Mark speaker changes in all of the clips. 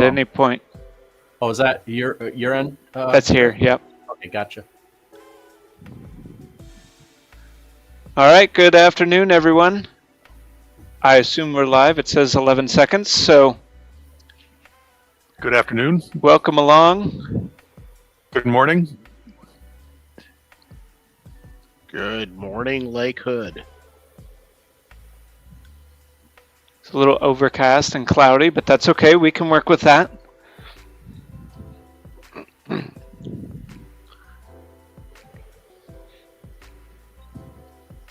Speaker 1: any point.
Speaker 2: Oh, is that your end?
Speaker 1: That's here, yep.
Speaker 2: Okay, gotcha.
Speaker 1: All right, good afternoon, everyone. I assume we're live. It says 11 seconds, so.
Speaker 3: Good afternoon.
Speaker 1: Welcome along.
Speaker 3: Good morning.
Speaker 4: Good morning, Lake Hood.
Speaker 1: It's a little overcast and cloudy, but that's okay. We can work with that.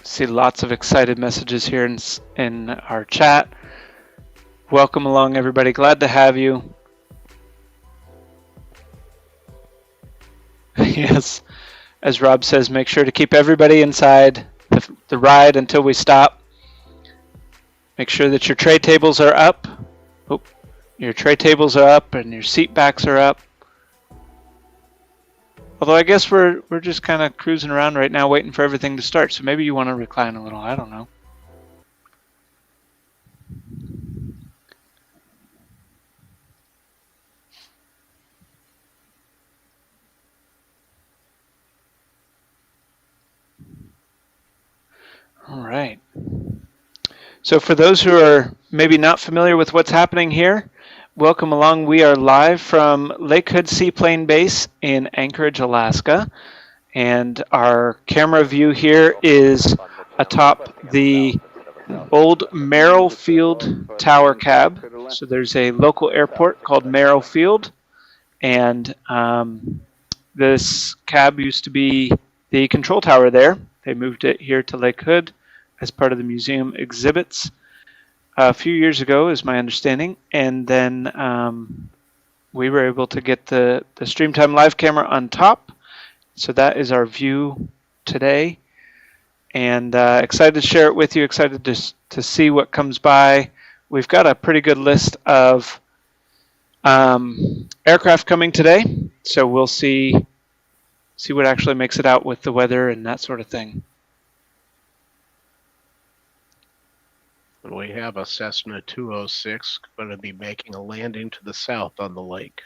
Speaker 1: See lots of excited messages here in our chat. Welcome along, everybody. Glad to have you. Yes, as Rob says, make sure to keep everybody inside the ride until we stop. Make sure that your tray tables are up. Oh, your tray tables are up and your seat backs are up. Although I guess we're just kind of cruising around right now waiting for everything to start. So maybe you want to recline a little. I don't know. All right. So for those who are maybe not familiar with what's happening here, welcome along. We are live from Lake Hood Seaplane Base in Anchorage, Alaska. And our camera view here is atop the old Merrill Field Tower cab. So there's a local airport called Merrill Field. And this cab used to be the control tower there. They moved it here to Lake Hood as part of the museum exhibits a few years ago, is my understanding. And then we were able to get the StreamTime live camera on top. So that is our view today. And excited to share it with you, excited to see what comes by. We've got a pretty good list of aircraft coming today. So we'll see what actually makes it out with the weather and that sort of thing.
Speaker 4: We have a Cessna 206 going to be making a landing to the south on the lake.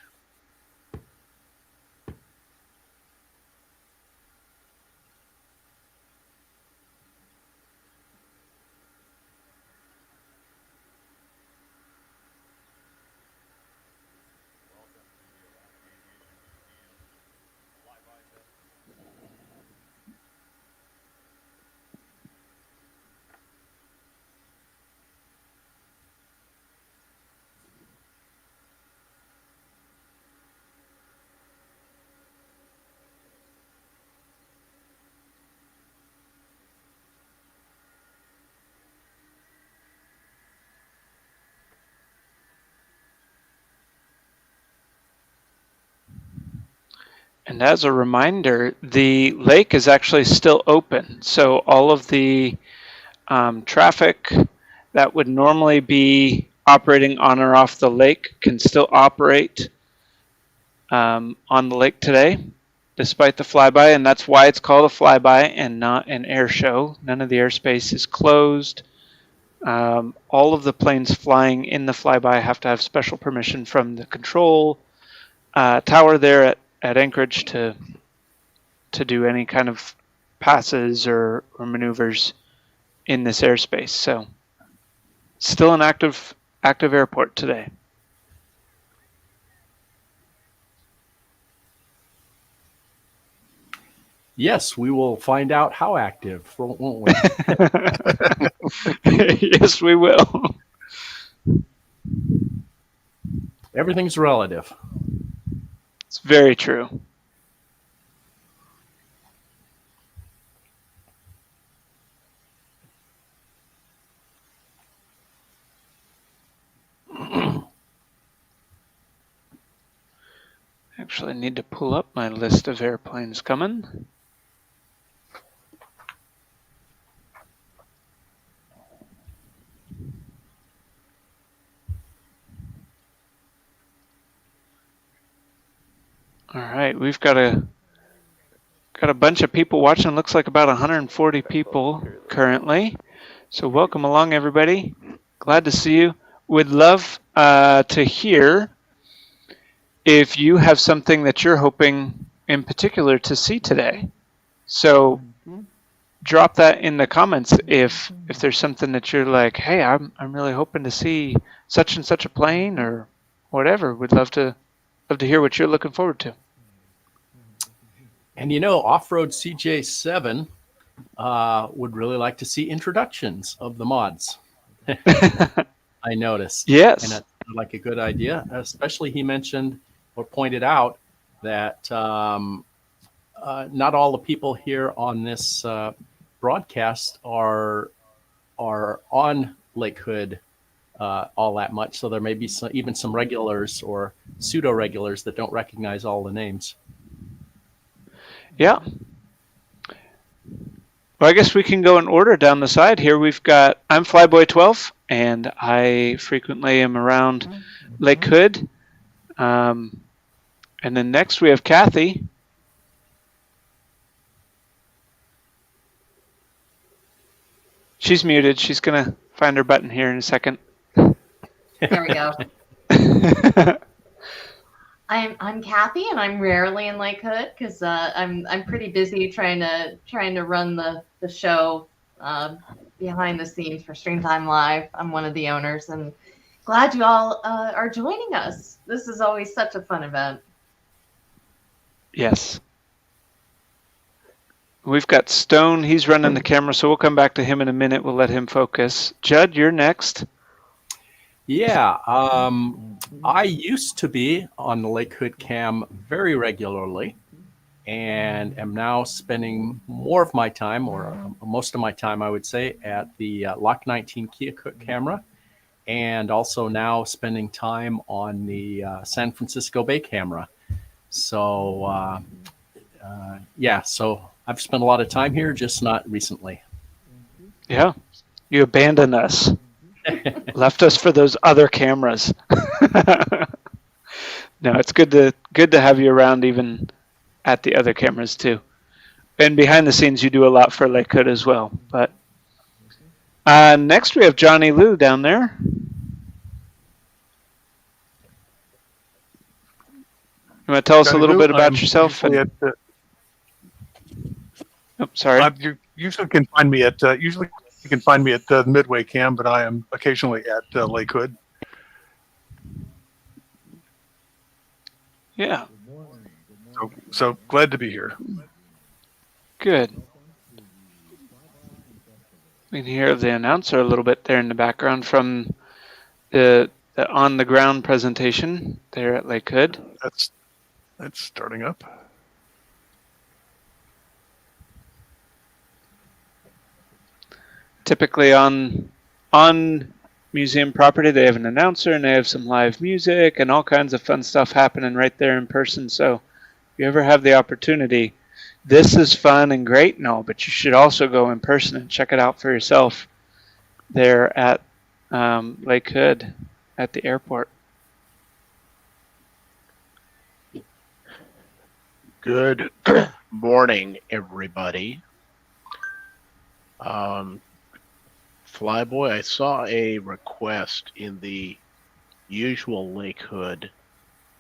Speaker 1: And as a reminder, the lake is actually still open. So all of the traffic that would normally be operating on or off the lake can still operate on the lake today, despite the flyby. And that's why it's called a flyby and not an air show. None of the airspace is closed. All of the planes flying in the flyby have to have special permission from the control tower there at Anchorage to do any kind of passes or maneuvers in this airspace. So still an active airport today.
Speaker 2: Yes, we will find out how active, won't we?
Speaker 1: Yes, we will.
Speaker 2: Everything's relative.
Speaker 1: It's very true. Actually, I need to pull up my list of airplanes coming. All right, we've got a bunch of people watching. Looks like about 140 people currently. So welcome along, everybody. Glad to see you. Would love to hear if you have something that you're hoping in particular to see today. So drop that in the comments if there's something that you're like, hey, I'm really hoping to see such and such a plane or whatever. We'd love to hear what you're looking forward to.
Speaker 2: And Off-Road CJ7 would really like to see introductions of the mods. I noticed.
Speaker 1: Yes.
Speaker 2: And that sounded like a good idea. Especially he mentioned or pointed out that not all the people here on this broadcast are on Lake Hood all that much. So there may be even some regulars or pseudo regulars that don't recognize all the names.
Speaker 1: Yeah. Well, I guess we can go in order down the side here. I'm Flyboy 12, and I frequently am around Lake Hood. And then next we have Kathy. She's muted. She's going to find her button here in a second.
Speaker 5: There we go. I'm Kathy, and I'm rarely in Lake Hood because I'm pretty busy trying to run the show behind the scenes for StreamTime Live. I'm one of the owners, and glad you all are joining us. This is always such a fun event.
Speaker 1: Yes. We've got Stone. He's running the camera, so we'll come back to him in a minute. We'll let him focus. Judd, you're next.
Speaker 2: Yeah, I used to be on the Lake Hood cam very regularly, and am now spending more of my time, or most of my time, I would say, at the Lock 19 Keokuk camera, and also now spending time on the San Francisco Bay camera. So, so I've spent a lot of time here, just not recently.
Speaker 1: Yeah, you abandoned us. Left us for those other cameras. No, it's good to have you around even at the other cameras too. And behind the scenes, you do a lot for Lake Hood as well. But next we have Johnny Lou down there. You want to tell us a little bit about yourself? Sorry.
Speaker 3: You usually can find me at the Midway cam, but I am occasionally at Lake Hood.
Speaker 1: Yeah.
Speaker 3: So glad to be here.
Speaker 1: Good. We can hear the announcer a little bit there in the background from the on-the-ground presentation there at Lake Hood.
Speaker 3: That's starting up.
Speaker 1: Typically on museum property, they have an announcer and they have some live music and all kinds of fun stuff happening right there in person. So if you ever have the opportunity, this is fun and great and all, but you should also go in person and check it out for yourself there at Lake Hood at the airport.
Speaker 4: Good morning, everybody. Flyboy, I saw a request in the usual Lake Hood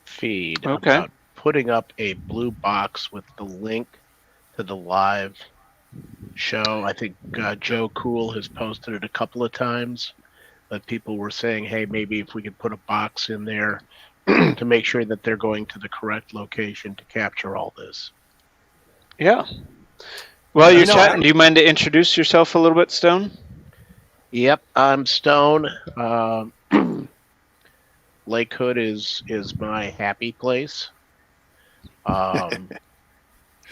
Speaker 4: feed about putting up a blue box with the link to the live show. I think Joe Cool has posted it a couple of times, but people were saying, hey, maybe if we could put a box in there to make sure that they're going to the correct location to capture all this.
Speaker 1: Yeah. Well, you're chatting. Do you mind to introduce yourself a little bit, Stone?
Speaker 4: Yep, I'm Stone. Lake Hood is my happy place. I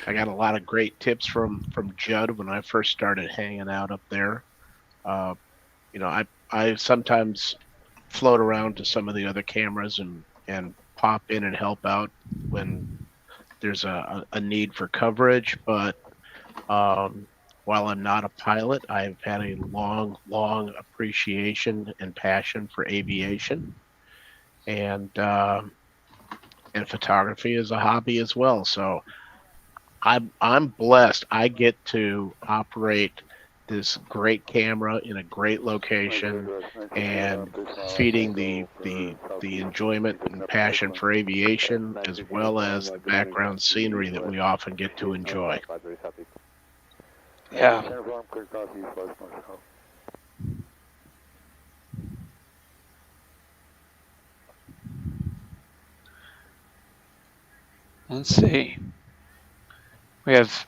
Speaker 4: got a lot of great tips from Judd when I first started hanging out up there. I sometimes float around to some of the other cameras and pop in and help out when there's a need for coverage, but while I'm not a pilot, I've had a long appreciation and passion for aviation, and photography is a hobby as well. So I'm blessed. I get to operate this great camera in a great location and feeding the enjoyment and passion for aviation, as well as the background scenery that we often get to enjoy.
Speaker 1: Yeah. Let's see. We have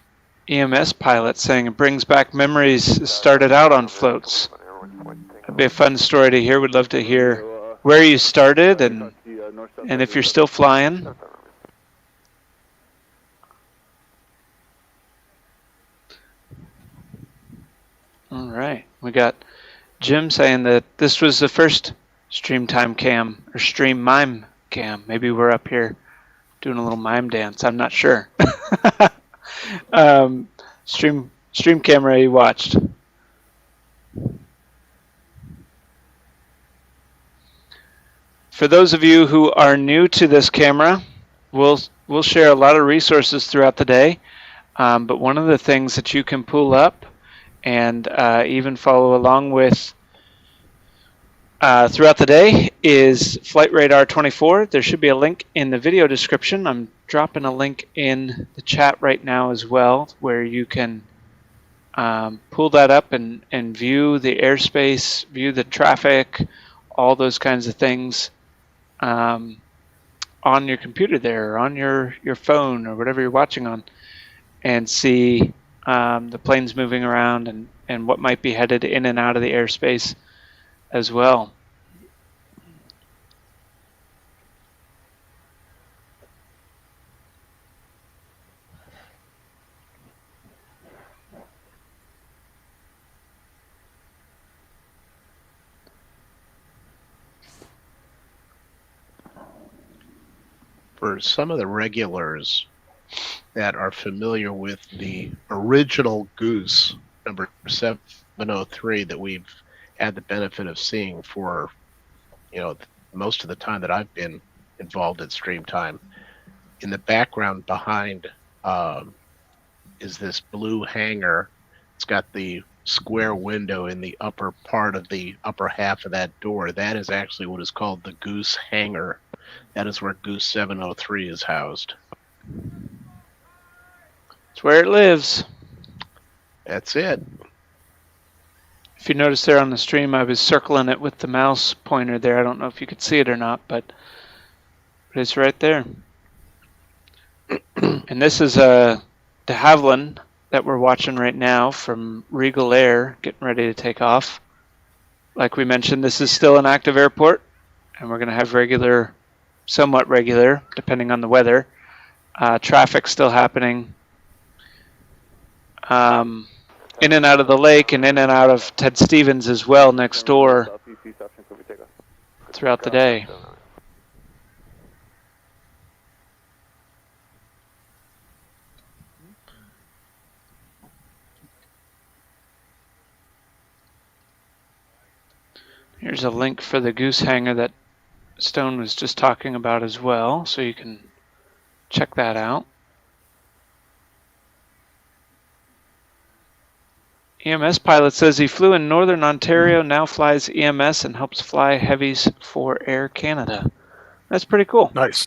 Speaker 1: EMS pilot saying it brings back memories started out on floats. That'd be a fun story to hear. We'd love to hear where you started and if you're still flying. All right. We got Jim saying that this was the first StreamTime cam or Stream Mime cam. Maybe we're up here doing a little mime dance. I'm not sure. Stream camera you watched. For those of you who are new to this camera, we'll share a lot of resources throughout the day. But one of the things that you can pull up and even follow along with throughout the day is Flight Radar 24. There should be a link in the video description. I'm dropping a link in the chat right now as well, where you can pull that up and view the airspace, view the traffic, all those kinds of things on your computer there, or on your phone, or whatever you're watching on, and see the planes moving around and what might be headed in and out of the airspace as well.
Speaker 4: For some of the regulars that are familiar with the original Goose number 703 that we've had the benefit of seeing for, most of the time that I've been involved at StreamTime, in the background behind is this blue hangar. It's got the square window in the upper part of the upper half of that door. That is actually what is called the Goose hangar. That is where Goose 703 is housed.
Speaker 1: It's where it lives.
Speaker 4: That's it.
Speaker 1: If you notice there on the stream, I was circling it with the mouse pointer there. I don't know if you could see it or not, but it's right there. And this is de Havilland that we're watching right now from Regal Air, getting ready to take off. Like we mentioned, this is still an active airport, and we're going to have regular, somewhat regular, depending on the weather, traffic still happening in and out of the lake and in and out of Ted Stevens as well next door throughout the day. Here's a link for the Goose hangar that Stone was just talking about as well, so you can check that out. EMS pilot says he flew in Northern Ontario, now flies EMS and helps fly heavies for Air Canada. That's pretty cool.
Speaker 3: Nice.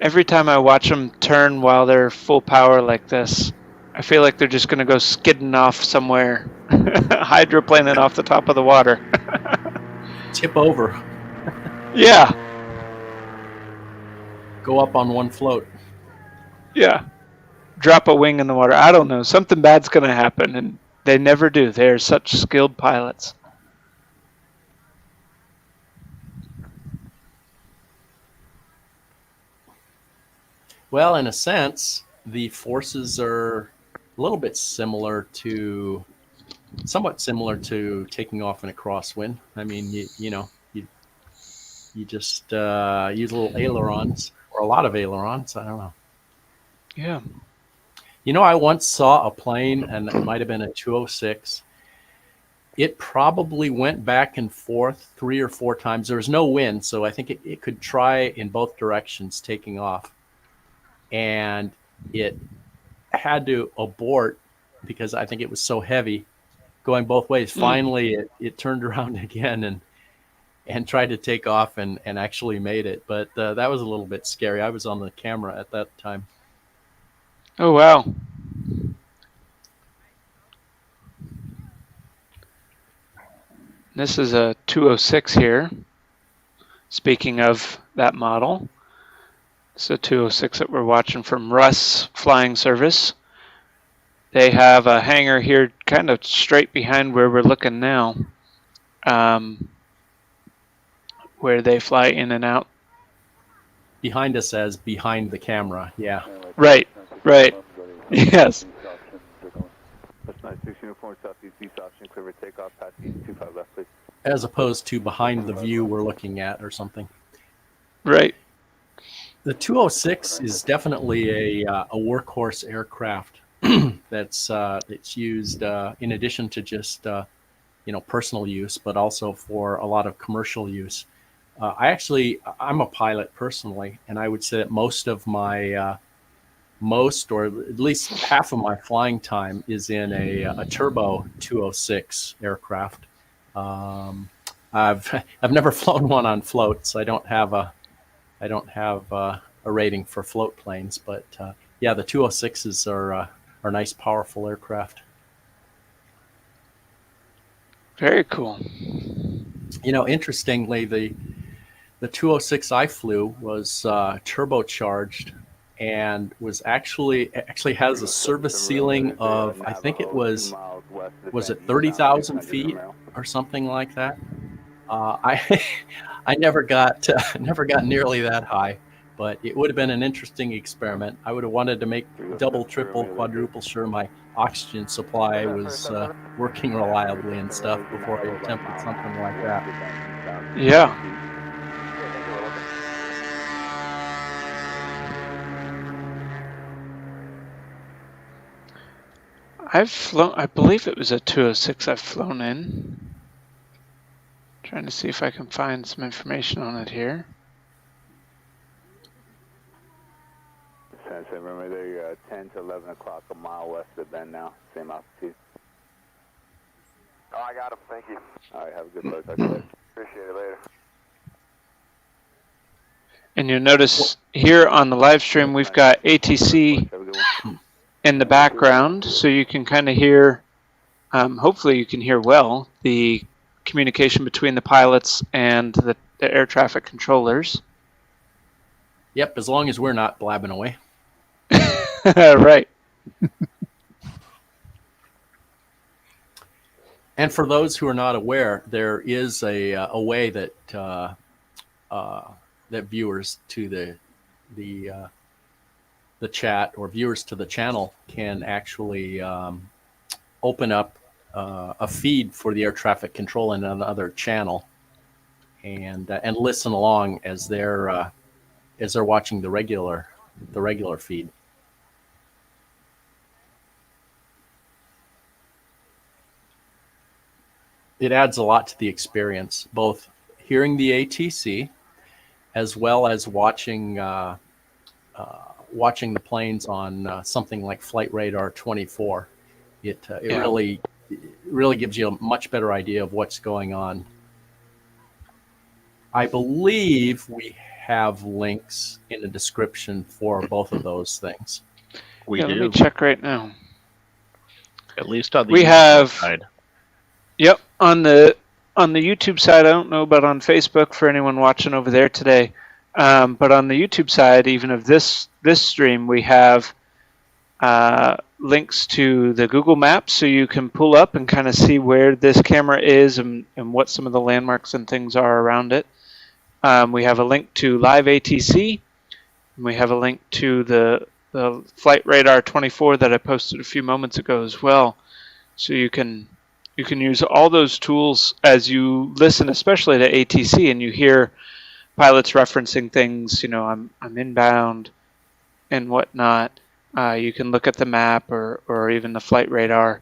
Speaker 1: Every time I watch them turn while they're full power like this, I feel like they're just going to go skidding off somewhere, hydroplaning off the top of the water.
Speaker 2: Tip over.
Speaker 1: Yeah.
Speaker 2: Go up on one float.
Speaker 1: Yeah. Drop a wing in the water. I don't know. Something bad's going to happen, and they never do. They're such skilled pilots.
Speaker 2: Well, in a sense, the forces are a little bit somewhat similar to taking off in a crosswind. I mean, you just use little ailerons, or a lot of ailerons. I don't know.
Speaker 1: Yeah.
Speaker 2: I once saw a plane, and it might have been a 206. It probably went back and forth 3 or 4 times. There was no wind, so I think it could try in both directions taking off. And it had to abort because I think it was so heavy going both ways. Finally, it turned around again and tried to take off and actually made it. But that was a little bit scary. I was on the camera at that time.
Speaker 1: Oh, wow. This is a 206 here. Speaking of that model, it's a 206 that we're watching from Russ Flying Service. They have a hangar here kind of straight behind where we're looking now, where they fly in and out.
Speaker 2: Behind us as behind the camera, yeah.
Speaker 1: Right, right. Yes.
Speaker 2: As opposed to behind the view we're looking at or something.
Speaker 1: Right.
Speaker 2: The 206 is definitely a workhorse aircraft that's used in addition to just personal use, but also for a lot of commercial use. I'm a pilot personally, and I would say that most of my or at least half of my flying time is in a turbo 206 aircraft. I've never flown one on floats. I don't have a rating for float planes, but yeah, the 206s are nice, powerful aircraft.
Speaker 1: Very cool.
Speaker 2: Interestingly, the 206 I flew was turbocharged and was actually has a service ceiling of, I think it was it 30,000 feet or something like that. I never got nearly that high, but it would have been an interesting experiment. I would have wanted to make double, triple, quadruple sure my oxygen supply was working reliably and stuff before I attempted something like that.
Speaker 1: Yeah. I've flown, I believe it was a 206 I've flown in. Trying to see if I can find some information on it here.
Speaker 6: Remember, they're 10 to 11 o'clock, a mile west of Bend now, same altitude.
Speaker 7: Oh, I got him. Thank you.
Speaker 6: All right, have a good look. Talk to you later.
Speaker 7: Appreciate it later.
Speaker 1: And you'll notice here on the live stream, we've got ATC in the background, so you can kind of hear, hopefully you can hear well, the communication between the pilots and the air traffic controllers.
Speaker 2: Yep, as long as we're not blabbing away.
Speaker 1: Right.
Speaker 2: And for those who are not aware, there is a way that that viewers to the chat or viewers to the channel can actually open up a feed for the air traffic control in another channel and listen along as they're watching the regular feed. It adds a lot to the experience, both hearing the ATC as well as watching the planes on something like Flight Radar 24. It really gives you a much better idea of what's going on. I believe we have links in the description for both of those things.
Speaker 4: We do.
Speaker 1: Let me check right now.
Speaker 4: At least on the
Speaker 1: We
Speaker 4: YouTube
Speaker 1: have
Speaker 4: side.
Speaker 1: Yep, on the YouTube side, I don't know about on Facebook for anyone watching over there today, but on the YouTube side, even of this stream, we have links to the Google Maps, so you can pull up and kind of see where this camera is and what some of the landmarks and things are around it. We have a link to live ATC, and we have a link to the Flight Radar 24 that I posted a few moments ago as well, so you can use all those tools as you listen, especially to ATC, and you hear pilots referencing things, I'm inbound and whatnot. You can look at the map or even the flight radar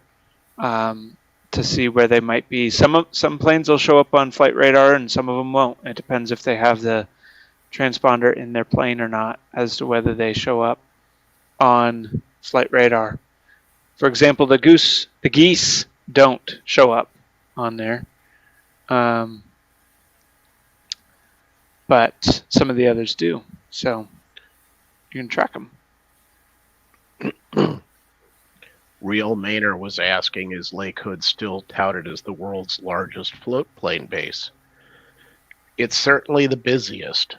Speaker 1: to see where they might be. Some planes will show up on flight radar and some of them won't. It depends if they have the transponder in their plane or not as to whether they show up on flight radar. For example, the geese don't show up on there, but some of the others do. So you can track them.
Speaker 4: Real Maynard was asking, is Lake Hood still touted as the world's largest floatplane base? It's certainly the busiest.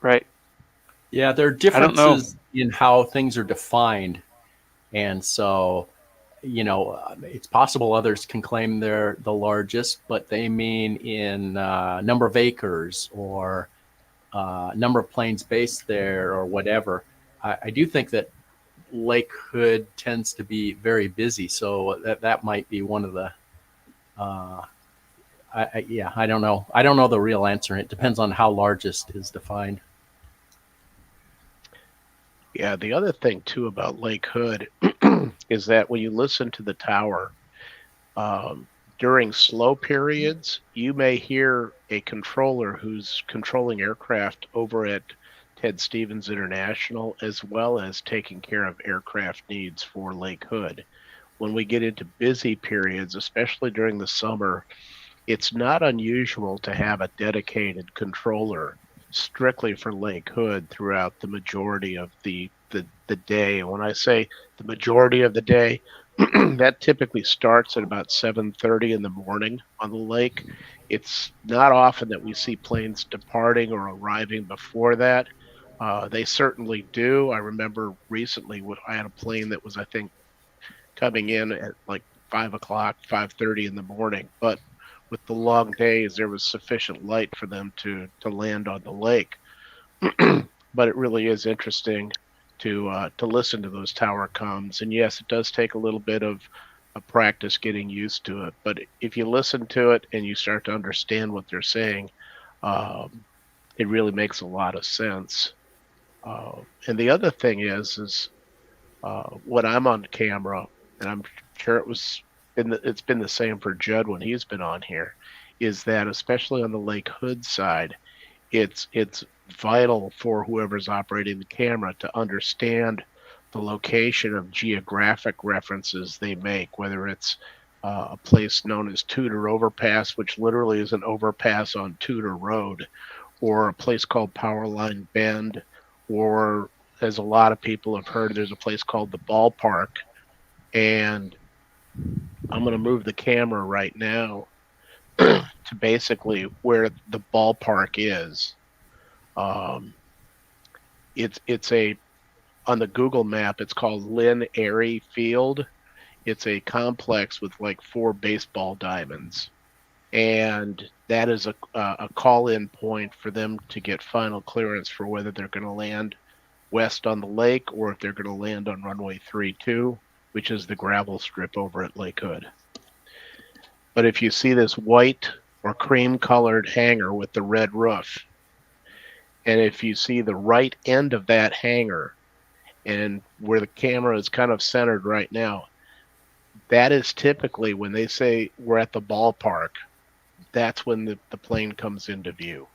Speaker 1: Right.
Speaker 2: Yeah, there are differences in how things are defined. And so, it's possible others can claim they're the largest, but they mean in number of acres or number of planes based there or whatever. I do think that Lake Hood tends to be very busy, so that might be one of the. I don't know. I don't know the real answer. It depends on how largest is defined.
Speaker 4: Yeah, the other thing too about Lake Hood is that when you listen to the tower, during slow periods, you may hear a controller who's controlling aircraft over at Ted Stevens International, as well as taking care of aircraft needs for Lake Hood. When we get into busy periods, especially during the summer, it's not unusual to have a dedicated controller strictly for Lake Hood throughout the majority of the day. And when I say the majority of the day, that typically starts at about 7:30 in the morning on the lake. It's not often that we see planes departing or arriving before that. They certainly do. I remember recently I had a plane that was, I think, coming in at like 5 o'clock, 5:30 in the morning. But with the long days, there was sufficient light for them to land on the lake. But it really is interesting to listen to those tower comms. And yes, it does take a little bit of practice getting used to it. But if you listen to it and you start to understand what they're saying, it really makes a lot of sense. And the other thing is when I'm on camera, and I'm sure it's been the same for Judd when he's been on here, is that especially on the Lake Hood side, it's vital for whoever's operating the camera to understand the location of geographic references they make, whether it's a place known as Tudor Overpass, which literally is an overpass on Tudor Road, or a place called Powerline Bend, or as a lot of people have heard, there's a place called the Ballpark. And I'm going to move the camera right now to basically where the ballpark is. It's on the Google map, it's called Lynn Airy Field. It's a complex with like 4 baseball diamonds. And that is a call-in point for them to get final clearance for whether they're going to land west on the lake or if they're going to land on runway 32, which is the gravel strip over at Lake Hood. But if you see this white or cream-colored hangar with the red roof, and if you see the right end of that hangar, and where the camera is kind of centered right now, that is typically when they say we're at the ballpark, that's when the plane comes into view.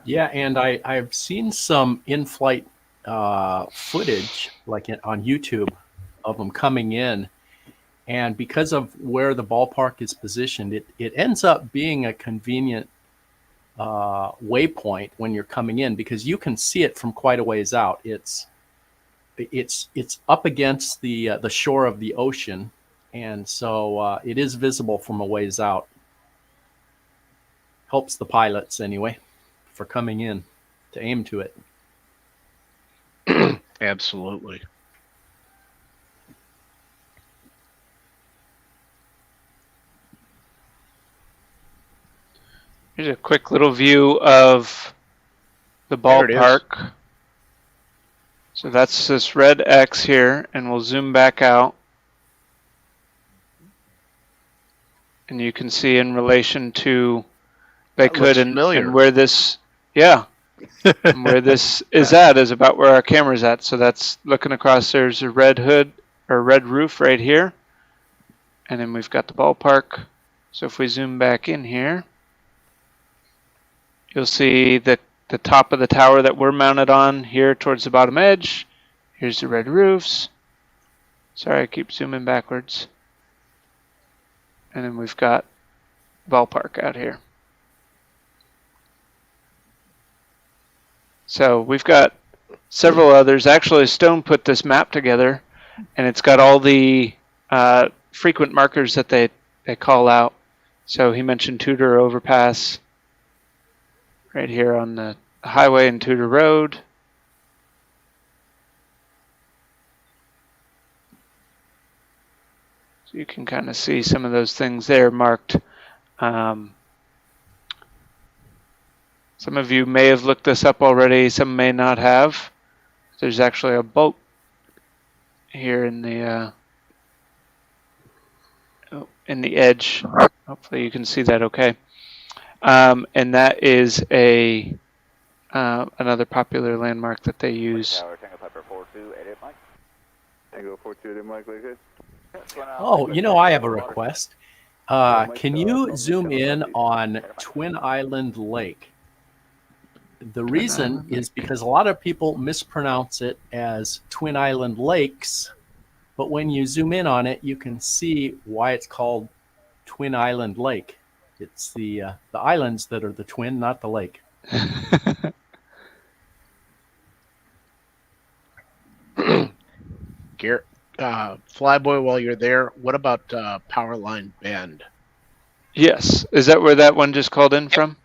Speaker 2: Yeah, and I've seen some in-flight footage, like on YouTube, of them coming in. And because of where the ballpark is positioned, it ends up being a convenient waypoint when you're coming in, because you can see it from quite a ways out. It's up against the shore of the ocean, and so it is visible from a ways out. Helps the pilots anyway for coming in to aim to it.
Speaker 4: Absolutely.
Speaker 1: Here's a quick little view of the ballpark. So that's this red X here, and we'll zoom back out. And you can see in relation to Lake Hood and where this, Yeah. And where this is at is about where our camera's at. So that's looking across. There's a red hood or red roof right here. And then we've got the ballpark. So if we zoom back in here, you'll see the top of the tower that we're mounted on here towards the bottom edge. Here's the red roofs. Sorry, I keep zooming backwards. And then we've got ballpark out here. So we've got several others. Actually, Stone put this map together, and it's got all the frequent markers that they call out. So he mentioned Tudor Overpass right here on the highway and Tudor Road. So you can kind of see some of those things there marked. Some of you may have looked this up already. Some may not have. There's actually a boat here in the edge. Hopefully you can see that okay. And that is another popular landmark that they use.
Speaker 6: Tango Pepper 42, 88 Mike. Tango 42, 88 Mike, very good.
Speaker 2: Oh, you know, I have a request. Can you zoom in on Twin Island Lake? The reason is because a lot of people mispronounce it as Twin Island Lakes, but when you zoom in on it, you can see why it's called Twin Island Lake. It's the islands that are the twin, not the lake.
Speaker 4: Garrett, Flyboy, while you're there, what about Powerline Bend?
Speaker 1: Yes. Is that where that one just called in from?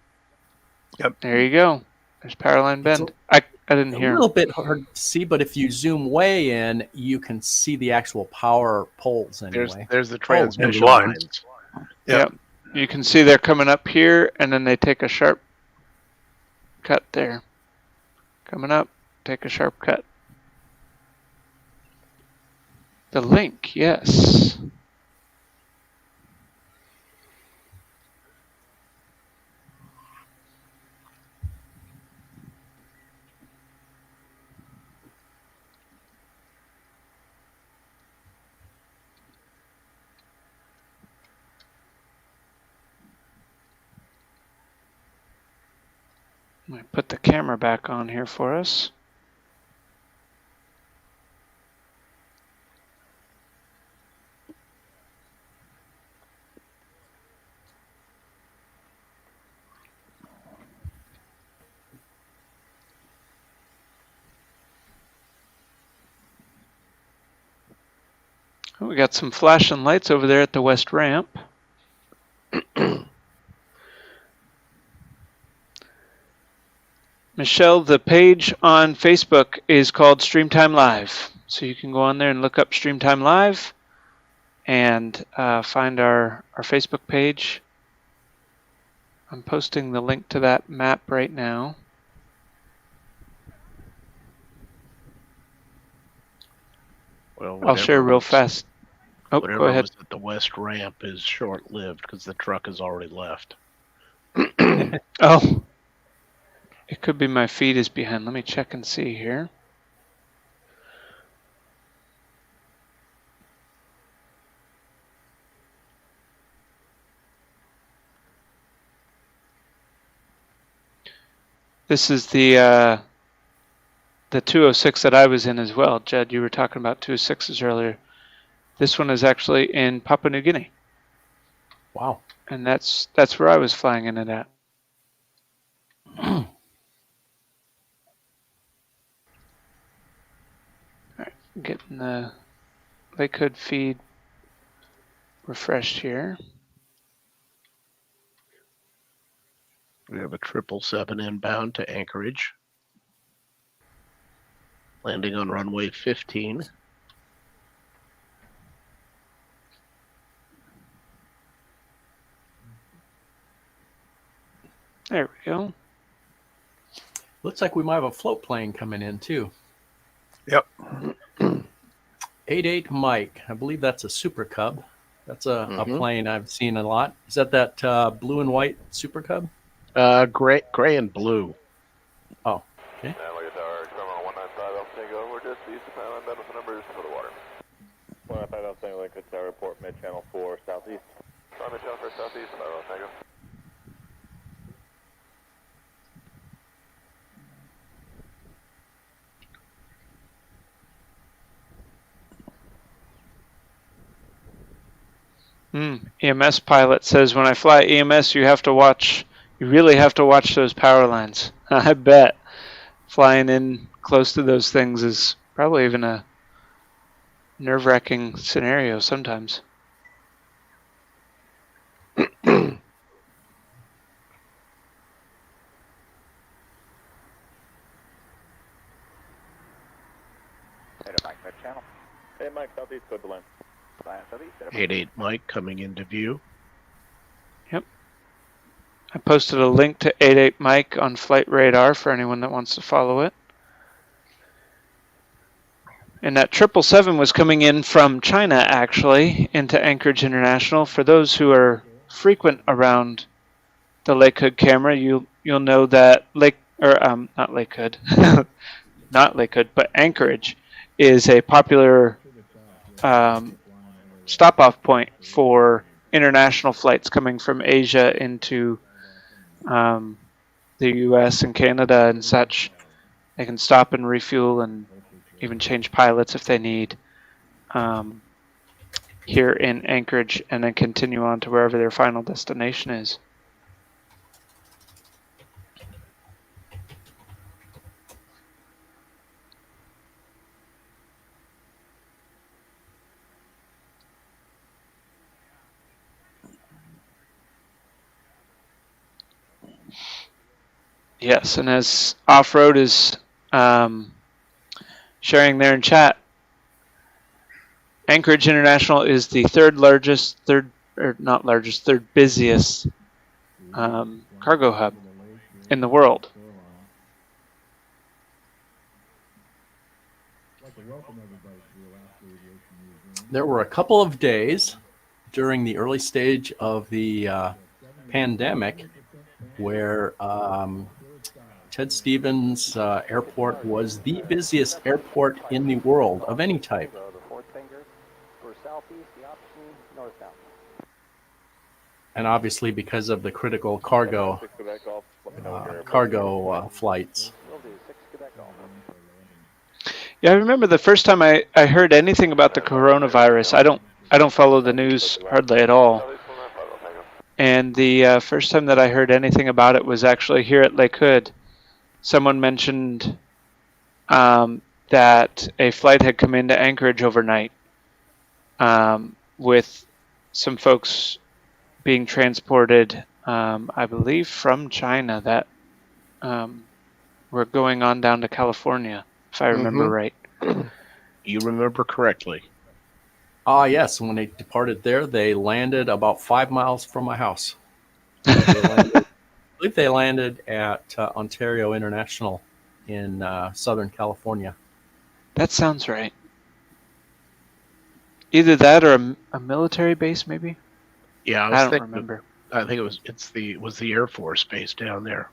Speaker 3: Yep.
Speaker 1: There you go. There's Powerline Bend. I didn't hear.
Speaker 2: A little bit hard to see, but if you zoom way in, you can see the actual power poles anyway.
Speaker 4: There's the transmission
Speaker 3: lines.
Speaker 4: lines.
Speaker 1: Yep. You can see they're coming up here, and then they take a sharp cut there. Coming up, take a sharp cut. The link, yes. I'm going to put the camera back on here for us. We got some flashing lights over there at the west ramp. Michelle, the page on Facebook is called StreamTime Live. So you can go on there and look up StreamTime Live and find our Facebook page. I'm posting the link to that map right now.
Speaker 4: Well,
Speaker 1: I'll share real fast. Oh,
Speaker 4: whatever
Speaker 1: go ahead.
Speaker 4: was at the west ramp is short-lived because the truck has already left.
Speaker 1: Oh. It could be my feed is behind. Let me check and see here. This is the 206 that I was in as well. Jed, you were talking about 206s earlier. This one is actually in Papua New Guinea.
Speaker 2: Wow.
Speaker 1: And that's where I was flying in it at. Alright, getting the Lake Hood feed refreshed here.
Speaker 4: We have a 777 inbound to Anchorage. Landing on runway 15.
Speaker 1: There we go.
Speaker 2: Looks like we might have a float plane coming in too.
Speaker 3: Yep.
Speaker 2: 88 Mike. I believe that's a Super Cub. That's a plane I've seen a lot. Is that blue and white Super Cub?
Speaker 4: Gray and blue.
Speaker 2: Oh, okay.
Speaker 7: And like tower, experimental 195 Alpha Tango, we're just east of Thailand, benefit numbers for the water. 195 Alpha Tango, Lakewood Tower, report mid-channel 4, southeast. Mid-channel 4, southeast, Alpha Tango.
Speaker 1: EMS pilot says, when I fly EMS, you really have to watch those power lines. I bet flying in close to those things is probably even a nerve-wracking scenario sometimes.
Speaker 7: Mike, mid-channel. Hey, Mike, southeast, code the line. Southeast.
Speaker 4: 88 Mike coming into view.
Speaker 1: I posted a link to 88 Mike on Flight Radar for anyone that wants to follow it. And that 777 was coming in from China, actually, into Anchorage International. For those who are frequent around the Lake Hood camera, you'll know that not Lake Hood, not Lake Hood, but Anchorage is a popular stop-off point for international flights coming from Asia into the U.S. and Canada and such. They can stop and refuel and even change pilots if they need here in Anchorage, and then continue on to wherever their final destination is. Yes, and as Off-Road is sharing there in chat, Anchorage International is the third busiest cargo hub in the world.
Speaker 2: There were a couple of days during the early stage of the pandemic where Ted Stevens Airport was the busiest airport in the world of any type.
Speaker 6: The fourth finger for southeast, the option northbound.
Speaker 2: And obviously because of the critical cargo flights.
Speaker 6: Will do, 6 Quebec Golf.
Speaker 1: Yeah, I remember the first time I heard anything about the coronavirus. I don't follow the news hardly at all. And the first time that I heard anything about it was actually here at Lake Hood. Someone mentioned that a flight had come into Anchorage overnight with some folks being transported, I believe, from China that were going on down to California, if I remember right.
Speaker 4: You remember correctly.
Speaker 2: Yes, when they departed there, they landed about 5 miles from my house. I believe they landed at Ontario International in Southern California.
Speaker 1: That sounds right. Either that or a military base, maybe?
Speaker 4: Yeah,
Speaker 1: I don't remember.
Speaker 4: I think it was the Air Force base down there.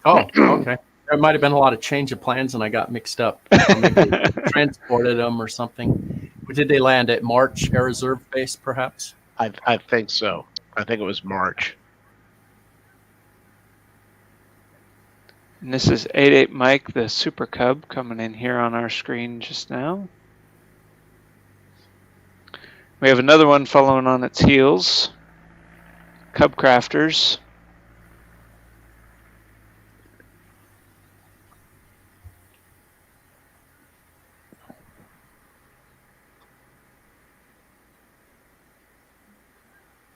Speaker 2: Oh, okay. There might have been a lot of change of plans and I got mixed up. Or maybe they transported them or something. Did they land at March Air Reserve Base, perhaps?
Speaker 4: I think so. I think it was March.
Speaker 1: And this is 88 Mike, the Super Cub, coming in here on our screen just now. We have another one following on its heels. Cub Crafters.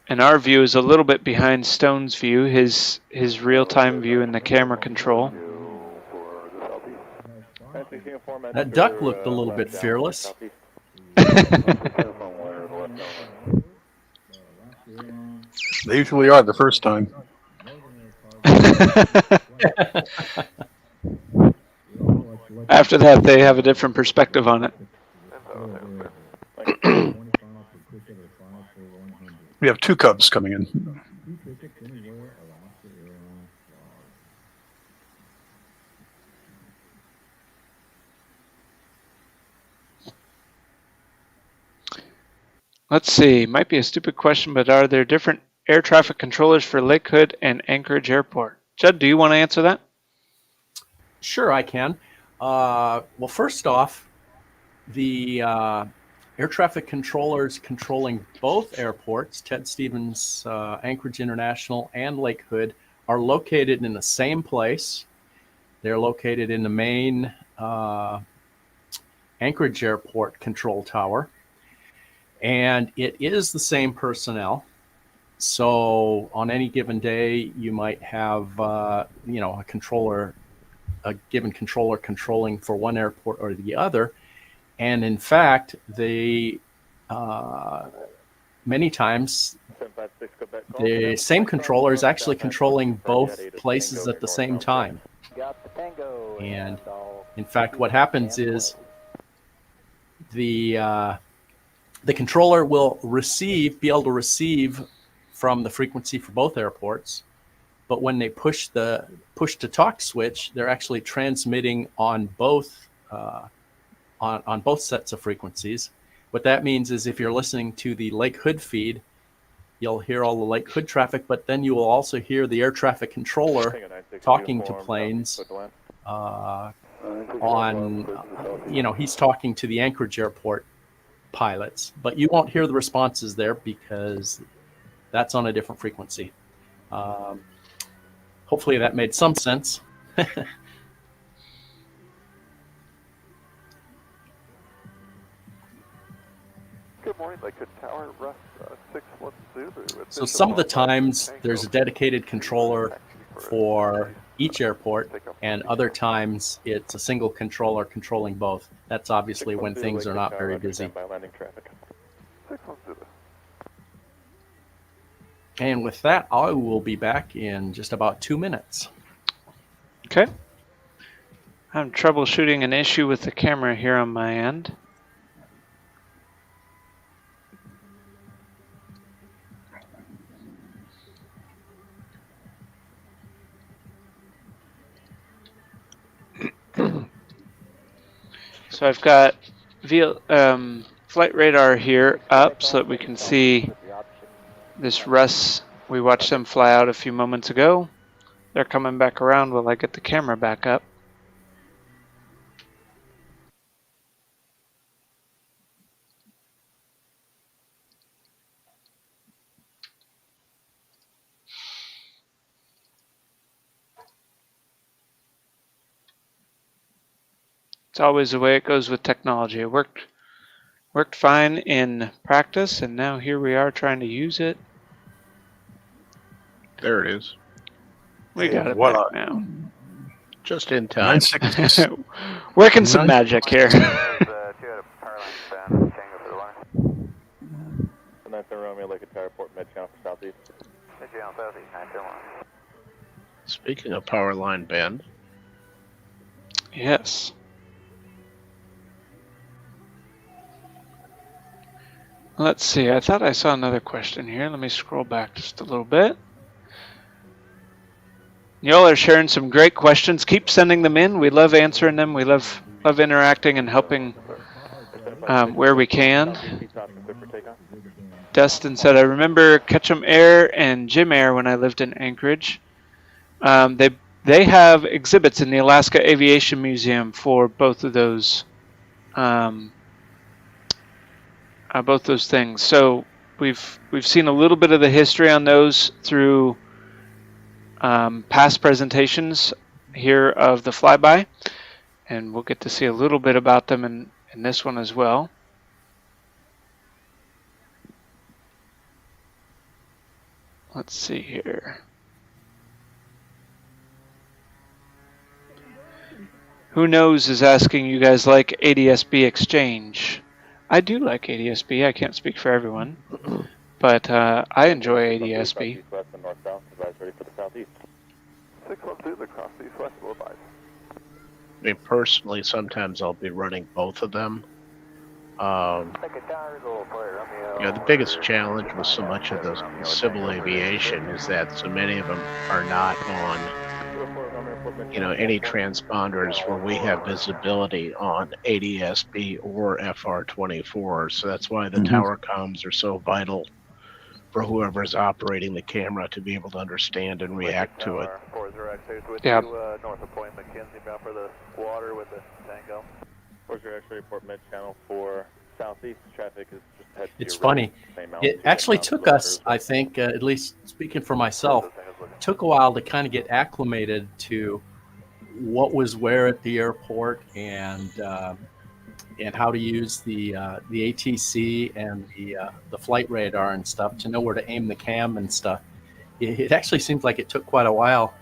Speaker 1: And our view is a little bit behind Stone's view, his real-time view in the camera control.
Speaker 2: That duck looked a little bit fearless.
Speaker 3: They usually are the first time.
Speaker 1: After that, they have a different perspective on it.
Speaker 3: We have 2 Cubs coming in.
Speaker 1: Let's see. Might be a stupid question, but are there different air traffic controllers for Lake Hood and Anchorage Airport? Judd, do you want to answer that?
Speaker 2: Sure, I can. Well, first off, the air traffic controllers controlling both airports, Ted Stevens Anchorage International and Lake Hood, are located in the same place. They're located in the main Anchorage Airport control tower, and it is the same personnel. So on any given day, you might have a given controller controlling for one airport or the other. And in fact, they many times the same controller is actually controlling both places at the same time. And in fact, what happens is the controller will be able to receive from the frequency for both airports, but when they push to talk switch, they're actually transmitting on both on both sets of frequencies. What that means is if you're listening to the Lake Hood feed, you'll hear all the Lake Hood traffic, but then you will also hear the air traffic controller talking to planes he's talking to the Anchorage Airport pilots, but you won't hear the responses there because that's on a different frequency. Hopefully that made some sense.
Speaker 7: Good morning, Lakewood Tower, Russ 6-1 Zulu.
Speaker 2: So some of the times there's a dedicated controller for each airport, and other times it's a single controller controlling both. That's obviously when things are not very busy. And with that, I will be back in just about 2 minutes.
Speaker 1: Okay. I'm troubleshooting an issue with the camera here on my end. So I've got flight radar here up so that we can see this Russ. We watched them fly out a few moments ago. They're coming back around while I get the camera back up. It's always the way it goes with technology. It worked fine in practice, and now here we are trying to use it.
Speaker 4: There it is.
Speaker 1: We got it back now.
Speaker 4: Just in time.
Speaker 1: Working some magic here.
Speaker 4: Speaking of power line band.
Speaker 1: Yes. Let's see. I thought I saw another question here. Let me scroll back just a little bit. Y'all are sharing some great questions. Keep sending them in. We love answering them. We love interacting and helping where we can. Dustin said, I remember Ketchum Air and Jim Air when I lived in Anchorage. They have exhibits in the Alaska Aviation Museum for both of those things. So we've seen a little bit of the history on those through past presentations here of the Flyby, and we'll get to see a little bit about them in this one as well. Let's see here. Who knows is asking, you guys like ADSB Exchange? I do like ADSB. I can't speak for everyone, but I enjoy ADSB.
Speaker 4: I mean, personally, sometimes I'll be running both of them. The biggest challenge with so much of the civil aviation is that so many of them are not on any transponders where we have visibility on ADSB or FR24. So that's why the tower comms are so vital for whoever's operating the camera to be able to understand and react to it.
Speaker 7: 40X with
Speaker 1: Yeah.
Speaker 7: you, north of Point McKenzie, bound for the water with the Tango. 40X report mid channel for southeast traffic is just head to
Speaker 2: It's
Speaker 7: your
Speaker 2: funny.
Speaker 7: right, same
Speaker 2: It actually took us, I think, at least speaking for myself, took a while to kind of get acclimated to what was where at the airport and how to use the ATC and the flight radar and stuff to know where to aim the cam and stuff. It actually seems like it took quite a while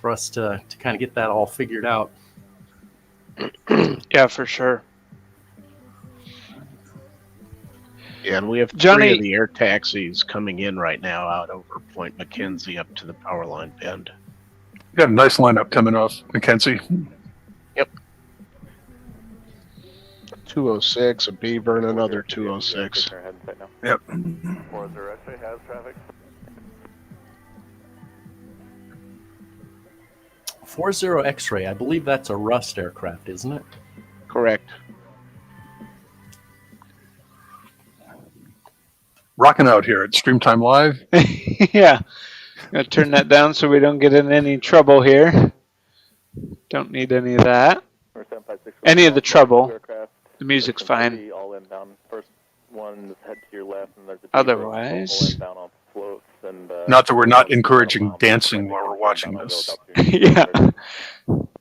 Speaker 2: for us to kind of get that all figured out.
Speaker 1: Yeah, for sure.
Speaker 4: Yeah, and we have
Speaker 1: Johnny-
Speaker 4: 3 of the air taxis coming in right now out over Point McKenzie up to the power line bend.
Speaker 3: You got a nice lineup coming off Mackenzie.
Speaker 4: 206, a Beaver, and another 206.
Speaker 3: Yep.
Speaker 7: 40X has traffic.
Speaker 2: 40 X-ray, I believe that's a Rust aircraft, isn't it?
Speaker 4: Correct.
Speaker 3: Rocking out here at StreamTime Live.
Speaker 1: Yeah. Gonna turn that down so we don't get in any trouble here. Don't need any of that. Any of the trouble. The music's fine.
Speaker 7: All inbound. First one head to your left, and there's a
Speaker 1: Otherwise-
Speaker 7: inbound on floats and.
Speaker 3: Not that we're not encouraging dancing while we're watching this.
Speaker 1: Yeah.
Speaker 7: And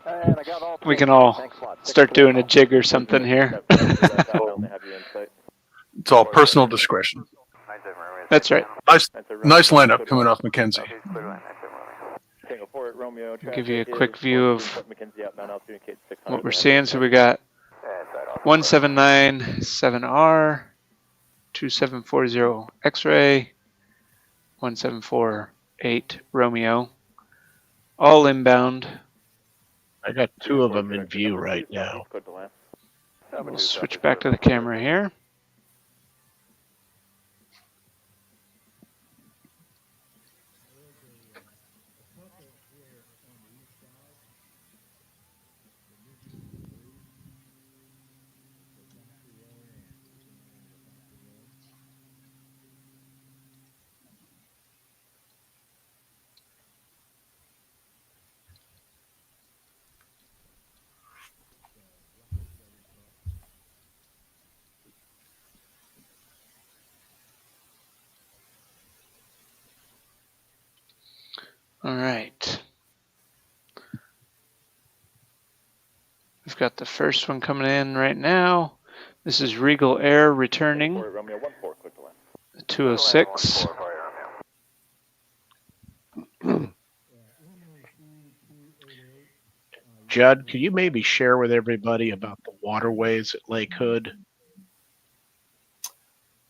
Speaker 7: I got all
Speaker 1: We can all start doing a jig or something here.
Speaker 3: It's all personal discretion.
Speaker 1: That's right.
Speaker 3: Nice lineup coming off Mackenzie.
Speaker 1: Give you a quick view of what we're seeing. So we got 1797R, 2740 X-ray, 1748 Romeo, all inbound.
Speaker 4: I got 2 of them in view right now.
Speaker 1: We'll switch back to the camera here. All right. We've got the first one coming in right now. This is Regal Air returning. 206.
Speaker 4: Judd, could you maybe share with everybody about the waterways at Lake Hood?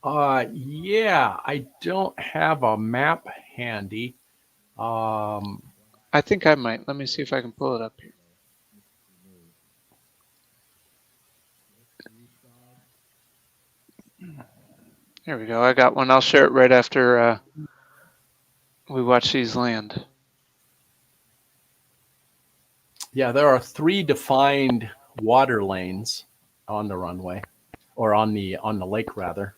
Speaker 2: Yeah, I don't have a map handy.
Speaker 1: I think I might. Let me see if I can pull it up here. There we go. I got one. I'll share it right after we watch these land.
Speaker 2: Yeah, there are 3 defined water lanes on the runway, or on the lake rather.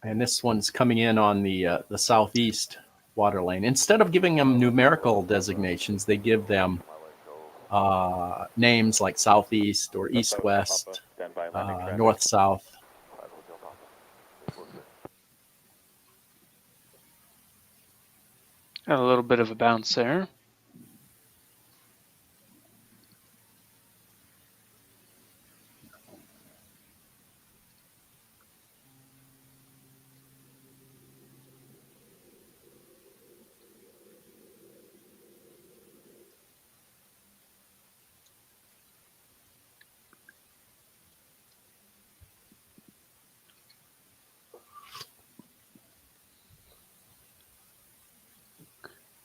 Speaker 2: And this one's coming in on the southeast water lane. Instead of giving them numerical designations, they give them names like southeast or east-west, north-south.
Speaker 1: Got a little bit of a bounce there.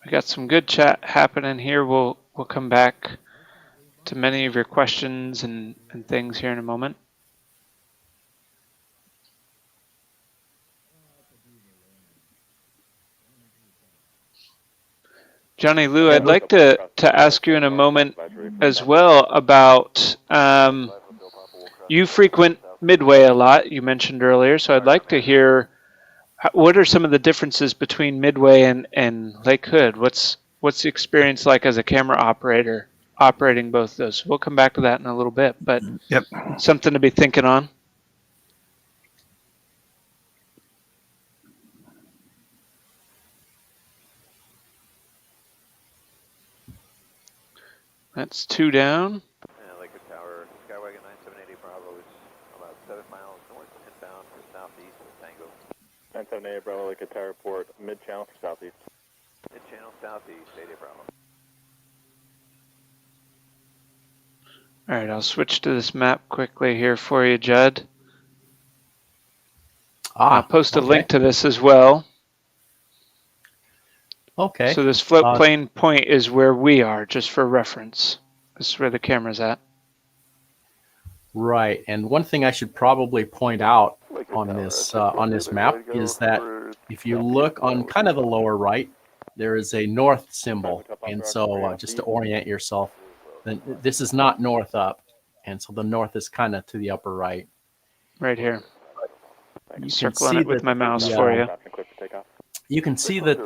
Speaker 1: We got some good chat happening here. We'll come back to many of your questions and things here in a moment. Johnny Lou, I'd like to ask you in a moment as well about you frequent Midway a lot, you mentioned earlier, so I'd like to hear what are some of the differences between Midway and Lake Hood? What's the experience like as a camera operator operating both of those? We'll come back to that in a little bit, but
Speaker 3: Yep.
Speaker 1: something to be thinking on. That's 2 down.
Speaker 7: Lake Hood Tower, Skywagon 9780 Bravo is about 7 miles north inbound for southeast of Tango. 9780 Bravo, Lake Hood Tower report, mid-channel for southeast. Mid-channel southeast, 80 Bravo.
Speaker 1: All right, I'll switch to this map quickly here for you, Judd. I'll post a link to this as well.
Speaker 2: Okay.
Speaker 1: So this floatplane point is where we are, just for reference. This is where the camera's at.
Speaker 2: Right, and one thing I should probably point out on this map is that if you look on kind of the lower right, there is a north symbol, and so just to orient yourself, then this is not north up, and so the north is kind of to the upper right.
Speaker 1: Right here.
Speaker 2: You
Speaker 1: Circling it with my mouse for you.
Speaker 2: You can see that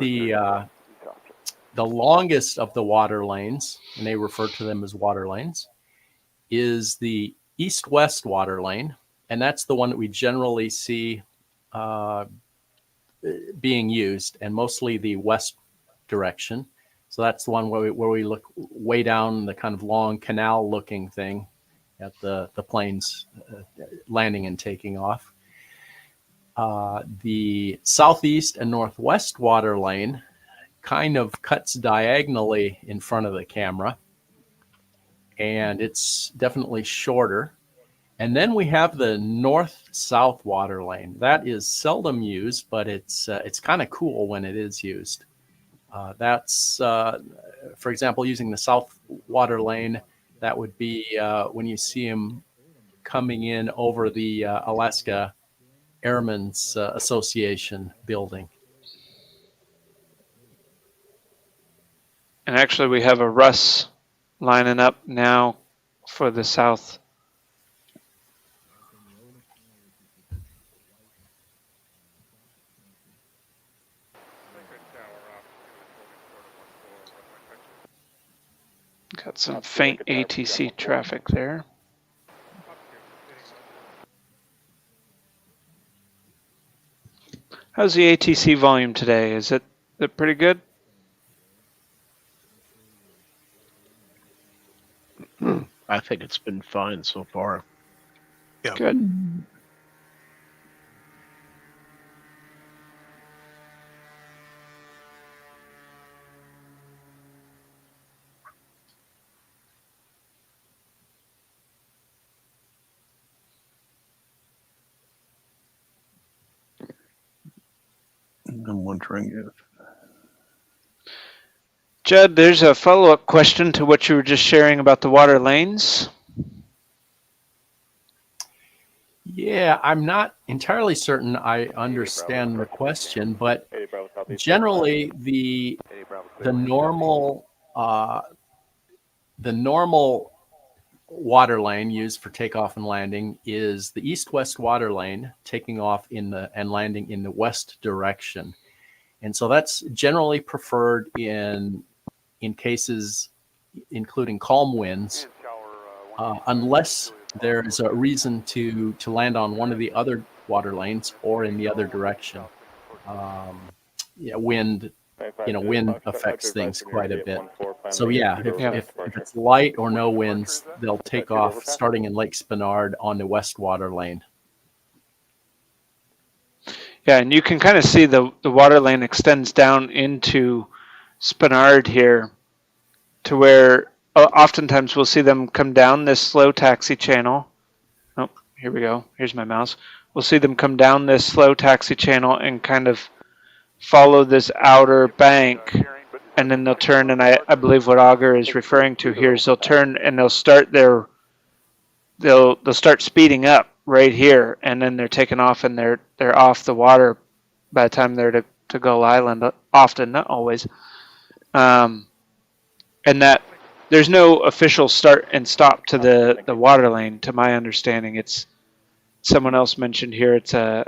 Speaker 2: the longest of the water lanes, and they refer to them as water lanes, is the east-west water lane, and that's the one that we generally see being used, and mostly the west direction. So that's the one where we look way down the kind of long canal-looking thing at the planes landing and taking off. The southeast and northwest water lane kind of cuts diagonally in front of the camera, and it's definitely shorter. And then we have the north-south water lane. That is seldom used, but it's kind of cool when it is used. That's, for example, using the south water lane, that would be when you see them coming in over the Alaska Airmen's Association building.
Speaker 1: And actually we have a Russ lining up now for the south. Got some faint ATC traffic there. How's the ATC volume today? Is it pretty good?
Speaker 4: I think it's been fine so far.
Speaker 3: Yeah.
Speaker 1: Good.
Speaker 3: I'm wondering if...
Speaker 1: Judd, there's a follow-up question to what you were just sharing about the water lanes.
Speaker 2: Yeah, I'm not entirely certain I understand the question, but generally the normal water lane used for takeoff and landing is the east-west water lane, taking off and landing in the west direction. And so that's generally preferred in cases including calm winds, unless there is a reason to land on one of the other water lanes or in the other direction. Wind affects things quite a bit. So yeah, if it's light or no winds, they'll take off starting in Lake Spenard on the west water lane.
Speaker 1: Yeah, and you can kind of see the water lane extends down into Spenard here to where oftentimes we'll see them come down this slow taxi channel. Oh, here we go. Here's my mouse. We'll see them come down this slow taxi channel and kind of follow this outer bank, and then they'll turn, and I believe what Auger is referring to here is they'll turn and they'll start they'll start speeding up right here, and then they're taking off and they're off the water by the time they're to Gull Island, often, not always. and that there's no official start and stop to the water lane. To my understanding, it's someone else mentioned here. It's a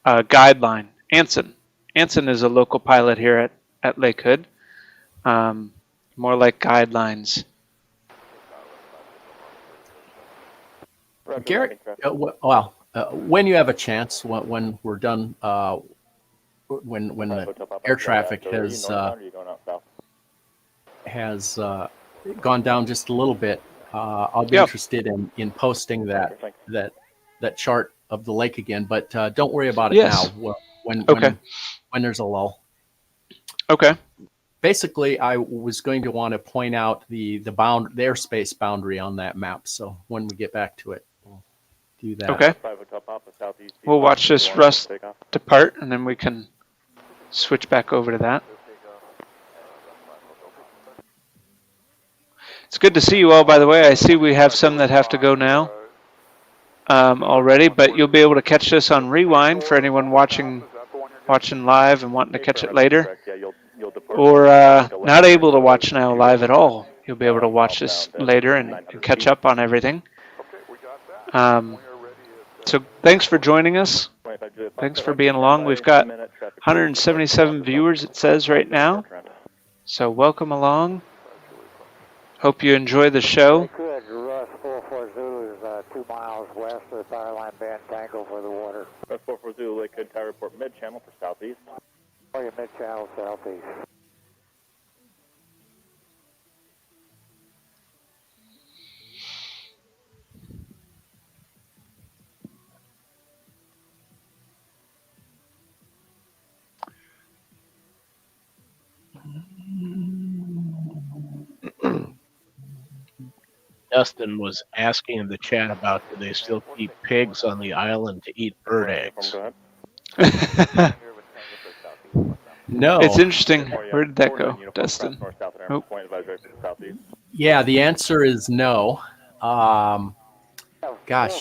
Speaker 1: guideline. Anson is a local pilot here at Lake Hood. More like guidelines.
Speaker 2: Garrett, when you have a chance, when we're done, when the air traffic has gone down just a little bit, I'll be interested in posting that chart of the lake again. But don't worry about it now. When there's a lull.
Speaker 1: Okay.
Speaker 2: Basically, I was going to want to point out the airspace boundary on that map. So when we get back to it, we'll do that.
Speaker 1: Okay. We'll watch this Rust depart, and then we can switch back over to that. It's good to see you all, by the way. I see we have some that have to go now already, but you'll be able to catch this on rewind for anyone watching live and wanting to catch it later. Or not able to watch now live at all. You'll be able to watch this later and catch up on everything. So thanks for joining us. Thanks for being along. We've got 177 viewers, it says right now. So welcome along. Hope you enjoy the show.
Speaker 8: Good. Russ 44 Zulu is 2 miles west of the power line band Tango for the water.
Speaker 7: Russ 44 Zulu, Lake Hood, Tower Report, mid-channel for southeast.
Speaker 8: Oh, yeah, mid-channel southeast.
Speaker 4: Dustin was asking in the chat about do they still keep pigs on the island to eat bird eggs?
Speaker 2: No.
Speaker 1: It's interesting. Where did that go, Dustin? Oh.
Speaker 2: Yeah, the answer is no. Gosh,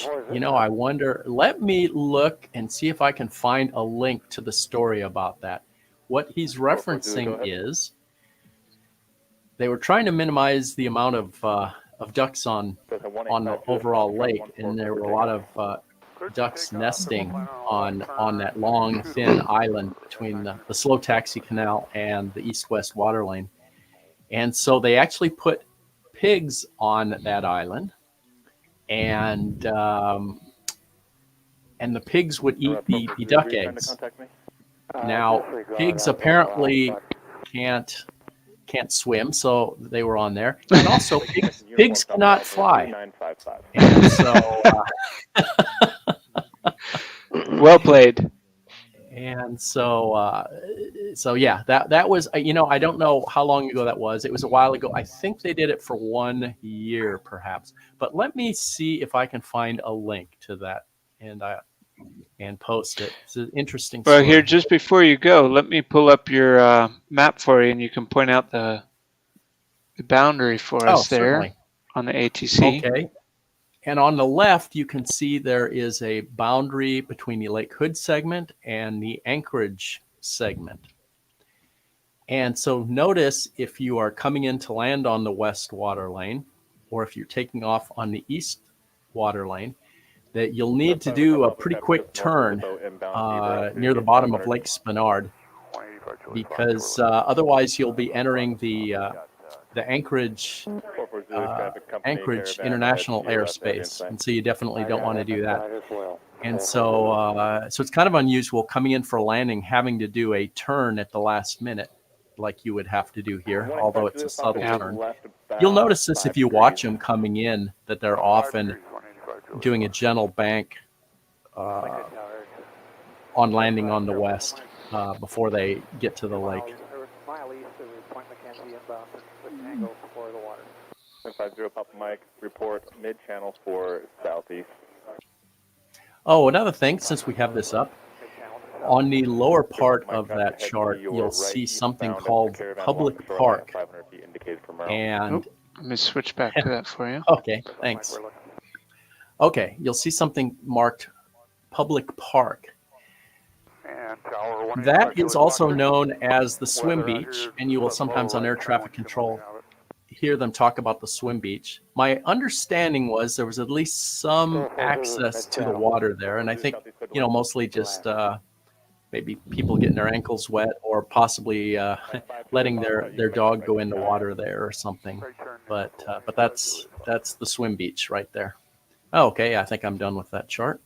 Speaker 2: I wonder. Let me look and see if I can find a link to the story about that. What he's referencing is they were trying to minimize the amount of ducks on the overall lake, and there were a lot of ducks nesting on that long, thin island between the slow taxi canal and the east-west water lane. And so they actually put pigs on that island, and the pigs would eat the duck eggs. Now, pigs apparently can't swim, so they were on there. And also, pigs cannot fly. And so,
Speaker 1: well played.
Speaker 2: And so yeah, that was, I don't know how long ago that was. It was a while ago. I think they did it for 1 year, perhaps. But let me see if I can find a link to that and post it. It's an interesting story.
Speaker 1: Well, here, just before you go, let me pull up your map for you, and you can point out the boundary for us there certainly. On the ATC.
Speaker 2: Okay. And on the left, you can see there is a boundary between the Lake Hood segment and the Anchorage segment. And so notice if you are coming in to land on the west water lane, or if you're taking off on the east water lane, that you'll need to do a pretty quick turn near the bottom of Lake Spenard, because otherwise you'll be entering the Anchorage international airspace, and so you definitely don't want to do that. And so it's kind of unusual coming in for a landing, having to do a turn at the last minute, like you would have to do here, although it's a subtle turn. You'll notice this if you watch them coming in, that they're often doing a gentle bank on landing on the west before they get to the lake.
Speaker 7: 50 Papa Mike, report mid-channel for southeast.
Speaker 2: Oh, another thing, since we have this up, on the lower part of that chart, you'll see something called Public Park. And
Speaker 1: let me switch back to that for you.
Speaker 2: Okay, thanks. Okay, you'll see something marked Public Park. That is also known as the swim beach, and you will sometimes on air traffic control hear them talk about the swim beach. My understanding was there was at least some access to the water there, and I think, mostly just maybe people getting their ankles wet or possibly letting their dog go in the water there or something. But that's the swim beach right there. Oh, okay, I think I'm done with that chart.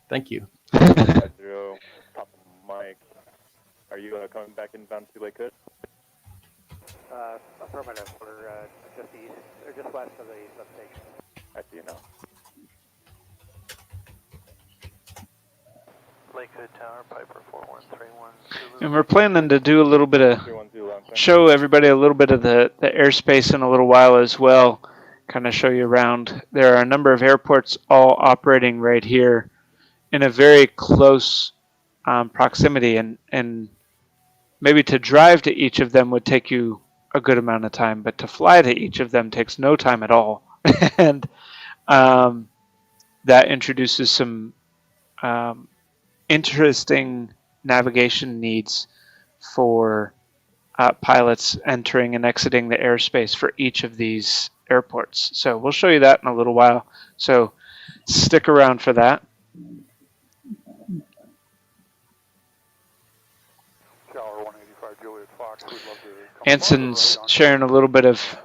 Speaker 2: Thank you.
Speaker 7: Zero, top Mike. Are you coming back inbound to Lake Hood?
Speaker 8: Affirmative. We're just east, or just west of the substation.
Speaker 7: I see you now. Lake Hood Tower, Piper 4131.
Speaker 1: And we're planning to do a little bit of, show everybody a little bit of the airspace in a little while as well, kind of show you around. There are a number of airports all operating right here in a very close proximity, and maybe to drive to each of them would take you a good amount of time, but to fly to each of them takes no time at all. And that introduces some interesting navigation needs for pilots entering and exiting the airspace for each of these airports. So we'll show you that in a little while. So stick around for that. Anson's sharing a little bit of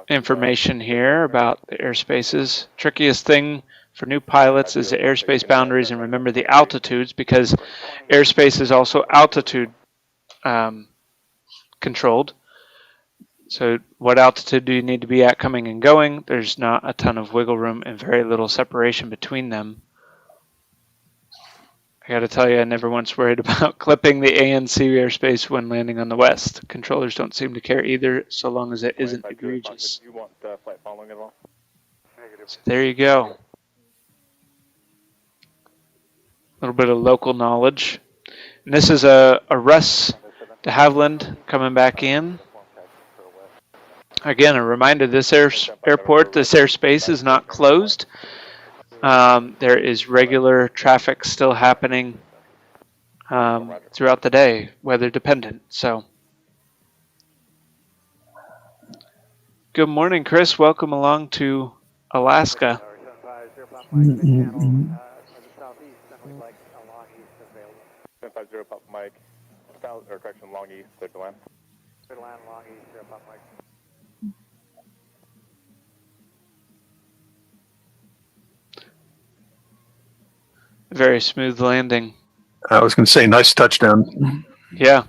Speaker 1: information here about the airspaces. Trickiest thing for new pilots is the airspace boundaries, and remember the altitudes, because airspace is also altitude controlled. So what altitude do you need to be at coming and going? There's not a ton of wiggle room and very little separation between them. I got to tell you, I never once worried about clipping the ANC airspace when landing on the west. Controllers don't seem to care either, so long as it isn't egregious.
Speaker 7: Do you want flight following at all?
Speaker 1: So there you go. A little bit of local knowledge. And this is a Russ de Havilland coming back in. Again, a reminder, this airport, this airspace is not closed. There is regular traffic still happening throughout the day, weather dependent. So, good morning, Chris. Welcome along to Alaska.
Speaker 7: 750 Pop Mike. Or correction, long east, clear to land.
Speaker 8: Clear to land, long east, Pop Mike.
Speaker 1: Very smooth landing.
Speaker 3: I was going to say, nice touchdown.
Speaker 1: Yeah.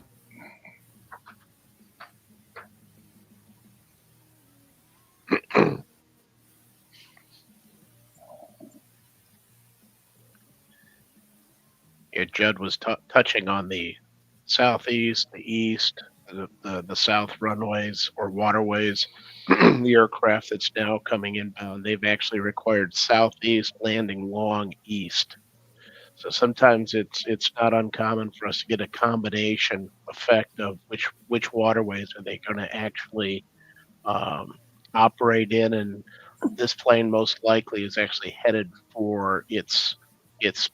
Speaker 4: Yeah, Judd was touching on the southeast, the east, the south runways or waterways. The aircraft that's now coming inbound, they've actually required southeast landing long east. So sometimes it's not uncommon for us to get a combination effect of which waterways are they going to actually operate in, and this plane most likely is actually headed for its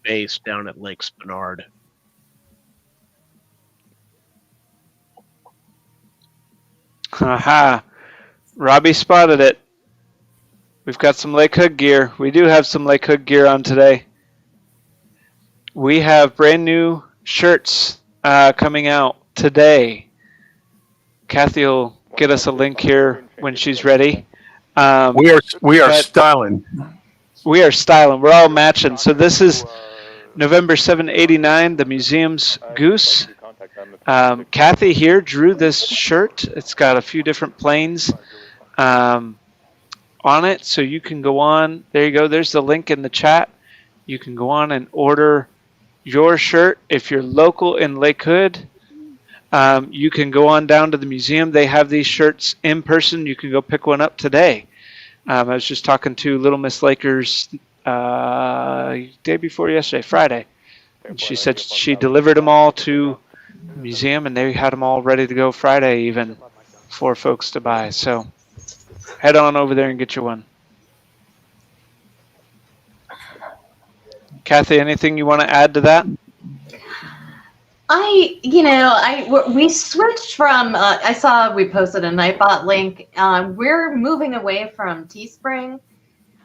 Speaker 4: base down at Lake Spenard.
Speaker 1: Haha. Robbie spotted it. We've got some Lake Hood gear. We do have some Lake Hood gear on today. We have brand new shirts coming out today. Kathy will get us a link here when she's ready.
Speaker 3: We are styling.
Speaker 1: We are styling. We're all matching. So this is November 789, the museum's goose. Kathy here drew this shirt. It's got a few different planes on it, so you can go on. There you go. There's the link in the chat. You can go on and order your shirt. If you're local in Lake Hood, you can go on down to the museum. They have these shirts in person. You can go pick one up today. I was just talking to Little Miss Lakers day before yesterday, Friday. And she said she delivered them all to the museum, and they had them all ready to go Friday even for folks to buy. So head on over there and get you one. Kathy, anything you want to add to that?
Speaker 5: We switched from, I saw we posted a Nightbot link. We're moving away from Teespring.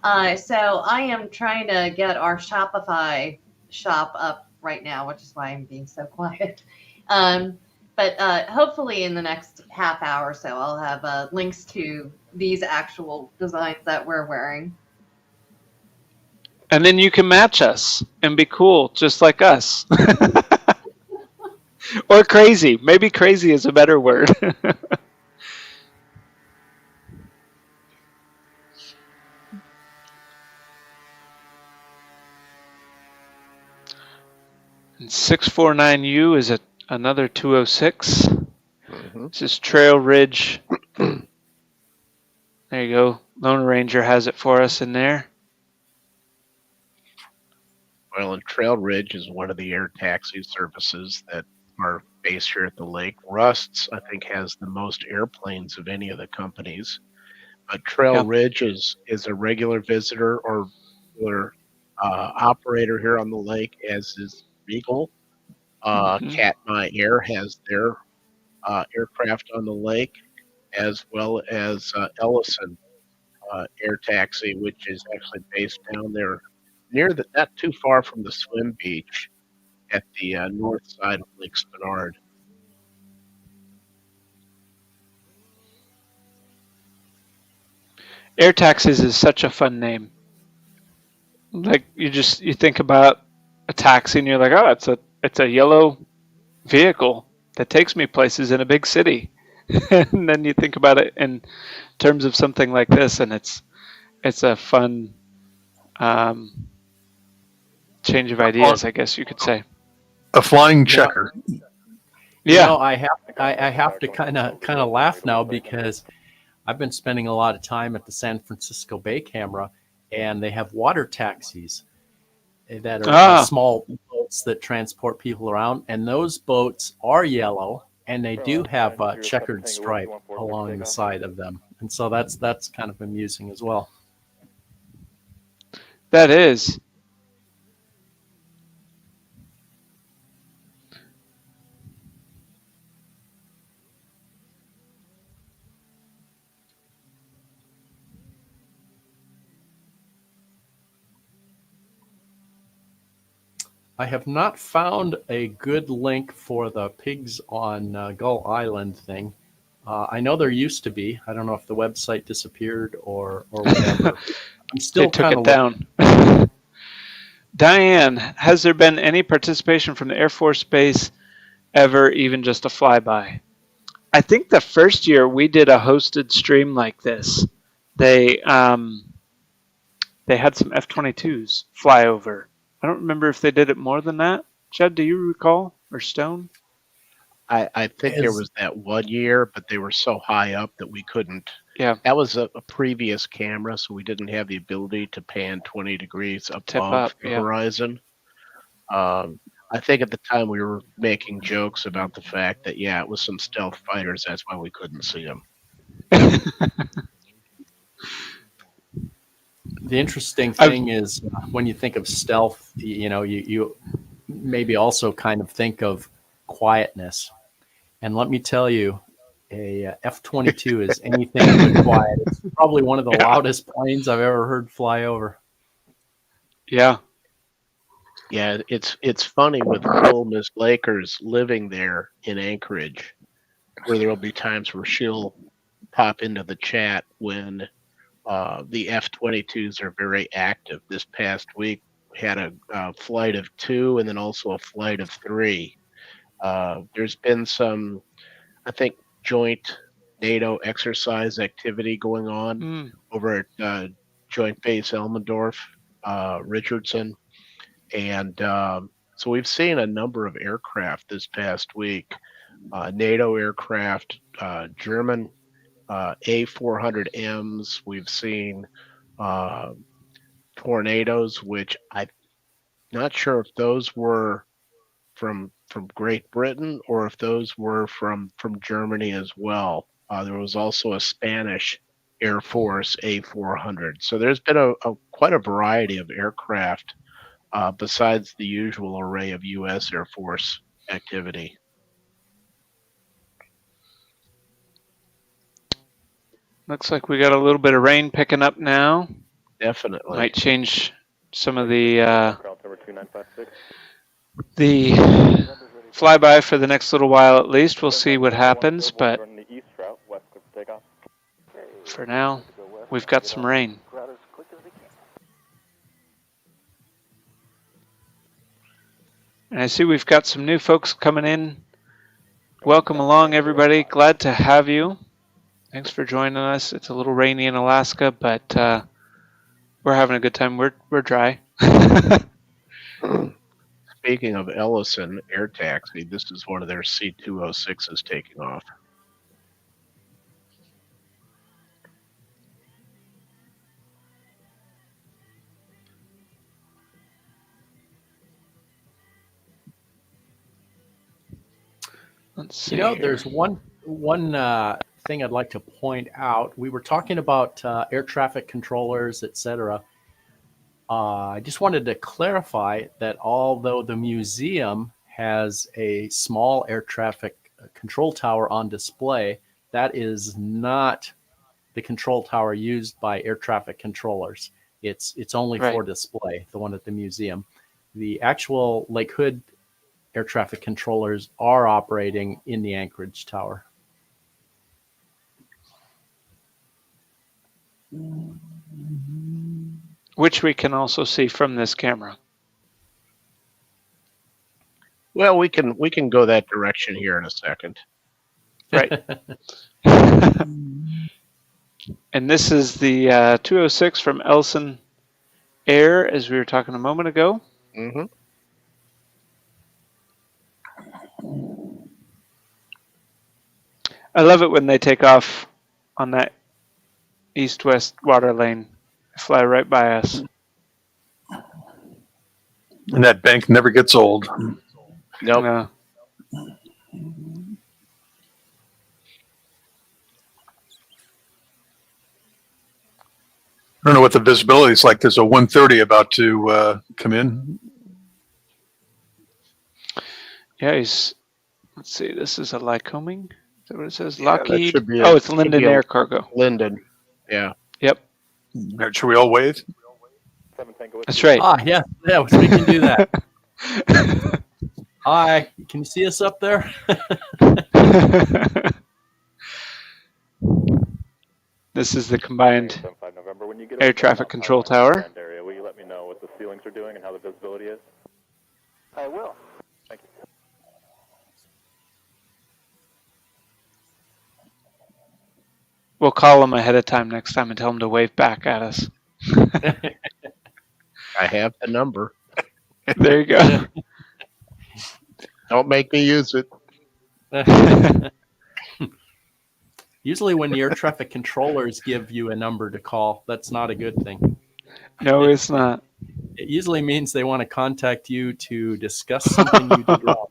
Speaker 5: So I am trying to get our Shopify shop up right now, which is why I'm being so quiet. But hopefully in the next half hour or so, I'll have links to these actual designs that we're wearing.
Speaker 1: And then you can match us and be cool, just like us. Or crazy. Maybe crazy is a better word. And 649U is another 206. This is Trail Ridge. There you go. Lone Ranger has it for us in there.
Speaker 4: Well, and Trail Ridge is one of the air taxi services that are based here at the lake. Rust's, I think, has the most airplanes of any of the companies. But Trail Ridge is a regular visitor or operator here on the lake, as is Regal. Katmai Air has their aircraft on the lake, as well as Ellison Air Taxi, which is actually based down there not too far from the swim beach at the north side of Lake Spenard.
Speaker 1: Air taxis is such a fun name. Like you think about a taxi and you're like, oh, it's a yellow vehicle that takes me places in a big city. And then you think about it in terms of something like this, and it's a fun change of ideas, I guess you could say.
Speaker 3: A flying checker.
Speaker 2: Yeah, I have to kind of laugh now because I've been spending a lot of time at the San Francisco Bay Camera, and they have water taxis that are small boats that transport people around, and those boats are yellow, and they do have a checkered stripe along the side of them, and so that's kind of amusing as well.
Speaker 1: That is.
Speaker 2: I have not found a good link for the pigs on Gull Island thing. I know there used to be. I don't know if the website disappeared or whatever. I'm still
Speaker 1: they took it down. Diane, has there been any participation from the Air Force Base ever, even just a flyby? I think the first year we did a hosted stream like this, they had some F-22s fly over. I don't remember if they did it more than that. Judd, do you recall? Or Stone?
Speaker 4: I think there was that 1 year, but they were so high up that we couldn't.
Speaker 1: Yeah.
Speaker 4: That was a previous camera, so we didn't have the ability to pan 20 degrees above the horizon. I think at the time we were making jokes about the fact that, it was some stealth fighters. That's why we couldn't see them.
Speaker 2: The interesting thing is when you think of stealth, you maybe also kind of think of quietness. And let me tell you, a F-22 is anything but quiet. It's probably one of the loudest planes I've ever heard fly over.
Speaker 1: Yeah.
Speaker 4: Yeah, it's funny with Little Miss Lakers living there in Anchorage, where there will be times where she'll pop into the chat when the F-22s are very active. This past week, we had a flight of 2 and then also a flight of 3. There's been some, I think, joint NATO exercise activity going on over at Joint Base Elmendorf, Richardson. And so we've seen a number of aircraft this past week, NATO aircraft, German A400Ms. We've seen Tornadoes, which I'm not sure if those were from Great Britain or if those were from Germany as well. There was also a Spanish Air Force A400. So there's been quite a variety of aircraft besides the usual array of U.S. Air Force activity.
Speaker 1: Looks like we got a little bit of rain picking up now.
Speaker 4: Definitely.
Speaker 1: Might change some of the flyby for the next little while at least. We'll see what happens, but for now, we've got some rain. And I see we've got some new folks coming in. Welcome along, everybody. Glad to have you. Thanks for joining us. It's a little rainy in Alaska, but we're having a good time. We're dry.
Speaker 4: Speaking of Ellison Air Taxi, this is one of their C-206s taking off.
Speaker 1: Let's see.
Speaker 2: There's one thing I'd like to point out. We were talking about air traffic controllers, etc. I just wanted to clarify that although the museum has a small air traffic control tower on display, that is not the control tower used by air traffic controllers. It's only for display, the one at the museum. The actual Lake Hood air traffic controllers are operating in the Anchorage Tower.
Speaker 1: Which we can also see from this camera.
Speaker 4: Well, we can go that direction here in a second.
Speaker 1: Right. And this is the 206 from Ellison Air, as we were talking a moment ago.
Speaker 4: Mm-hmm.
Speaker 1: I love it when they take off on that east-west water lane. They fly right by us.
Speaker 3: And that bank never gets old.
Speaker 4: Nope.
Speaker 1: No.
Speaker 3: I don't know what the visibility is like. There's a 130 about to come in.
Speaker 1: Yeah, let's see, this is a Lycoming. Is that what it says?
Speaker 4: Yeah, that
Speaker 1: Lockheed?
Speaker 4: should be
Speaker 1: It's Linden Air Cargo.
Speaker 4: Linden, yeah.
Speaker 1: Yep.
Speaker 3: Should we all wave?
Speaker 1: That's right.
Speaker 2: Yeah, we can do that. Hi, can you see us up there?
Speaker 1: This is the combined air traffic control tower.
Speaker 7: Will you let me know what the ceilings are doing and how the visibility is?
Speaker 8: I will.
Speaker 7: Thank you.
Speaker 1: We'll call them ahead of time next time and tell them to wave back at us.
Speaker 4: I have the number.
Speaker 1: There you go.
Speaker 4: Don't make me use it.
Speaker 2: Usually when the air traffic controllers give you a number to call, that's not a good thing.
Speaker 1: No, it's not.
Speaker 2: It usually means they want to contact you to discuss something you did wrong.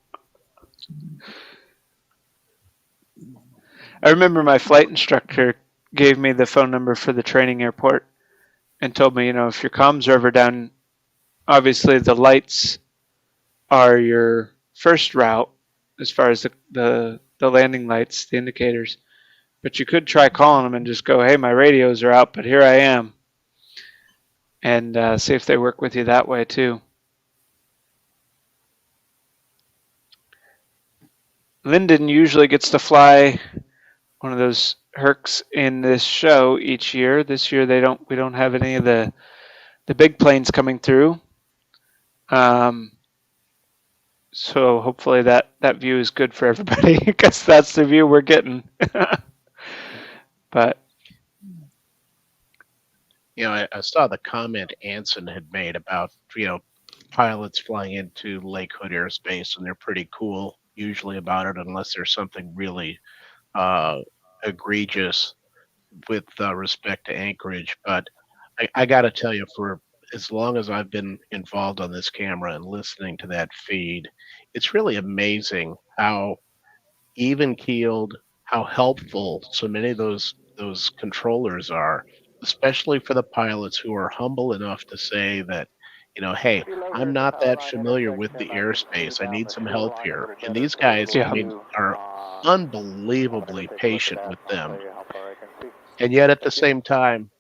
Speaker 1: I remember my flight instructor gave me the phone number for the training airport and told me, if your comms are ever down, obviously the lights are your first route as far as the landing lights, the indicators. But you could try calling them and just go, hey, my radios are out, but here I am. And see if they work with you that way too. Linden usually gets to fly one of those Hercs in this show each year. This year we don't have any of the big planes coming through. So hopefully that view is good for everybody because that's the view we're getting. But
Speaker 4: I saw the comment Anson had made about pilots flying into Lake Hood airspace, and they're pretty cool usually about it, unless there's something really egregious with respect to Anchorage. But I got to tell you, for as long as I've been involved on this camera and listening to that feed, it's really amazing how even-keeled, how helpful so many of those controllers are, especially for the pilots who are humble enough to say that, hey, I'm not that familiar with the airspace. I need some help here. And these guys, I mean, are unbelievably patient with them. And yet at the same time,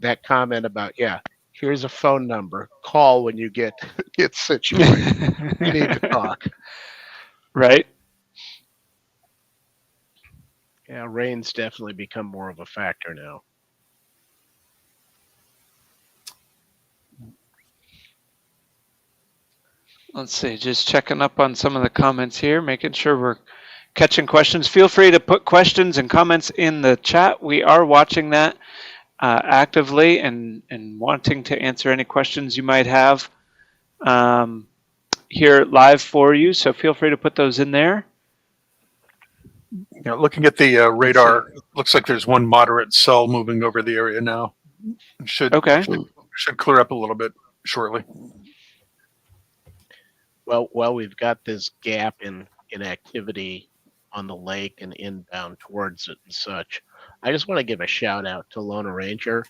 Speaker 4: that comment about, yeah, here's a phone number, call when you get situated. We need to talk.
Speaker 1: Right.
Speaker 4: Yeah, rain's definitely become more of a factor now.
Speaker 1: Let's see, just checking up on some of the comments here, making sure we're catching questions. Feel free to put questions and comments in the chat. We are watching that actively and wanting to answer any questions you might have here live for you. So feel free to put those in there.
Speaker 3: Looking at the radar, looks like there's one moderate cell moving over the area now. Should clear up a little bit shortly.
Speaker 4: Well, we've got this gap in activity on the lake and inbound towards it and such. I just want to give a shout out to Lone Ranger.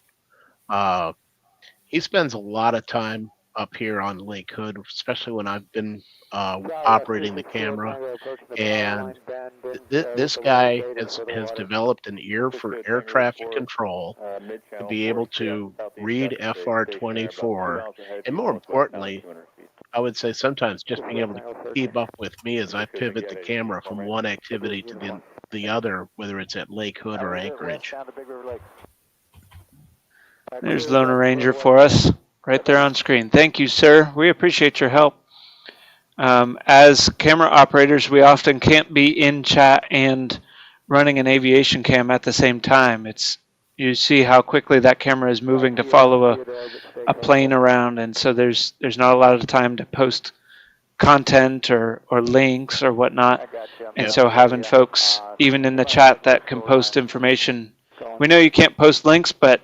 Speaker 4: He spends a lot of time up here on Lake Hood, especially when I've been operating the camera. And this guy has developed an ear for air traffic control to be able to read FR24. And more importantly, I would say sometimes just being able to keep up with me as I pivot the camera from one activity to the other, whether it's at Lake Hood or Anchorage.
Speaker 1: There's Lone Ranger for us right there on screen. Thank you, sir. We appreciate your help. As camera operators, we often can't be in chat and running an aviation cam at the same time. You see how quickly that camera is moving to follow a plane around, and so there's not a lot of time to post content or links or whatnot. And so having folks even in the chat that can post information. We know you can't post links, but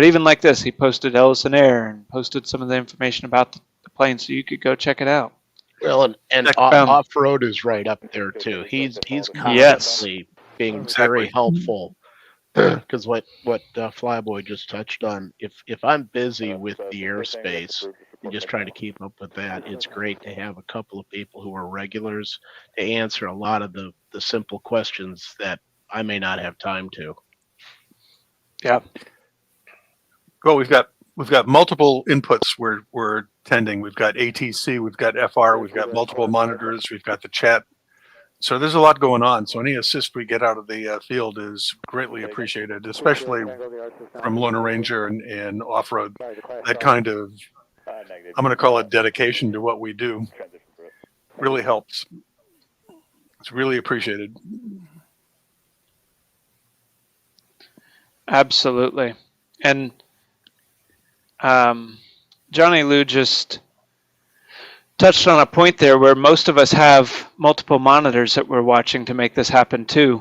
Speaker 1: even like this, he posted Ellison Air and posted some of the information about the plane, so you could go check it out.
Speaker 4: Well, and off-road is right up there too. He's constantly being very helpful. Because what Flyboy just touched on, if I'm busy with the airspace and just trying to keep up with that, it's great to have a couple of people who are regulars to answer a lot of the simple questions that I may not have time to.
Speaker 1: Yeah.
Speaker 3: Well, we've got multiple inputs we're tending. We've got ATC, we've got FR, we've got multiple monitors, we've got the chat. So there's a lot going on. So any assist we get out of the field is greatly appreciated, especially from Lone Ranger and off-road. That kind of, I'm going to call it dedication to what we do, really helps. It's really appreciated.
Speaker 1: Absolutely. And Johnny Lou just touched on a point there where most of us have multiple monitors that we're watching to make this happen too.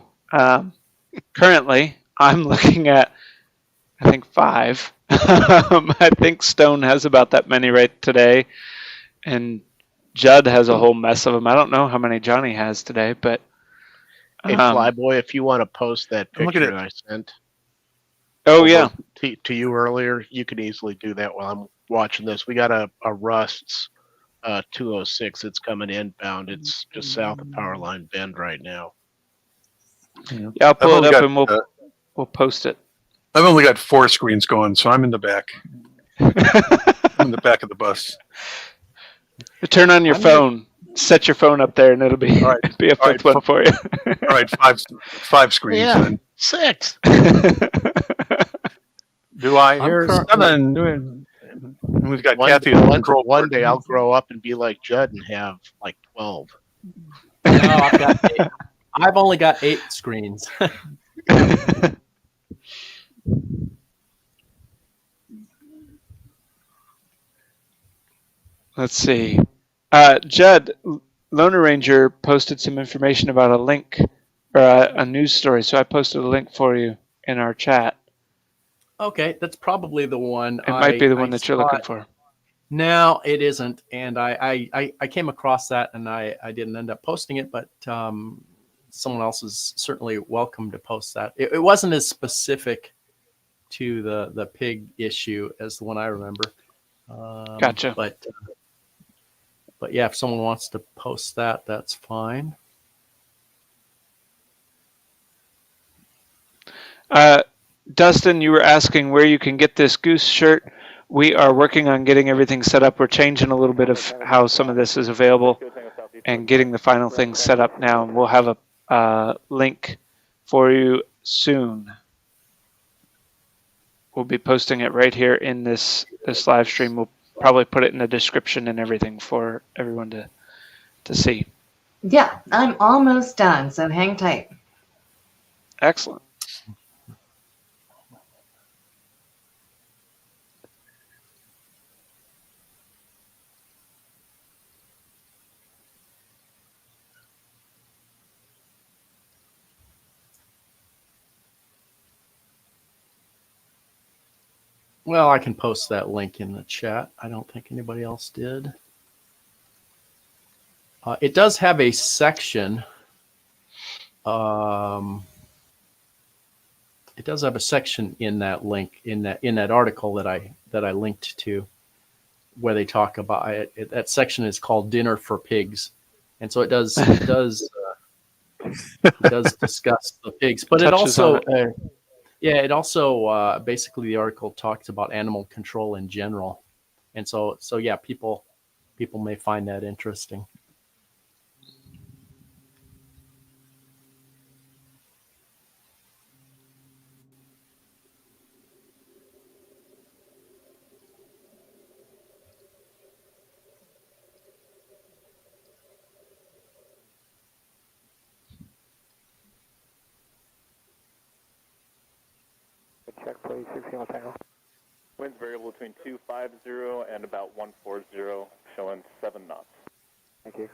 Speaker 1: Currently, I'm looking at, I think, 5. I think Stone has about that many right today, and Judd has a whole mess of them. I don't know how many Johnny has today, but
Speaker 4: hey, Flyboy, if you want to post that picture that I sent.
Speaker 1: Oh yeah,
Speaker 4: to you earlier, you can easily do that while I'm watching this. We got a Rust's 206 that's coming inbound. It's just south of Powerline Bend right now.
Speaker 1: Yeah, I'll pull it up and we'll post it.
Speaker 3: I've only got 4 screens going, so I'm in the back. I'm in the back of the bus.
Speaker 1: Turn on your phone. Set your phone up there, and it'll be be a fifth one for you.
Speaker 3: All right, 5 screens.
Speaker 4: Yeah,
Speaker 3: then.
Speaker 4: 6.
Speaker 3: Do I hear 7? We've got Kathy in the control board.
Speaker 4: One day I'll grow up and be like Judd and have like 12.
Speaker 2: No, I've got 8. I've only got 8 screens.
Speaker 1: Let's see. Judd, Lone Ranger posted some information about a link or a news story, so I posted a link for you in our chat.
Speaker 2: Okay, that's probably the one.
Speaker 1: It might be the one that you're looking for.
Speaker 2: No, it isn't. And I came across that, and I didn't end up posting it, but someone else is certainly welcome to post that. It wasn't as specific to the pig issue as the one I remember.
Speaker 1: Gotcha.
Speaker 2: But yeah, if someone wants to post that, that's fine.
Speaker 1: Dustin, you were asking where you can get this goose shirt. We are working on getting everything set up. We're changing a little bit of how some of this is available and getting the final things set up now. And we'll have a link for you soon. We'll be posting it right here in this live stream. We'll probably put it in the description and everything for everyone to see.
Speaker 5: Yeah, I'm almost done, so hang tight.
Speaker 1: Excellent.
Speaker 2: Well, I can post that link in the chat. I don't think anybody else did. It does have a section. It does have a section in that link in that article that I linked to, where they talk about it. That section is called "Dinner for Pigs," and so it does discuss the pigs, but it also. It also basically the article talks about animal control in general, and so yeah, people may find that interesting.
Speaker 8: Check, please, 16 Tango.
Speaker 7: Winds variable between 250 and about 140, showing 7 knots.
Speaker 8: Thank you.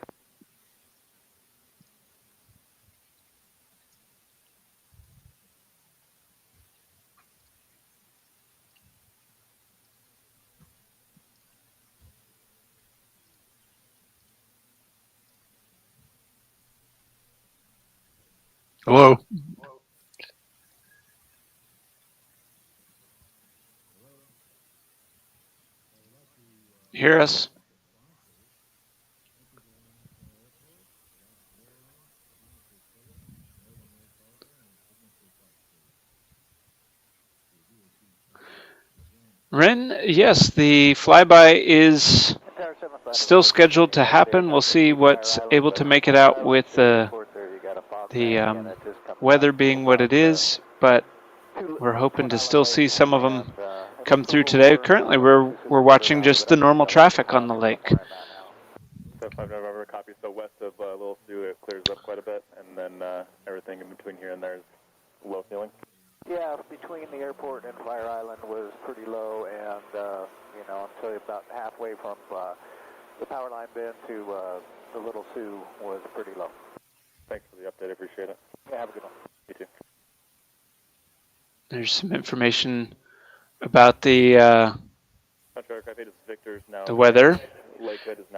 Speaker 3: Hello.
Speaker 1: Hear us? Ren, yes, the flyby is still scheduled to happen. We'll see what's able to make it out with the weather being what it is, but we're hoping to still see some of them come through today. Currently, we're watching just the normal traffic on the lake.
Speaker 7: 5 November, copy. So west of Little Sioux, it clears up quite a bit, and then everything in between here and there is low ceiling.
Speaker 8: Yeah, between the airport and Fire Island was pretty low, and until about halfway from the power line bend to the Little Sioux was pretty low.
Speaker 7: Thanks for the update. I appreciate it.
Speaker 8: Yeah, have a good one.
Speaker 7: You too.
Speaker 1: There's some information about the weather.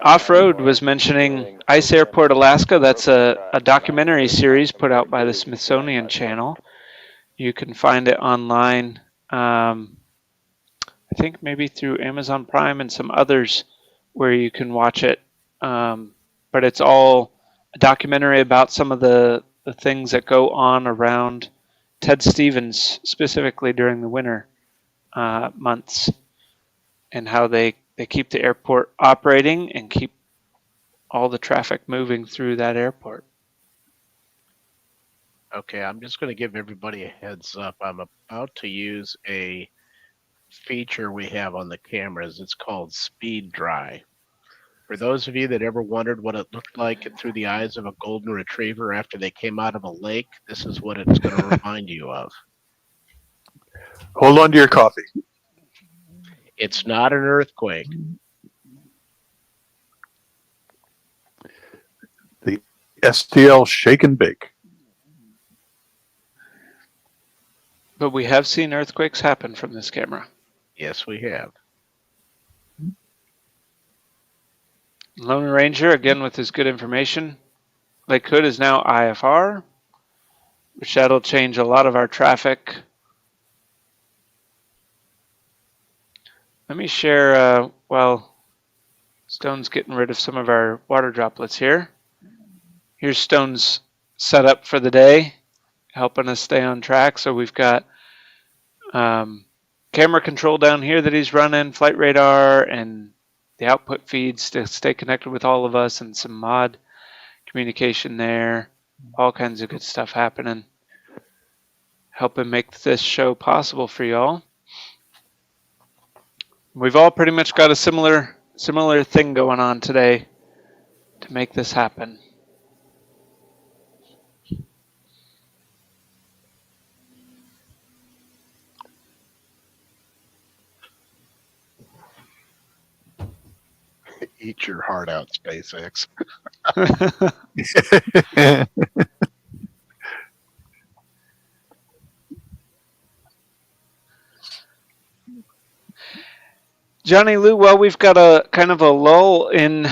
Speaker 1: Off-Road was mentioning Ice Airport, Alaska. That's a documentary series put out by the Smithsonian Channel. You can find it online, I think maybe through Amazon Prime and some others where you can watch it. But it's all a documentary about some of the things that go on around Ted Stevens, specifically during the winter months, and how they keep the airport operating and keep all the traffic moving through that airport.
Speaker 4: Okay, I'm just going to give everybody a heads up. I'm about to use a feature we have on the cameras. It's called Speed Dry. For those of you that ever wondered what it looked like through the eyes of a golden retriever after they came out of a lake, this is what it's going to remind you of.
Speaker 3: Hold on to your coffee.
Speaker 4: It's not an earthquake.
Speaker 3: The STL shake and bake.
Speaker 1: But we have seen earthquakes happen from this camera.
Speaker 4: Yes, we have.
Speaker 1: Lone Ranger, again with his good information. Lake Hood is now IFR, which that'll change a lot of our traffic. Let me share while Stone's getting rid of some of our water droplets here. Here's Stone's setup for the day, helping us stay on track. So we've got camera control down here that he's running, flight radar, and the output feeds to stay connected with all of us, and some mod communication there. All kinds of good stuff happening, helping make this show possible for y'all. We've all pretty much got a similar thing going on today to make this happen.
Speaker 9: Eat your heart out, SpaceX.
Speaker 1: Johnny Lou, well, we've got a kind of a lull in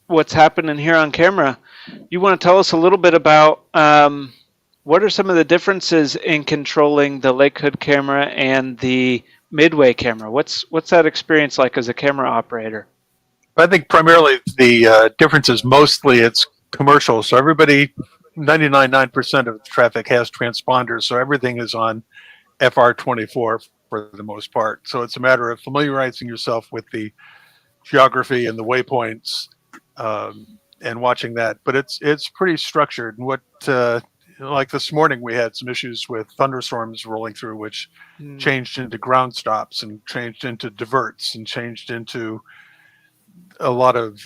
Speaker 1: what's happening here on camera. You want to tell us a little bit about what are some of the differences in controlling the Lake Hood camera and the Midway camera? What's that experience like as a camera operator?
Speaker 3: I think primarily the difference is mostly it's commercial. So everybody, 99.9% of traffic has transponders. So everything is on FR24 for the most part. So it's a matter of familiarizing yourself with the geography and the waypoints and watching that. But it's pretty structured. And what like this morning we had some issues with thunderstorms rolling through, which changed into ground stops and changed into diverts and changed into a lot of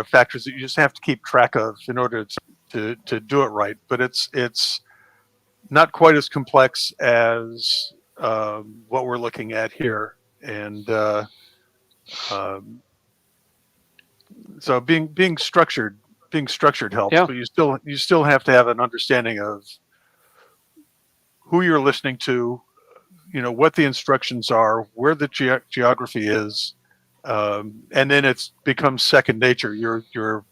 Speaker 3: factors that you just have to keep track of in order to do it right. But it's not quite as complex as what we're looking at here, and so being structured helps.
Speaker 1: Yeah.
Speaker 3: But you still have to have an understanding of who you're listening to, what the instructions are, where the geography is. And then it's becomes second nature. You're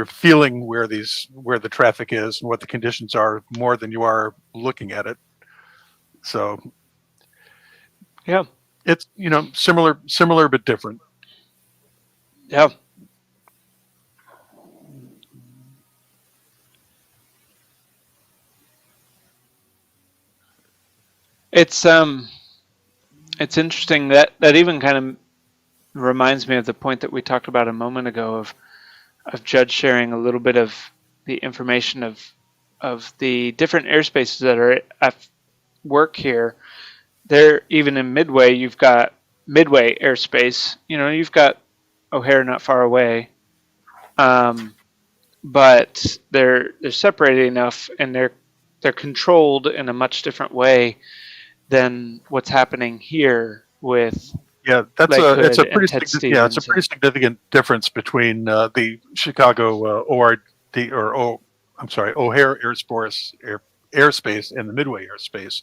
Speaker 3: feeling where the traffic is and what the conditions are more than you are looking at it. So
Speaker 1: yeah,
Speaker 3: it's similar but different.
Speaker 1: Yeah. It's interesting that even kind of reminds me of the point that we talked about a moment ago of Judge sharing a little bit of the information of the different airspaces that are at work here. There, even in Midway, you've got Midway airspace. You've got O'Hare not far away, but they're separated enough, and they're controlled in a much different way than what's happening here with
Speaker 3: it's a pretty significant difference between the Chicago O'Hare airspace and the Midway airspace.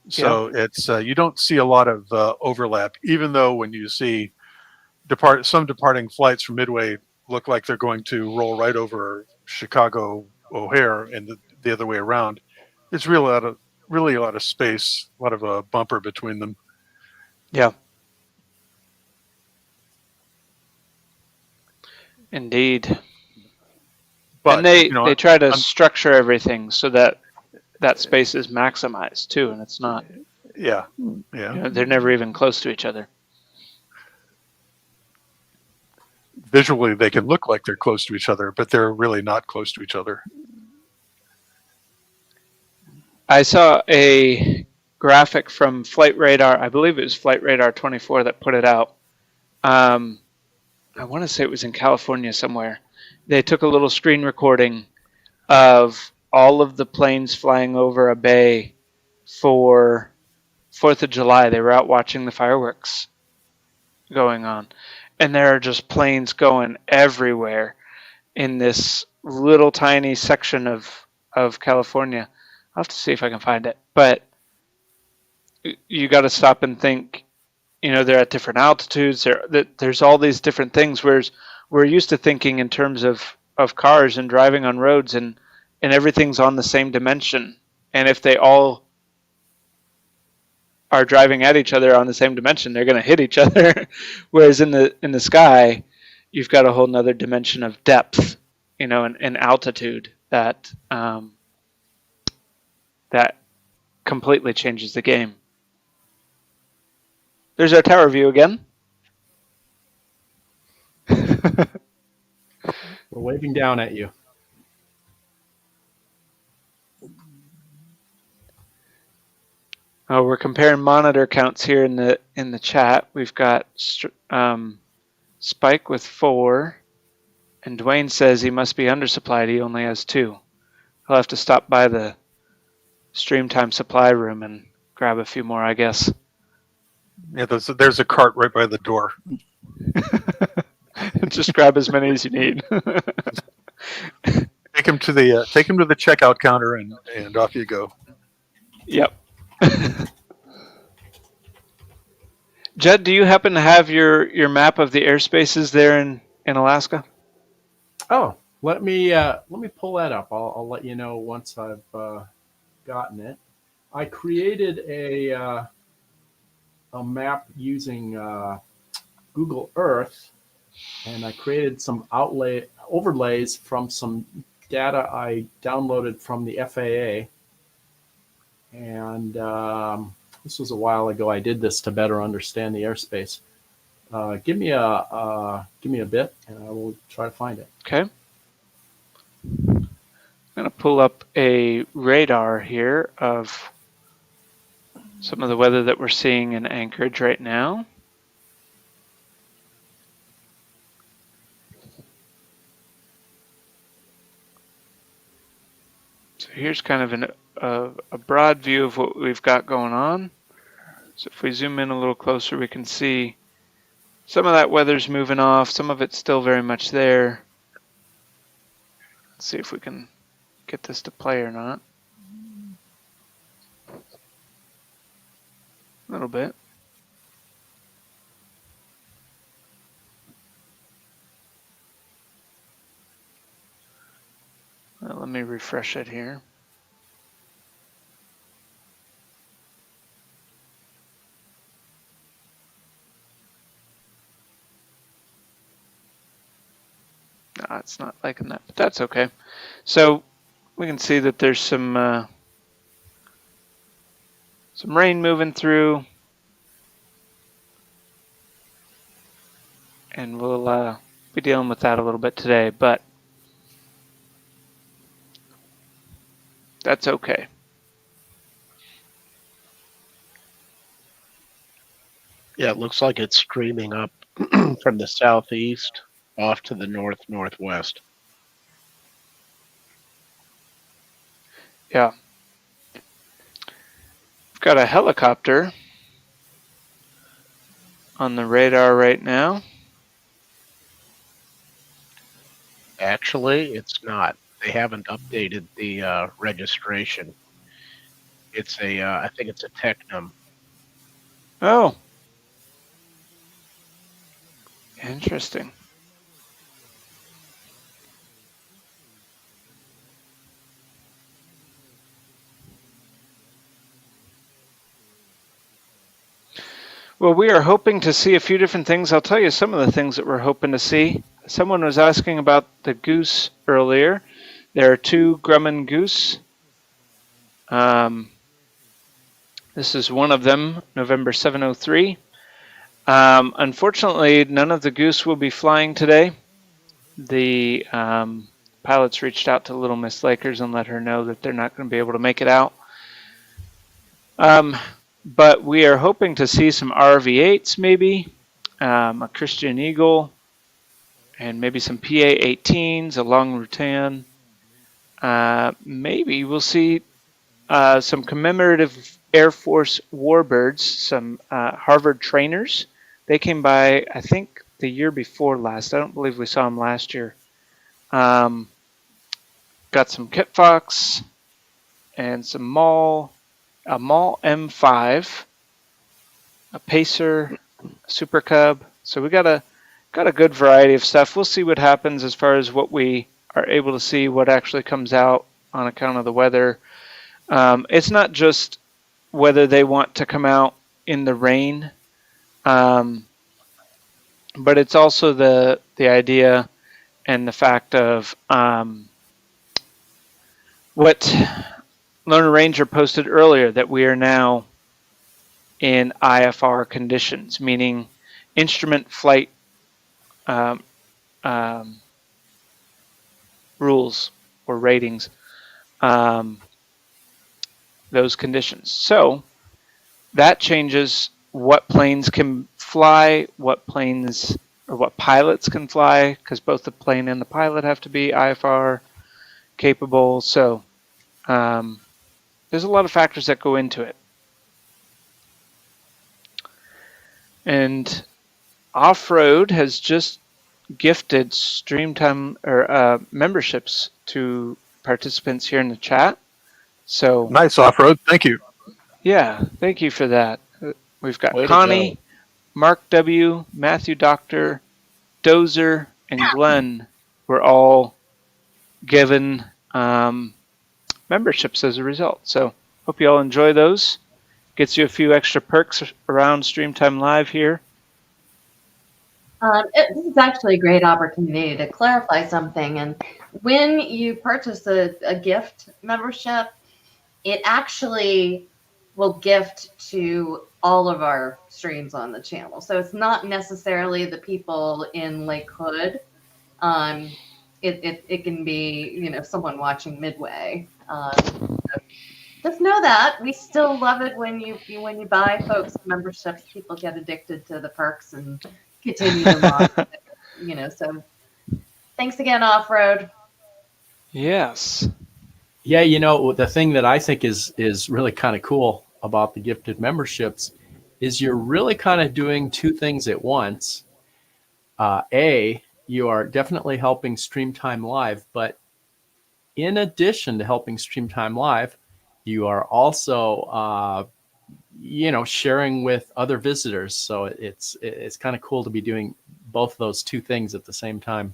Speaker 3: So it's you don't see a lot of overlap, even though when you see some departing flights from Midway look like they're going to roll right over Chicago O'Hare and the other way around. It's really a lot of space, a lot of a bumper between them.
Speaker 1: Yeah. Indeed. But, and they try to structure everything so that space is maximized too, and it's not.
Speaker 3: Yeah.
Speaker 1: They're never even close to each other.
Speaker 3: Visually, they can look like they're close to each other, but they're really not close to each other.
Speaker 1: I saw a graphic from Flight Radar. I believe it was Flight Radar 24 that put it out. I want to say it was in California somewhere. They took a little screen recording of all of the planes flying over a bay for 4th of July. They were out watching the fireworks going on. And there are just planes going everywhere in this little tiny section of California. I'll have to see if I can find it. But you got to stop and think, they're at different altitudes. There's all these different things, whereas we're used to thinking in terms of cars and driving on roads, and everything's on the same dimension. And if they all are driving at each other on the same dimension, they're going to hit each other. Whereas in the sky, you've got a whole nother dimension of depth, and altitude that that completely changes the game. There's our tower view again.
Speaker 2: We're waving down at you.
Speaker 1: Oh, we're comparing monitor counts here in the chat. We've got Spike with 4, and Dwayne says he must be undersupplied. He only has 2. He'll have to stop by the StreamTime supply room and grab a few more, I guess.
Speaker 3: Yeah, there's a cart right by the door.
Speaker 1: Just grab as many as you need.
Speaker 3: Take him to the checkout counter and off you go.
Speaker 1: Yep. Jed, do you happen to have your map of the airspaces there in Alaska?
Speaker 2: Oh, let me pull that up. I'll let you know once I've gotten it. I created a map using Google Earth, and I created some overlays from some data I downloaded from the FAA. And this was a while ago. I did this to better understand the airspace. Give me a bit, and I will try to find it.
Speaker 1: Okay. I'm going to pull up a radar here of some of the weather that we're seeing in Anchorage right now. So here's kind of a broad view of what we've got going on. So if we zoom in a little closer, we can see some of that weather's moving off. Some of it's still very much there. Let's see if we can get this to play or not. A little bit. Well, let me refresh it here. No, it's not liking that, but that's okay. So we can see that there's some rain moving through, and we'll be dealing with that a little bit today, but that's okay.
Speaker 4: Yeah, it looks like it's streaming up from the southeast off to the northwest.
Speaker 1: Yeah. We've got a helicopter on the radar right now.
Speaker 4: Actually, it's not. They haven't updated the registration. It's I think it's a Technum.
Speaker 1: Oh. Interesting. Well, we are hoping to see a few different things. I'll tell you some of the things that we're hoping to see. Someone was asking about the goose earlier. There are 2 Grumman goose. This is one of them, November 703. Unfortunately, none of the goose will be flying today. The pilots reached out to Little Miss Lakers and let her know that they're not going to be able to make it out. But we are hoping to see some RV-8s maybe, a Christian Eagle, and maybe some PA-18s, a Long Rutan. Maybe we'll see some commemorative Air Force warbirds, some Harvard trainers. They came by, I think, the year before last. I don't believe we saw them last year. Got some Kit Fox and some a Mall M5, a Pacer, a Super Cub. So we got a good variety of stuff. We'll see what happens as far as what we are able to see, what actually comes out on account of the weather. It's not just whether they want to come out in the rain. But it's also the idea and the fact of what Lone Ranger posted earlier, that we are now in IFR conditions, meaning instrument flight rules or ratings, those conditions. So that changes what planes can fly, what planes or what pilots can fly, because both the plane and the pilot have to be IFR capable. So there's a lot of factors that go into it. And Off-Road has just gifted StreamTime or memberships to participants here in the chat. So
Speaker 3: Nice Off-Road. Thank you.
Speaker 1: Yeah, thank you for that. We've got
Speaker 4: Way to
Speaker 1: Connie,
Speaker 4: go.
Speaker 1: Mark W, Matthew Doctor, Dozer, and Glenn were all given memberships as a result. So hope you all enjoy those. Gets you a few extra perks around StreamTime Live here.
Speaker 5: This is actually a great opportunity to clarify something. And when you purchase a gift membership, it actually will gift to all of our streams on the channel. So it's not necessarily the people in Lake Hood. It can be, someone watching Midway. Just know that we still love it when you buy folks memberships. People get addicted to the perks and continue to watch. So thanks again, Off-Road.
Speaker 1: Yes.
Speaker 2: Yeah, the thing that I think is really kind of cool about the gifted memberships is you're really kind of doing two things at once. You are definitely helping StreamTime Live, but in addition to helping StreamTime Live, you are also sharing with other visitors. So it's kind of cool to be doing both those two things at the same time.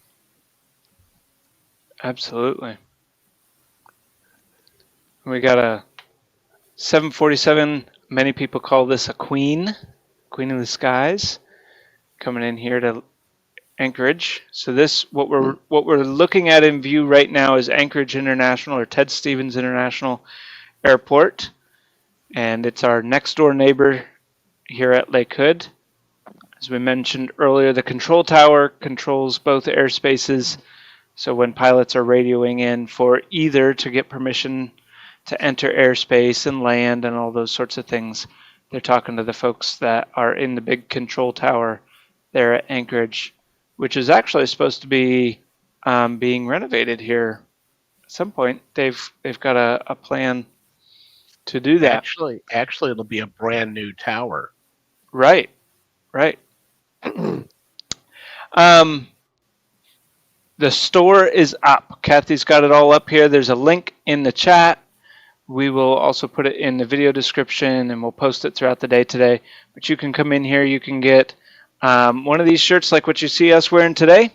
Speaker 1: Absolutely. We got a 747. Many people call this a queen of the skies, coming in here to Anchorage. So what we're looking at in view right now is Anchorage International, or Ted Stevens International Airport, and it's our next door neighbor here at Lake Hood. As we mentioned earlier, the control tower controls both airspaces. So when pilots are radioing in for either to get permission to enter airspace and land and all those sorts of things, they're talking to the folks that are in the big control tower there at Anchorage, which is actually supposed to be being renovated here at some point. They've got a plan to do that.
Speaker 4: Actually, it'll be a brand new tower.
Speaker 1: Right. The store is up. Kathy's got it all up here. There's a link in the chat. We will also put it in the video description, and we'll post it throughout the day today. But you can come in here. You can get one of these shirts like what you see us wearing today.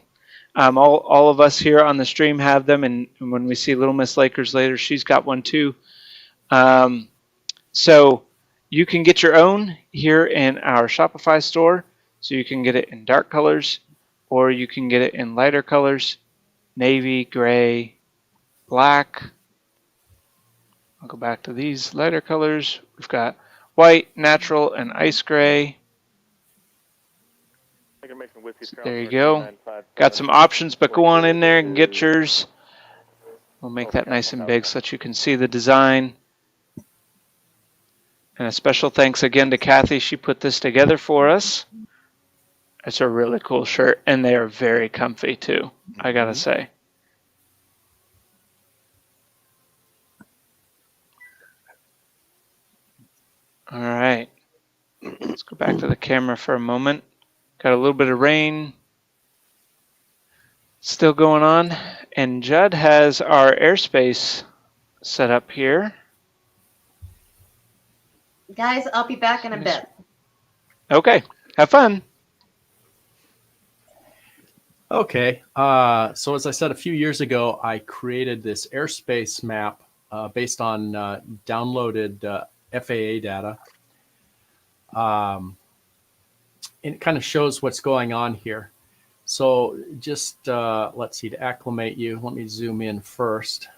Speaker 1: All of us here on the stream have them, and when we see Little Miss Lakers later, she's got one too. So you can get your own here in our Shopify store. So you can get it in dark colors, or you can get it in lighter colors, navy, gray, black. I'll go back to these lighter colors. We've got white, natural, and ice gray. So there you go. Got some options, but go on in there and get yours. We'll make that nice and big so that you can see the design. And a special thanks again to Kathy. She put this together for us. It's a really cool shirt, and they are very comfy too, I gotta say. All right, let's go back to the camera for a moment. Got a little bit of rain still going on, and Judd has our airspace set up here.
Speaker 5: Guys, I'll be back in a bit.
Speaker 1: Okay, have fun.
Speaker 2: Okay, so as I said a few years ago, I created this airspace map based on downloaded FAA data. it kind of shows what's going on here. So just, let's see, to acclimate you, let me zoom in first.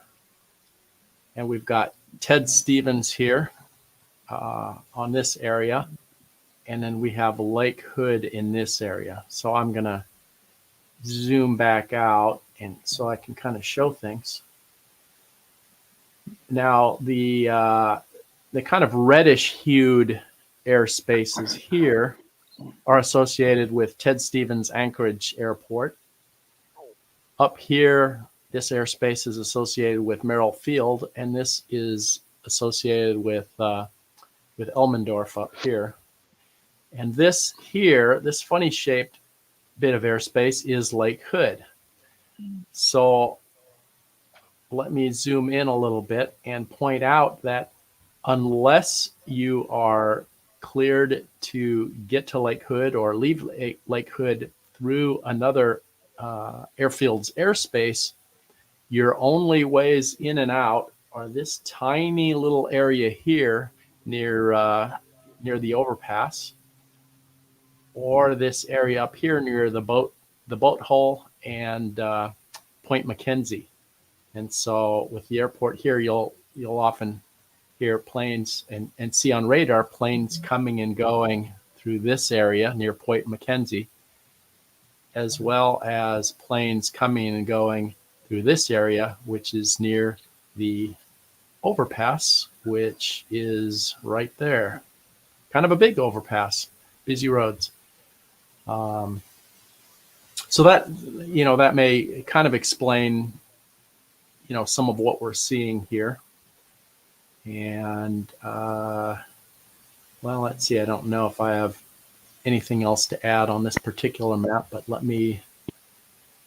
Speaker 2: And we've got Ted Stevens here on this area. And then we have Lake Hood in this area. So I'm going to zoom back out and so I can kind of show things. Now the kind of reddish hued airspaces here are associated with Ted Stevens Anchorage Airport. Up here, this airspace is associated with Merrill Field, and this is associated with Elmendorf up here. And this here, this funny shaped bit of airspace is Lake Hood. So let me zoom in a little bit and point out that unless you are cleared to get to Lake Hood or leave Lake Hood through another airfield's airspace, your only ways in and out are this tiny little area here near the overpass, or this area up here near the boat hole and Point Mackenzie. And so with the airport here, you'll often hear planes and see on radar planes coming and going through this area near Point Mackenzie, as well as planes coming and going through this area, which is near the overpass, which is right there. Kind of a big overpass, busy roads. So that, that may kind of explain, some of what we're seeing here. And, well, let's see. I don't know if I have anything else to add on this particular map, but let me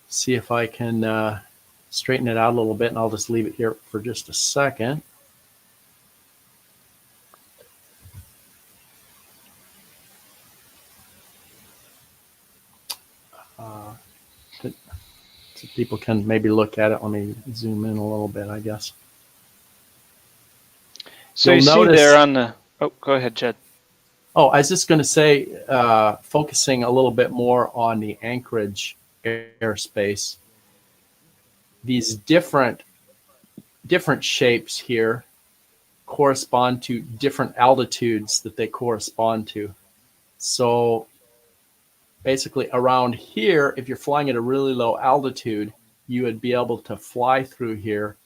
Speaker 2: see if I can straighten it out a little bit, and I'll just leave it here for just a second. So people can maybe look at it. Let me zoom in a little bit, I guess.
Speaker 1: So you see there on the, oh, go ahead, Jed.
Speaker 2: Oh, I was just going to say, focusing a little bit more on the Anchorage airspace, these different shapes here correspond to different altitudes that they correspond to. So basically around here, if you're flying at a really low altitude, you would be able to fly through here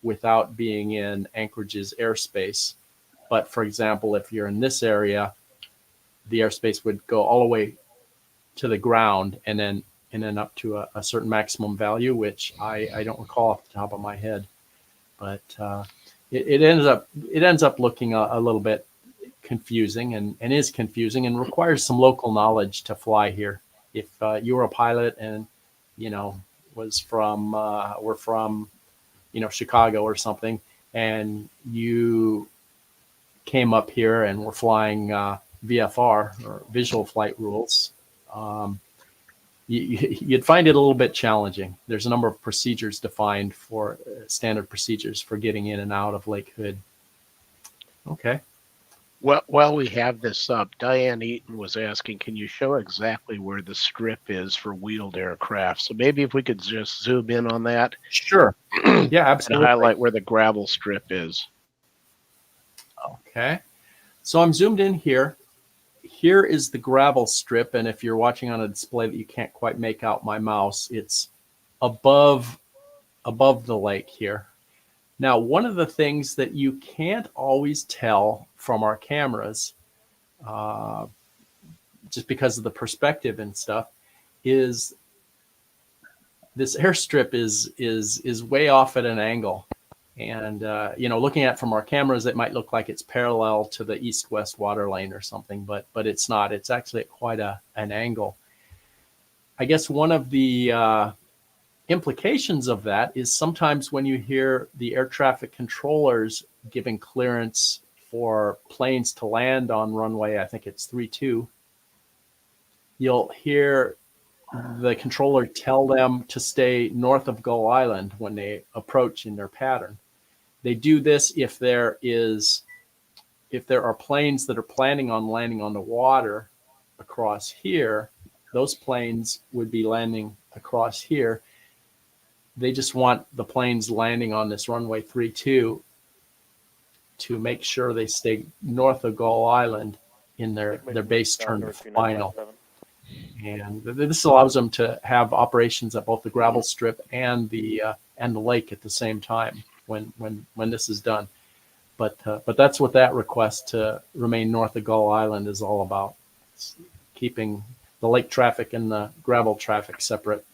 Speaker 2: without being in Anchorage's airspace. But for example, if you're in this area, the airspace would go all the way to the ground and then up to a certain maximum value, which I don't recall off the top of my head. But it ends up looking a little bit confusing and is confusing and requires some local knowledge to fly here. If you were a pilot and were from Chicago or something, and you came up here and were flying VFR or visual flight rules, you'd find it a little bit challenging. There's a number of procedures defined for standard procedures for getting in and out of Lake Hood. Okay.
Speaker 4: Well, while we have this up, Diane Eaton was asking, can you show exactly where the strip is for wheeled aircraft? So maybe if we could just zoom in on that.
Speaker 2: Sure. Yeah, absolutely.
Speaker 4: And highlight where the gravel strip is.
Speaker 2: Okay. So I'm zoomed in here. Here is the gravel strip. And if you're watching on a display that you can't quite make out my mouse, it's above the lake here. Now, one of the things that you can't always tell from our cameras, just because of the perspective and stuff, is this airstrip is way off at an angle. And, looking at it from our cameras, it might look like it's parallel to the east-west water lane or something, but it's not. It's actually at quite an angle. I guess one of the implications of that is sometimes when you hear the air traffic controllers giving clearance for planes to land on runway, I think it's 32, you'll hear the controller tell them to stay north of Gull Island when they approach in their pattern. They do this if there is if there are planes that are planning on landing on the water across here, those planes would be landing across here. They just want the planes landing on this runway 32 to make sure they stay north of Gull Island in their base turn to final. And this allows them to have operations at both the gravel strip and the lake at the same time when this is done. But that's what that request to remain north of Gull Island is all about. It's keeping the lake traffic and the gravel traffic separate.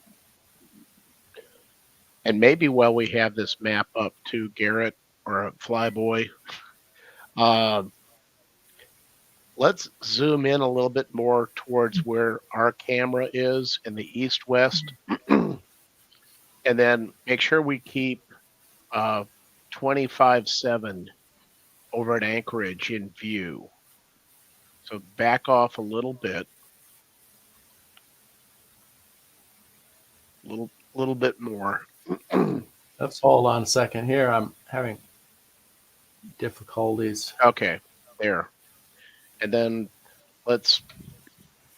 Speaker 4: And maybe while we have this map up to Garrett or Flyboy, let's zoom in a little bit more towards where our camera is in the east-west, and then make sure we keep 25/7 over at Anchorage in view. So back off a little bit. Little bit more.
Speaker 2: Let's hold on a second here. I'm having difficulties.
Speaker 4: Okay, there. And then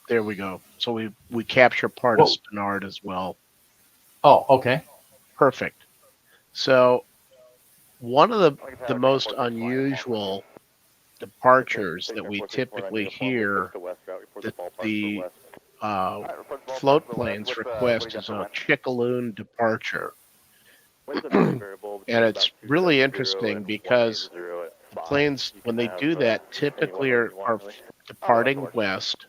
Speaker 4: there we go. So we capture part of Spinard as well.
Speaker 2: Oh, okay.
Speaker 4: Perfect. So one of the most unusual departures that we typically hear that the floatplanes request is a Chickaloon departure. And it's really interesting because the planes, when they do that, typically are departing west,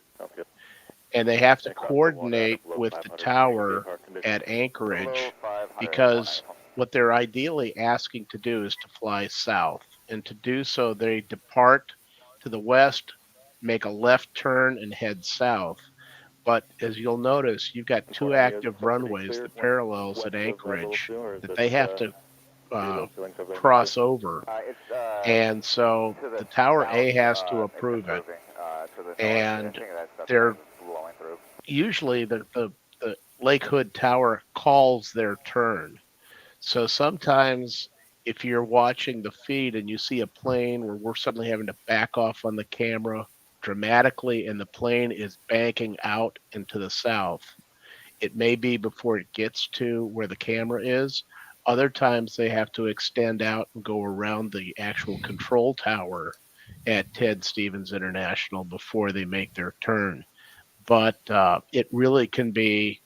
Speaker 4: and they have to coordinate with the tower at Anchorage, because what they're ideally asking to do is to fly south. And to do so, they depart to the west, make a left turn, and head south. But as you'll notice, you've got two active runways that parallels at Anchorage that they have to cross over. And so the Tower A has to approve it. And they're usually the Lake Hood Tower calls their turn. So sometimes if you're watching the feed and you see a plane where we're suddenly having to back off on the camera dramatically and the plane is banking out into the south, it may be before it gets to where the camera is. Other times they have to extend out and go around the actual control tower at Ted Stevens International before they make their turn. But it really can be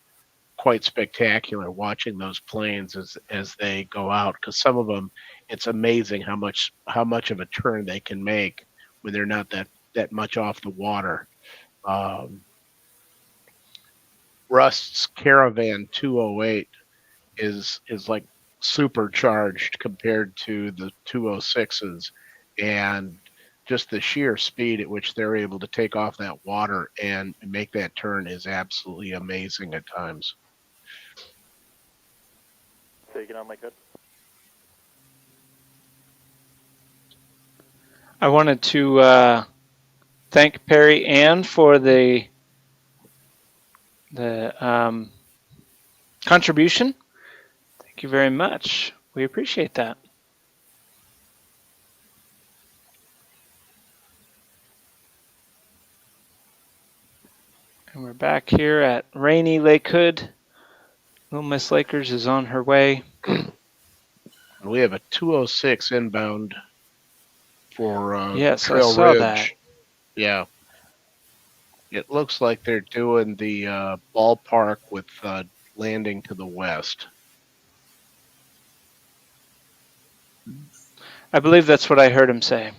Speaker 4: quite spectacular watching those planes as they go out, because some of them, it's amazing how much of a turn they can make when they're not that much off the water. Rust's Caravan 208 is like supercharged compared to the 206s, and just the sheer speed at which they're able to take off that water and make that turn is absolutely amazing at times.
Speaker 7: Taking on my good.
Speaker 1: I wanted to thank Perry Ann for the contribution. Thank you very much. We appreciate that. And we're back here at rainy Lake Hood. Little Miss Lakers is on her way.
Speaker 4: We have a 206 inbound for
Speaker 1: yes,
Speaker 4: Trail
Speaker 1: I saw
Speaker 4: Ridge.
Speaker 1: that.
Speaker 4: Yeah. It looks like they're doing the ballpark with landing to the west.
Speaker 1: I believe that's what I heard him say.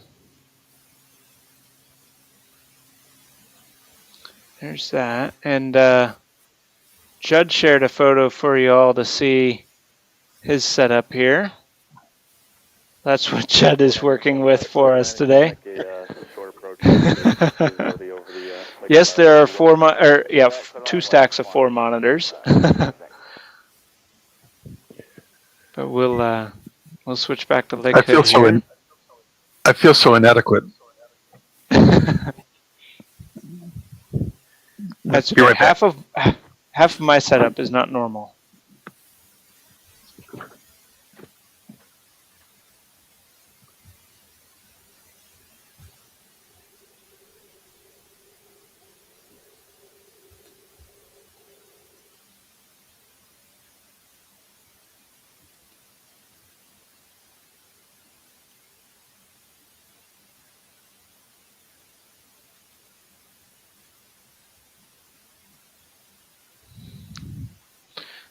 Speaker 1: There's that. And Judd shared a photo for you all to see his setup here. That's what Judd is working with for us today. Yes, there are two stacks of 4 monitors. But we'll switch back to Lake Hood here.
Speaker 3: I feel so inadequate.
Speaker 1: That's
Speaker 3: Be right back.
Speaker 1: half of my setup is not normal.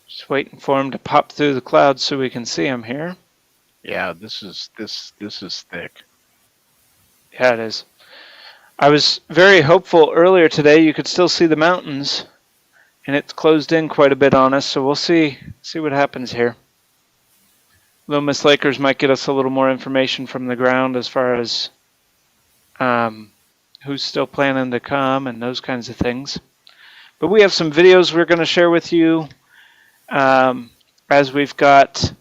Speaker 1: Just waiting for him to pop through the clouds so we can see him here.
Speaker 4: Yeah, this is thick.
Speaker 1: Yeah, it is. I was very hopeful earlier today you could still see the mountains, and it's closed in quite a bit on us, so we'll see what happens here. Loomis Lakers might get us a little more information from the ground as far as who's still planning to come and those kinds of things. But we have some videos we're going to share with you as we've got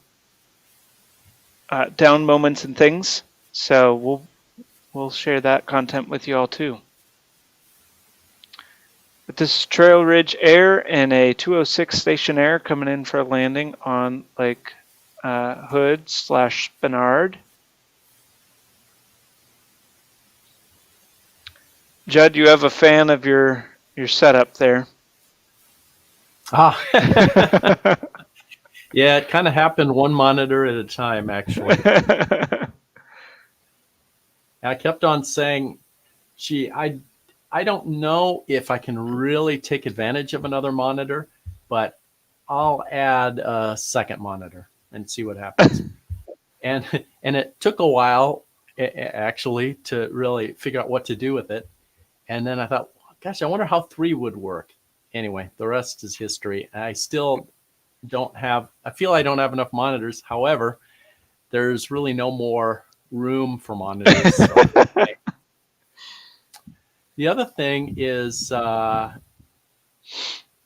Speaker 1: down moments and things. So we'll share that content with you all too. But this is Trail Ridge Air and a 206 Station Air coming in for a landing on Lake Hood/Spenard. Judd, you have a fan of your setup there.
Speaker 2: Ah, yeah, it kind of happened one monitor at a time, actually. I kept on saying, gee, I don't know if I can really take advantage of another monitor, but I'll add a second monitor and see what happens. and it took a while, actually, to really figure out what to do with it. And then I thought, gosh, I wonder how 3 would work. Anyway, the rest is history. I still don't have, I feel I don't have enough monitors. However, there's really no more room for monitors. So. The other thing is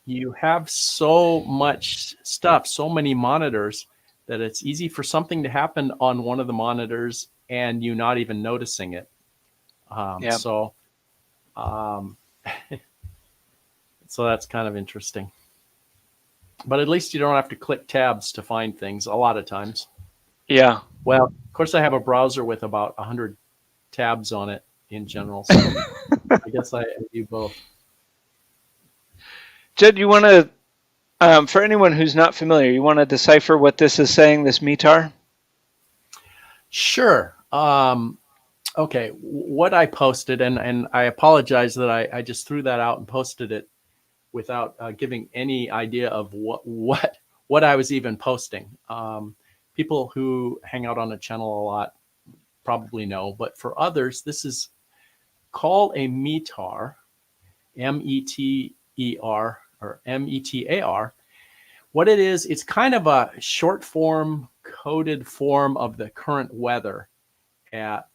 Speaker 2: you have so much stuff, so many monitors, that it's easy for something to happen on one of the monitors and you not even noticing it. So that's kind of interesting. But at least you don't have to click tabs to find things a lot of times.
Speaker 1: Yeah.
Speaker 2: Well, of course, I have a browser with about 100 tabs on it in general. So I guess I do both.
Speaker 1: Jed, you want to, for anyone who's not familiar, you want to decipher what this is saying, this METAR?
Speaker 2: Sure. Okay, what I posted, and I apologize that I just threw that out and posted it without giving any idea of what I was even posting. People who hang out on the channel a lot probably know, but for others, this is called a METAR, M-E-T-E-R, or M-E-T-A-R. What it is, it's kind of a short form, coded form of the current weather at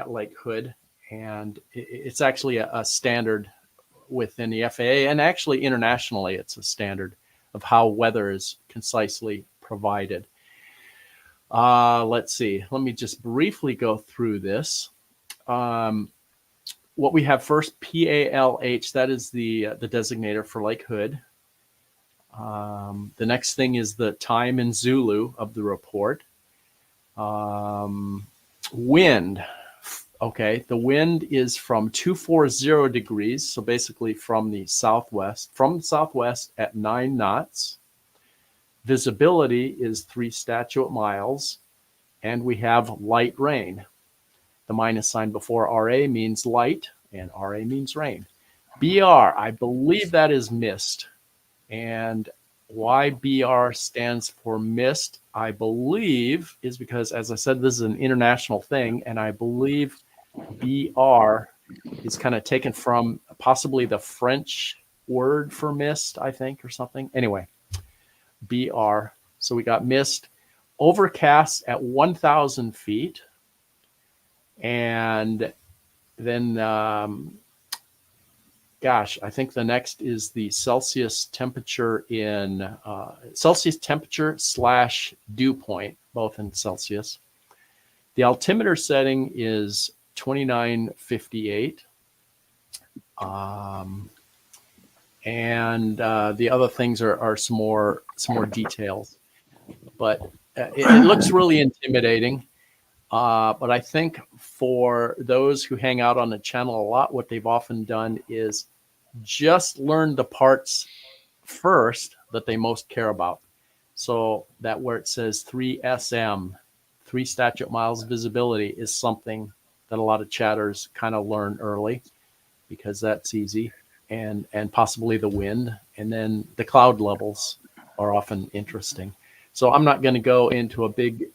Speaker 2: Lake Hood, and it's actually a standard within the FAA, and actually internationally, it's a standard of how weather is concisely provided. Let's see. Let me just briefly go through this. What we have first, PALH, that is the designator for Lake Hood. The next thing is the time in Zulu of the report. Wind. Okay, the wind is from 240 degrees, so basically from the southwest at 9 knots. Visibility is 3 statute miles, and we have light rain. The minus sign before RA means light, and RA means rain. BR, I believe that is mist. And why BR stands for mist, I believe, is because, as I said, this is an international thing, and I believe BR is kind of taken from possibly the French word for mist, I think, or something. Anyway, BR. So we got mist, overcast at 1,000 feet. And then, gosh, I think the next is the Celsius temperature in Celsius temperature / dew point, both in Celsius. The altimeter setting is 2958. And the other things are some more details, but it looks really intimidating. But I think for those who hang out on the channel a lot, what they've often done is just learn the parts first that they most care about. So that where it says 3 SM, 3 statute miles visibility, is something that a lot of chatters kind of learn early, because that's easy. And possibly the wind And then the cloud levels are often interesting. So I'm not going to go into a big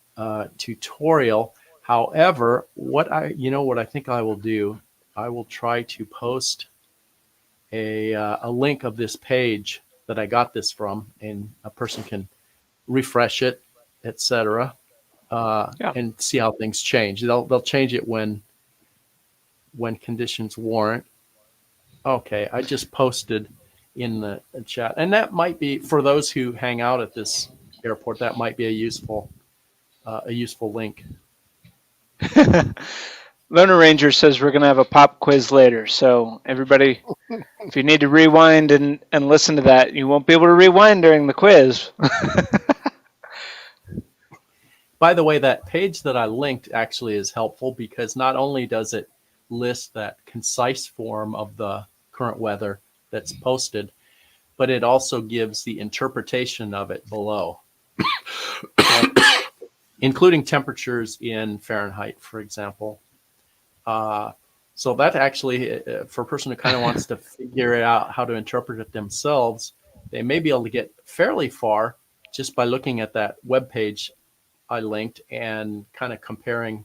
Speaker 2: tutorial. However, what I think I will do, I will try to post a link of this page that I got this from, and a person can refresh it, etc., and see how things change. They'll change it when conditions warrant. Okay, I just posted in the chat, and that might be, for those who hang out at this airport, that might be a useful link.
Speaker 1: Loner Ranger says we're going to have a pop quiz later, so everybody, if you need to rewind and listen to that, you won't be able to rewind during the quiz.
Speaker 2: By the way, that page that I linked actually is helpful, because not only does it list that concise form of the current weather that's posted, but it also gives the interpretation of it below, including temperatures in Fahrenheit, for example. So that actually, for a person who kind of wants to figure out how to interpret it themselves, they may be able to get fairly far just by looking at that web page I linked and kind of comparing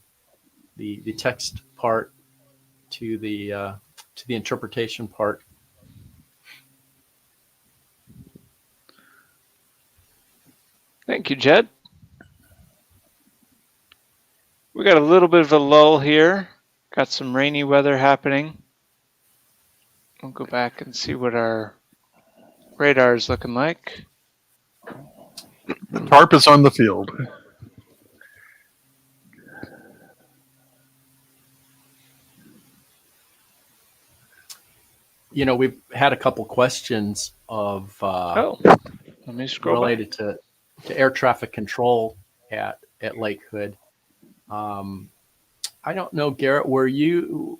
Speaker 2: the text part to the interpretation part.
Speaker 1: Thank you, Jed. We got a little bit of a lull here. Got some rainy weather happening. We'll go back and see what our radar is looking like.
Speaker 3: Tarp is on the field.
Speaker 2: We've had a couple questions of
Speaker 1: let me scroll
Speaker 2: related to air traffic control at Lake Hood. I don't know, Garrett, were you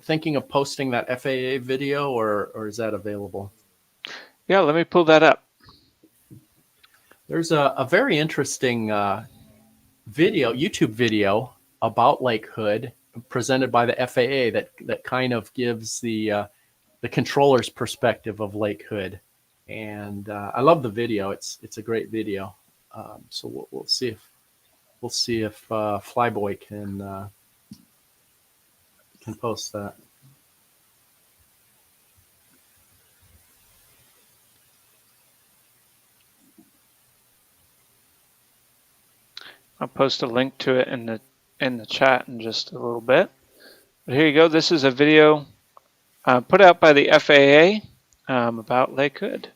Speaker 2: thinking of posting that FAA video, or is that available?
Speaker 1: Yeah, let me pull that up.
Speaker 2: There's a very interesting YouTube video about Lake Hood presented by the FAA that kind of gives the controller's perspective of Lake Hood, and I love the video. It's a great video. So we'll see if Flyby can post that.
Speaker 1: I'll post a link to it in the chat in just a little bit. But here you go. This is a video put out by the FAA about Lake Hood.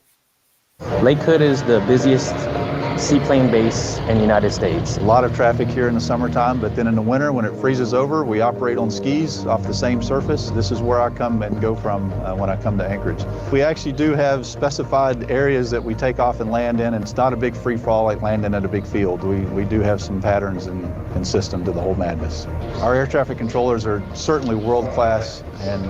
Speaker 10: Lake Hood is the busiest seaplane base in the United States.
Speaker 11: A lot of traffic here in the summertime, but then in the winter when it freezes over, we operate on skis off the same surface. This is where I come and go from when I come to Anchorage. We actually do have specified areas that we take off and land in, and it's not a big free fall like landing at a big field. We do have some patterns and system to the whole madness. Our air traffic controllers are certainly world class and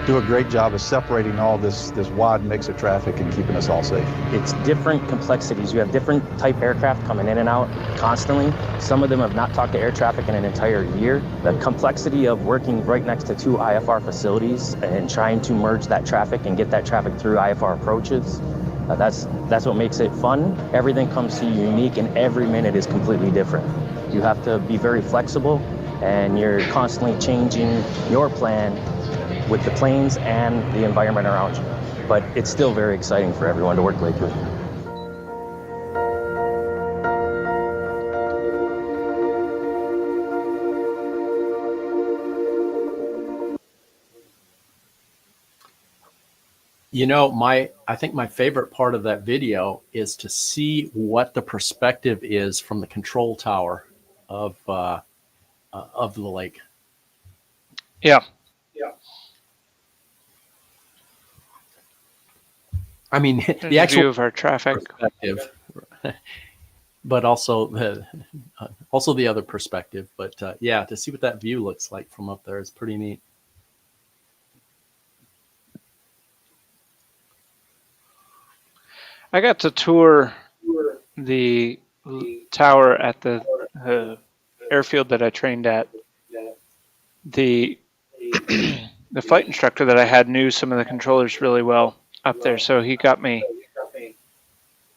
Speaker 11: do a great job of separating all this wide mix of traffic and keeping us all safe.
Speaker 10: It's different complexities. You have different type aircraft coming in and out constantly. Some of them have not talked to air traffic in an entire year. The complexity of working right next to two IFR facilities and trying to merge that traffic and get that traffic through IFR approaches, that's what makes it fun. Everything comes to you unique, and every minute is completely different. You have to be very flexible, and you're constantly changing your plan with the planes and the environment around you. But it's still very exciting for everyone to work Lake Hood.
Speaker 2: I think my favorite part of that video is to see what the perspective is from the control tower of the lake.
Speaker 1: Yeah.
Speaker 2: I mean,
Speaker 1: There's
Speaker 2: the actual
Speaker 1: view of our traffic
Speaker 2: perspective, but also the other perspective. But yeah, to see what that view looks like from up there is pretty neat.
Speaker 1: I got to tour the tower at the airfield that I trained at. The flight instructor that I had knew some of the controllers really well up there, so he got me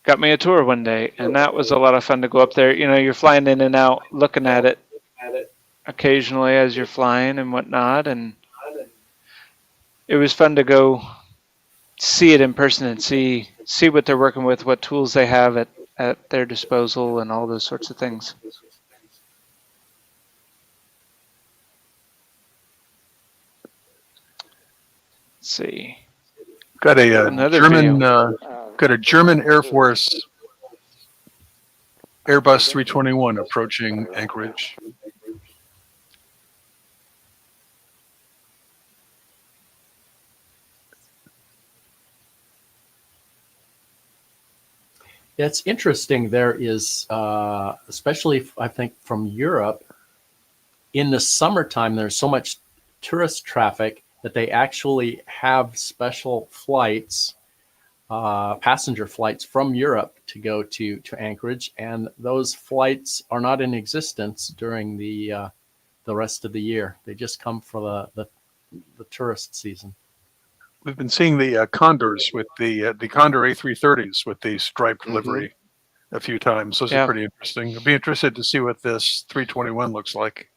Speaker 1: a tour one day, and that was a lot of fun to go up there. You know, you're flying in and out, looking at it occasionally as you're flying and whatnot, and it was fun to go see it in person and see what they're working with, what tools they have at their disposal, and all those sorts of things. Let's see.
Speaker 3: Got a German Air Force Airbus 321 approaching Anchorage.
Speaker 2: It's interesting. There is, especially I think from Europe, in the summertime, there's so much tourist traffic that they actually have special flights, passenger flights from Europe to go to Anchorage, and those flights are not in existence during the rest of the year. They just come for the tourist season.
Speaker 3: We've been seeing the Condors with the Condor A330s with the striped livery a few times. Those are pretty interesting. I'd be interested to see what this 321 looks like.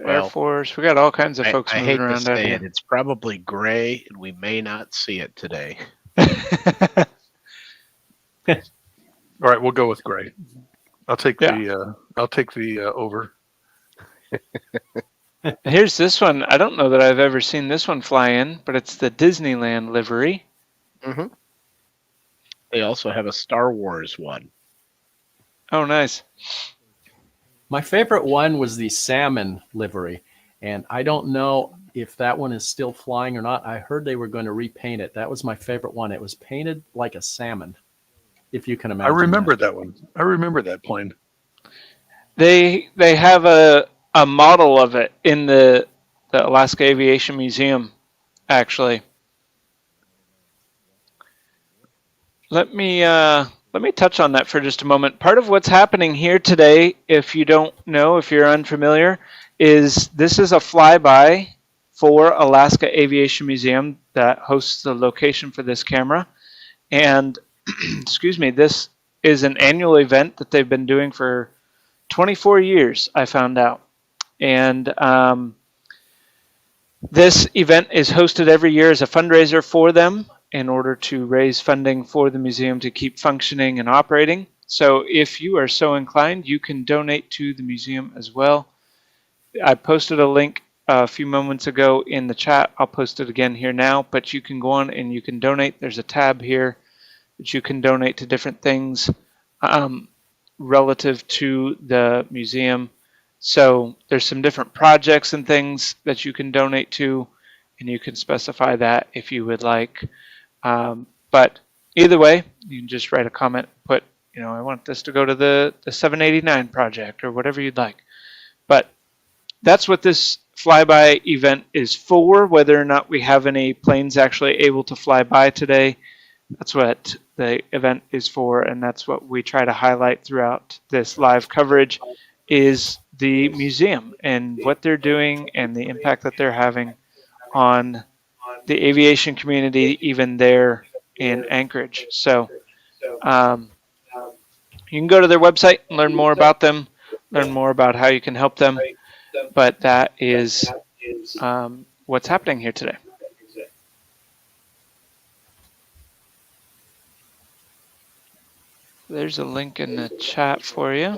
Speaker 1: Air Force, we got all kinds of folks moving around.
Speaker 4: I hate to say it, it's probably gray, and we may not see it today.
Speaker 3: All right, we'll go with gray. I'll take the over.
Speaker 1: Here's this one. I don't know that I've ever seen this one fly in, but it's the Disneyland livery.
Speaker 4: Mm-hmm. They also have a Star Wars one.
Speaker 1: Oh, nice.
Speaker 2: My favorite one was the salmon livery, and I don't know if that one is still flying or not. I heard they were going to repaint it. That was my favorite one. It was painted like a salmon, if you can imagine.
Speaker 3: I remember that one. I remember that plane.
Speaker 1: They have a model of it in the Alaska Aviation Museum, actually. Let me touch on that for just a moment. Part of what's happening here today, if you don't know, if you're unfamiliar, is this is a flyby for Alaska Aviation Museum that hosts the location for this camera. And, excuse me, this is an annual event that they've been doing for 24 years, I found out. And this event is hosted every year as a fundraiser for them in order to raise funding for the museum to keep functioning and operating. So if you are so inclined, you can donate to the museum as well. I posted a link a few moments ago in the chat. I'll post it again here now, but you can go on and you can donate. There's a tab here that you can donate to different things relative to the museum. So there's some different projects and things that you can donate to, and you can specify that if you would like. But either way, you can just write a comment, put, I want this to go to the 789 project or whatever you'd like. But that's what this flyby event is for. Whether or not we have any planes actually able to fly by today, that's what the event is for, and that's what we try to highlight throughout this live coverage is the museum and what they're doing and the impact that they're having on the aviation community, even there in Anchorage. So you can go to their website and learn more about them, learn more about how you can help them. But that is what's happening here today. There's a link in the chat for you.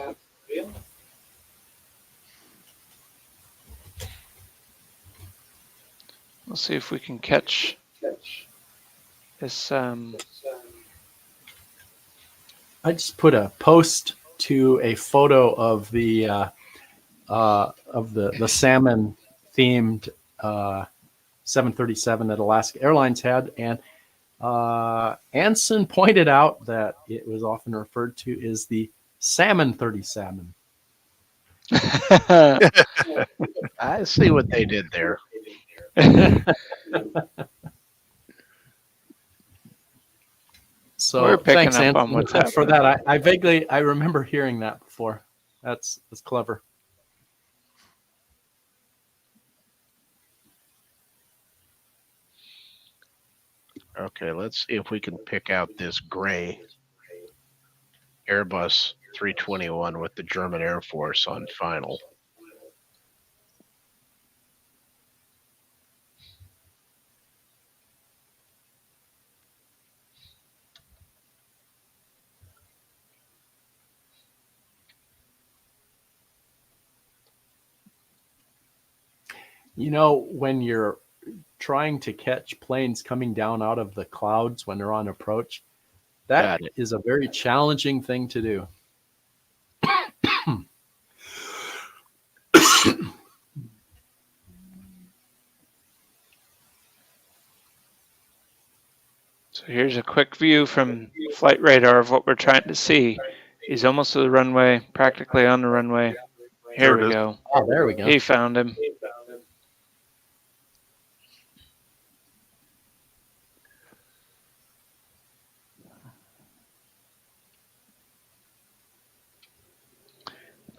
Speaker 1: We'll see if we can catch this. I
Speaker 2: just put a post to a photo of the salmon themed 737 that Alaska Airlines had, and Anson pointed out that it was often referred to as the Salmon 37.
Speaker 4: I see what they did there.
Speaker 2: So thanks, Anson, for that. I remember hearing that before. That's clever.
Speaker 4: Okay, let's see if we can pick out this gray Airbus 321 with the German Air Force on final.
Speaker 2: You know, when you're trying to catch planes coming down out of the clouds when they're on approach, that is a very challenging thing to do.
Speaker 1: So here's a quick view from flight radar of what we're trying to see. He's almost to the runway, practically on the runway. Here we go.
Speaker 2: Oh, there we go.
Speaker 1: He found him.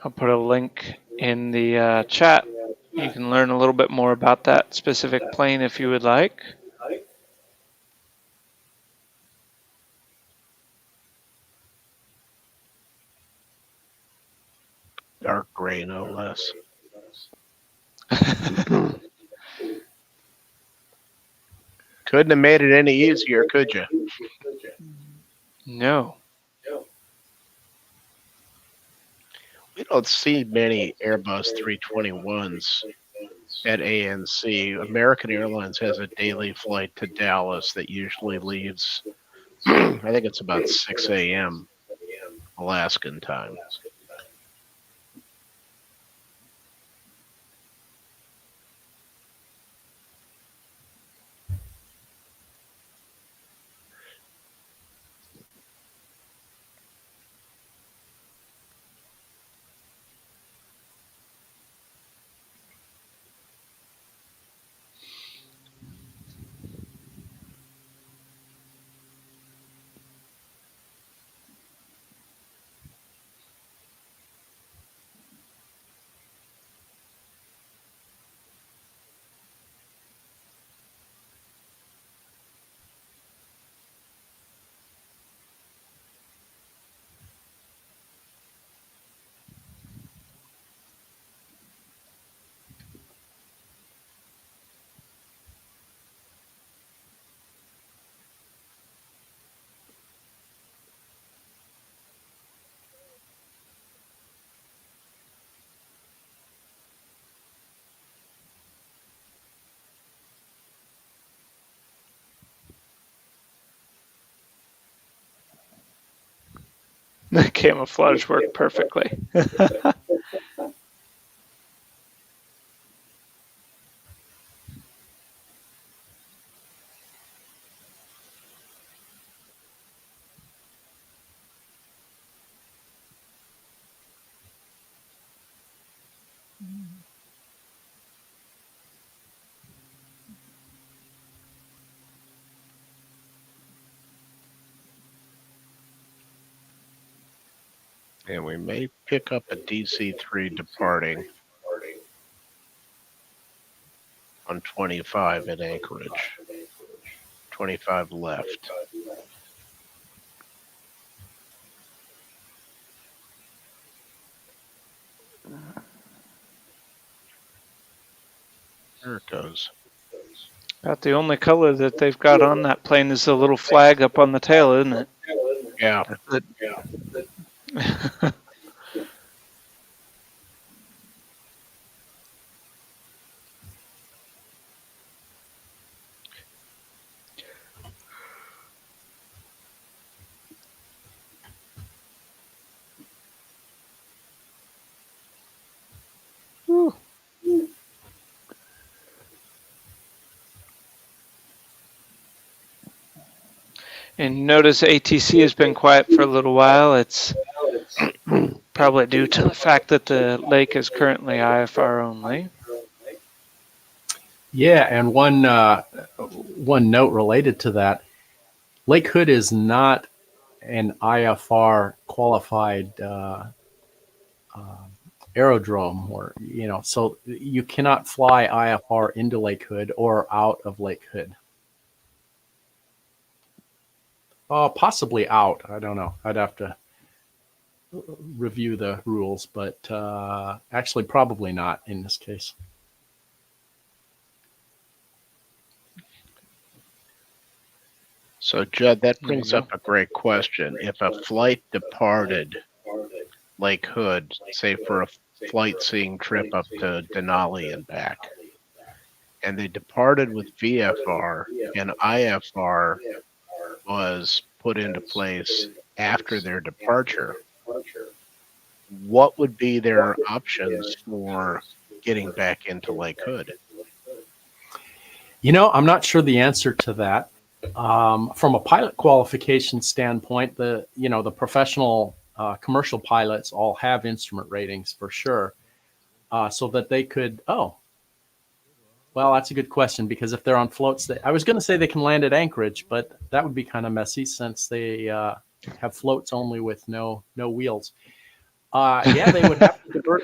Speaker 1: I'll put a link in the chat. You can learn a little bit more about that specific plane if you would like.
Speaker 4: Dark gray, no less. Couldn't have made it any easier, could you?
Speaker 1: No.
Speaker 4: We don't see many Airbus 321s at ANC. American Airlines has a daily flight to Dallas that usually leaves, I think it's about 6 a.m. Alaskan time.
Speaker 1: The camouflage worked perfectly.
Speaker 4: And we may pick up a DC-3 departing on 25 at Anchorage. 25 left. There it goes.
Speaker 1: About the only color that they've got on that plane is the little flag up on the tail, isn't it?
Speaker 4: Yeah.
Speaker 1: And notice ATC has been quiet for a little while. It's probably due to the fact that the lake is currently IFR only.
Speaker 2: Yeah, and one note related to that, Lake Hood is not an IFR qualified aerodrome, or so you cannot fly IFR into Lake Hood or out of Lake Hood. Possibly out. I don't know. I'd have to review the rules, but actually probably not in this case.
Speaker 4: So, Judd, that brings up a great question. If a flight departed Lake Hood, say for a flight seeing trip up to Denali and back, and they departed with VFR and IFR was put into place after their departure, what would be their options for getting back into Lake Hood?
Speaker 2: You know, I'm not sure the answer to that. From a pilot qualification standpoint, the professional commercial pilots all have instrument ratings for sure, so that they could. Oh, well, that's a good question, because if they're on floats, I was going to say they can land at Anchorage, but that would be kind of messy since they have floats only with no wheels. Yeah, they would have to divert.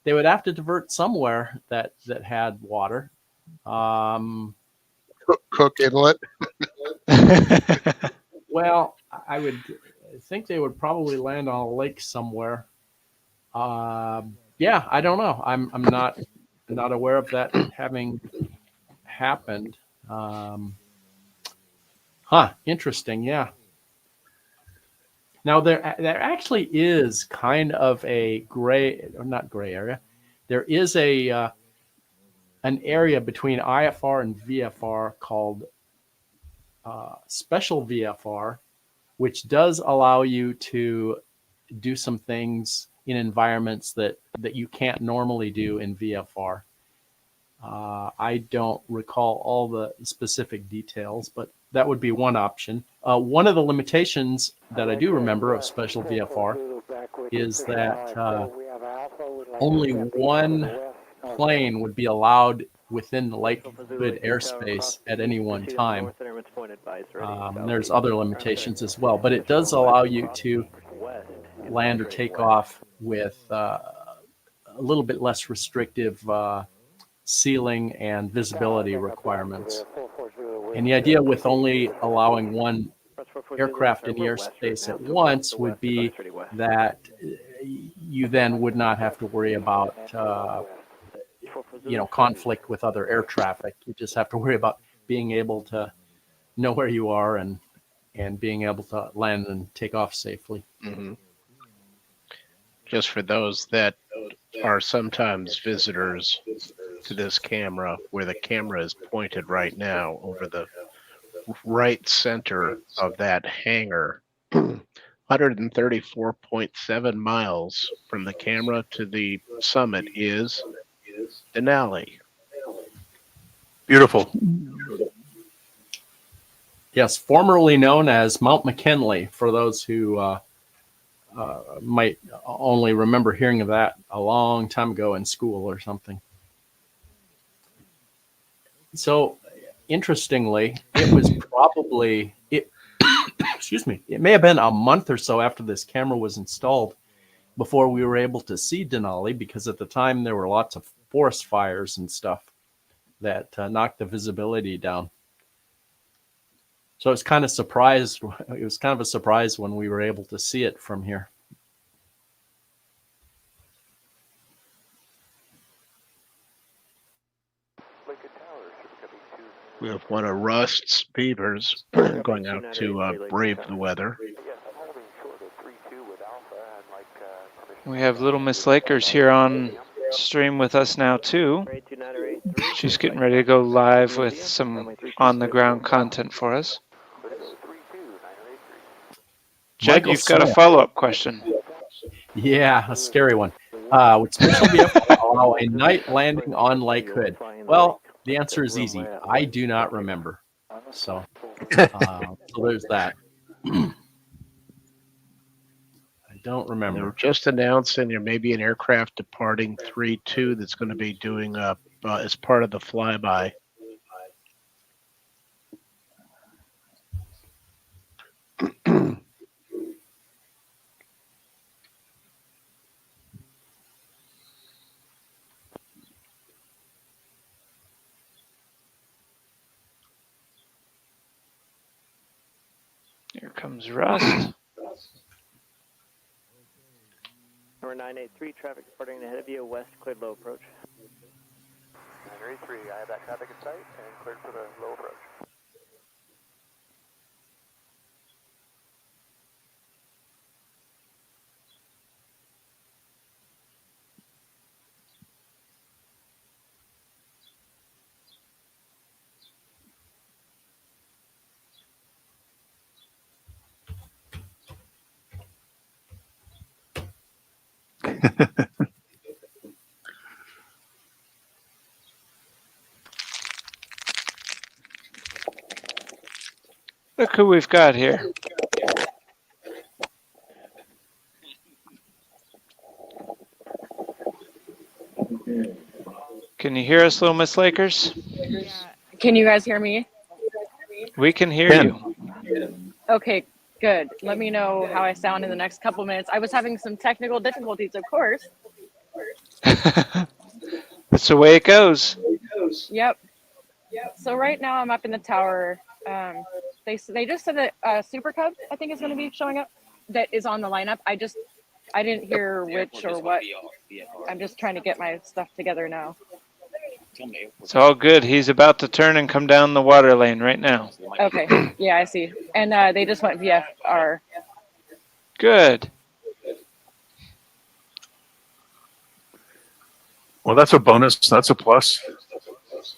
Speaker 2: They would have to divert somewhere that had water.
Speaker 9: Cook Inlet.
Speaker 2: Well, I would think they would probably land on a lake somewhere. Yeah, I don't know. I'm not aware of that having happened. Interesting. Yeah. Now there actually is kind of a gray, or not gray area. There is an area between IFR and VFR called special VFR, which does allow you to do some things in environments that you can't normally do in VFR. I don't recall all the specific details, but that would be one option. One of the limitations that I do remember of special VFR is that only one plane would be allowed within the Lake Hood airspace at any one time. There's other limitations as well, but it does allow you to land or take off with a little bit less restrictive ceiling and visibility requirements. And the idea with only allowing one aircraft in the airspace at once would be that you then would not have to worry about conflict with other air traffic. You just have to worry about being able to know where you are and being able to land and take off safely.
Speaker 4: Mm-hmm. Just for those that are sometimes visitors to this camera, where the camera is pointed right now over the right center of that hangar, 134.7 miles from the camera to the summit is Denali.
Speaker 3: Beautiful.
Speaker 2: Yes, formerly known as Mount McKinley, for those who might only remember hearing of that a long time ago in school or something. So, interestingly, it was probably excuse me, it may have been a month or so after this camera was installed before we were able to see Denali, because at the time there were lots of forest fires and stuff that knocked the visibility down. So it was kind of a surprise when we were able to see it from here.
Speaker 4: We have one of Rust's beavers going out to brave the weather.
Speaker 1: We have Little Miss Lakers here on stream with us now too. She's getting ready to go live with some on-the-ground content for us. Jed, you've got a follow-up question.
Speaker 2: Yeah, a scary one. Would special VFR allow a night landing on Lake Hood? Well, the answer is easy. I do not remember. So there's that. I don't remember.
Speaker 4: They were just announcing there may be an aircraft departing 3-2 that's going to be doing as part of the flyby.
Speaker 1: Here comes Rust.
Speaker 12: Number 983, traffic departing ahead of you, west, cleared low approach.
Speaker 6: 983, I have that traffic in sight and cleared for the low approach.
Speaker 1: Look who we've got here. Can you hear us, Little Miss Lakers?
Speaker 13: Yeah. Can you guys hear me?
Speaker 1: We can hear you.
Speaker 13: Okay, good. Let me know how I sound in the next couple minutes. I was having some technical difficulties, of course.
Speaker 1: That's the way it goes.
Speaker 13: Yep. So right now I'm up in the tower. They just said that Super Cub, I think, is going to be showing up. That is on the lineup. I didn't hear which or what. I'm just trying to get my stuff together now.
Speaker 1: It's all good. He's about to turn and come down the water lane right now.
Speaker 13: Okay. Yeah, I see. And they just went VFR.
Speaker 1: Good.
Speaker 3: Well, that's a bonus. That's a plus.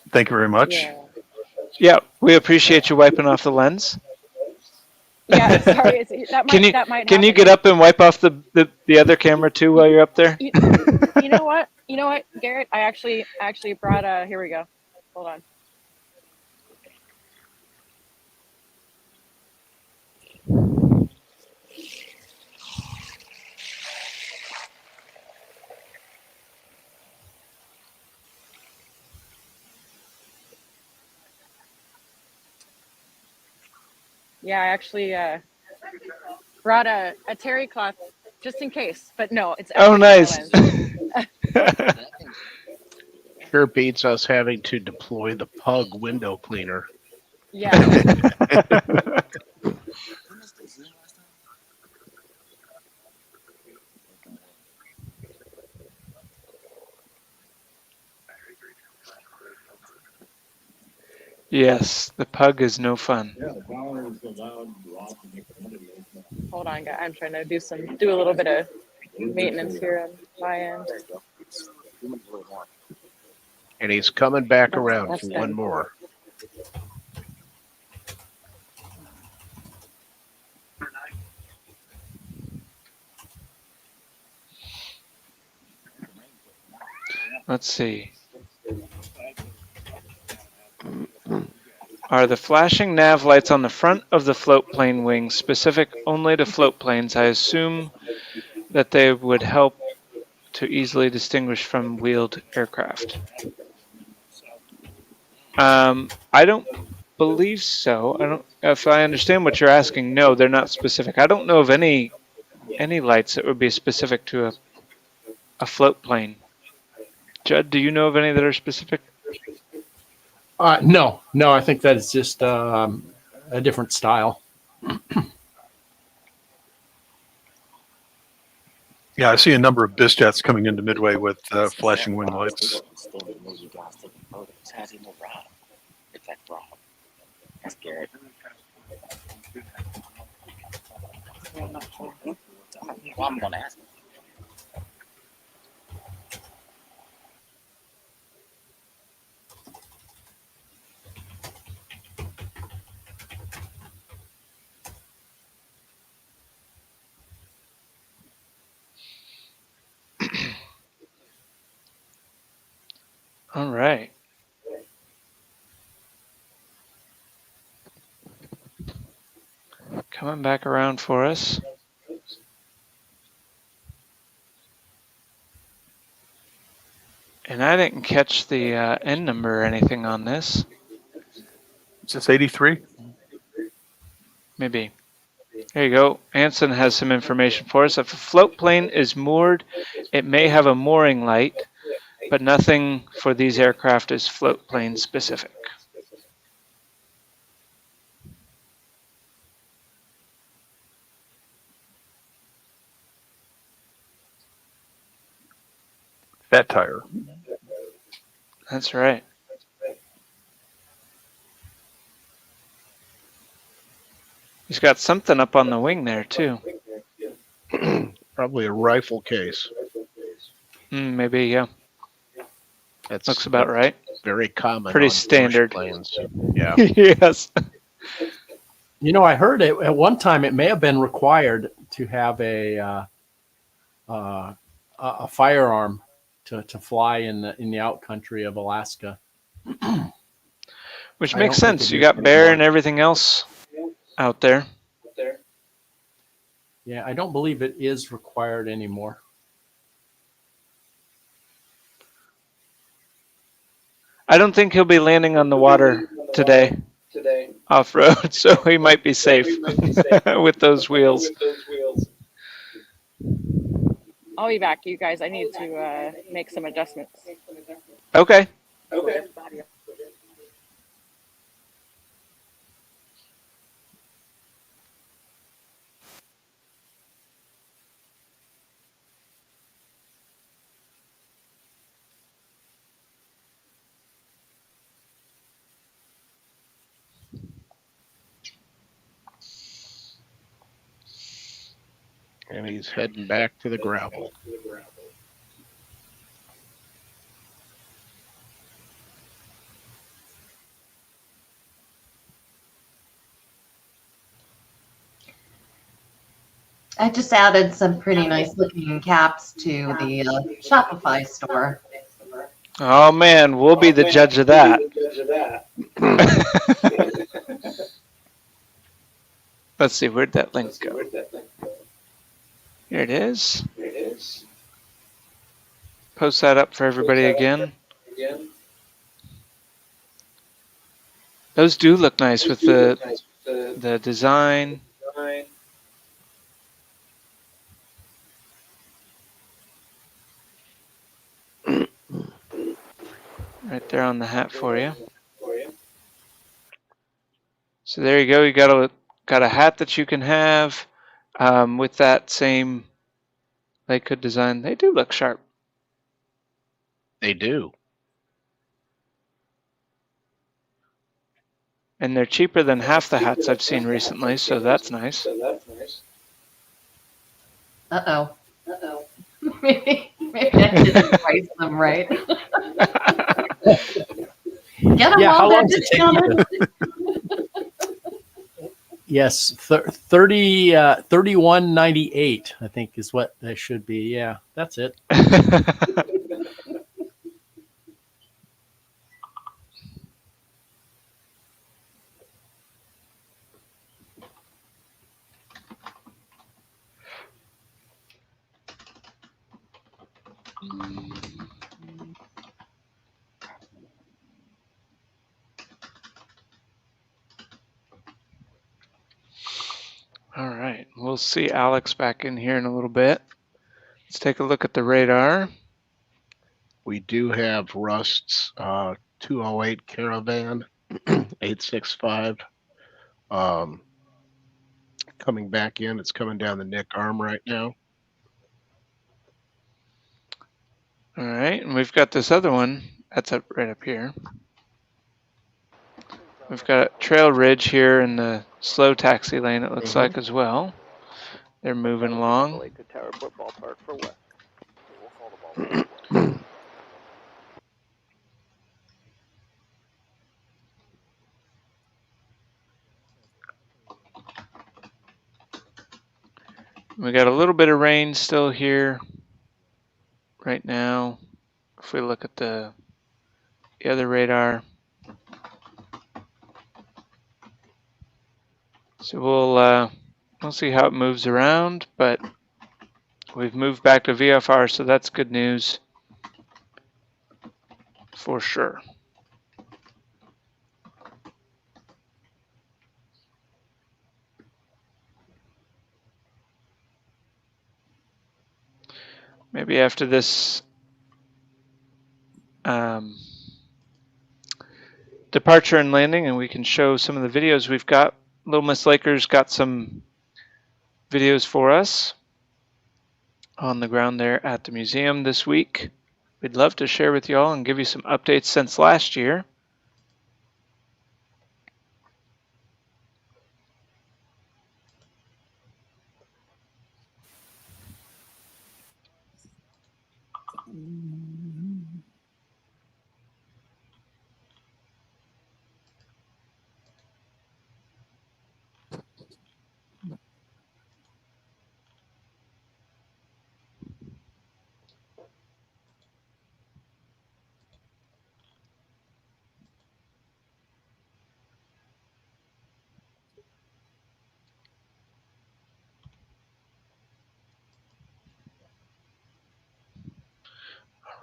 Speaker 3: Thank you very much.
Speaker 1: Yeah, we appreciate you wiping off the lens.
Speaker 13: Yeah, sorry.
Speaker 1: Can you get up and wipe off the other camera too while you're up there?
Speaker 13: You know what? Garrett, I actually brought here we go. Hold on. Yeah, I actually brought a terry cloth just in case, but no, it's
Speaker 1: oh nice.
Speaker 4: Sure beats us having to deploy the Pug window cleaner.
Speaker 13: Yeah.
Speaker 1: Yes, the Pug is no fun.
Speaker 13: Hold on, guys. I'm trying to do a little bit of maintenance here on my end.
Speaker 4: And he's coming back around for one more.
Speaker 1: Let's see. Are the flashing nav lights on the front of the floatplane wing specific only to floatplanes? I assume that they would help to easily distinguish from wheeled aircraft. I don't believe so. I don't. If I understand what you're asking, no, they're not specific. I don't know of any lights that would be specific to a floatplane. Judd, do you know of any that are specific?
Speaker 2: No, I think that is just a different style.
Speaker 3: Yeah, I see a number of BizJets coming into Midway with flashing wing lights.
Speaker 10: That's Garrett. Well, I'm going to ask him.
Speaker 1: All right. Coming back around for us. And I didn't catch the N number or anything on this.
Speaker 3: Is this 83?
Speaker 1: Maybe. There you go. Anson has some information for us. If a float plane is moored, it may have a mooring light, but nothing for these aircraft is float plane specific.
Speaker 3: Fat tire.
Speaker 1: That's right. He's got something up on the wing there too.
Speaker 4: Probably a rifle case.
Speaker 1: Maybe, yeah.
Speaker 4: That
Speaker 1: looks about right.
Speaker 4: Very common.
Speaker 1: Pretty
Speaker 4: on
Speaker 1: standard.
Speaker 4: Planes. Yeah.
Speaker 1: Yes.
Speaker 2: You know, I heard it at one time. It may have been required to have a firearm to fly in the out country of Alaska.
Speaker 1: Which makes sense. You got bear and everything else out there.
Speaker 2: Yeah, I don't believe it is required anymore.
Speaker 1: I don't think he'll be landing on the water today off-road, so he might be safe with those wheels.
Speaker 13: I'll be back, you guys. I need to make some adjustments.
Speaker 1: Okay.
Speaker 4: And he's heading back to the gravel.
Speaker 5: I just added some pretty nice looking caps to the Shopify store.
Speaker 1: Oh man, we'll be the judge of that. Let's see, where'd that link go? Here it is. Post that up for everybody again. Those do look nice with the design. Right there on the hat for you. So there you go. You got a hat that you can have with that same Lake Hood design. They do look sharp.
Speaker 4: They do.
Speaker 1: And they're cheaper than half the hats I've seen recently, so that's nice.
Speaker 5: Uh-oh. Maybe I didn't price them right. Get them
Speaker 2: Yeah,
Speaker 5: all
Speaker 2: how long
Speaker 5: they're
Speaker 2: does it take you
Speaker 5: discounted.
Speaker 2: Yes, 31.98, I think is what they should be. Yeah, that's it.
Speaker 1: All right, we'll see Alex back in here in a little bit. Let's take a look at the radar.
Speaker 4: We do have Rust's 208 Caravan 865 coming back in. It's coming down the Nick arm right now.
Speaker 1: All right, and we've got this other one that's up right up here. We've got Trail Ridge here in the slow taxi lane, it looks like, as well. They're moving along. We got a little bit of rain still here right now. If we look at the other radar. So we'll see how it moves around, but we've moved back to VFR, so that's good news for sure. Maybe after this departure and landing, and we can show some of the videos we've got. Little Miss Laker's got some videos for us on the ground there at the museum this week. we'd love to share with you all and give you some updates since last year.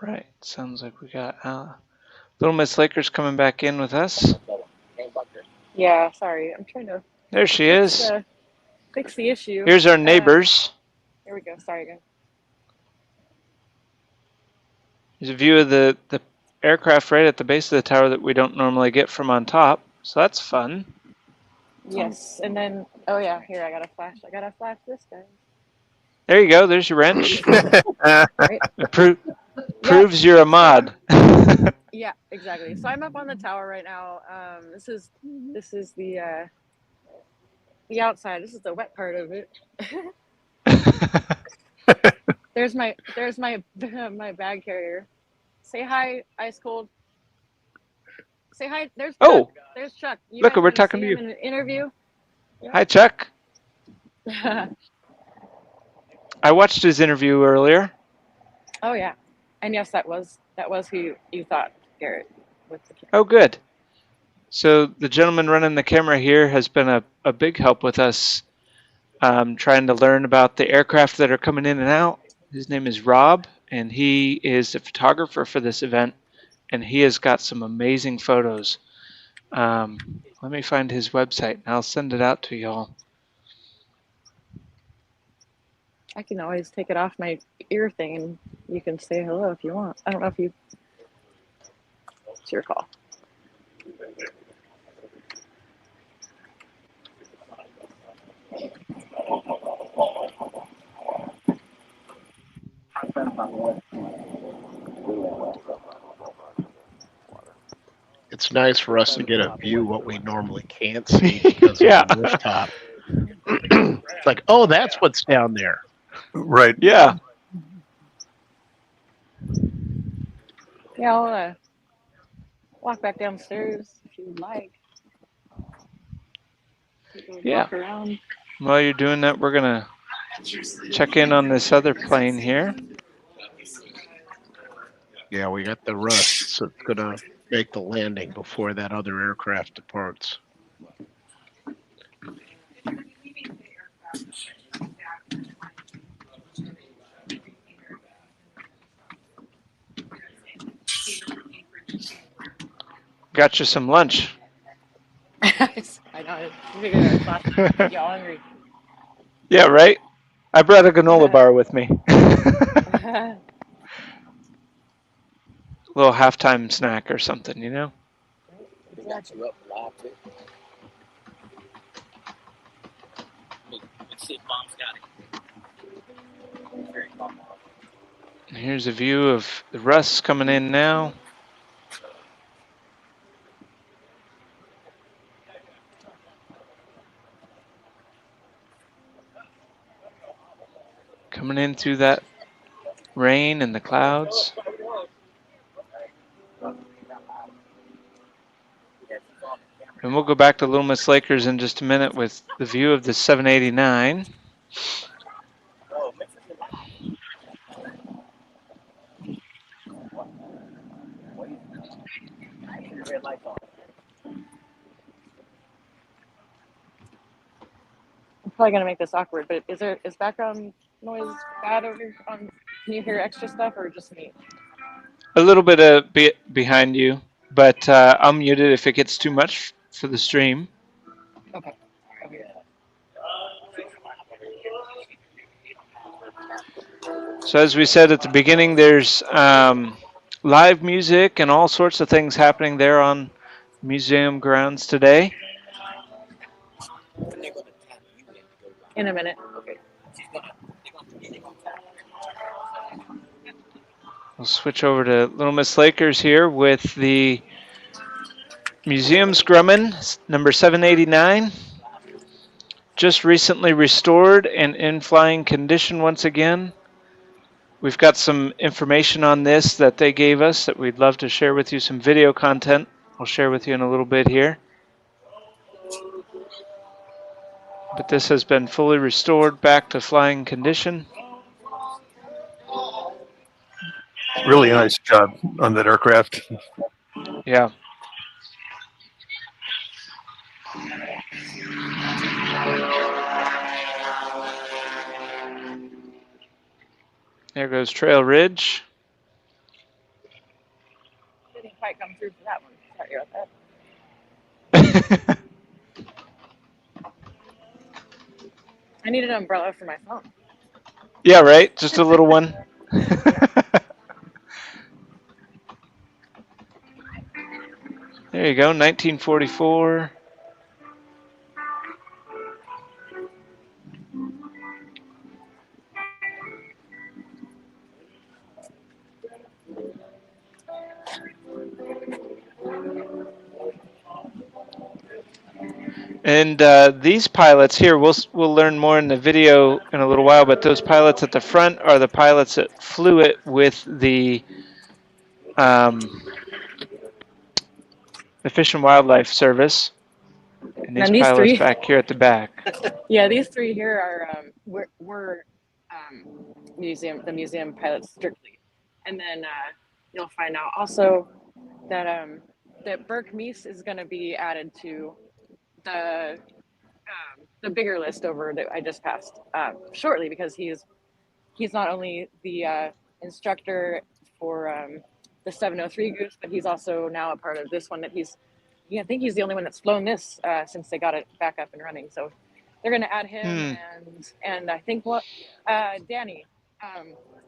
Speaker 1: All right, sounds like we got Little Miss Lakers coming back in with us.
Speaker 13: Yeah, sorry. I'm trying to.
Speaker 1: There she is.
Speaker 13: Fix the issue.
Speaker 1: Here's our neighbors.
Speaker 13: There we go. Sorry again.
Speaker 1: There's a view of the aircraft right at the base of the tower that we don't normally get from on top. So that's fun.
Speaker 13: Yes, and then, oh yeah, here, I got to flash this guy.
Speaker 1: There you go. There's your wrench.
Speaker 13: Right?
Speaker 1: Proves you're a mod.
Speaker 13: Yeah, exactly. So I'm up on the tower right now. This is the outside. This is the wet part of it. There's my my bag carrier. Say hi, ice cold. Say hi. There's Chuck. There's Chuck.
Speaker 1: Look, we're talking to you.
Speaker 13: In an interview. Yeah.
Speaker 1: Hi, Chuck. I watched his interview earlier.
Speaker 13: Oh yeah, and yes, that was who you thought, Garrett. With the camera.
Speaker 1: Oh, good. So the gentleman running the camera here has been a big help with us trying to learn about the aircraft that are coming in and out. His name is Rob, and he is a photographer for this event, and he has got some amazing photos. Let me find his website, and I'll send it out to y'all.
Speaker 13: I can always take it off my ear thing, and you can say hello if you want. I don't know if you... It's your call.
Speaker 4: It's nice for us to get a view what we normally can't see because of the rooftop. It's like, oh, that's what's down there.
Speaker 3: Right.
Speaker 1: Yeah.
Speaker 13: Yeah, I'll walk back downstairs if you'd like.
Speaker 1: Yeah.
Speaker 13: Walk around.
Speaker 1: While you're doing that, we're going to check in on this other plane here.
Speaker 4: Yeah, we got the rust, so it's going to make the landing before that other aircraft departs.
Speaker 1: Got you some lunch.
Speaker 13: I know. You're hungry.
Speaker 1: Yeah, right? I brought a granola bar with me. Little halftime snack or something, you know? Here's a view of the rust coming in now. Coming in through that rain and the clouds. And we'll go back to Little Miss Lakers in just a minute with the view of the 789.
Speaker 13: I'm probably gonna make this awkward, but is background noise bad over on? Can you hear extra stuff or just me?
Speaker 1: A little bit of behind you, but I'll mute it if it gets too much for the stream.
Speaker 13: Okay.
Speaker 1: So as we said at the beginning, there's live music and all sorts of things happening there on museum grounds today.
Speaker 13: In a minute.
Speaker 1: We'll switch over to Little Miss Lakers here with the Museum's Grumman, number 789. Just recently restored and in flying condition once again. We've got some information on this that they gave us that we'd love to share with you, some video content I'll share with you in a little bit here. But this has been fully restored back to flying condition.
Speaker 3: Really nice job on that aircraft.
Speaker 1: Yeah. There goes Trail Ridge.
Speaker 13: Didn't quite come through for that one. Sorry about that. I need an umbrella for my phone.
Speaker 1: Yeah, right? Just a little one. There you go, 1944. And these pilots here, we'll learn more in the video in a little while, but those pilots at the front are the pilots that flew it with the Fish and Wildlife Service. And these pilots
Speaker 13: three
Speaker 1: back here at the back.
Speaker 13: Yeah, these three here are we're the museum pilots strictly, and then you'll find out also that that Burke Meese is going to be added to the bigger list over that I just passed shortly, because he's not only the instructor for the 703 Goose, but he's also now a part of this one that I think he's the only one that's flown this since they got it back up and running. So they're going to add him and I think Danny,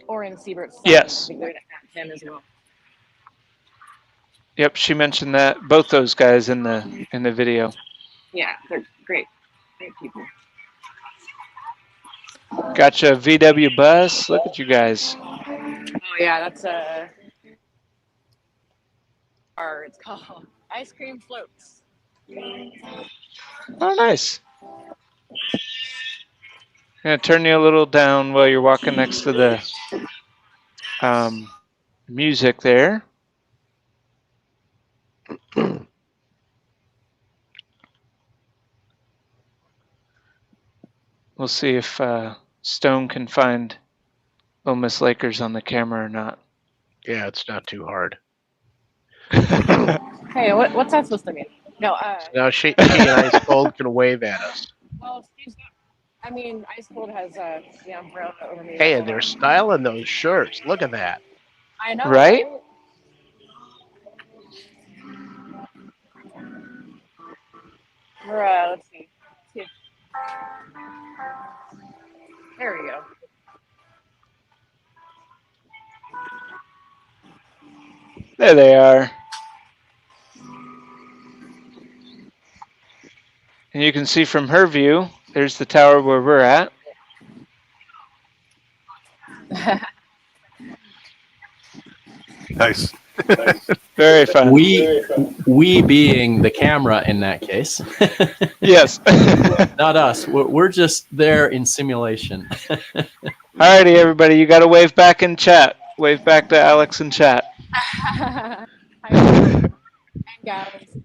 Speaker 13: Oren Siebert's son.
Speaker 1: Yes.
Speaker 13: I think they're going to add him as well.
Speaker 1: Yep, she mentioned that, both those guys in the video.
Speaker 13: Yeah, they're great people.
Speaker 1: Gotcha, VW bus. Look at you guys.
Speaker 13: Oh yeah, that's it's called Ice Cream Floats.
Speaker 1: Oh, nice. Gonna turn you a little down while you're walking next to the music there. We'll see if Stone can find Little Miss Lakers on the camera or not.
Speaker 4: Yeah, it's not too hard.
Speaker 13: Hey, what's that supposed to mean? No,
Speaker 4: Now she and Ice Cold can wave at us.
Speaker 13: well, Steve's got, Ice Cold has the umbrella over me.
Speaker 4: Hey, and they're styling those shirts. Look at that.
Speaker 13: I know,
Speaker 1: right?
Speaker 13: Let's see. There we go.
Speaker 1: There they are. And you can see from her view, there's the tower where we're at.
Speaker 3: Nice.
Speaker 1: Very fun.
Speaker 2: We being the camera in that case.
Speaker 1: Yes.
Speaker 2: Not us. We're just there in simulation.
Speaker 1: Alrighty, everybody, you got to wave back in chat. Wave back to Alex in chat.
Speaker 13: Hi, guys.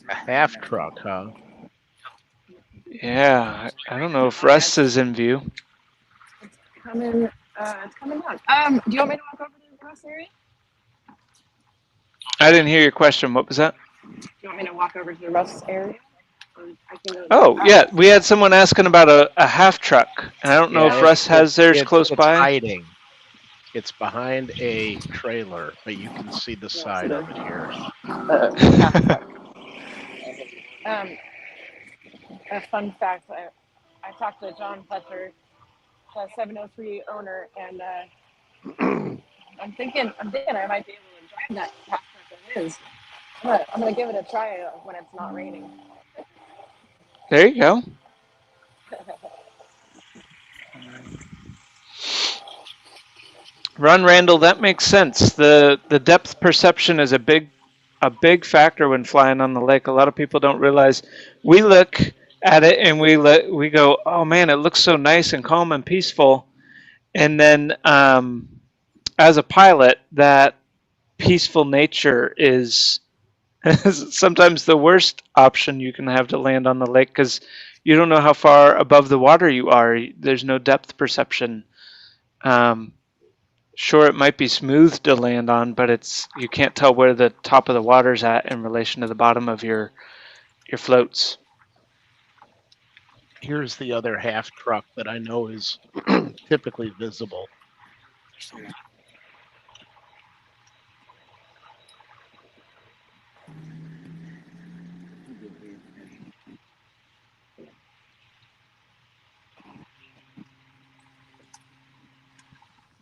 Speaker 4: A half truck, huh?
Speaker 1: Yeah, I don't know if Russ is in view.
Speaker 13: It's coming down. Do you want me to walk over to the Russ area?
Speaker 1: I didn't hear your question. What was that?
Speaker 13: Do you want me to walk over to the Russ area?
Speaker 1: Oh, yeah. We had someone asking about a half truck. And I don't know if Russ has theirs close by.
Speaker 4: Hiding. It's behind a trailer, but you can see the side of it here.
Speaker 13: A fun fact, I talked to John Fletcher, the 703 owner, and I'm thinking I might be able to drive that half truck as is. I'm gonna give it a try when it's not raining.
Speaker 1: There you go. Ron Randall, that makes sense. The depth perception is a big factor when flying on the lake. A lot of people don't realize. We look at it and we go, oh man, it looks so nice and calm and peaceful. And then as a pilot, that peaceful nature is sometimes the worst option you can have to land on the lake because you don't know how far above the water you are. There's no depth perception. Sure, it might be smooth to land on, but you can't tell where the top of the water's at in relation to the bottom of your floats.
Speaker 4: Here's the other half truck that I know is typically visible.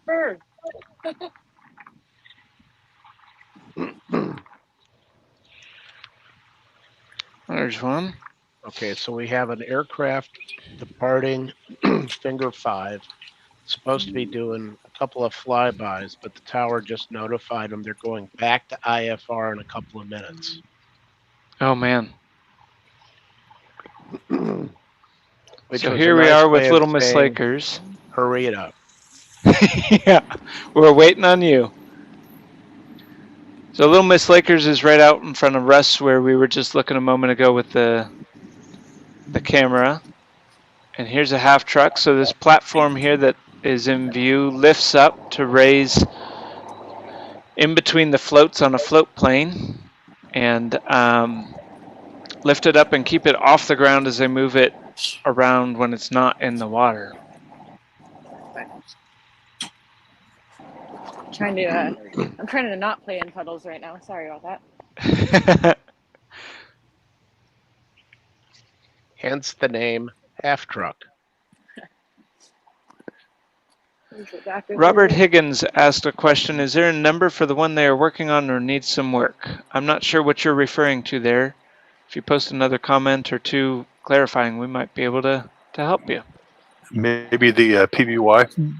Speaker 13: Bird.
Speaker 1: There's one.
Speaker 4: Okay, so we have an aircraft departing finger 5. Supposed to be doing a couple of flybys, but the tower just notified them they're going back to IFR in a couple of minutes.
Speaker 1: Oh man. So
Speaker 4: Was
Speaker 1: here
Speaker 4: a
Speaker 1: we
Speaker 4: nice
Speaker 1: are
Speaker 4: way
Speaker 1: with
Speaker 4: of
Speaker 1: Little Miss
Speaker 4: saying,
Speaker 1: Lakers.
Speaker 4: Hurry it up.
Speaker 1: Yeah, we're waiting on you. So Little Miss Lakers is right out in front of Russ where we were just looking a moment ago with the camera. And here's a half truck. So this platform here that is in view lifts up to raise in between the floats on a float plane and lift it up and keep it off the ground as they move it around when it's not in the water.
Speaker 13: I'm trying to not play in puddles right now. Sorry about that.
Speaker 4: Hence the name half truck.
Speaker 1: Robert Higgins asked a question. Is there a number for the one they are working on or needs some work? I'm not sure what you're referring to there. If you post another comment or two clarifying, we might be able to help you.
Speaker 3: Maybe the PBY?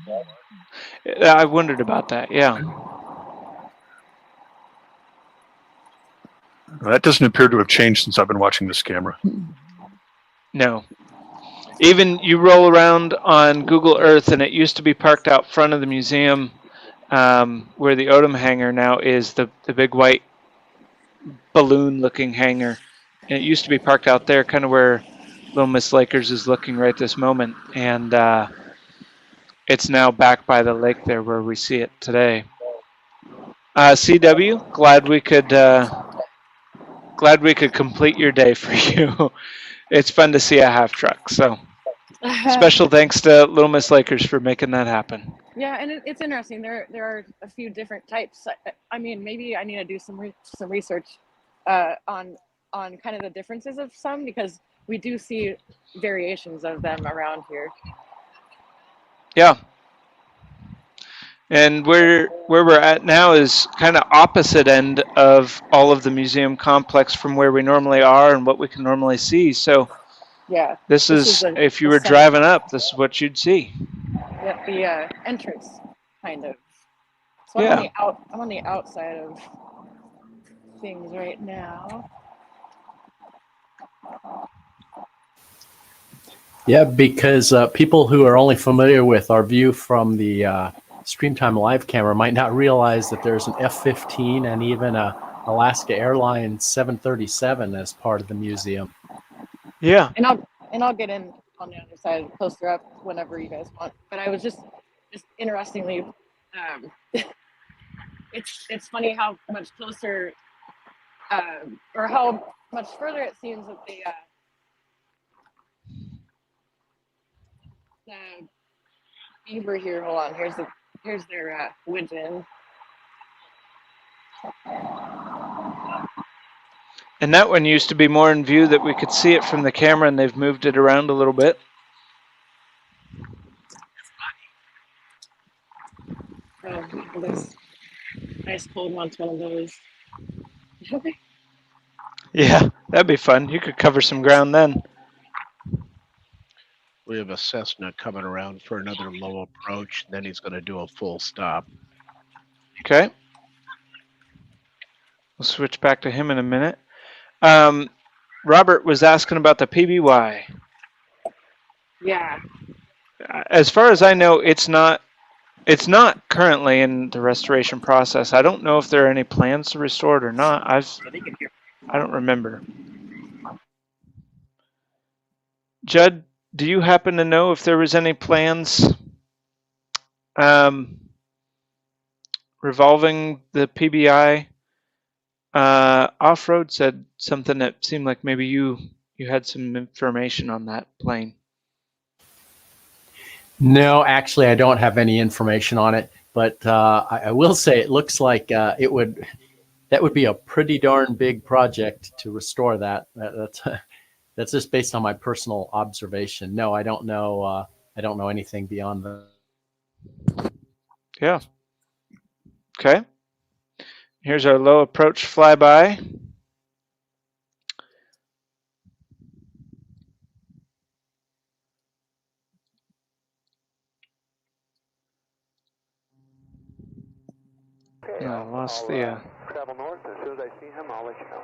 Speaker 1: I wondered about that, yeah.
Speaker 3: That doesn't appear to have changed since I've been watching this camera.
Speaker 1: No. Even you roll around on Google Earth and it used to be parked out front of the museum where the Odom hangar now is, the big white balloon-looking hangar. And it used to be parked out there, kind of where Little Miss Lakers is looking right this moment. And it's now back by the lake there where we see it today. CW, glad we could complete your day for you. It's fun to see a half truck. So special thanks to Little Miss Lakers for making that happen.
Speaker 13: Yeah, and it's interesting. There are a few different types. I mean, maybe I need to do some research on kind of the differences of some, because we do see variations of them around here.
Speaker 1: Yeah. And where we're at now is kind of opposite end of all of the museum complex from where we normally are and what we can normally see. So
Speaker 13: yeah,
Speaker 1: this is if you were driving up, this is what you'd see.
Speaker 13: Yeah, the entrance kind of. So
Speaker 1: yeah.
Speaker 13: I'm on the outside of things right now.
Speaker 2: Yeah, because people who are only familiar with our view from the StreamTime live camera might not realize that there's an F-15 and even a Alaska Airlines 737 as part of the museum.
Speaker 1: Yeah.
Speaker 13: And I'll get in on the other side, closer up whenever you guys want. But I was just interestingly, it's funny how much closer, or how much further it seems that the beaver here. Hold on, here's their widget.
Speaker 1: And that one used to be more in view that we could see it from the camera, and they've moved it around a little bit.
Speaker 13: Oh, this nice cold one's one of those. Okay.
Speaker 1: Yeah, that'd be fun. You could cover some ground then.
Speaker 4: We have a Cessna coming around for another low approach. Then he's going to do a full stop.
Speaker 1: Okay. We'll switch back to him in a minute. Robert was asking about the PBY.
Speaker 13: Yeah.
Speaker 1: As far as I know, it's not currently in the restoration process. I don't know if there are any plans to restore it or not. I don't remember. Judd, do you happen to know if there was any plans revolving the PBI? Off-road said something that seemed like maybe you had some information on that plane.
Speaker 2: No, actually, I don't have any information on it, but I will say it looks like that would be a pretty darn big project to restore that. That's just based on my personal observation. No, I don't know. I don't know anything beyond that.
Speaker 1: Yeah. Okay. Here's our low approach flyby.
Speaker 8: Okay,
Speaker 1: I lost the.
Speaker 8: Travel north. As soon as I see him, I'll let you know.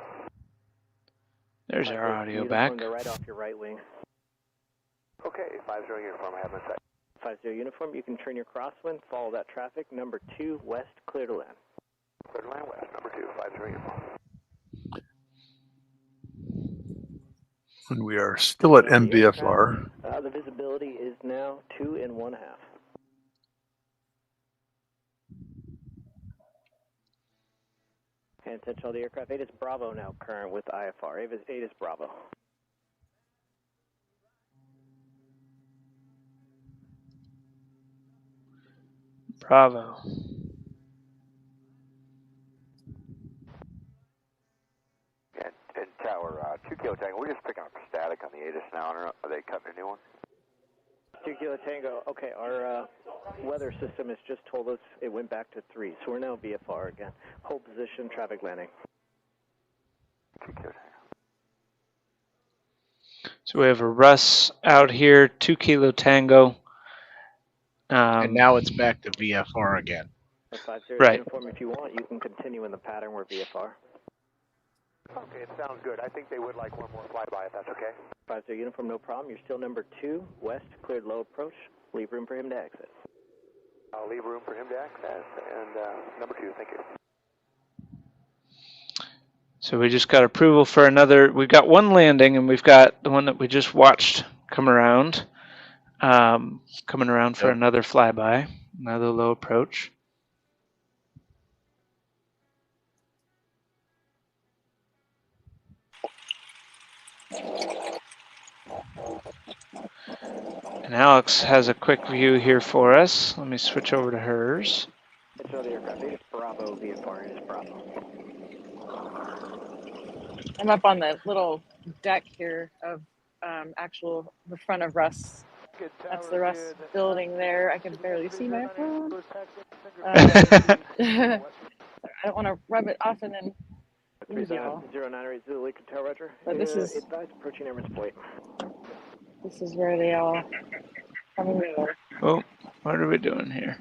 Speaker 1: There's our audio back.
Speaker 12: They're right off your right wing.
Speaker 8: Okay, 50 uniform. I have my sight.
Speaker 12: 50 uniform. You can turn your crosswind. Follow that traffic. Number 2 west. Clear to land.
Speaker 8: Clear to land west. Number 2. 50 uniform.
Speaker 3: And we are still at MVFR.
Speaker 12: The visibility is now 2 1/2. And attention all the aircraft. 8 is Bravo now current with IFR. 8 is Bravo.
Speaker 1: Bravo.
Speaker 6: And tower 2 Kilo Tango, we're just picking up static on the ATIS now. Are they cutting a new one?
Speaker 12: 2 Kilo Tango. Okay, our weather system has just told us it went back to 3, so we're now VFR again. Hold position, traffic landing.
Speaker 6: 2 Kilo Tango.
Speaker 1: So we have a Russ out here, 2 Kilo Tango.
Speaker 4: And now it's back to VFR again.
Speaker 12: 50
Speaker 1: right.
Speaker 12: uniform, if you want, you can continue in the pattern where VFR.
Speaker 8: Okay, it sounds good. I think they would like one more flyby if that's okay.
Speaker 12: 50 uniform, no problem. You're still number 2 west, cleared low approach. Leave room for him to exit.
Speaker 8: I'll leave room for him to access. And number 2, thank you.
Speaker 1: So we just got approval for another. We've got one landing, and we've got the one that we just watched come around. Coming around for another flyby, another low approach. And Alex has a quick view here for us. Let me switch over to hers.
Speaker 12: It's other aircraft. It is Bravo, VFR. It is Bravo.
Speaker 13: I'm up on the little deck here of the front of Russ. That's the Russ building there. I can barely see my phone. I don't want to rub it off and then lose y'all.
Speaker 12: 09 Zulu, Tower Roger.
Speaker 13: But this is
Speaker 12: advised approaching Airman's Point.
Speaker 13: This is where they all come and go.
Speaker 1: Oh, what are we doing here?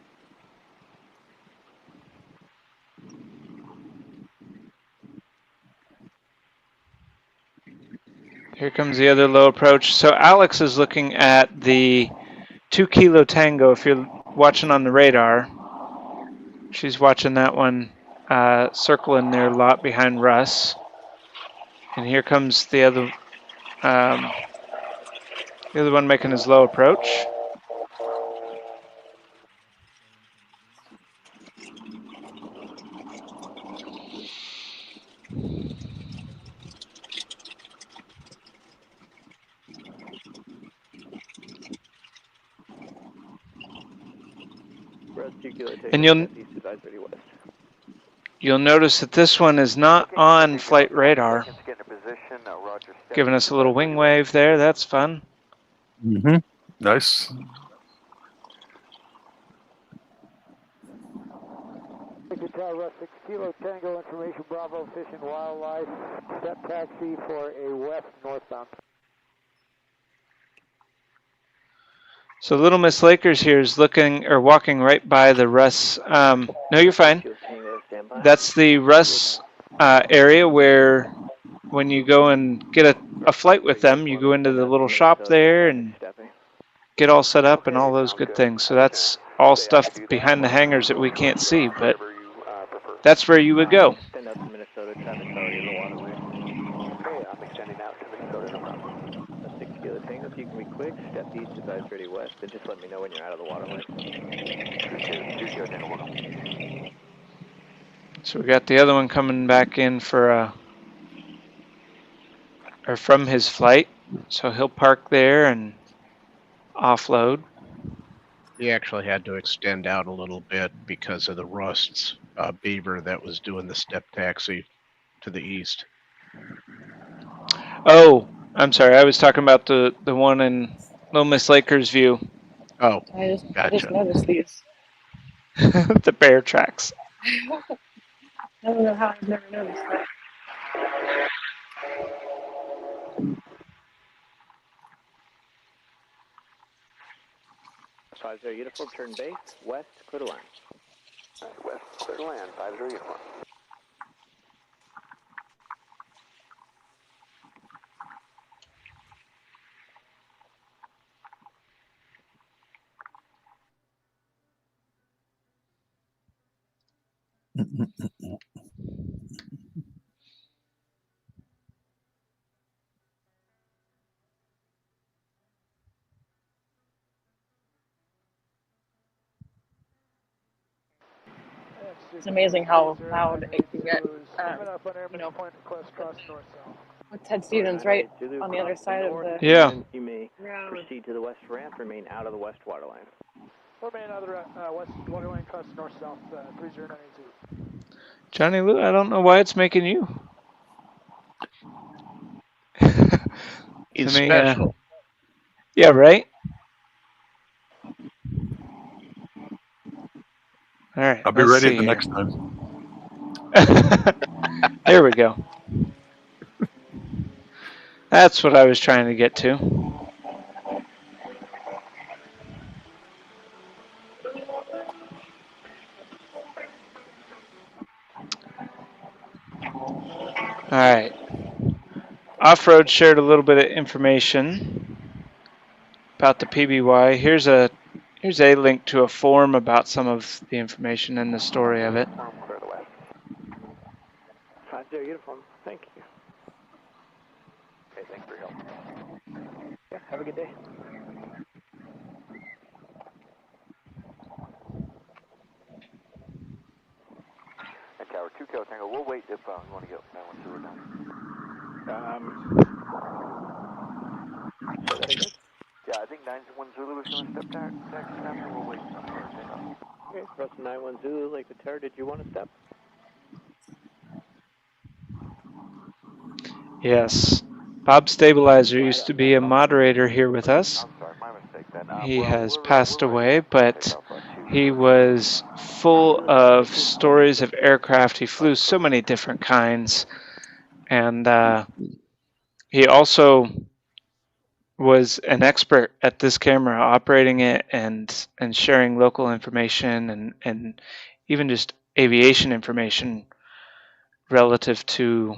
Speaker 1: Here comes the other low approach. So Alex is looking at the 2 Kilo Tango. If you're watching on the radar, she's watching that one circling their lot behind Russ. And here comes the other one making his low approach. And you'll notice that this one is not on flight radar. Giving us a little wing wave there. That's fun.
Speaker 3: Mm-hmm. Nice.
Speaker 8: Russ 6 Kilo Tango, information Bravo, Fish and Wildlife, step taxi for a west northbound.
Speaker 1: So Little Miss Lakers here is looking or walking right by the Russ. No, you're fine. That's the Russ area where when you go and get a flight with them, you go into the little shop there and get all set up and all those good things. So that's all stuff behind the hangars that we can't see, but that's where you would go.
Speaker 12: Send out to Minnesota, traffic already in the waterway.
Speaker 6: Okay, I'm extending out to Minnesota, no problem.
Speaker 12: 6 Kilo Tango, if you can be quick, step east, advise ready west, and just let me know when you're out of the waterway.
Speaker 6: 2 Kilo Tango, welcome.
Speaker 1: So we got the other one coming back in for or from his flight. So he'll park there and offload.
Speaker 4: He actually had to extend out a little bit because of the Rust's beaver that was doing the step taxi to the east.
Speaker 1: Oh, I'm sorry. I was talking about the one in Little Miss Lakers view.
Speaker 4: Oh,
Speaker 13: I
Speaker 4: gotcha.
Speaker 13: just noticed these.
Speaker 1: The bear tracks.
Speaker 13: I don't know how I've never noticed that.
Speaker 12: Five zero uniform, turn base, west, clear to land.
Speaker 6: West, clear to land, 50 uniform.
Speaker 13: It's amazing how loud it can get. With Ted Stevens right on the other side of the...
Speaker 1: Yeah.
Speaker 12: You may proceed to the west ramp, remain out of the west water line.
Speaker 14: Remain out of the west water line, cross north-south, 30980.
Speaker 1: Johnny Lou, I don't know why it's making you.
Speaker 4: He's special.
Speaker 1: Yeah, right? All right.
Speaker 3: I'll be ready the next time.
Speaker 1: There we go. That's what I was trying to get to. All right. Off-road shared a little bit of information about the PBY. Here's a link to a form about some of the information and the story of it.
Speaker 12: 50 uniform, thank you.
Speaker 6: Okay, thanks for your help.
Speaker 12: Yeah, have a good day.
Speaker 6: And Tower 2 Kilo Tango, we'll wait if you want to get that one through or done. Yeah, I think 91 Zulu was going to step taxi now, so we'll wait.
Speaker 12: Okay, Russ 91 Zulu, Lake Terror, did you want to step?
Speaker 1: Yes. Bob Stabilizer used to be a moderator here with us. He has passed away, but he was full of stories of aircraft. He flew so many different kinds. And he also was an expert at this camera, operating it and sharing local information and even just aviation information relative to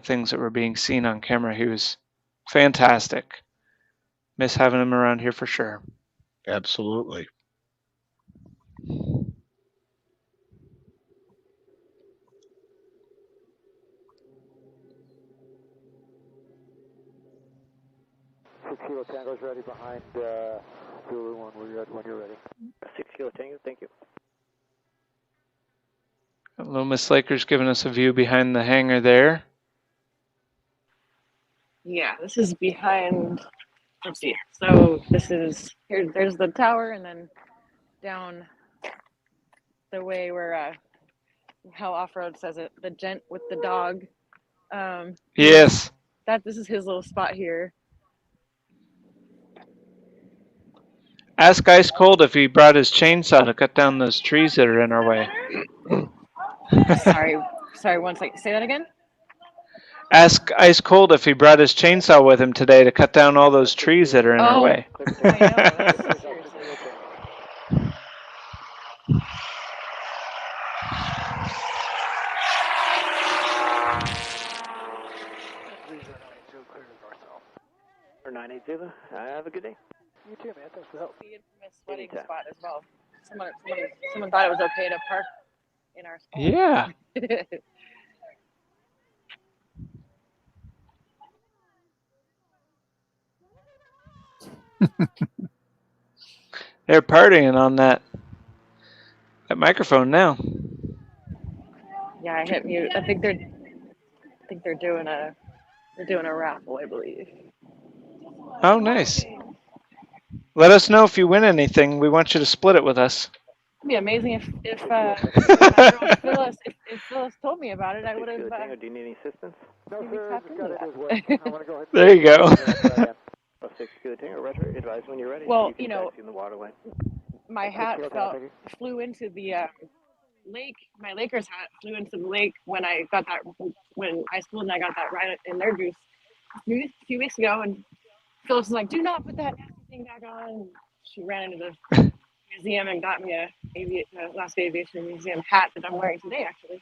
Speaker 1: things that were being seen on camera. He was fantastic. Miss having him around here for sure.
Speaker 4: Absolutely.
Speaker 8: Kilo Tango's ready behind Zulu when you're ready.
Speaker 12: 6 Kilo Tango, thank you.
Speaker 1: Little Miss Lakers giving us a view behind the hangar there.
Speaker 13: Yeah, this is behind, let's see. So this is, there's the tower, and then down the way where, how off-road says it, the gent with the dog.
Speaker 1: Yes.
Speaker 13: This is his little spot here.
Speaker 1: Ask Ice Cold if he brought his chainsaw to cut down those trees that are in our way.
Speaker 13: Sorry, one second. Say that again?
Speaker 1: Ask Ice Cold if he brought his chainsaw with him today to cut down all those trees that are in our way.
Speaker 13: I know,
Speaker 12: for 980. Have a good day.
Speaker 14: You too, man. Thanks for the help.
Speaker 13: The infamous sweating spot as well. Someone thought it was okay to park in our spot.
Speaker 1: Yeah. They're partying on that microphone now.
Speaker 13: Yeah, I hit mute. I think they're doing a raffle, I believe.
Speaker 1: Oh, nice. Let us know if you win anything. We want you to split it with us.
Speaker 13: It'd be amazing if Phyllis told me about it. I would have.
Speaker 12: Do you need any assistance?
Speaker 14: No, sir. Just got to do his work. I want to go ahead.
Speaker 1: There you go.
Speaker 12: 6 Kilo Tango, Roger. Advise when you're ready.
Speaker 13: Well,
Speaker 12: you know, in the waterway.
Speaker 13: My hat flew into the lake. My Lakers hat flew into the lake when I got that. When I schooled and I got that right in their juice a few weeks ago, and Phyllis was like, "Do not put that nasty thing back on." And she ran into the museum and got me a Las Vegas Aviation Museum hat that I'm wearing today, actually.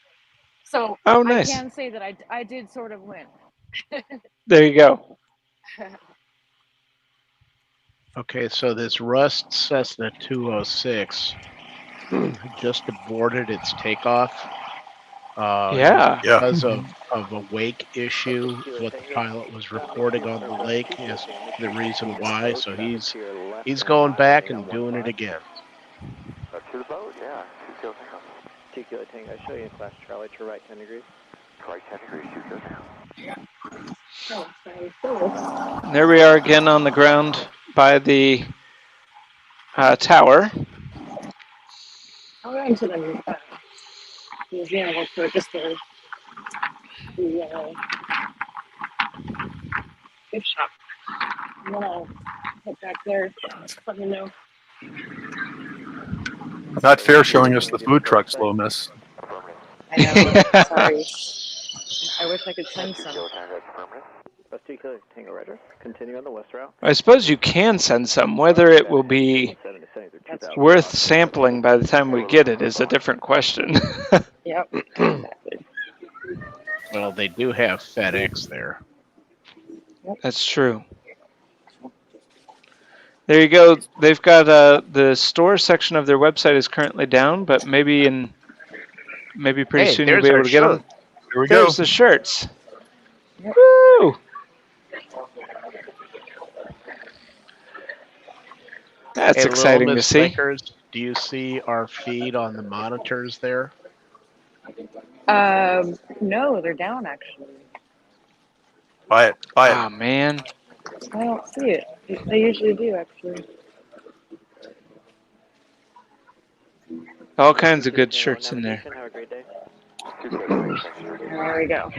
Speaker 13: So
Speaker 1: nice.
Speaker 13: I can say that I did sort of win.
Speaker 1: There you go.
Speaker 4: Okay, so this Rust Cessna 206 just aborted its takeoff. Because of a wake issue, what the pilot was reporting on the lake is the reason why. So he's going back and doing it again.
Speaker 6: To the boat, yeah.
Speaker 12: 2 Kilo Tango. I show you in class Charlie to right 10 degrees.
Speaker 6: Right 10 degrees, 2 Kilo Tango.
Speaker 1: There we are again on the ground by the tower.
Speaker 13: I'm going to the museum real quick just to the gift shop. And then I'll head back there. Let me know.
Speaker 3: Not fair showing us the food truck, slow miss.
Speaker 13: I know. Sorry. I wish I could send some.
Speaker 12: That's 2 Kilo Tango, Roger. Continue on the west route.
Speaker 1: I suppose you can send some. Whether it will be worth sampling by the time we get it is a different question.
Speaker 13: Yep. Exactly.
Speaker 4: Well, they do have FedEx there.
Speaker 1: That's true. There you go. They've got the store section of their website is currently down, but maybe pretty soon you'll be able to get them.
Speaker 3: Here we go.
Speaker 1: There's the shirts. Yep. Woo! That's exciting to see.
Speaker 4: Lakers, do you see our feed on the monitors there?
Speaker 13: No, they're down actually.
Speaker 3: Buy it.
Speaker 1: Oh man.
Speaker 13: I don't see it. They usually do actually.
Speaker 1: All kinds of good shirts in there.
Speaker 12: Have a great day.
Speaker 13: There we go.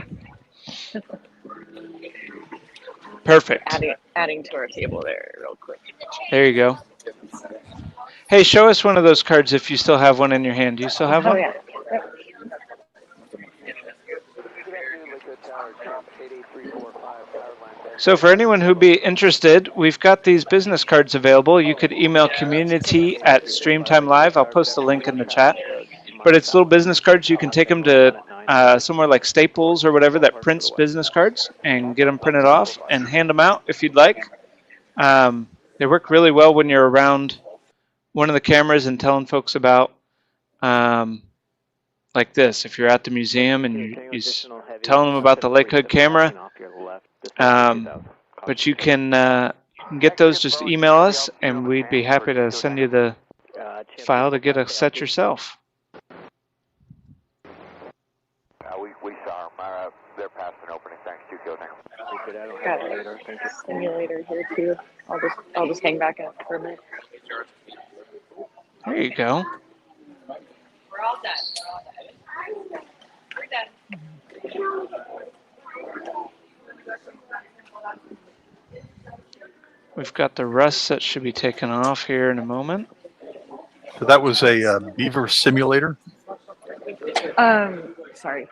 Speaker 1: Perfect.
Speaker 13: Adding to our table there real quick.
Speaker 1: There you go. Hey, show us one of those cards if you still have one in your hand. Do you still have one?
Speaker 13: Oh yeah. Yep.
Speaker 1: So for anyone who'd be interested, we've got these business cards available. You could email community@StreamTime Live. I'll post the link in the chat. But it's little business cards. You can take them to somewhere like Staples or whatever that prints business cards and get them printed off and hand them out if you'd like. They work really well when you're around one of the cameras and telling folks about like this. If you're at the museum and you're telling them about the Lake Hood camera, but you can get those, just email us and we'd be happy to send you the file to get a set yourself.
Speaker 6: We saw them. They're past an opening. Thanks, 2 Kilo Tango.
Speaker 13: Got a simulator here too. I'll just hang back up for a minute.
Speaker 1: There you go.
Speaker 13: We're all done. We're done.
Speaker 1: We've got the rust that should be taken off here in a moment.
Speaker 3: So that was a beaver simulator?
Speaker 13: Sorry.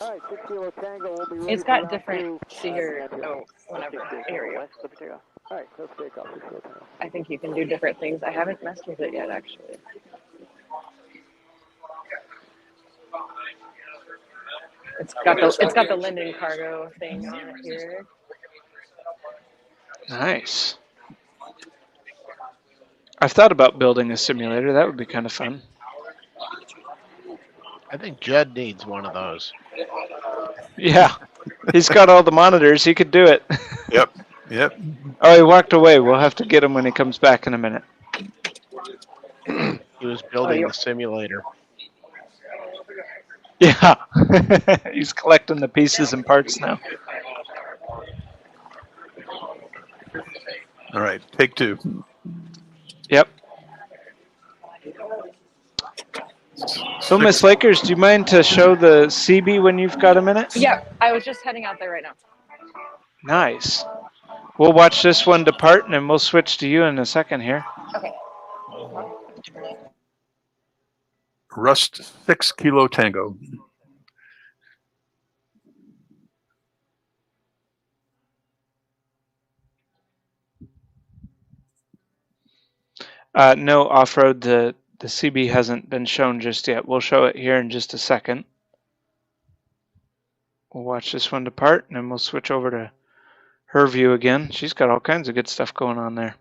Speaker 12: All right, 6 Kilo Tango will be ready.
Speaker 13: It's got different here. Oh, whatever. Here we go.
Speaker 12: All right, let's take off 6 Kilo Tango.
Speaker 13: I think you can do different things. I haven't messed with it yet, actually. It's got the Linden cargo thing on it here.
Speaker 1: Nice. I've thought about building a simulator. That would be kind of fun.
Speaker 4: I think Judd needs one of those.
Speaker 1: Yeah. He's got all the monitors. He could do it.
Speaker 3: Yep. Yep.
Speaker 1: Oh, he walked away. We'll have to get him when he comes back in a minute.
Speaker 4: He was building the simulator.
Speaker 1: Yeah. He's collecting the pieces and parts now.
Speaker 3: All right. Take two.
Speaker 1: Yep. So, Miss Lakers, do you mind to show the CB when you've got a minute?
Speaker 13: Yeah, I was just heading out there right now.
Speaker 1: Nice. We'll watch this one depart, and then we'll switch to you in a second here.
Speaker 13: Okay.
Speaker 3: Rust 6 Kilo Tango.
Speaker 1: No, off-road, the CB hasn't been shown just yet. We'll show it here in just a second. We'll watch this one depart, and then we'll switch over to her view again. She's got all kinds of good stuff going on there.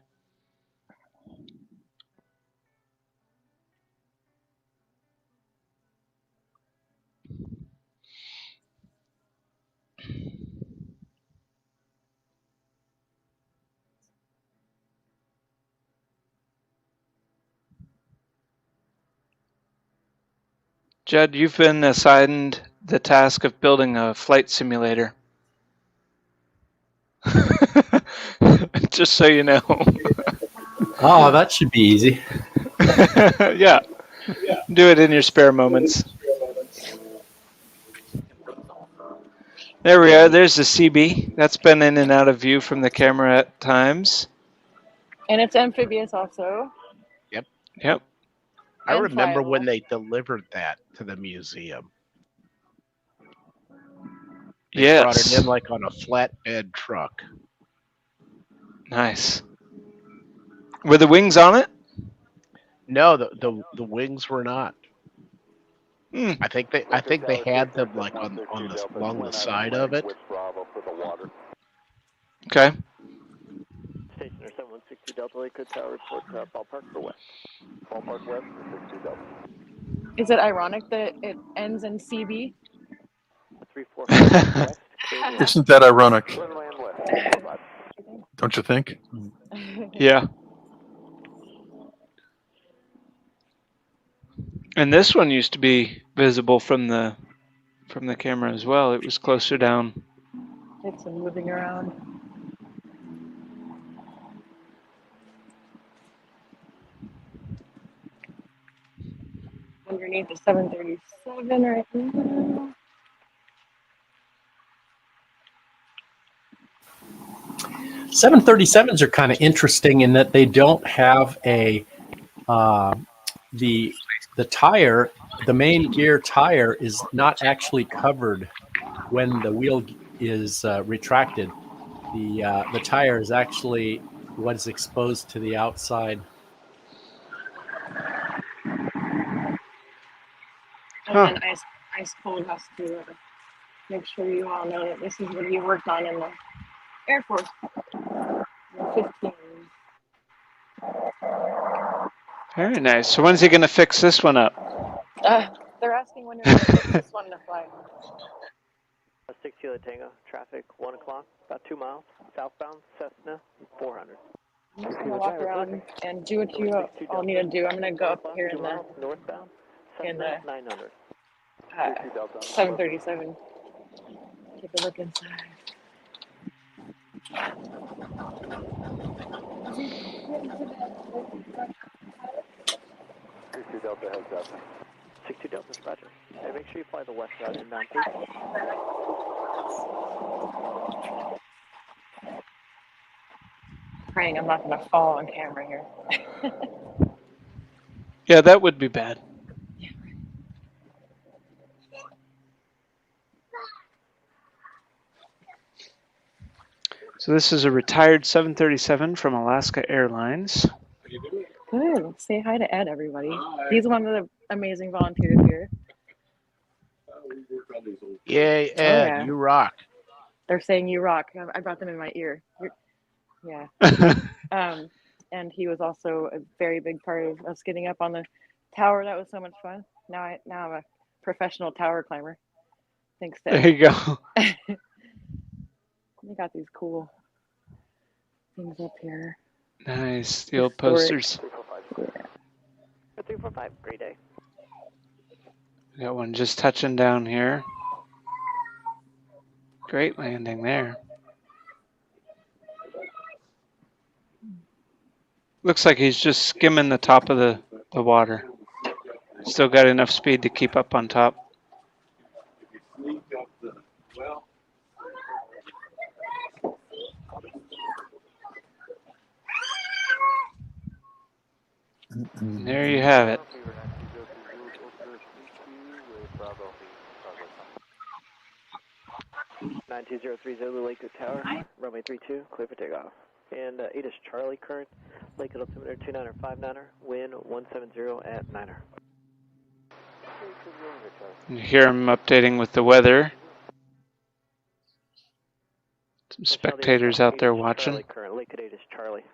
Speaker 1: Judd, you've been assigned the task of building a flight simulator. Just so you know.
Speaker 2: Oh, that should be easy.
Speaker 1: Yeah. Do it in your spare moments. There we are. There's the CB. That's been in and out of view from the camera at times.
Speaker 13: And it's amphibious also.
Speaker 4: Yep.
Speaker 1: Yep.
Speaker 4: I remember when they delivered that to the museum. They brought it in like on a flatbed truck.
Speaker 1: Nice. Were the wings on it?
Speaker 4: No, the wings were not. I think they had them like along the side of it.
Speaker 1: Okay.
Speaker 12: Station 7162 Delta Lakewood Tower report ballpark for west. Ballpark west 62 Delta.
Speaker 13: Is it ironic that it ends in CB?
Speaker 12: 345 west.
Speaker 3: Isn't that ironic? Don't you think?
Speaker 1: Yeah. And this one used to be visible from the camera as well. It was closer down.
Speaker 13: It's moving around. Underneath the 737 right now.
Speaker 2: .737s are kind of interesting in that they don't have a the tire, the main gear tire is not actually covered when the wheel is retracted. The tire is actually what is exposed to the outside.
Speaker 13: And then Ice Cold has to make sure you all know that this is what he worked on in the Air Force. 15.
Speaker 1: Very nice. So when's he going to fix this one up?
Speaker 13: They're asking when you're going to fix this one to fly.
Speaker 12: 6 Kilo Tango, traffic 1 o'clock, about 2 miles, southbound, Cessna 400.
Speaker 13: I'm just going to walk around and do what you all need to do. I'm going to go up here in the
Speaker 12: northbound,
Speaker 13: Cessna
Speaker 12: 900.
Speaker 13: 737. Take a look inside.
Speaker 6: Delta heads up.
Speaker 12: 62 Delta, roger. Hey, make sure you fly the west route inbound, please.
Speaker 13: Praying I'm not going to fall on camera here.
Speaker 1: Yeah, that would be bad. So this is a retired 737 from Alaska Airlines.
Speaker 13: Good. Say hi to Ed, everybody. He's one of the amazing volunteers here.
Speaker 4: Yay, Ed, you rock.
Speaker 13: They're saying you rock. I brought them in my ear. Yeah. And he was also a very big part of us getting up on the tower. That was so much fun. Now I'm a professional tower climber. Thanks to
Speaker 1: There you go.
Speaker 13: We got these cool things up here.
Speaker 1: Nice. The old posters.
Speaker 12: 345, great day.
Speaker 1: Got one just touching down here. Great landing there. Looks like he's just skimming the top of the water. Still got enough speed to keep up on top. And there you have it.
Speaker 12: 9203 Zulu, Lakewood Tower, runway 32, clear for takeoff. And 8 is Charlie current, Lakewood altimeter 29er, 59er, wind 170 at 9er.
Speaker 1: You hear him updating with the weather. Some spectators out there watching.
Speaker 12: Charlie current, Lakewood 8 is Charlie.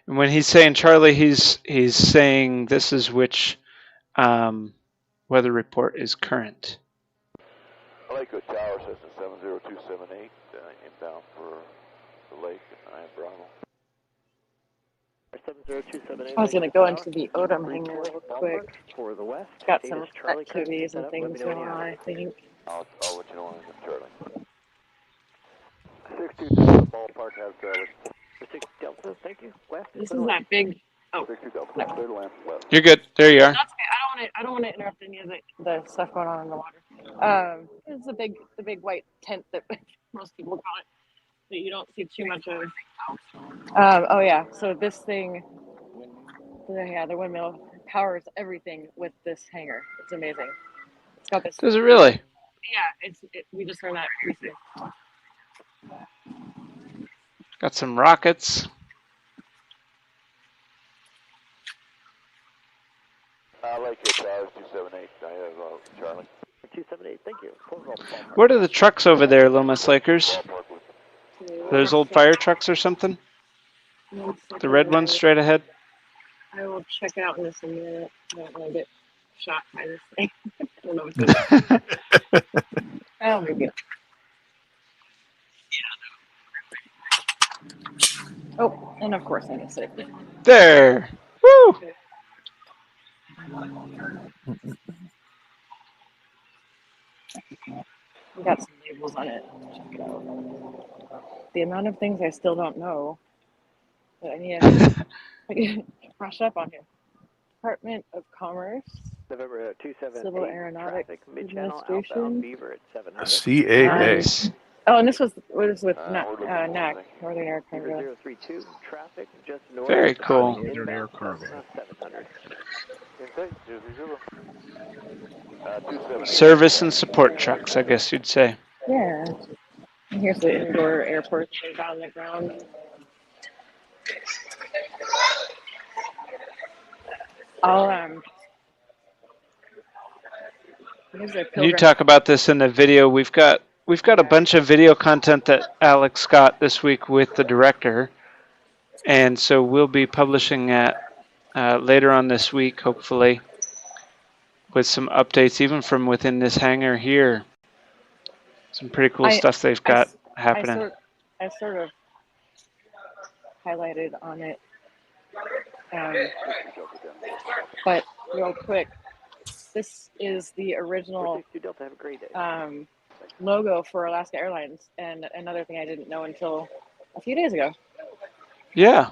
Speaker 1: And when he's saying Charlie, he's saying this is which weather report is current.
Speaker 6: Lakewood Tower says it's 70278 inbound for the lake at 9 Bravo.
Speaker 12: 70278.
Speaker 13: I was going to go into the Odom hangar real quick.
Speaker 12: For the west.
Speaker 13: Got some activities and things going on, I think.
Speaker 6: I'll let you know when it's Charlie. 62 Delta ballpark has
Speaker 12: 6 Delta, thank you. West.
Speaker 13: This is that big. Oh,
Speaker 6: 62 Delta, clear to land west.
Speaker 1: You're good. There you are.
Speaker 13: That's okay. I don't want to interrupt any of the stuff going on in the water. It's the big white tent that most people call it that you don't see too much of. Oh yeah. So this thing, the windmill powers everything with this hangar. It's amazing. It's got this.
Speaker 1: Does it really?
Speaker 13: Yeah. We just learned that recently.
Speaker 1: Got some rockets.
Speaker 6: Lakewood Towers 278. I have Charlie.
Speaker 12: 278, thank you.
Speaker 1: What are the trucks over there, Lomas Lakers? Those old fire trucks or something? The red ones straight ahead?
Speaker 13: I will check out in this a minute. I don't want to get shot by this thing. I don't know what's going on. Oh, maybe. Oh, and of course I missed it.
Speaker 1: There! Woo!
Speaker 13: We got some labels on it. Check it out. The amount of things I still don't know that I need to brush up on here. Department of Commerce.
Speaker 12: November 278.
Speaker 13: Civil Aeronautics Administration.
Speaker 12: Beaver at 700.
Speaker 3: CAA.
Speaker 13: Oh, and this was with NAC, Northern Air Cargo.
Speaker 12: 032, traffic just north.
Speaker 1: Very cool.
Speaker 9: Northern Air Cargo.
Speaker 12: 700.
Speaker 1: Service and support trucks, I guess you'd say.
Speaker 13: Yeah. And here's the indoor airport thing down the ground.
Speaker 1: You talk about this in the video. We've got a bunch of video content that Alex got this week with the director, and so we'll be publishing that later on this week, hopefully, with some updates even from within this hangar here. Some pretty cool stuff they've got happening.
Speaker 13: I sort of highlighted on it, but real quick, this is the original logo for Alaska Airlines, and another thing I didn't know until a few days ago.
Speaker 1: Yeah.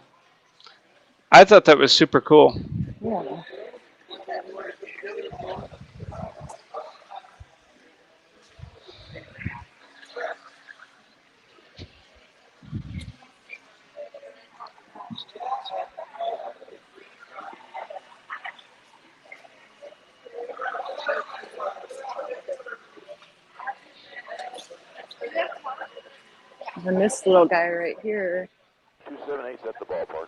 Speaker 1: I thought that was super cool.
Speaker 13: Yeah. And this little guy right here.
Speaker 6: 278 at the ballpark.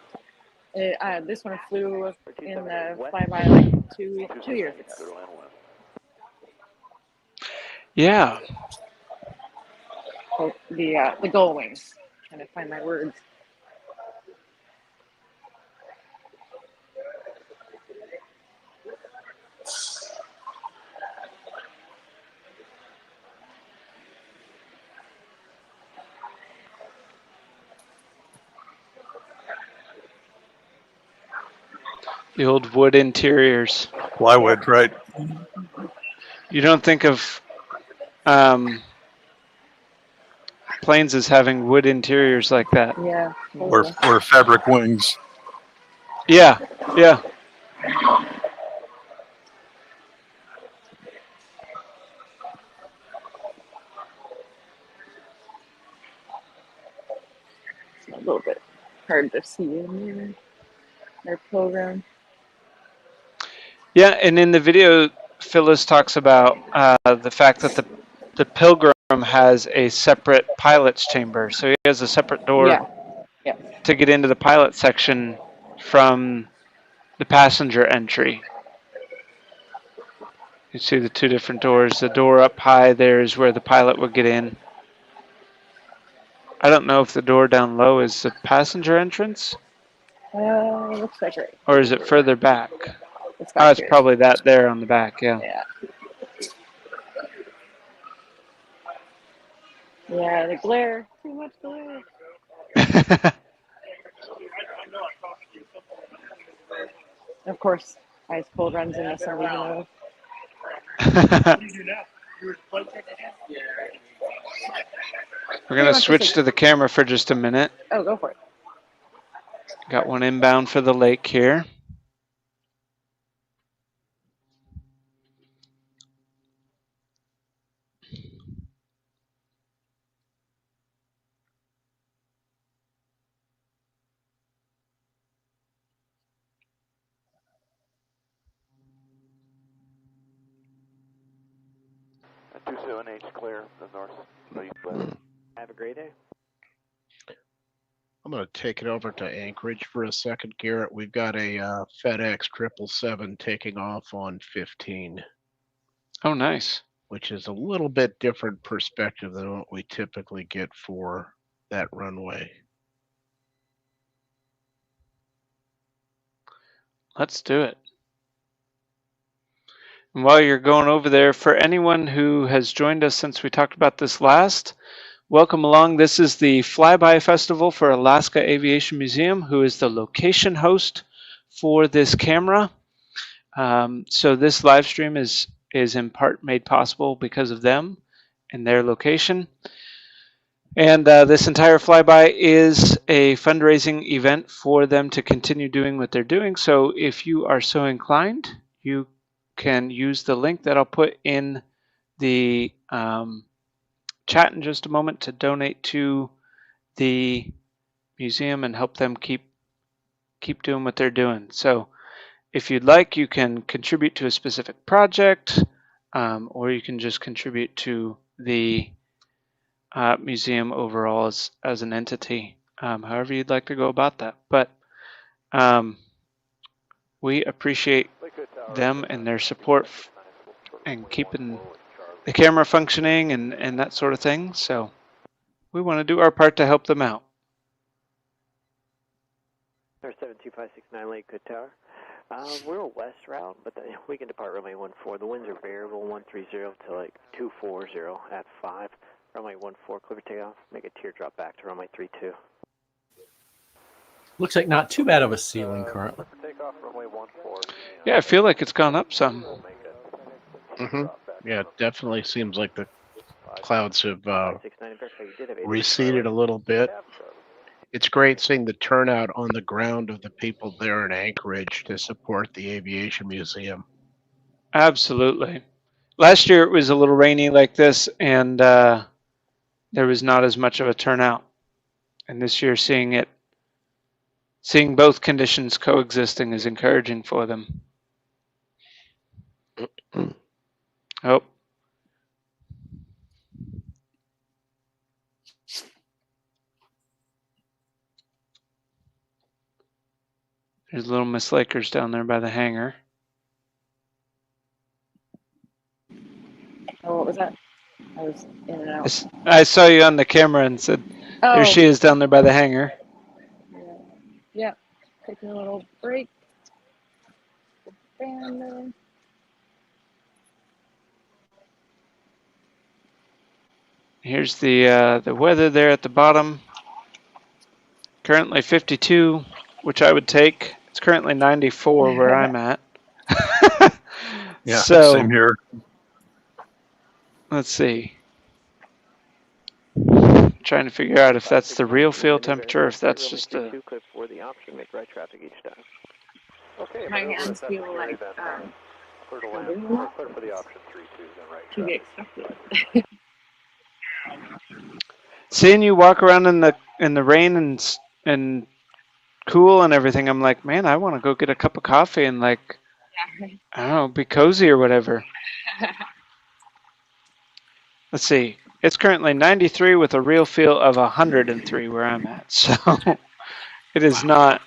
Speaker 13: This one flew in the Flyby like two years ago.
Speaker 1: Yeah.
Speaker 13: the gull wings. Trying to find my words.
Speaker 1: The old wood interiors.
Speaker 3: Plywood, right?
Speaker 1: You don't think of planes as having wood interiors like that.
Speaker 13: Yeah.
Speaker 3: Or fabric wings.
Speaker 1: Yeah, yeah.
Speaker 13: It's a little bit hard to see in their program.
Speaker 1: Yeah, and in the video, Phyllis talks about the fact that the Pilgrim has a separate pilot's chamber. So he has a separate door to get into the pilot section from the passenger entry. You see the two different doors. The door up high there is where the pilot would get in. I don't know if the door down low is the passenger entrance.
Speaker 13: Looks like right.
Speaker 1: Or is it further back?
Speaker 13: It's
Speaker 1: It's probably that there on the back, yeah.
Speaker 13: Yeah, the glare. Too much glare. Of course, ice cold runs in this are
Speaker 1: We're going to switch to the camera for just a minute.
Speaker 13: Oh, go for it.
Speaker 1: Got one inbound for the lake here.
Speaker 6: And 27H clear, the north, east.
Speaker 12: Have a great day.
Speaker 4: I'm going to take it over to Anchorage for a second, Garrett. We've got a FedEx 777 taking off on 15.
Speaker 1: Oh, nice.
Speaker 4: Which is a little bit different perspective than what we typically get for that runway.
Speaker 1: Let's do it. And while you're going over there, for anyone who has joined us since we talked about this last, welcome along. This is the Flyby Festival for Alaska Aviation Museum, who is the location host for this camera. So this live stream is in part made possible because of them and their location. And this entire flyby is a fundraising event for them to continue doing what they're doing. So if you are so inclined, you can use the link that I'll put in the chat in just a moment to donate to the museum and help them keep doing what they're doing. So if you'd like, you can contribute to a specific project, or you can just contribute to the museum overall as an entity, however you'd like to go about that. But we appreciate them and their support and keeping the camera functioning and that sort of thing. So we want to do our part to help them out.
Speaker 12: 72569 Lakewood Tower. We're a west route, but we can depart runway 14. The winds are variable 130 to like 240 at 5. Runway 14, clear for takeoff. Make a teardrop back to runway 32.
Speaker 2: Looks like not too bad of a ceiling currently.
Speaker 6: Takeoff, runway 14.
Speaker 1: Yeah, I feel like it's gone up some.
Speaker 4: Yeah, it definitely seems like the clouds have receded a little bit. It's great seeing the turnout on the ground of the people there in Anchorage to support the Aviation Museum.
Speaker 1: Absolutely. Last year it was a little rainy like this, and there was not as much of a turnout. And this year seeing both conditions coexisting is encouraging for them. Oh. There's little Miss Lakers down there by the hangar.
Speaker 13: Oh, what was that? was in and out.
Speaker 1: I saw you on the camera and said, there she is down there by the hangar.
Speaker 13: Yeah. Taking a little break. Fan there.
Speaker 1: Here's the weather there at the bottom. Currently 52, which I would take. It's currently 94 where I'm at.
Speaker 3: Yeah,
Speaker 1: so,
Speaker 3: same here.
Speaker 1: Let's see. Trying to figure out if that's the real field temperature, if that's just a...
Speaker 12: Clip for the option, make right traffic each time.
Speaker 8: Okay,
Speaker 13: My hands feel like
Speaker 8: clear to land, or clear for the option 3-2, then right
Speaker 13: to be
Speaker 8: traffic.
Speaker 13: expected.
Speaker 1: Seeing you walk around in the rain and cool and everything, I'm like, man, I want to go get a cup of coffee and like, I don't know, be cozy or whatever. Let's see. It's currently 93 with a real feel of 103 where I'm at. So it is not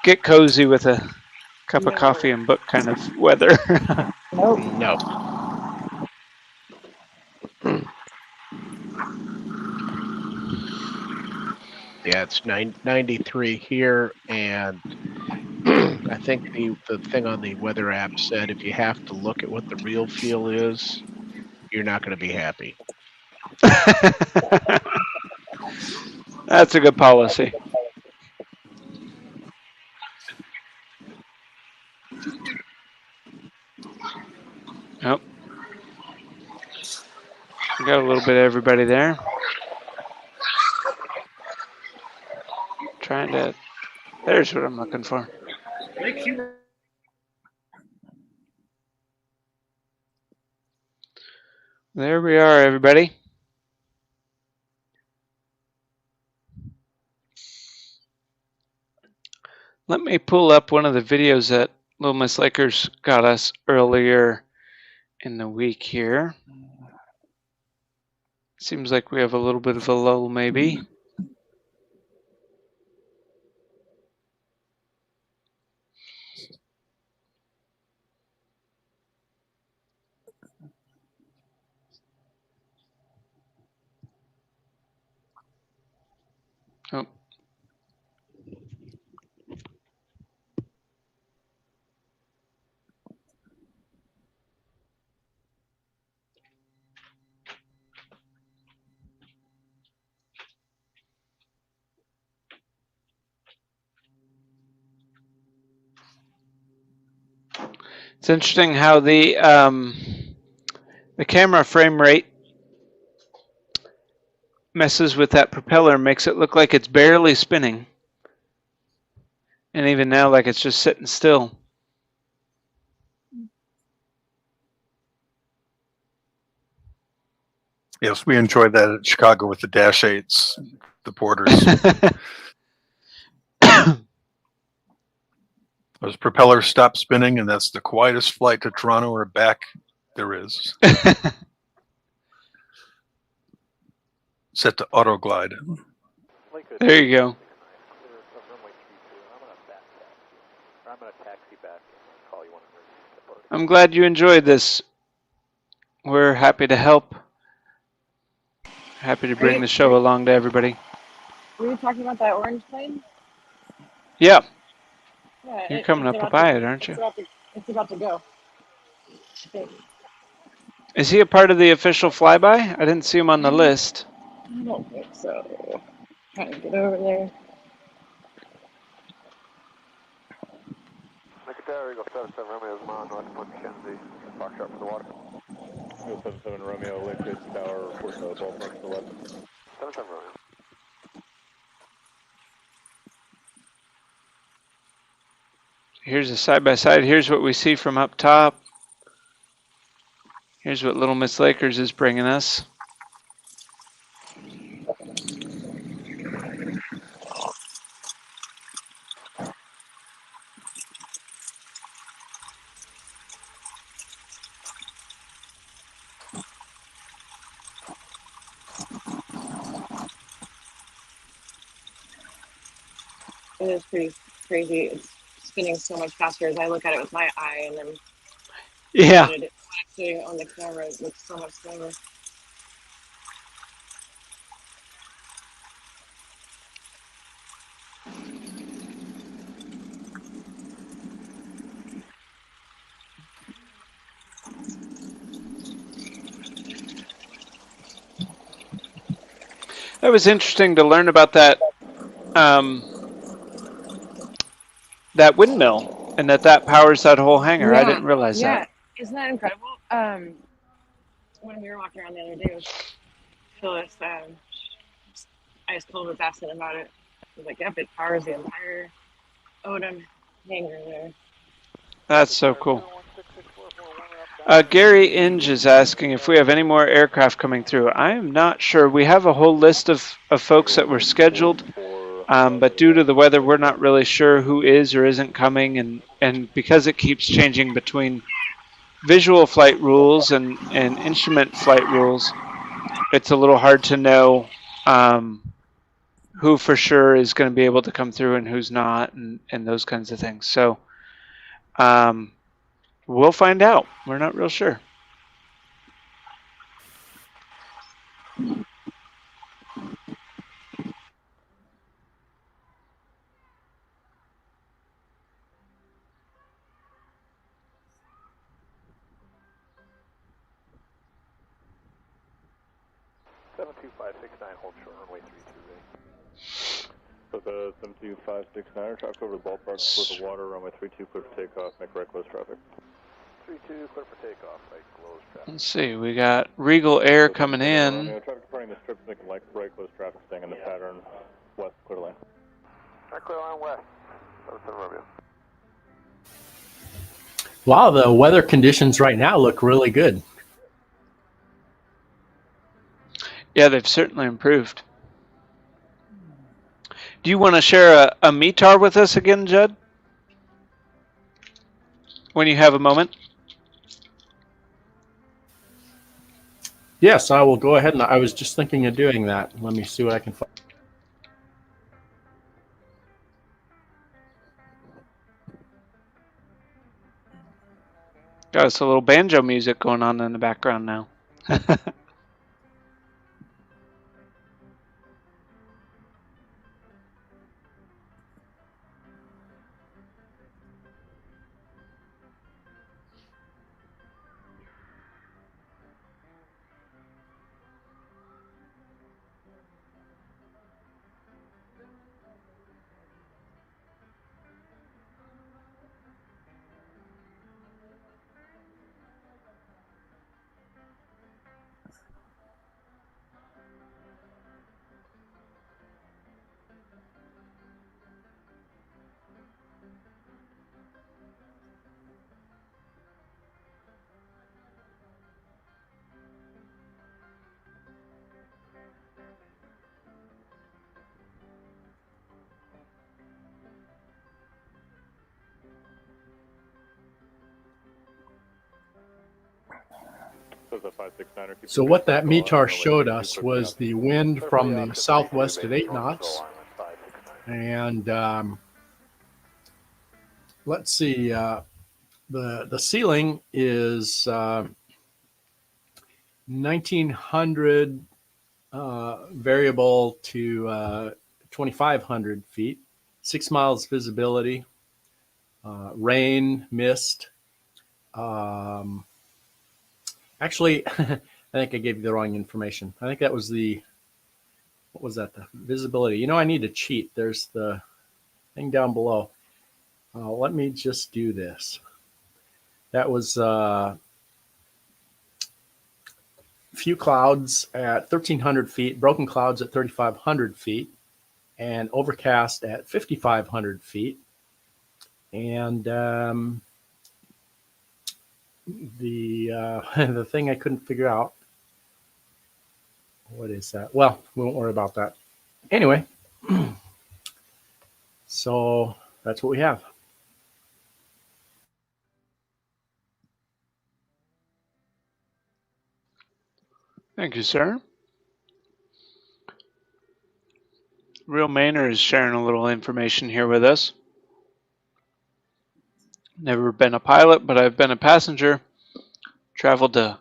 Speaker 1: get cozy with a cup of coffee and book kind of weather.
Speaker 4: No. Yeah, it's 93 here, and I think the thing on the weather app said if you have to look at what the real feel is, you're not going to be happy.
Speaker 1: That's a good policy. Oh. We got a little bit of everybody there. Trying to... There's what I'm looking for. There we are, everybody. Let me pull up one of the videos that Little Miss Lakers got us earlier in the week here. Seems like we have a little bit of a lull, maybe. Oh. It's interesting how the camera frame rate messes with that propeller, makes it look like it's barely spinning. And even now, like it's just sitting still.
Speaker 3: Yes, we enjoyed that at Chicago with the Dash 8s, the Porters. Those propellers stop spinning, and that's the quietest flight to Toronto or back there is. Set to auto glide.
Speaker 1: There you go.
Speaker 8: I'm going to taxi back and call you when I'm ready.
Speaker 1: I'm glad you enjoyed this. We're happy to help. Happy to bring the show along to everybody.
Speaker 13: Were you talking about that orange plane?
Speaker 1: Yeah.
Speaker 13: Yeah,
Speaker 1: You're coming up by it, aren't you?
Speaker 13: It's about to go.
Speaker 1: Is he a part of the official flyby? I didn't see him on the list.
Speaker 13: I don't think so. Trying to get over there.
Speaker 8: Tower, Eagle 77 Romeo is mile north of Point McKenzie. Fox sharp for the water.
Speaker 7: Eagle 77 Romeo, Liquid Tower, report to the ballpark to the left.
Speaker 8: 77 Romeo.
Speaker 1: Here's a side-by-side. Here's what we see from up top. Here's what Little Miss Lakers is bringing us.
Speaker 13: It is pretty crazy. It's spinning so much faster as I look at it with my eye, and then
Speaker 1: yeah,
Speaker 13: actually on the camera it looks so much slower.
Speaker 1: That was interesting to learn about that that windmill, and that powers that whole hangar. I didn't realize that.
Speaker 13: Isn't that incredible? When we were walking around the other day with Phyllis, I just told was asking about it. I was like, yep, it powers the entire Odom hangar there.
Speaker 1: That's so cool. Gary Inge is asking if we have any more aircraft coming through. I am not sure. We have a whole list of folks that were scheduled, but due to the weather, we're not really sure who is or isn't coming, and because it keeps changing between visual flight rules and instrument flight rules, it's a little hard to know who for sure is going to be able to come through and who's not, and those kinds of things. So we'll find out. We're not real sure.
Speaker 7: Hold short runway 32. So the 72569 traffic over the ballpark, clear the water, runway 32, clear for takeoff, make right close traffic. 32, clear for takeoff, make close traffic.
Speaker 1: Let's see, we got Regal Air coming in.
Speaker 7: Traffic departing the strip, making right close traffic, staying in the pattern, west, clear lane.
Speaker 6: Right, clear line west, 77 Romeo.
Speaker 2: Wow, the weather conditions right now look really good.
Speaker 1: Yeah, they've certainly improved. Do you want to share a METAR with us again, Judd? When you have a moment?
Speaker 2: Yes, I will go ahead, and I was just thinking of doing that. Let me see what I can find.
Speaker 1: Got us a little banjo music going on in the background now.
Speaker 2: So what that METAR showed us was the wind from the southwest at 8 knots. And let's see, the ceiling is 1900 variable to 2500 feet, 6 miles visibility, rain, mist. Actually, I think I gave you the wrong information. I think that was what was that? The visibility. You know, I need to cheat. There's the thing down below. Let me just do this. That was few clouds at 1,300 feet, broken clouds at 3,500 feet, and overcast at 5,500 feet. And the thing I couldn't figure out, what is that? Well, we won't worry about that. Anyway, so that's what we have.
Speaker 1: Thank you, sir. Real Maynard is sharing a little information here with us. Never been a pilot, but I've been a passenger. Traveled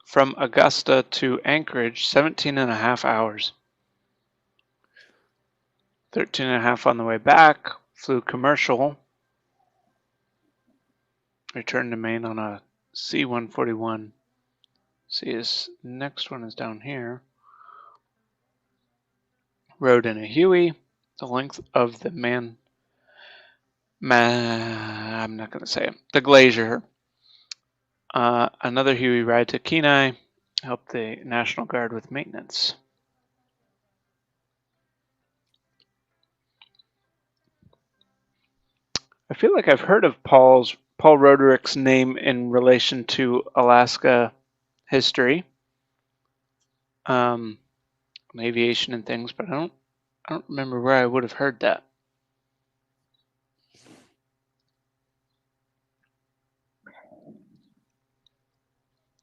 Speaker 1: from Augusta to Anchorage, 17 and a half hours. 13 and a half on the way back. Flew commercial. Returned to Maine on a C-141. See, his next one is down here. road in a Huey, the length of the I'm not going to say it, the Glacier. Another Huey ride to Kenai, help the National Guard with maintenance. I feel like I've heard of Paul Roderick's name in relation to Alaska history, aviation and things, but I don't remember where I would have heard that.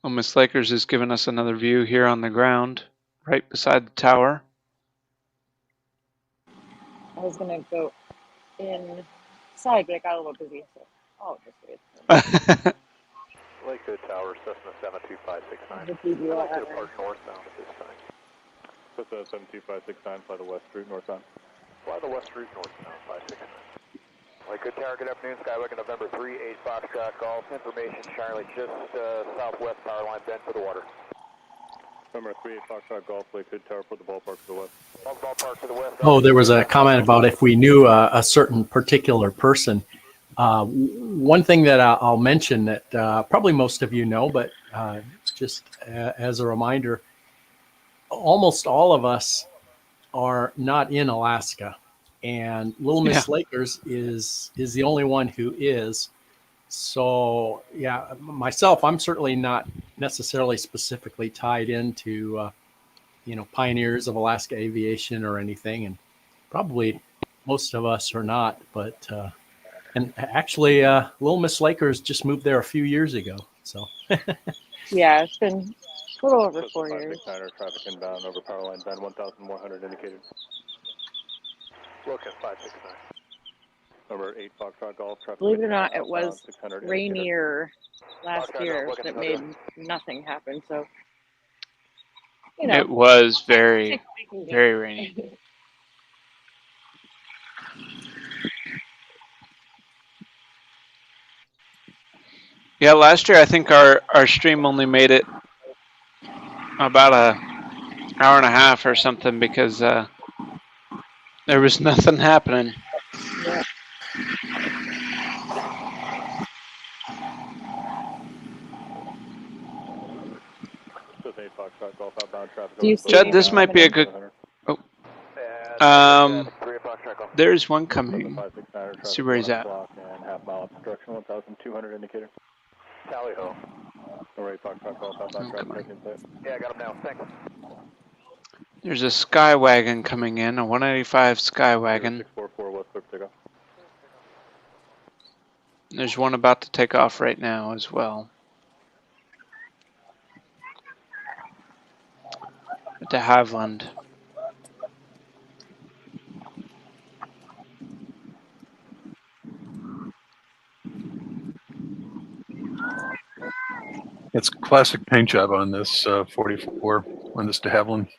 Speaker 1: Well, Miss Lakers has given us another view here on the ground, right beside the tower.
Speaker 13: I was gonna go inside, but I got a little busy, so I'll just wait.
Speaker 7: Lakewood Tower, Cessna 72569.
Speaker 13: The PBR.
Speaker 7: I'd like to depart northbound at this time.
Speaker 15: Cessna 72569, fly the west route northbound.
Speaker 7: Fly the west route northbound, 569. Lakewood Tower, good afternoon, Skyway November 3, 8 Foxtrot Golf. Information, Charlie, just southwest power line bend for the water.
Speaker 15: November 3, 8 Foxtrot Golf, Lakewood Tower for the ballpark to the west.
Speaker 7: Ballpark to the west.
Speaker 2: Oh, there was a comment about if we knew a certain particular person. One thing that I'll mention that probably most of you know, but just as a reminder, almost all of us are not in Alaska, and Little Miss Lakers is the only one who is. So yeah, myself, I'm certainly not necessarily specifically tied into pioneers of Alaska aviation or anything, and probably most of us are not. But and actually, Little Miss Lakers just moved there a few years ago. So
Speaker 13: Yeah, it's been a little over 4 years.
Speaker 15: Traffic inbound over power line bend 1,100 indicated.
Speaker 7: Looking 569.
Speaker 15: Number 8 Foxtrot Golf. Traffic.
Speaker 13: Believe it or not, it was
Speaker 15: 600
Speaker 13: rainier last year that made nothing happen. So
Speaker 1: it was very, very rainy. Yeah, last year I think our stream only made it about an hour and a half or something because there was nothing happening.
Speaker 13: Yeah.
Speaker 1: Judd, this might be a good. There's one coming. Let's see where he's at.
Speaker 15: And half mile obstruction 1,200 indicator.
Speaker 7: Tally ho.
Speaker 15: Yeah,
Speaker 7: I got him now. Thanks.
Speaker 1: There's a Skywagon coming in, a 185 Skywagon.
Speaker 15: 644 West Cliff takeoff.
Speaker 1: There's one about to take off right now as well. De Havilland.
Speaker 3: It's classic paint job on this 44, on this de Havilland.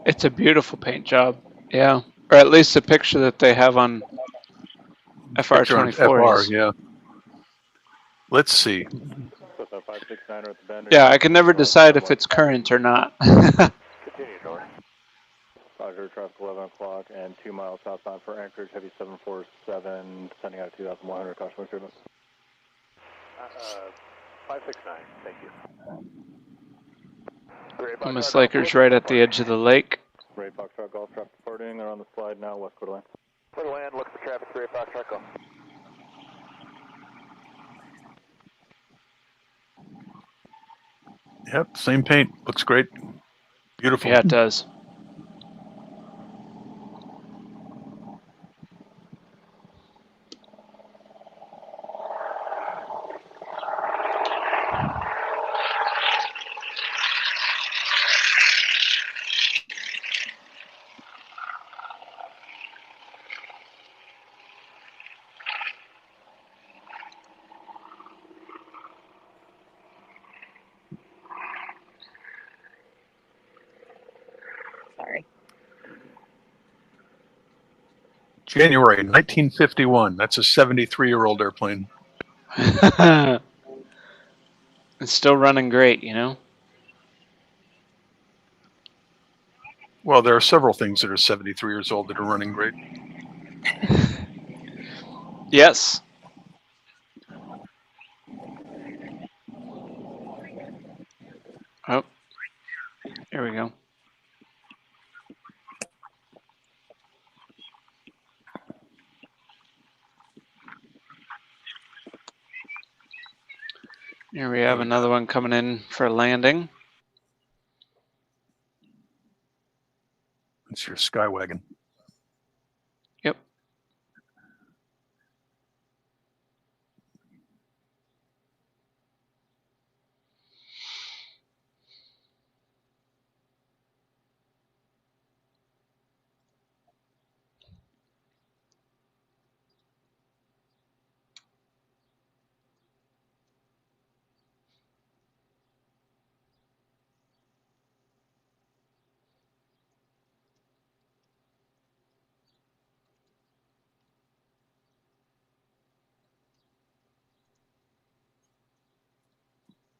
Speaker 1: It's a beautiful paint job, yeah. Or at least the picture that they have on FR24.
Speaker 3: FR, yeah. Let's see.
Speaker 1: Yeah, I can never decide if it's current or not.
Speaker 7: Continue, North.
Speaker 15: Roger, traffic 11 o'clock and 2 miles southbound for Anchorage, heavy 747, sending out 2,100, caution wind treatment.
Speaker 7: 569, thank you.
Speaker 1: Miss Lakers right at the edge of the lake.
Speaker 15: Ray Foxtrot Golf, traffic departing, they're on the slide now, west quarter line.
Speaker 7: Quarter land, look for traffic, Ray Foxtrot Golf.
Speaker 3: Yep, same paint. Looks great. Beautiful.
Speaker 1: Yeah, it does.
Speaker 3: January 1951. That's a 73-year-old airplane.
Speaker 1: It's still running great, you know?
Speaker 3: Well, there are several things that are 73 years old that are running great.
Speaker 1: Yes. Oh, here we go. Here we have another one coming in for landing.
Speaker 3: It's your Skywagon.
Speaker 1: Yep.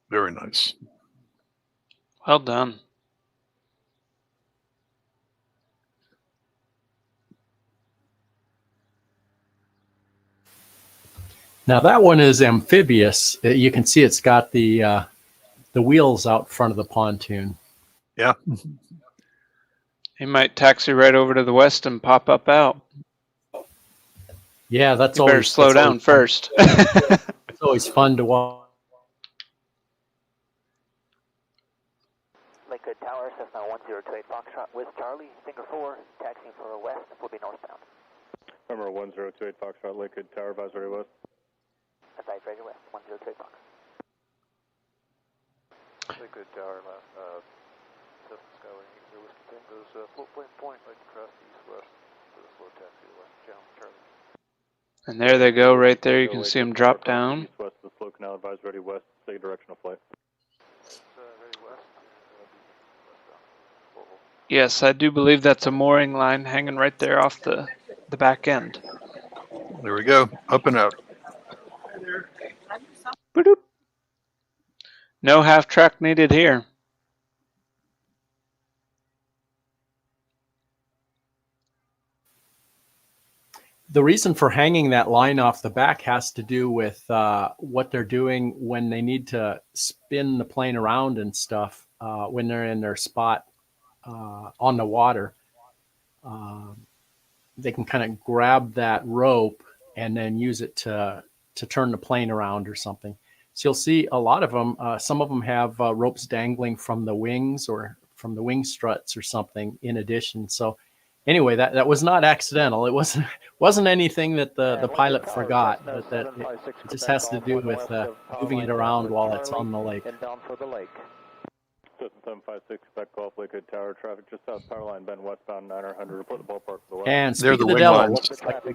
Speaker 3: Very nice.
Speaker 1: Well done.
Speaker 2: Now that one is amphibious. You can see it's got the wheels out front of the pontoon.
Speaker 3: Yeah.
Speaker 1: He might taxi right over to the west and pop up out.
Speaker 2: Yeah, that's
Speaker 1: you
Speaker 2: always
Speaker 1: better slow down first.
Speaker 2: It's always fun to watch.
Speaker 8: Lakewood Tower, Cessna 1028 Foxtrot with Charlie, finger 4, taxiing for west, will be northbound.
Speaker 15: Number 1028 Foxtrot, Lakewood Tower, advisory west.
Speaker 8: Advisory west, 1028 Fox.
Speaker 7: Lakewood Tower, Cessna Skyway, Whiskey Tango's Floatplane Point, right across east-west, to the slow taxi to the west channel, Charlie.
Speaker 1: And there they go, right there. You can see them drop down.
Speaker 15: East-west, the slow canal, advise ready west, say directional flight.
Speaker 7: Ready west,
Speaker 1: Yes, I do believe that's a mooring line hanging right there off the back end.
Speaker 3: There we go. Up and out.
Speaker 1: Boop. No half track needed here.
Speaker 2: The reason for hanging that line off the back has to do with what they're doing when they need to spin the plane around and stuff when they're in their spot on the water. They can kind of grab that rope and then use it to turn the plane around or something. So you'll see a lot of them. Some of them have ropes dangling from the wings or from the wing struts or something in addition. So anyway, that was not accidental. It wasn't anything that the pilot forgot, but that it just has to do with moving it around while it's on the lake.
Speaker 8: And down for the lake.
Speaker 15: Cessna 756, back off Lakewood Tower, traffic just south power line, bend westbound 900, report the ballpark for the west.
Speaker 2: And
Speaker 3: They're
Speaker 2: speaking
Speaker 3: the
Speaker 2: of the Devil,
Speaker 3: wing
Speaker 2: looks like we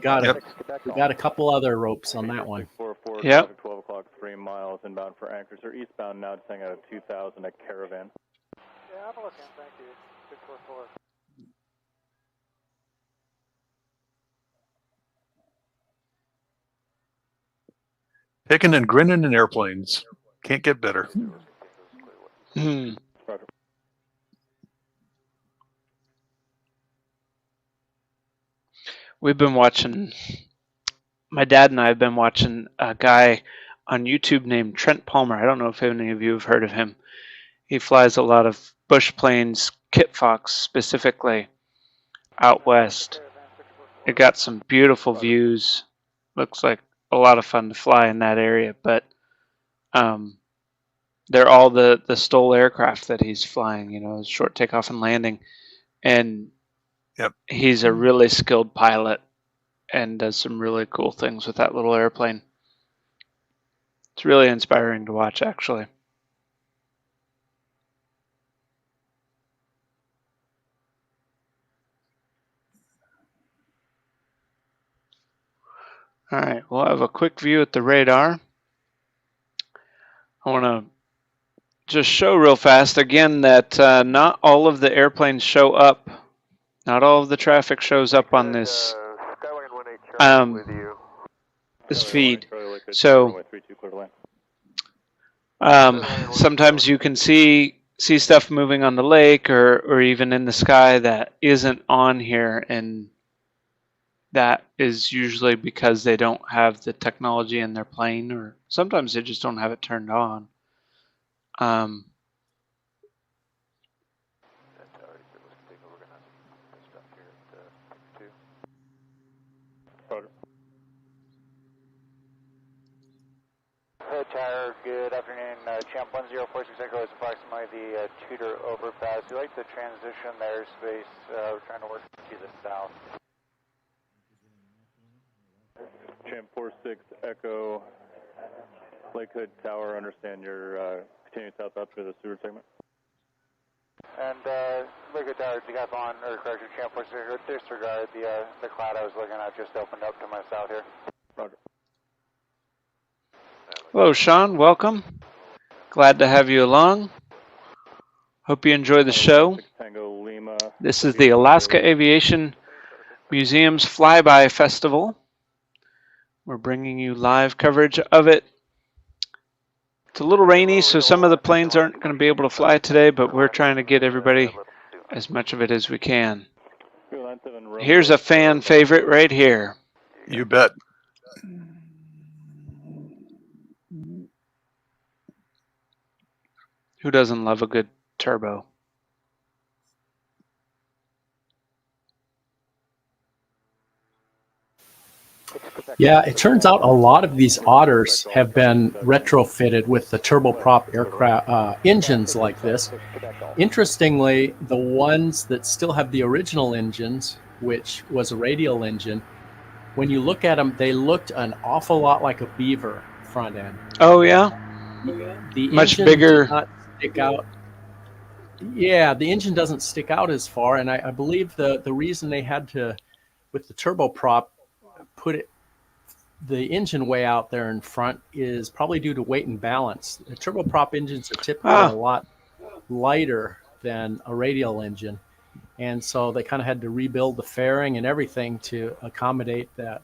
Speaker 2: got a couple other ropes on that one.
Speaker 15: 644,
Speaker 1: Yep.
Speaker 15: traffic 12 o'clock, 3 miles inbound for anchors. They're eastbound now, descending out of 2000 at Caravan.
Speaker 14: Yeah, I'm looking, thank you. 644.
Speaker 3: Picking and grinning in airplanes. Can't get better.
Speaker 1: We've been watching, my dad and I have been watching a guy on YouTube named Trent Palmer. I don't know if any of you have heard of him. He flies a lot of bush planes, Kit Fox specifically, out west. It got some beautiful views. Looks like a lot of fun to fly in that area, but they're all the STOL aircraft that he's flying, you know, short takeoff and landing. And
Speaker 3: yep,
Speaker 1: he's a really skilled pilot and does some really cool things with that little airplane. It's really inspiring to watch, actually. All right, we'll have a quick view at the radar. I want to just show real fast again that not all of the airplanes show up. Not all of the traffic shows up on this this feed. So sometimes you can see see stuff moving on the lake or even in the sky that isn't on here, and that is usually because they don't have the technology in their plane, or sometimes they just don't have it turned on.
Speaker 8: Tower, good afternoon. Champ 1046 Echo is approximately the Tudor overpass. We like to transition the airspace. We're trying to work to the south.
Speaker 15: Champ 46 Echo, Lake Hood Tower, understand you're continuing southbound through the sewer segment.
Speaker 8: And Lake Hood Tower, Decathlon, or correction, Champ 46 Echo, disregard the cloud I was looking at just opened up to my south here.
Speaker 15: Roger.
Speaker 1: Hello, Sean. Welcome. Glad to have you along. Hope you enjoy the show. This is the Alaska Aviation Museum's Flyby Festival. We're bringing you live coverage of it. It's a little rainy, so some of the planes aren't going to be able to fly today, but we're trying to get everybody as much of it as we can. Here's a fan favorite right here.
Speaker 3: You bet.
Speaker 1: Who doesn't love a good turbo?
Speaker 2: Yeah, it turns out a lot of these otters have been retrofitted with the turboprop aircraft engines like this. Interestingly, the ones that still have the original engines, which was a radial engine, when you look at them, they looked an awful lot like a Beaver front end.
Speaker 1: Oh, yeah?
Speaker 2: The
Speaker 1: much
Speaker 2: engine
Speaker 1: bigger.
Speaker 2: did not stick out. Yeah, the engine doesn't stick out as far, and I believe the reason they had to, with the turboprop, put the engine way out there in front is probably due to weight and balance. The turboprop engines are typically a lot lighter than a radial engine, and so they kind of had to rebuild the fairing and everything to accommodate that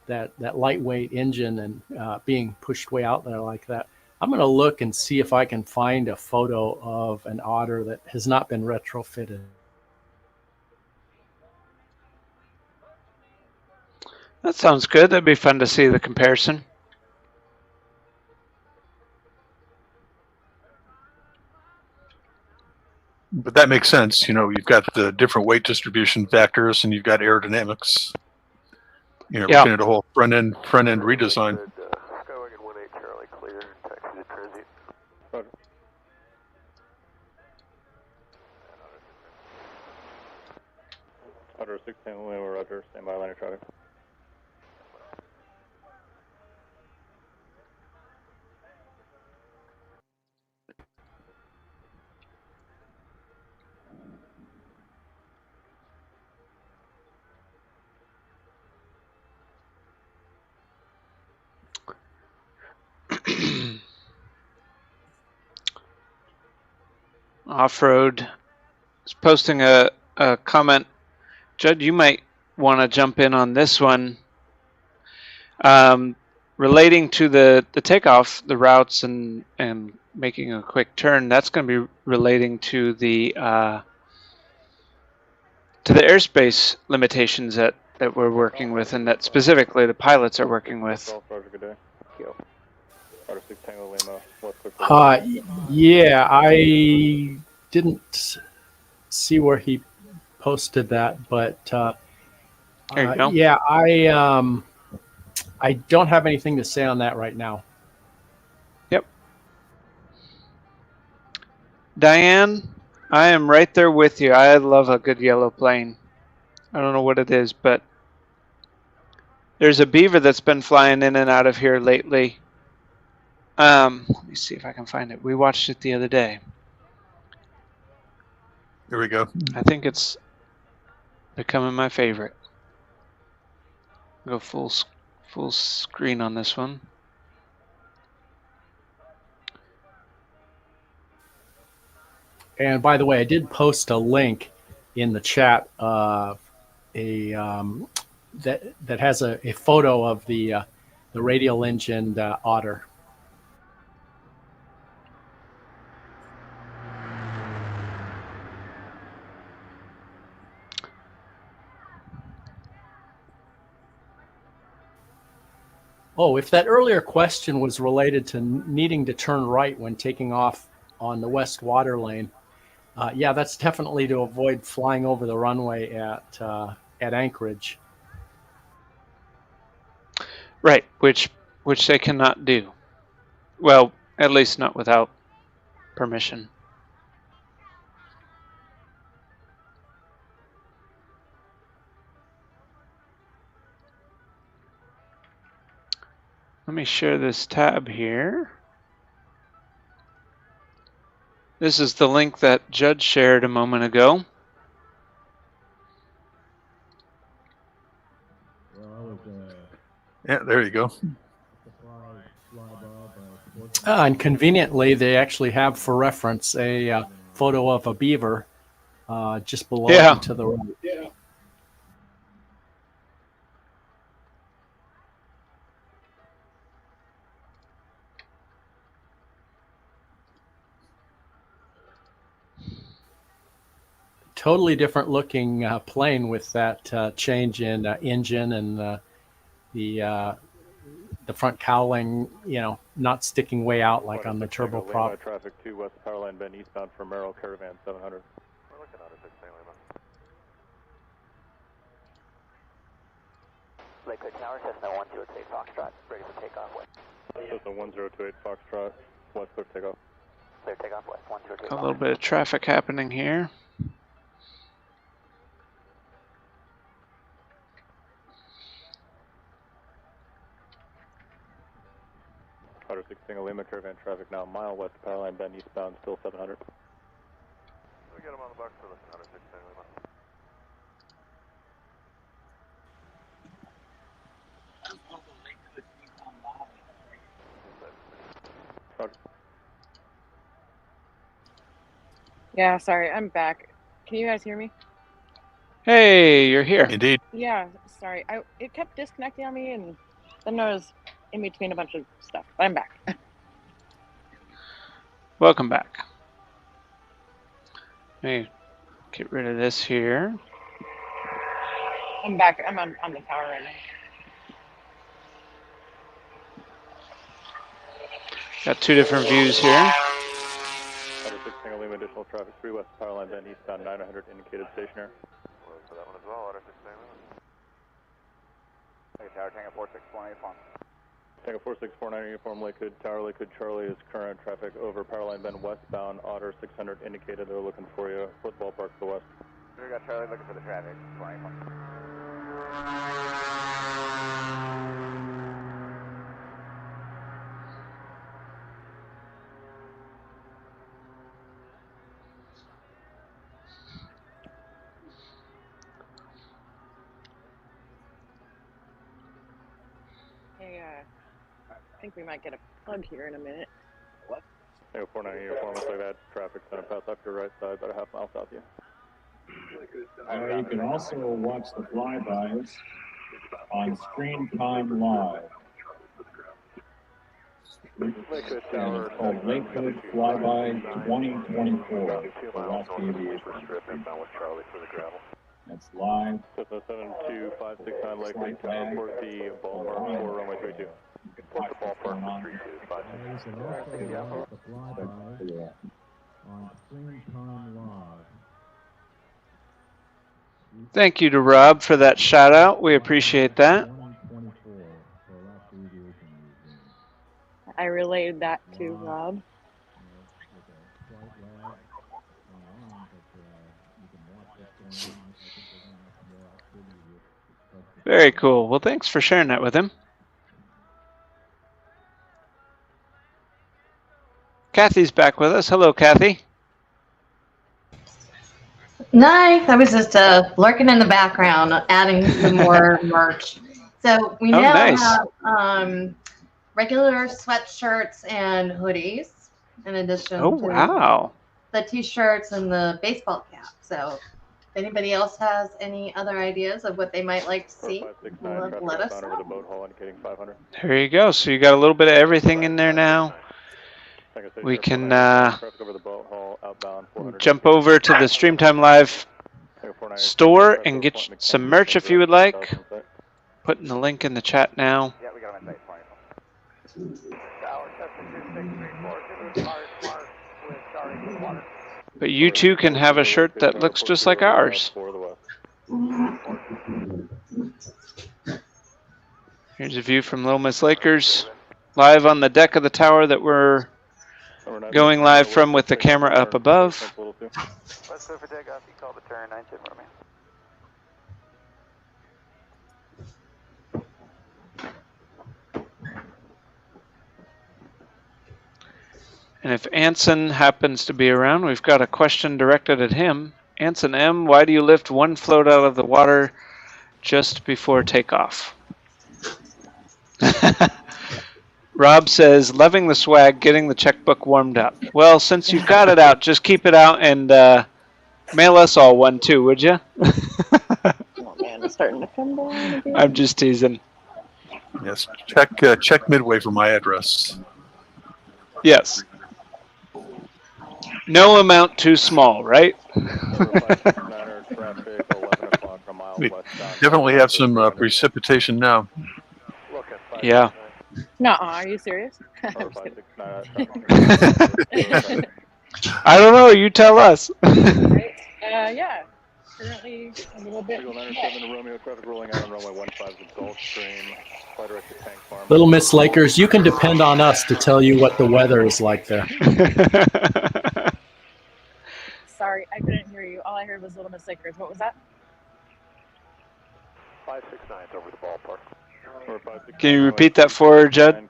Speaker 2: that lightweight engine and being pushed way out there like that. I'm going to look and see if I can find a photo of an otter that has not been retrofitted.
Speaker 1: That sounds good. That'd be fun to see the comparison.
Speaker 3: But that makes sense. You know, you've got the different weight distribution factors, and you've got aerodynamics. You know, looking at a whole front end redesign.
Speaker 6: Skywagon 18 Charlie clear, taxi to transit.
Speaker 15: Roger. Otter 16 Lima, Roger, stand by line of traffic.
Speaker 1: Off-road is posting a comment. Judd, you might want to jump in on this one. Relating to the takeoff, the routes, and making a quick turn, that's going to be relating to the airspace limitations that we're working with, and that specifically the pilots are working with.
Speaker 2: Yeah, I didn't see where he posted that, but
Speaker 1: there you go.
Speaker 2: yeah, I don't have anything to say on that right now.
Speaker 1: Yep. Diane, I am right there with you. I love a good yellow plane. I don't know what it is, but there's a Beaver that's been flying in and out of here lately. Let me see if I can find it. We watched it the other day.
Speaker 3: Here we go.
Speaker 1: I think it's becoming my favorite. Go full screen on this one.
Speaker 2: And by the way, I did post a link in the chat of that has a photo of the radial engined Otter. Oh, if that earlier question was related to needing to turn right when taking off on the west water lane, yeah, that's definitely to avoid flying over the runway at Anchorage.
Speaker 1: Right, which they cannot do. Well, at least not without permission. Let me share this tab here. This is the link that Judd shared a moment ago.
Speaker 3: Yeah, there you go.
Speaker 2: And conveniently, they actually have for reference a photo of a beaver just below it and to the right.
Speaker 1: Yeah.
Speaker 2: Totally different looking plane with that change in engine and the front cowling, you know, not sticking way out like on the turboprop.
Speaker 15: Traffic to west power line bend eastbound for Merrill Caravan 700.
Speaker 7: We're looking at it,
Speaker 12: Lakewood Tower, Cessna 1028 Foxtrot, ready for takeoff west.
Speaker 15: Cessna 1028 Foxtrot, west clear takeoff.
Speaker 12: Clear takeoff west 1028.
Speaker 1: A little bit of traffic happening here.
Speaker 15: Otter 6 Single Lima Caravan traffic now a mile west power line bend eastbound, still 700.
Speaker 7: We get them on the box for listen, Otter 6 Single Lima.
Speaker 13: Yeah, sorry, I'm back. Can you guys hear me?
Speaker 1: Hey, you're here.
Speaker 3: Indeed.
Speaker 13: Yeah, sorry. It kept disconnecting on me, and then I was in between a bunch of stuff. But I'm back.
Speaker 1: Welcome back. Let me get rid of this here.
Speaker 13: I'm back. I'm on the tower right now.
Speaker 1: Got two different views here.
Speaker 15: Otter 6 Single Lima additional traffic 3 west power line bend eastbound 900 indicated stationary.
Speaker 7: We'll look for that one as well, Otter 6 Single Lima.
Speaker 8: Hey, Tower Tango 4649 uniform.
Speaker 15: Tango 4649 uniform, Lakewood Tower, Lakewood Charlie is current traffic over power line bend westbound, Otter 600 indicated they're looking for you, football park to the west.
Speaker 8: We got Charlie looking for the traffic, 24.
Speaker 13: Hey, I think we might get a plug here in a minute.
Speaker 15: What? Tango 49 uniform, looks like that traffic's gonna pass up your right side, about a half mile south of you.
Speaker 16: You can also watch the flybys on StreamTime Live.
Speaker 15: Lakewood Tower.
Speaker 16: It's called Lakewood Flyby 2024 for Last Aviation. That's live.
Speaker 15: Cessna 72569 Lakewood Tower, port the ballpark for runway 32.
Speaker 16: Port the ballpark for 32.
Speaker 17: On StreamTime Live.
Speaker 1: Thank you to Rob for that shout out. We appreciate that.
Speaker 13: I relayed that to Rob.
Speaker 1: Very cool. Well, thanks for sharing that with him. Kathy's back with us. Hello, Kathy.
Speaker 5: Nice. I was just lurking in the background, adding some more merch. So we now have regular sweatshirts and hoodies, in addition to the t-shirts and the baseball cap. So if anybody else has any other ideas of what they might like to see, let us know.
Speaker 1: There you go. So you got a little bit of everything in there now. We can jump over to the StreamTime Live store and get some merch if you would like. Putting the link in the chat now.
Speaker 8: Yeah, we got him in Tower, Cessna 2634, Mark with Charlie to the water.
Speaker 1: But you too can have a shirt that looks just like ours. Here's a view from Little Miss Lakers, live on the deck of the tower that we're going live from with the camera up above.
Speaker 6: Let's go for takeoff. You call the turn, 97 Romeo.
Speaker 1: And if Anson happens to be around, we've got a question directed at him. Anson M., why do you lift one float out of the water just before takeoff? Rob says, loving the swag, getting the checkbook warmed up. Well, since you've got it out, just keep it out and mail us all one too, would you?
Speaker 13: Oh man, it's starting to come down again.
Speaker 1: I'm just teasing.
Speaker 3: Yes, check Midway for my address.
Speaker 1: Yes. No amount too small, right?
Speaker 3: We definitely have some precipitation now.
Speaker 1: Yeah.
Speaker 13: No, are you serious? I'm just kidding.
Speaker 1: I don't know. You tell us.
Speaker 13: Right? Yeah. Currently a little bit.
Speaker 15: Romeo, traffic rolling out on runway 15 Gulfstream. Flight director Tank Farm.
Speaker 2: Little Miss Lakers, you can depend on us to tell you what the weather is like there.
Speaker 13: Sorry, I couldn't hear you. All I heard was Little Miss Lakers. What was that?
Speaker 8: 569's over the ballpark.
Speaker 1: Can you repeat that for her, Judd?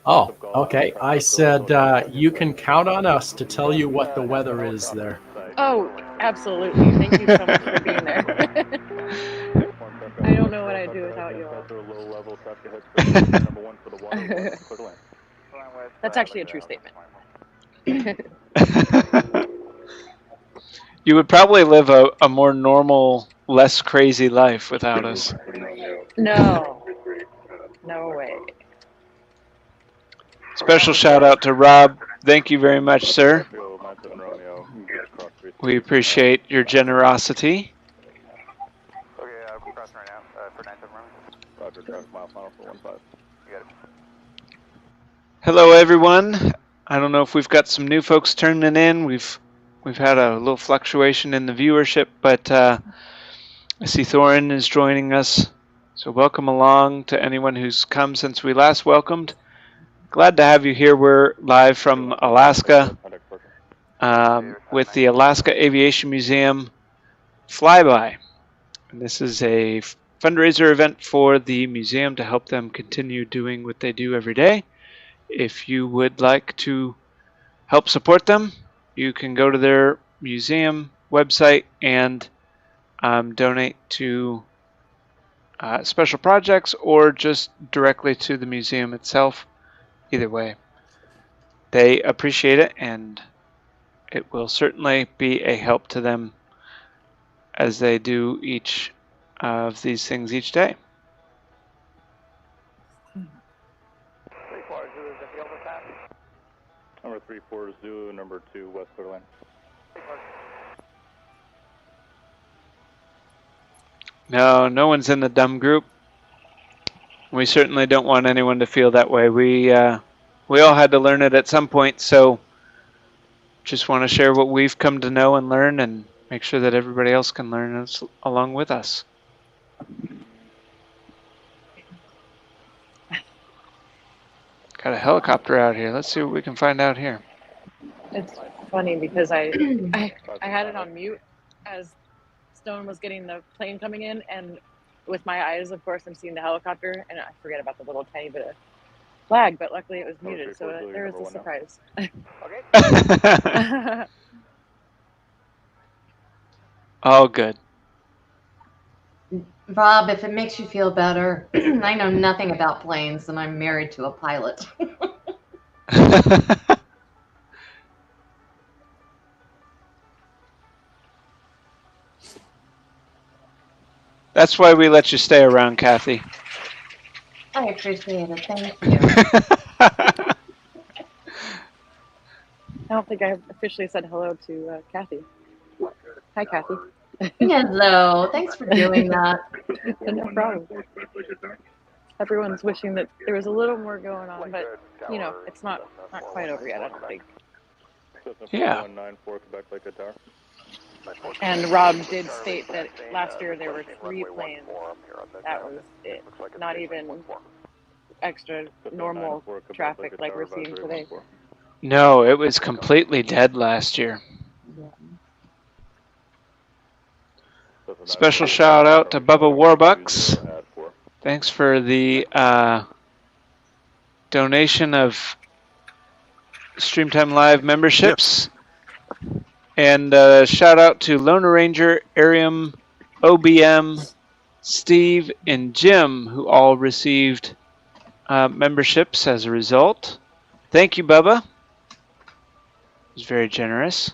Speaker 2: Oh, okay. I said you can count on us to tell you what the weather is there.
Speaker 13: Oh, absolutely. Thank you so much for being there. I don't know what I'd do without you all. That's actually a true statement.
Speaker 1: You would probably live a more normal, less crazy life without us.
Speaker 13: No. No way.
Speaker 1: Special shout out to Rob. Thank you very much, sir. We appreciate your generosity.
Speaker 6: Okay, we're crossing right now for 97 Romeo.
Speaker 15: Roger, traffic mile final for 15.
Speaker 6: You got it.
Speaker 1: Hello, everyone. I don't know if we've got some new folks turning in. We've had a little fluctuation in the viewership, but I see Thorin is joining us. So welcome along to anyone who's come since we last welcomed. Glad to have you here. We're live from Alaska with the Alaska Aviation Museum Flyby. And this is a fundraiser event for the museum to help them continue doing what they do every day. If you would like to help support them, you can go to their museum website and donate to special projects or just directly to the museum itself. Either way, they appreciate it, and it will certainly be a help to them as they do each of these things each day.
Speaker 15: Number 34 Zulu, number 2 West Clear Line.
Speaker 1: No one's in the dumb group. We certainly don't want anyone to feel that way. We all had to learn it at some point, so just want to share what we've come to know and learn and make sure that everybody else can learn along with us. Got a helicopter out here. Let's see what we can find out here.
Speaker 13: It's funny because I had it on mute as Stone was getting the plane coming in, and with my eyes, of course, I'm seeing the helicopter, and I forget about the little tiny bit of flag, but luckily it was muted, so there was a surprise.
Speaker 1: All good.
Speaker 5: Rob, if it makes you feel better, I know nothing about planes, and I'm married to a pilot.
Speaker 1: That's why we let you stay around, Kathy.
Speaker 5: I appreciate it. Thank you.
Speaker 13: I don't think I officially said hello to Kathy. Hi, Kathy.
Speaker 5: Hello. Thanks for doing that.
Speaker 13: No problem. everyone's wishing that there was a little more going on, but you know, it's not quite over yet, I don't think.
Speaker 1: Yeah.
Speaker 15: 194 Quebec Lake Hood Tower.
Speaker 13: And Rob did state that last year there were 3 planes. That was it. Not even extra normal traffic like we're seeing today.
Speaker 1: No, it was completely dead last year. Special shout out to Bubba Warbucks. Thanks for the donation of StreamTime Live memberships. And shout out to Lone Ranger, Arium, OBM, Steve, and Jim, who all received memberships as a result. Thank you, Bubba. It was very generous.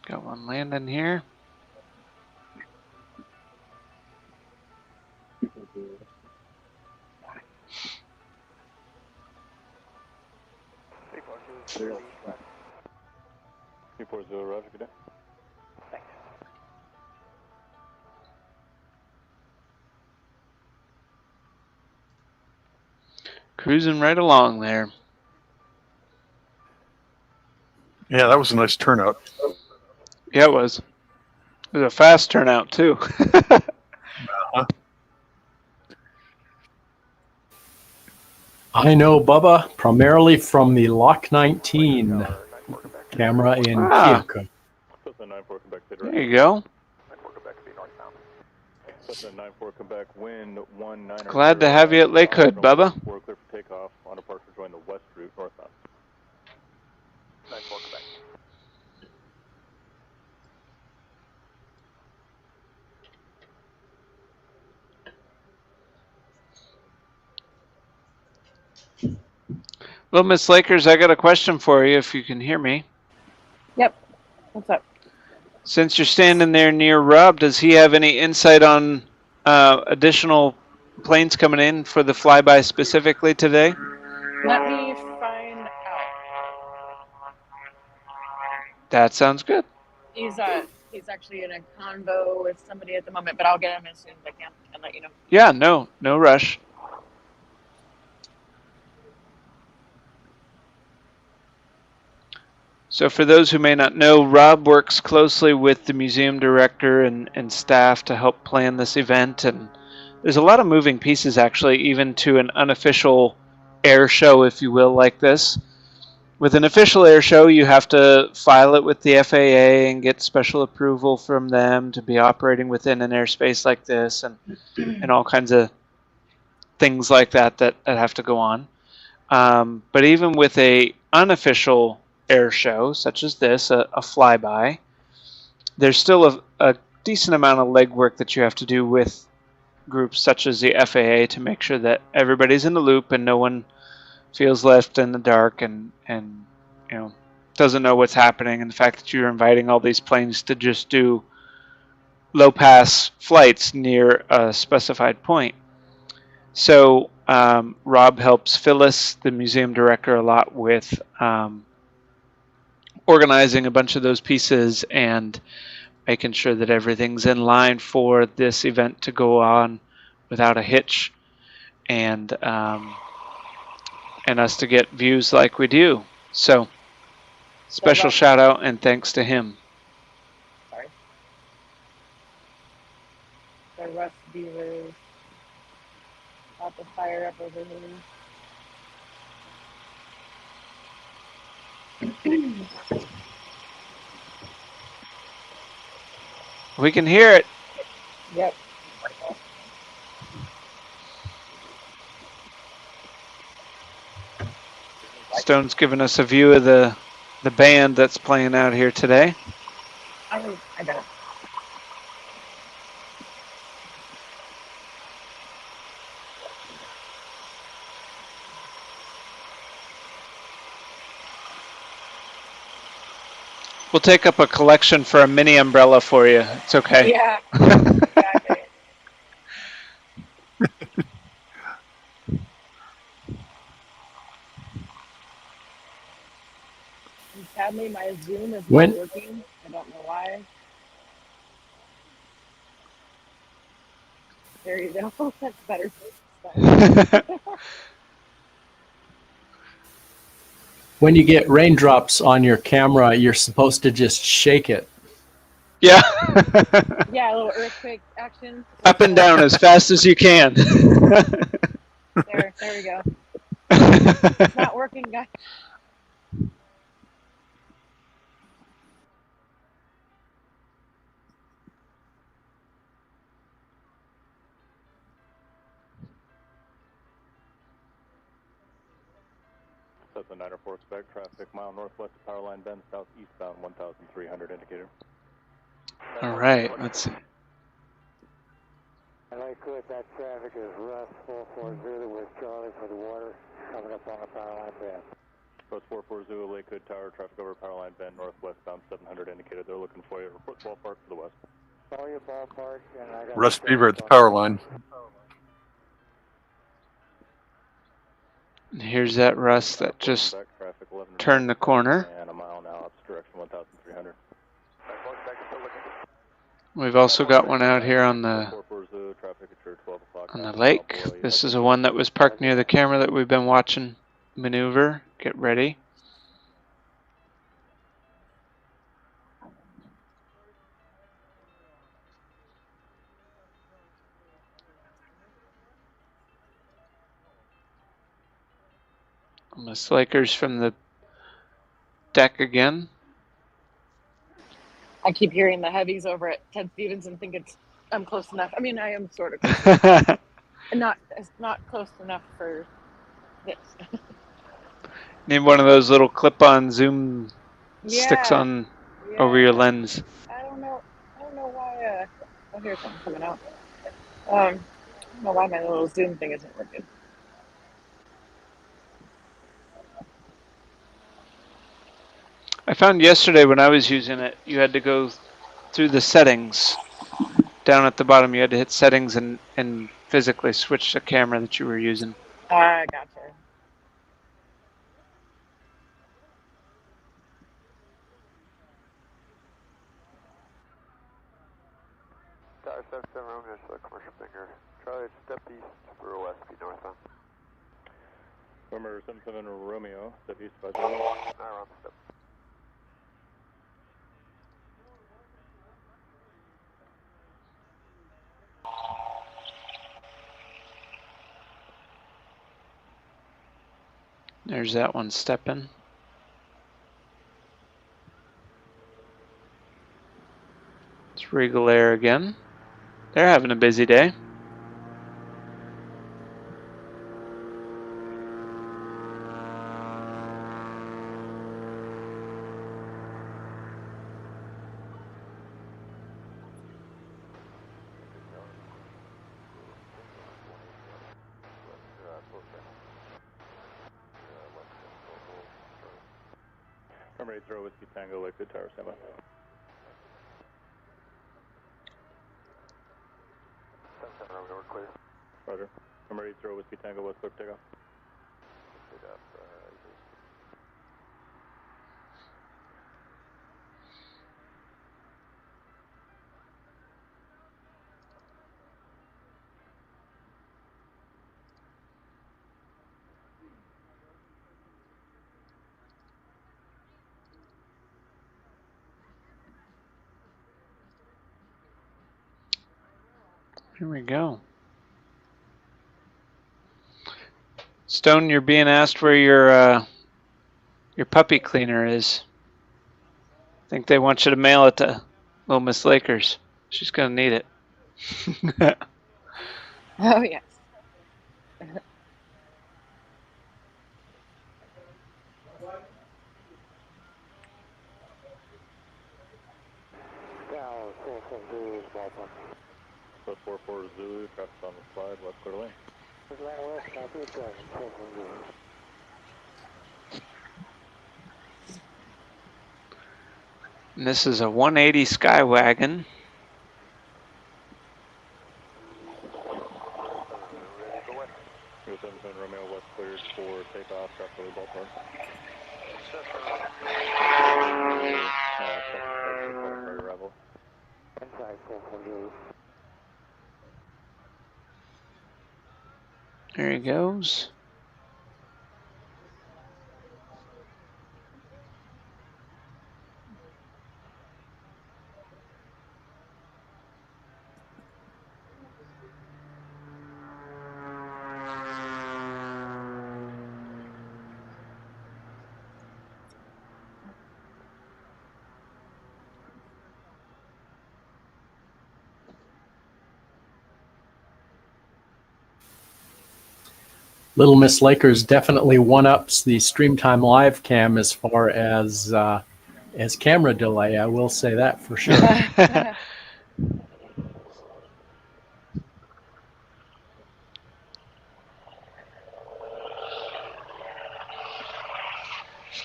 Speaker 1: Got one landing here.
Speaker 15: Roger, good day.
Speaker 1: Cruising right along there.
Speaker 3: Yeah, that was a nice turnout.
Speaker 1: Yeah, it was. It was a fast turnout, too.
Speaker 2: I know Bubba primarily from the Lock 19 camera in Keokuk.
Speaker 1: There you go. Glad to have you at Lake Hood, Bubba.
Speaker 15: Clear for takeoff on departure, join the west route northbound.
Speaker 6: 94 Quebec.
Speaker 1: Well, Miss Lakers, I got a question for you if you can hear me.
Speaker 13: Yep. What's up?
Speaker 1: Since you're standing there near Rob, does he have any insight on additional planes coming in for the flyby specifically today?
Speaker 13: Let me find out.
Speaker 1: That sounds good.
Speaker 13: He's actually in a convo with somebody at the moment, but I'll get him as soon as I can and let you know.
Speaker 1: Yeah, no rush. So for those who may not know, Rob works closely with the museum director and staff to help plan this event. And there's a lot of moving pieces, actually, even to an unofficial air show, if you will, like this. With an official air show, you have to file it with the FAA and get special approval from them to be operating within an airspace like this and all kinds of things like that have to go on. But even with a unofficial air show such as this, a flyby, there's still a decent amount of legwork that you have to do with groups such as the FAA to make sure that everybody's in the loop and no one feels left in the dark and you know doesn't know what's happening, and the fact that you're inviting all these planes to just do low pass flights near a specified point. So Rob helps Phyllis, the museum director, a lot with organizing a bunch of those pieces and making sure that everything's in line for this event to go on without a hitch, and us to get views like we do. So special shout out and thanks to him.
Speaker 13: Sorry. The Rust Beaver about to fire up over here.
Speaker 1: We can hear it.
Speaker 13: Yep.
Speaker 1: Stone's giving us a view of the band that's playing out here today.
Speaker 13: I got it.
Speaker 1: We'll take up a collection for a mini umbrella for you. It's okay.
Speaker 13: Yeah. Exactly. Sadly, my Zoom is
Speaker 2: When-
Speaker 13: not working. I don't know why. There you go. That's better.
Speaker 2: When you get raindrops on your camera, you're supposed to just shake it.
Speaker 1: Yeah.
Speaker 13: Yeah, a little earthquake action.
Speaker 1: Up and down as fast as you can.
Speaker 13: There we go. It's not working, guys.
Speaker 15: Cessna 904 expect traffic mile northwest of Powerline Bend, southeastbound 1,300 indicator.
Speaker 1: All right, let's see.
Speaker 8: Lakewood, that traffic is Russ 440 with Charlie for the water coming up on the Powerline Bend.
Speaker 15: Russ 440 Lakewood Tower, traffic over Powerline Bend, northwestbound 700 indicated. They're looking for you. Report ballpark to the west.
Speaker 8: Saw your ballpark, and I got
Speaker 3: Russ Beaver at the power line.
Speaker 1: And here's that Russ that just turned the corner.
Speaker 15: And a mile now, up direction 1,300.
Speaker 1: We've also got one out here on the lake. This is a one that was parked near the camera that we've been watching maneuver. Get ready. Almost Lakers from the deck again.
Speaker 13: I keep hearing the heavies over at Ted Stevens and think I'm close enough. I mean, I am sort of close. It's not close enough for this.
Speaker 1: Need one of those little clip-on zoom sticks
Speaker 13: Yeah.
Speaker 1: on over your lens.
Speaker 13: I don't know why. Oh, here's something coming out. I don't know why my little zoom thing isn't working.
Speaker 1: I found yesterday when I was using it, you had to go through the settings. Down at the bottom, you had to hit settings and physically switch the camera that you were using.
Speaker 13: Gotcha.
Speaker 6: Tower 77 Romeo, commercial finger. Charlie, step east, for west, be northbound.
Speaker 15: Number 77 Romeo, step east 50.
Speaker 6: Wrong step.
Speaker 1: There's that one stepping. It's Regal Air again. They're having a busy day.
Speaker 15: Number 80 Whiskey Tango, Lakewood Tower, stand by.
Speaker 6: Romeo, we're clear.
Speaker 15: Roger. Number 80 Whiskey Tango, West Clear takeoff.
Speaker 1: Here we go. Stone, you're being asked where your puppy cleaner is. I think they want you to mail it to Little Miss Lakers. She's gonna need it.
Speaker 13: Oh yes.
Speaker 8: Tower 440 is ballpark.
Speaker 15: Plus 44 Zulu, traffic on the slide, West Clear Lane.
Speaker 8: Atlanta West, southeast driving, 440.
Speaker 1: And this is a 180 Skywagon.
Speaker 15: Romeo West cleared for takeoff, traffic over ballpark.
Speaker 1: There he goes.
Speaker 2: Little Miss Lakers definitely one-ups the StreamTime live cam as far as camera delay. I will say that for sure.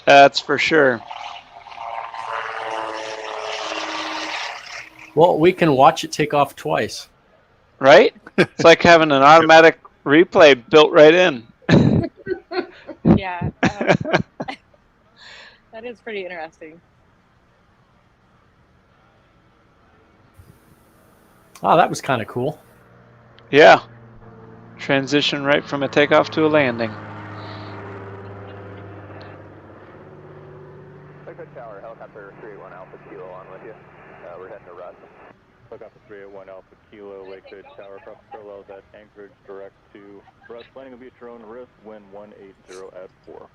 Speaker 1: That's for sure.
Speaker 2: Well, we can watch it take off twice.
Speaker 1: Right? It's like having an automatic replay built right in.
Speaker 13: Yeah. That is pretty interesting.
Speaker 2: Oh, that was kind of cool.
Speaker 1: Yeah. Transition right from a takeoff to a landing.
Speaker 7: Lakewood Tower, helicopter 381 Alpha Kilo on with you. We're heading to Russ.
Speaker 15: Helicopter 381 Alpha Kilo, Lakewood Tower, across parallels at Anchorage, direct to Russ. Landing will be at your own risk, wind 180 at 4.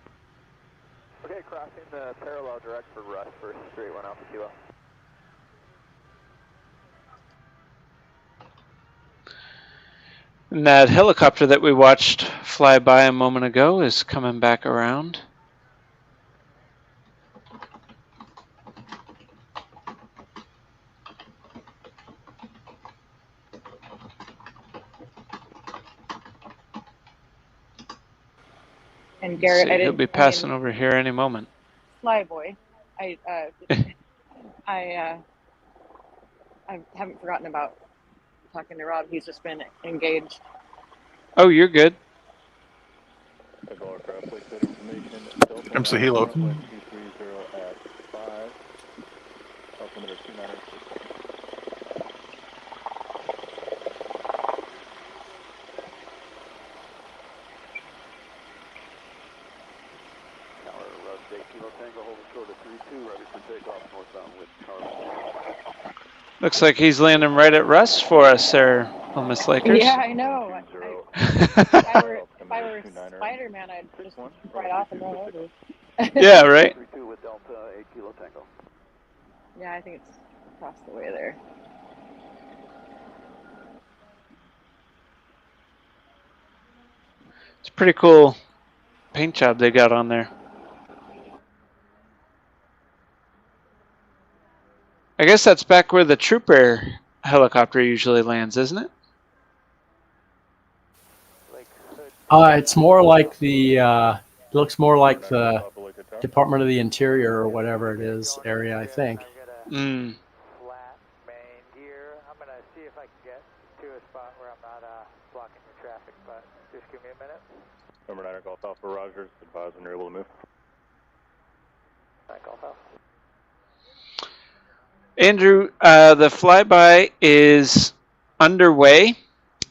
Speaker 7: Okay, crossing the parallel direct for Russ for 381 Alpha Kilo.
Speaker 1: And that helicopter that we watched fly by a moment ago is coming back around.
Speaker 13: And Garrett,
Speaker 1: He'll be passing over here any moment.
Speaker 13: Flyboy. I haven't forgotten about talking to Rob. He's just been engaged.
Speaker 1: Oh, you're good.
Speaker 3: MC Hilo.
Speaker 1: Looks like he's landing right at Russ for us there, Miss Lakers.
Speaker 13: Yeah, I know. If I were Spider-Man, I'd just right off and run over.
Speaker 1: Yeah, right?
Speaker 7: With Delta 8 Kilo Tango.
Speaker 13: Yeah, I think it's across the way there.
Speaker 1: It's a pretty cool paint job they got on there. I guess that's back where the Trooper helicopter usually lands, isn't it?
Speaker 2: It's more like the looks more like the Department of the Interior or whatever it is area, I think.
Speaker 1: Mm.
Speaker 8: Flat main gear. I'm going to see if I can get to a spot where I'm not blocking your traffic, but just give me a minute.
Speaker 15: Number 9 Golf Alpha, Rogers. Advise when you're able to move.
Speaker 8: 9 Golf Alpha.
Speaker 1: Andrew, the flyby is underway.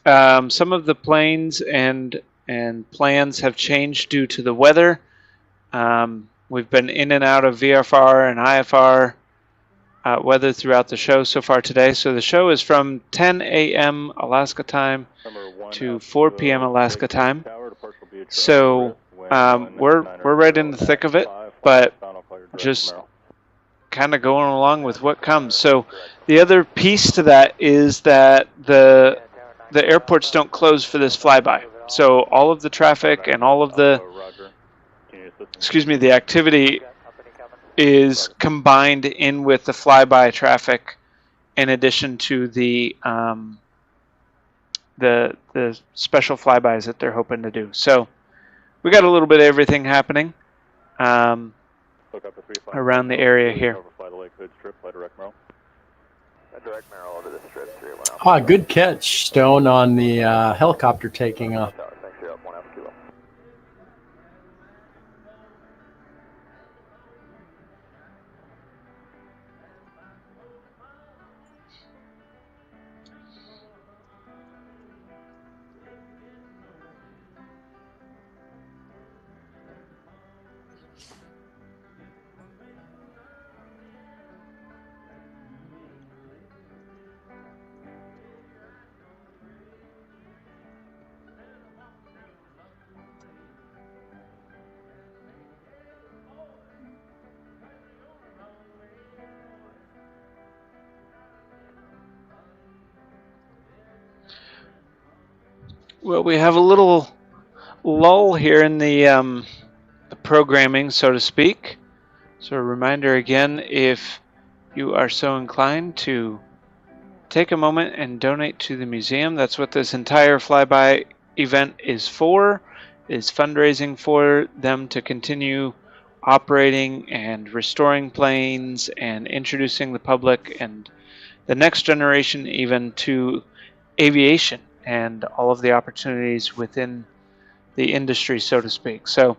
Speaker 1: Some of the planes and plans have changed due to the weather. We've been in and out of VFR and IFR weather throughout the show so far today. So the show is from 10 a.m. Alaska time to 4 p.m. Alaska time. So we're right in the thick of it, but just kind of going along with what comes. So the other piece to that is that the airports don't close for this flyby. So all of the traffic and all of the activity is combined in with the flyby traffic, in addition to the special flybys that they're hoping to do. So we got a little bit of everything happening around the area here.
Speaker 2: Good catch, Stone, on the helicopter taking off.
Speaker 1: Well, we have a little lull here in the programming, so to speak. So a reminder again, if you are so inclined to take a moment and donate to the museum. That's what this entire Flyby event is for, is fundraising for them to continue operating and restoring planes and introducing the public and the next generation even to aviation and all of the opportunities within the industry, so to speak. So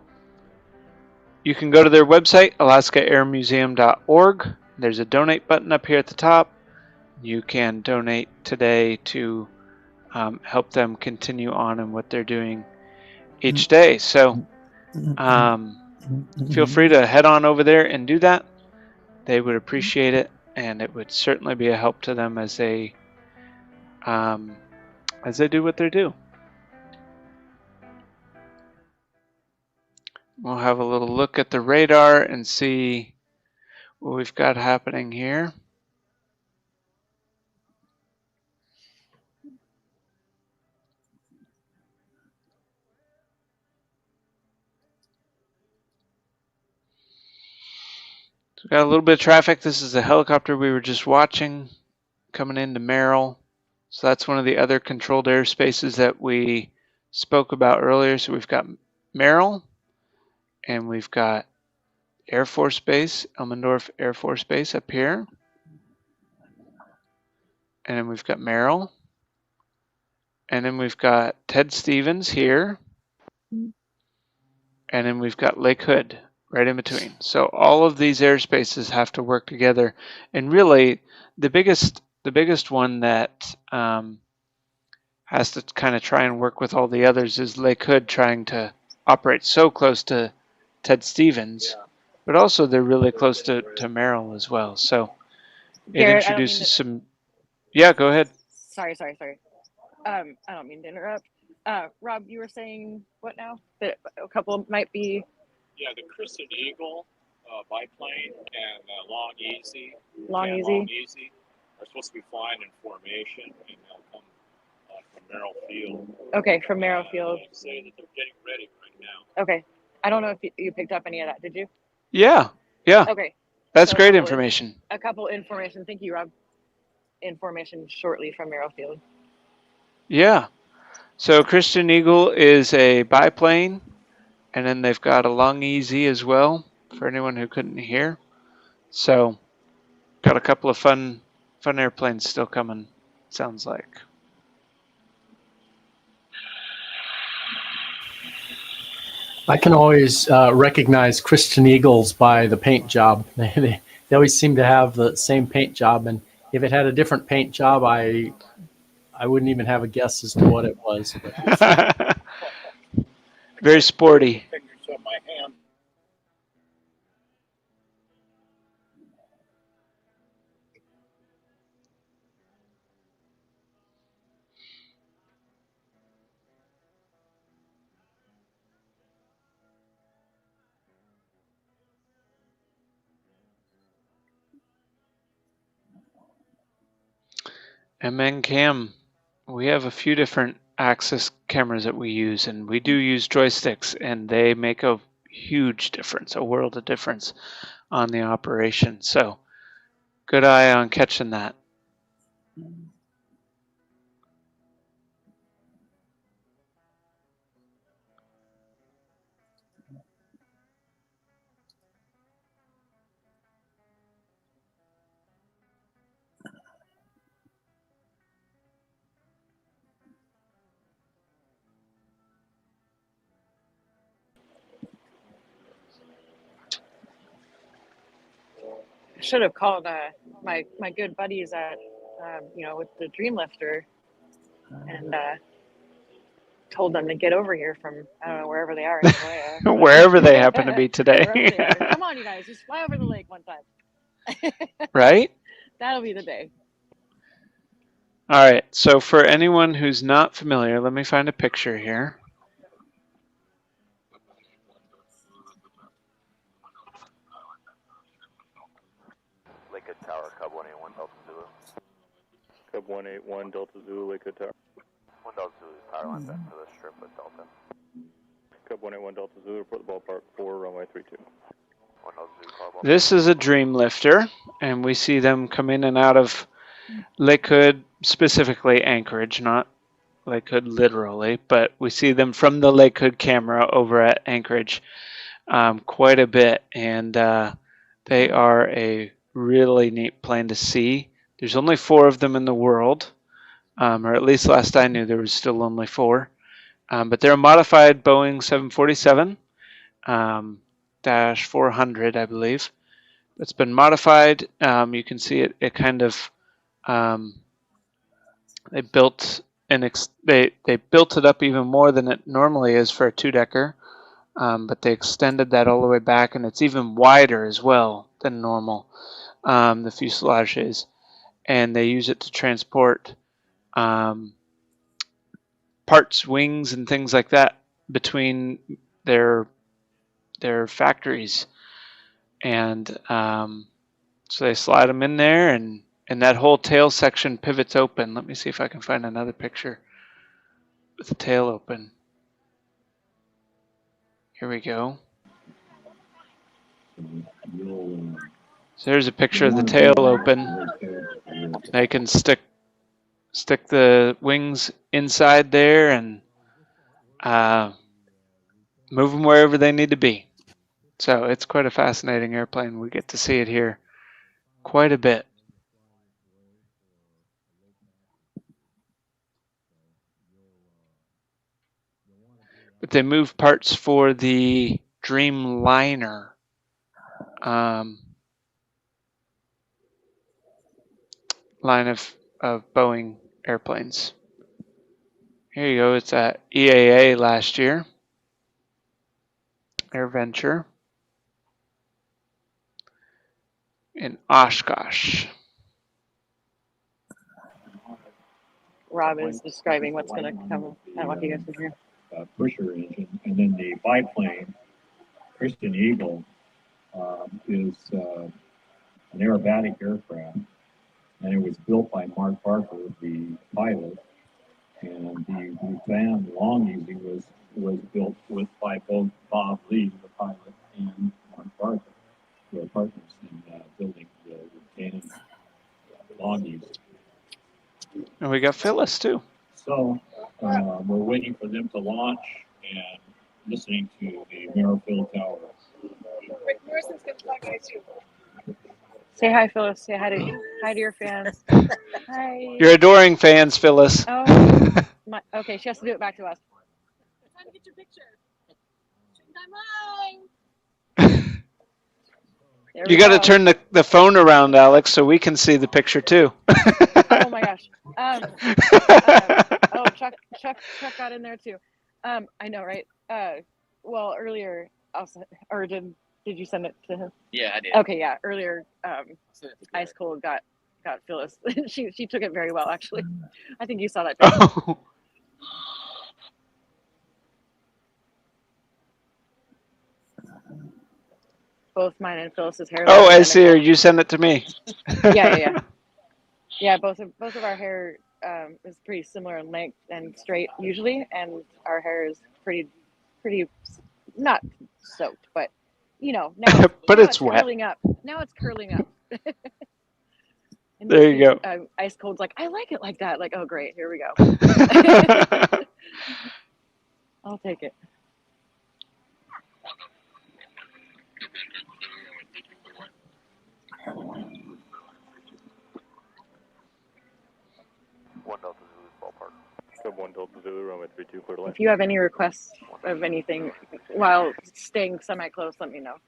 Speaker 1: you can go to their website, alaskaairmuseum.org. There's a donate button up here at the top. You can donate today to help them continue on in what they're doing each day. So feel free to head on over there and do that. They would appreciate it, and it would certainly be a help to them as they do what they do. We'll have a little look at the radar and see what we've got happening here. So we've got a little bit of traffic. This is the helicopter we were just watching coming into Merrill. So that's one of the other controlled airspaces that we spoke about earlier. So we've got Merrill, and we've got Air Force Base, Elmendorf Air Force Base up here. And then we've got Merrill. And then we've got Ted Stevens here. And then we've got Lake Hood right in between. So all of these airspaces have to work together. And really, the biggest one that has to kind of try and work with all the others is Lake Hood trying to operate so close to Ted Stevens, but also they're really close to Merrill as well. So it
Speaker 13: Garrett,
Speaker 1: introduces some. Yeah, go ahead.
Speaker 13: Sorry. I don't mean to interrupt. Rob, you were saying what now? That a couple might be.
Speaker 18: Yeah, the Kristen Eagle biplane and Long Easy.
Speaker 13: Long
Speaker 18: Easy are supposed to be flying in formation, and they'll come from Merrill Field.
Speaker 13: Okay, from Merrill Field.
Speaker 18: Say that they're getting ready right now.
Speaker 13: Okay. I don't know if you picked up any of that, did you?
Speaker 1: Yeah.
Speaker 13: Okay.
Speaker 1: That's
Speaker 13: So
Speaker 1: great information.
Speaker 13: A couple information. Thank you, Rob. Information shortly from Merrill Field.
Speaker 1: Yeah. So Christian Eagle is a biplane, and then they've got a Long Easy as well for anyone who couldn't hear. So got a couple of fun airplanes still coming, sounds like.
Speaker 2: I can always recognize Christian Eagles by the paint job. They always seem to have the same paint job, and if it had a different paint job, I wouldn't even have a guess as to what it was.
Speaker 1: Very sporty.
Speaker 18: Pictures of my hand.
Speaker 1: MN Cam, we have a few different axis cameras that we use, and we do use joysticks, and they make a huge difference, a world of difference on the operation. So good eye on catching that.
Speaker 13: Should have called my good buddies at with the Dreamlifter and told them to get over here from I don't know wherever they are in Himalaya.
Speaker 1: Wherever they happen to be today.
Speaker 13: They are. Come on, you guys, just fly over the lake one time.
Speaker 1: Right?
Speaker 13: That'll be the day.
Speaker 1: All right. So for anyone who's not familiar, let me find a picture here.
Speaker 6: Lakewood Tower, Cub 181 Delta Zulu.
Speaker 15: Cub 181 Delta Zulu, Lakewood Tower.
Speaker 6: 1 Delta Zulu, power line bend for the strip with Delta.
Speaker 15: Cub 181 Delta Zulu, report the ballpark for runway 32.
Speaker 6: 1 Delta Zulu, power ball.
Speaker 1: This is a dream lifter, and we see them come in and out of Lake Hood, specifically Anchorage, not Lake Hood literally, but we see them from the Lake Hood camera over at Anchorage quite a bit, and they are a really neat plane to see. There's only 4 of them in the world, or at least last I knew there was still only 4. But they're a modified Boeing 747 -400, I believe. It's been modified. You can see it kind of they built they built it up even more than it normally is for a 2-decker, but they extended that all the way back, and it's even wider as well than normal. The fuselage is, and they use it to transport parts, wings, and things like that between their factories, and so they slide them in there, and that whole tail section pivots open. Let me see if I can find another picture with the tail open. Here we go. So there's a picture of the tail open. They can stick the wings inside there and move them wherever they need to be. So it's quite a fascinating airplane. We get to see it here quite a bit. But they move parts for the Dreamliner line of Boeing airplanes. Here you go. It's at EAA last year. AirVenture in Oshkosh.
Speaker 13: Rob is describing what's going to come. I don't know if you guys can hear.
Speaker 16: Pusher engine, and then the biplane, Christian Eagle, is an aerobatic aircraft, and it was built by Mark Barker, the pilot, and the van Long Easy was built by both Bob Lee, the pilot, and Mark Barker, who are partners in building the van Long Easy.
Speaker 1: And we got Phyllis too.
Speaker 16: So we're waiting for them to launch and listening to the Merrifield Tower.
Speaker 13: Say hi, Phyllis. Say hi to your fans. Hi.
Speaker 1: Your adoring fans, Phyllis.
Speaker 13: Oh, okay. She has to do it back to us.
Speaker 19: Time to get your picture. StreamTime.
Speaker 1: You got to turn the phone around, Alex, so we can see the picture too.
Speaker 13: Oh my gosh. Oh, Chuck got in there too. I know, right? Well, earlier, or did you send it to him?
Speaker 20: Yeah, I did.
Speaker 13: Okay, yeah. Earlier, Ice Cold got Phyllis. she took it very well, actually. I think you saw that picture.
Speaker 1: Oh.
Speaker 13: Both mine and Phyllis's hair.
Speaker 1: Oh, I see her. You sent it to me.
Speaker 13: Yeah. Yeah, both of our hair is pretty similar in length and straight usually, and our hair is pretty not soaked, but now
Speaker 1: but it's wet.
Speaker 13: Curling up. Now it's curling up.
Speaker 1: There you go.
Speaker 13: Ice Cold's like, I like it like that. Like, oh great, here we go. I'll take it.
Speaker 15: One Delta Zulu, runway 32, clear to land.
Speaker 13: If you have any requests of anything while staying semi-close, let me know.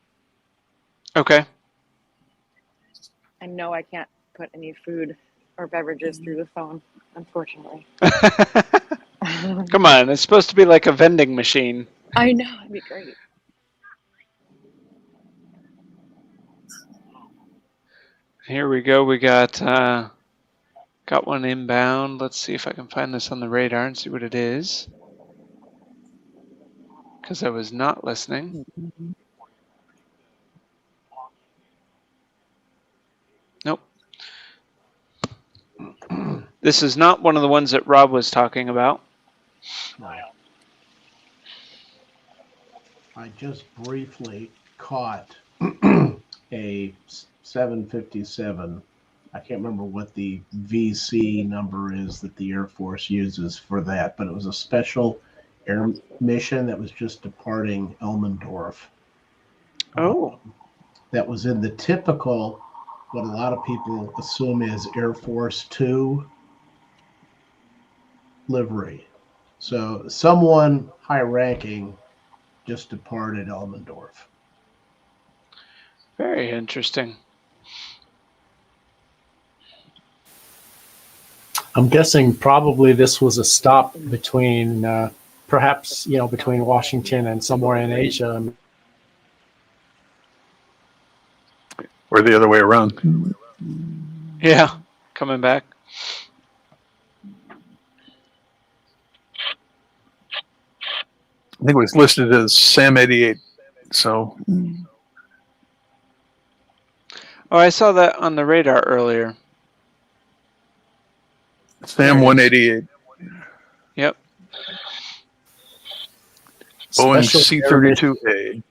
Speaker 1: Okay.
Speaker 13: I know I can't put any food or beverages through the phone, unfortunately.
Speaker 1: Come on, it's supposed to be like a vending machine.
Speaker 13: I know, it'd be great.
Speaker 1: Here we go. We got one inbound. Let's see if I can find this on the radar and see what it is. Because I was not listening. Nope. This is not one of the ones that Rob was talking about.
Speaker 4: I just briefly caught a 757. I can't remember what the VC number is that the Air Force uses for that, but it was a special air mission that was just departing Elmendorf.
Speaker 1: Oh.
Speaker 4: That was in the typical, what a lot of people assume is Air Force 2 livery. So someone high ranking just departed Elmendorf.
Speaker 1: Very interesting.
Speaker 2: I'm guessing probably this was a stop between, perhaps, between Washington and somewhere in Asia.
Speaker 3: Or the other way around.
Speaker 1: Yeah, coming back.
Speaker 3: I think it was listed as SAM 88. So.
Speaker 1: Oh, I saw that on the radar earlier.
Speaker 3: SAM 188.
Speaker 1: Yep.
Speaker 3: Boeing C-32A.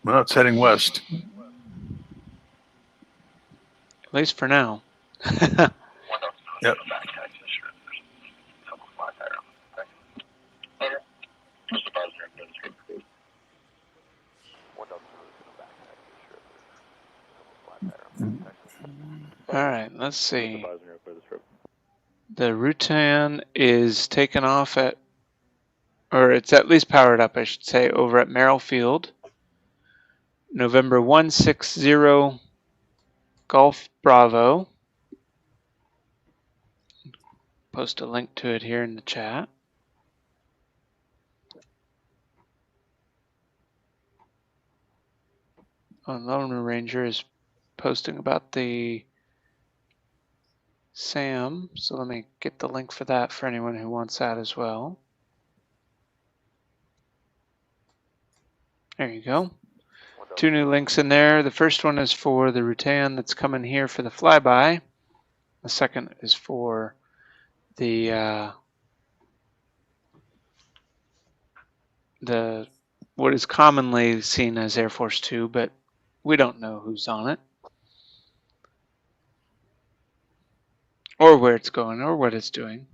Speaker 3: Well, it's heading west.
Speaker 1: At least for now.
Speaker 3: Yep.
Speaker 1: All right, let's see. The Rutan is taken off at, or it's at least powered up, I should say, over at Merrill Field. November 160 Golf Bravo. Post a link to it here in the chat. Lone Ranger is posting about the SAM, so let me get the link for that for anyone who wants that as well. There you go. 2 new links in there. The first one is for the Rutan that's coming here for the flyby. The second is for the what is commonly seen as Air Force 2, but we don't know who's on it, or where it's going, or what it's doing.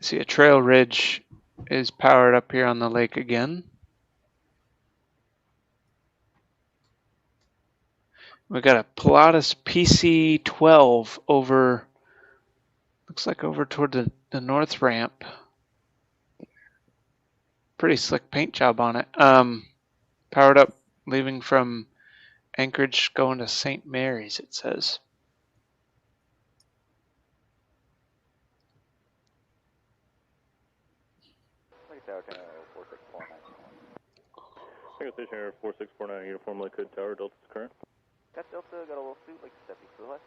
Speaker 1: See, a Trail Ridge is powered up here on the lake again. We got a Pilatus PC-12 over, looks like over toward the north ramp. Pretty slick paint job on it. Powered up, leaving from Anchorage, going to St. Mary's, it says.
Speaker 15: Single Station Air 4649, Uniform Lakewood Tower, Delta's current.
Speaker 7: Got Delta, got a little suit, like step east to the west.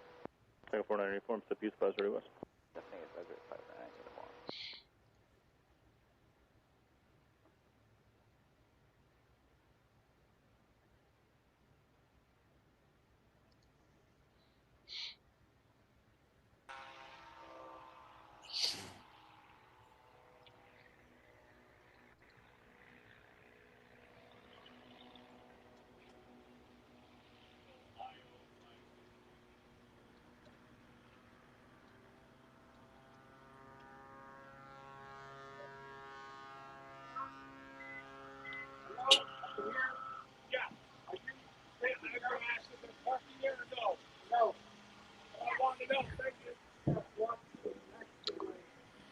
Speaker 15: Single 49 Uniform, step east, advisory west.
Speaker 7: Definitely advisory 59, uniform.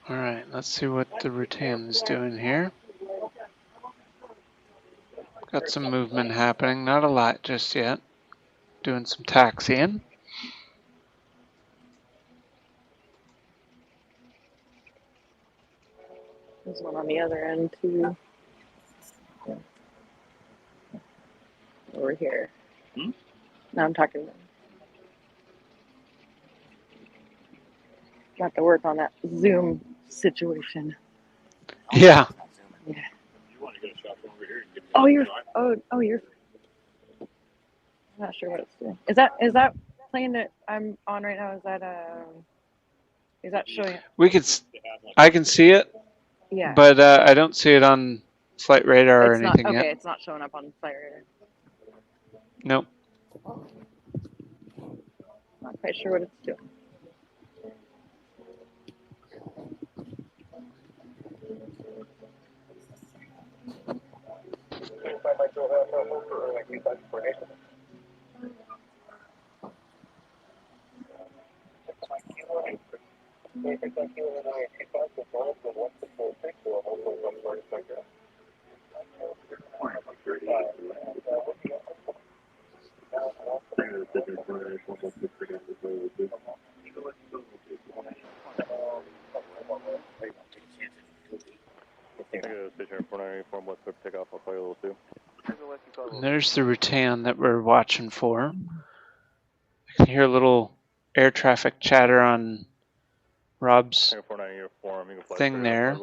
Speaker 1: All right, let's see what the Rutan is doing here. Got some movement happening, not a lot just yet. Doing some taxiing.
Speaker 13: There's one on the other end too. Over here. No, I'm talking about. Got to work on that Zoom situation.
Speaker 1: Yeah.
Speaker 13: Oh, you're. Oh, you're. I'm not sure what it's doing. Is that plane that I'm on right now? Is that showing?
Speaker 1: We could. I can see it.
Speaker 13: Yeah.
Speaker 1: But I don't see it on flight radar or
Speaker 13: It's not
Speaker 1: anything
Speaker 13: okay.
Speaker 1: yet.
Speaker 13: It's not showing up on flight radar.
Speaker 1: Nope.
Speaker 13: Not quite sure what it's doing.
Speaker 1: And there's the Rutan that we're watching for. I can hear a little air traffic chatter on Rob's thing there.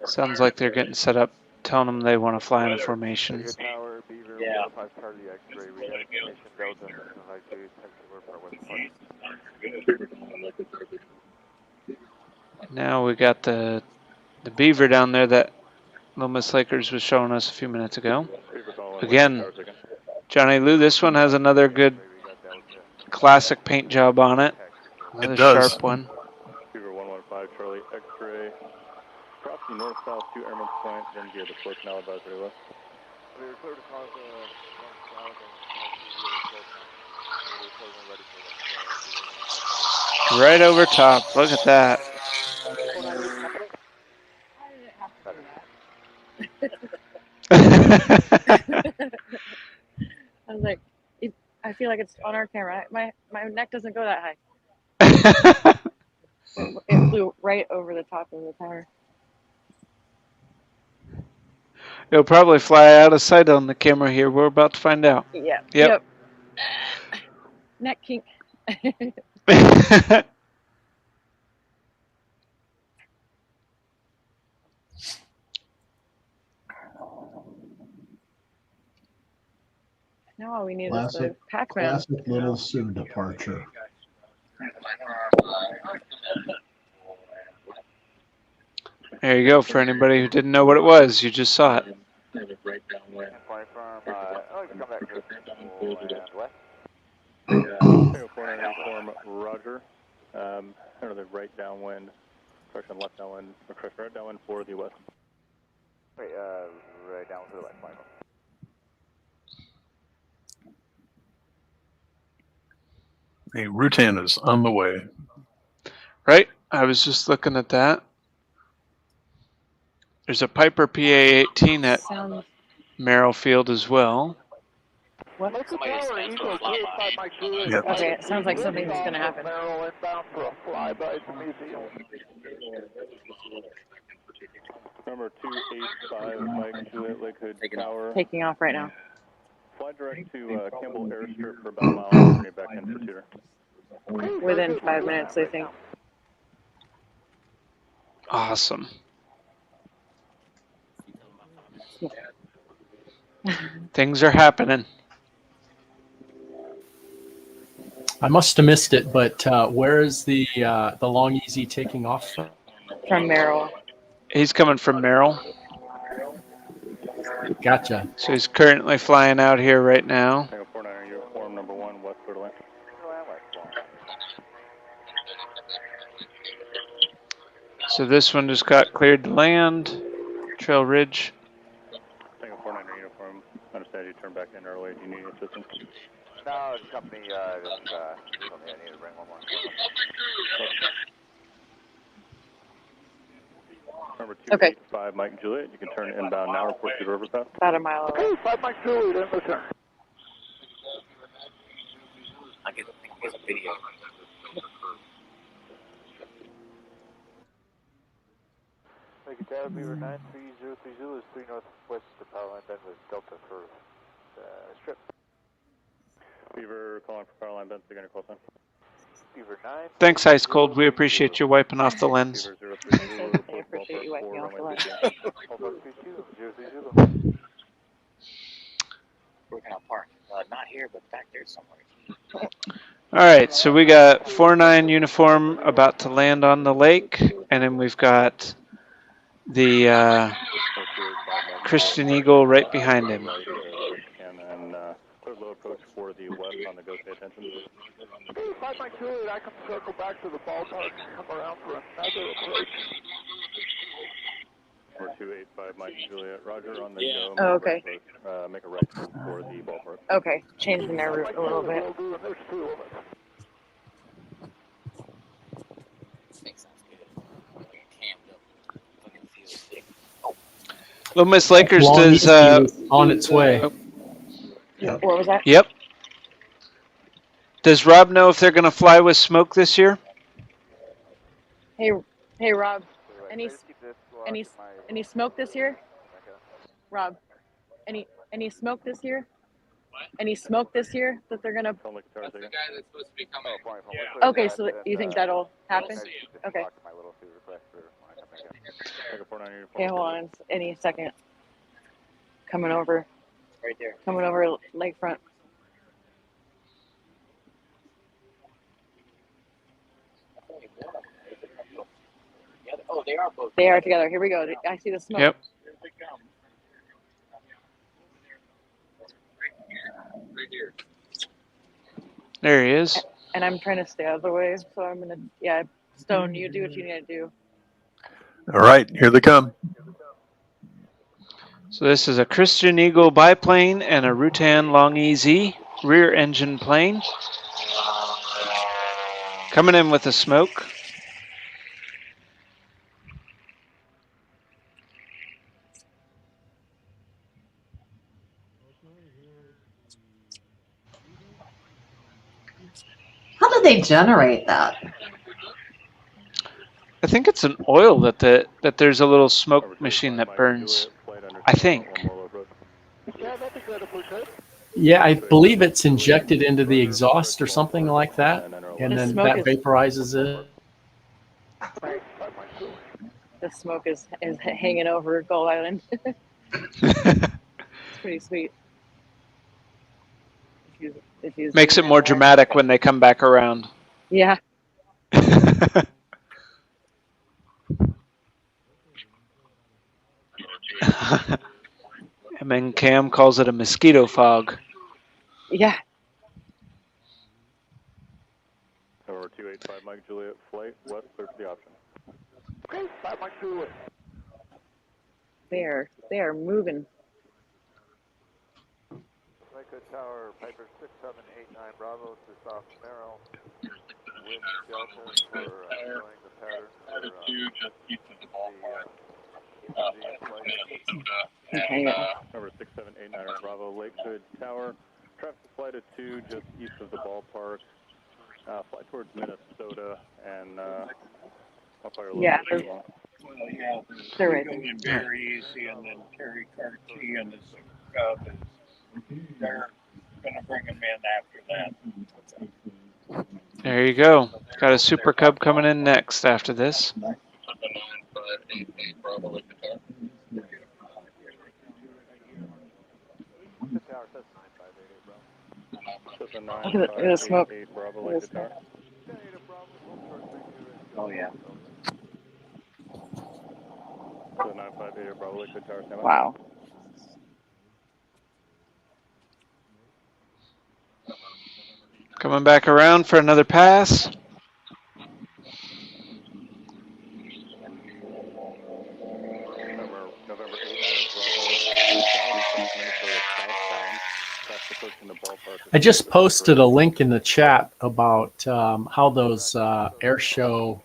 Speaker 1: Sounds like they're getting set up, telling them they want to fly in a formation.
Speaker 6: Yeah.
Speaker 1: Now we got the Beaver down there that Little Miss Lakers was showing us a few minutes ago. Again, Johnny Lou, this one has another good classic paint job on it. Another sharp one.
Speaker 15: Beaver 115 Charlie X-ray. Crossing north-south to Airman's Point, then gear the float canal advisory west.
Speaker 6: We were clear to cross north-south and
Speaker 1: Right over top. Look at that.
Speaker 13: I was like, I feel like it's on our camera. My neck doesn't go that high. It flew right over the top of the tower.
Speaker 1: It'll probably fly out of sight on the camera here. We're about to find out.
Speaker 13: Yeah.
Speaker 1: Yep.
Speaker 13: Neck kink. Now all we need is the Pac-Man.
Speaker 9: Classic little Sioux departure.
Speaker 1: There you go. For anybody who didn't know what it was, you just saw it.
Speaker 15: Roger. The right downwind, correction left downwind, or correction right downwind for the west.
Speaker 6: Wait, right down to the left, Michael.
Speaker 3: A Rutan is on the way.
Speaker 1: Right? I was just looking at that. There's a Piper PA-18 at Merrill Field as well.
Speaker 13: What?
Speaker 6: Yep.
Speaker 13: Okay, it sounds like something's going to happen.
Speaker 6: Merrill inbound for a flyby to museum.
Speaker 15: Number 285, Mike Juliet Lakewood Tower.
Speaker 13: Taking off right now.
Speaker 15: Fly direct to Campbell Airstrip for about a mile and turn it back in for tutor.
Speaker 13: Within 5 minutes, I think.
Speaker 1: Awesome. Things are happening.
Speaker 2: I must have missed it, but where is the Long Easy taking off from?
Speaker 13: From Merrill.
Speaker 1: He's coming from Merrill.
Speaker 2: Gotcha.
Speaker 1: So he's currently flying out here right now.
Speaker 15: Tango 49, uniform number 1, west clear to land.
Speaker 1: So this one just got cleared to land. Trail Ridge.
Speaker 15: Tango 49, uniform. Understand you turn back in early. Do you need assistance?
Speaker 6: No, company, I need to bring one more.
Speaker 15: Number 285, Mike and Juliet. You can turn inbound now. Report to the river path.
Speaker 13: About a mile away.
Speaker 6: Okay, 5 Mike Juliet, in return.
Speaker 20: I get a video.
Speaker 6: Thank you, Tower Beaver 93030 is 3 northwest to power line bend with Delta for strip.
Speaker 15: Beaver calling for power line bend, beginning call sign.
Speaker 6: Beaver 9.
Speaker 1: Thanks, Ice Cold. We appreciate you wiping off the lens.
Speaker 15: Beaver 030, report
Speaker 13: appreciate you wiping me off the left.
Speaker 20: We're gonna park. Not here, but back there somewhere.
Speaker 1: All right, so we got 49 uniform about to land on the lake, and then we've got the Christian Eagle right behind him.
Speaker 15: And then clear low approach for the west on the go. Pay attention.
Speaker 6: 5 Mike Juliet, I can circle back to the ballpark, come around for another approach.
Speaker 15: Or 285 Mike Juliet. Roger on the go.
Speaker 13: Oh, okay.
Speaker 15: Make a right turn for the ballpark.
Speaker 13: Okay, changing their route a little bit.
Speaker 1: Little Miss Lakers
Speaker 2: Long
Speaker 1: does
Speaker 2: East on its way.
Speaker 1: Oh.
Speaker 13: What was that?
Speaker 1: Yep. Does Rob know if they're going to fly with smoke this year?
Speaker 13: Hey, Rob. Any smoke this year? Rob, any smoke this year? Any smoke this year that they're gonna?
Speaker 18: That's the guy that's supposed to be coming.
Speaker 13: Okay, so you think that'll happen? Okay. Okay, hold on. Any second. Coming over.
Speaker 20: Right there.
Speaker 13: Coming over lakefront.
Speaker 20: Oh, they are both.
Speaker 13: They are together. Here we go. I see the smoke.
Speaker 1: Yep.
Speaker 18: Right here.
Speaker 1: There he is.
Speaker 13: And I'm trying to stay out of the way, so I'm gonna. Yeah, Stone, you do what you need to do.
Speaker 3: All right, here they come.
Speaker 1: So this is a Christian Eagle biplane and a Rutan Long EZ rear engine plane. Coming in with the smoke.
Speaker 5: How do they generate that?
Speaker 1: I think it's an oil that there's a little smoke machine that burns. I think.
Speaker 2: Yeah, I believe it's injected into the exhaust or something like that, and then that vaporizes it.
Speaker 13: The smoke is hanging over Gull Island. It's pretty sweet.
Speaker 1: Makes it more dramatic when they come back around.
Speaker 13: Yeah.
Speaker 1: And then Cam calls it a mosquito fog.
Speaker 13: Yeah.
Speaker 15: Over 285 Mike Juliet, flight west, clear for the option.
Speaker 6: Okay, 5 Mike Juliet.
Speaker 13: They are moving.
Speaker 7: Lakewood Tower, Piper 6789 Bravo to South Merrill. Wind Delta for showing the pattern for
Speaker 15: Number 6789 Bravo, Lakewood Tower. Traffic flight at 2 just east of the ballpark. Fly towards Minnesota and I'll fire a little
Speaker 13: Yeah,
Speaker 15: bit.
Speaker 16: Well, yeah,
Speaker 13: they're right
Speaker 16: Eagle and very easy, and then Terry Carty and the Super Cub they're going to bring them in after that.
Speaker 1: There you go. Got a Super Cub coming in next after this.
Speaker 13: Look at the smoke.
Speaker 20: Oh yeah.
Speaker 13: Wow.
Speaker 1: Coming back around for another pass.
Speaker 2: I just posted a link in the chat about how those air show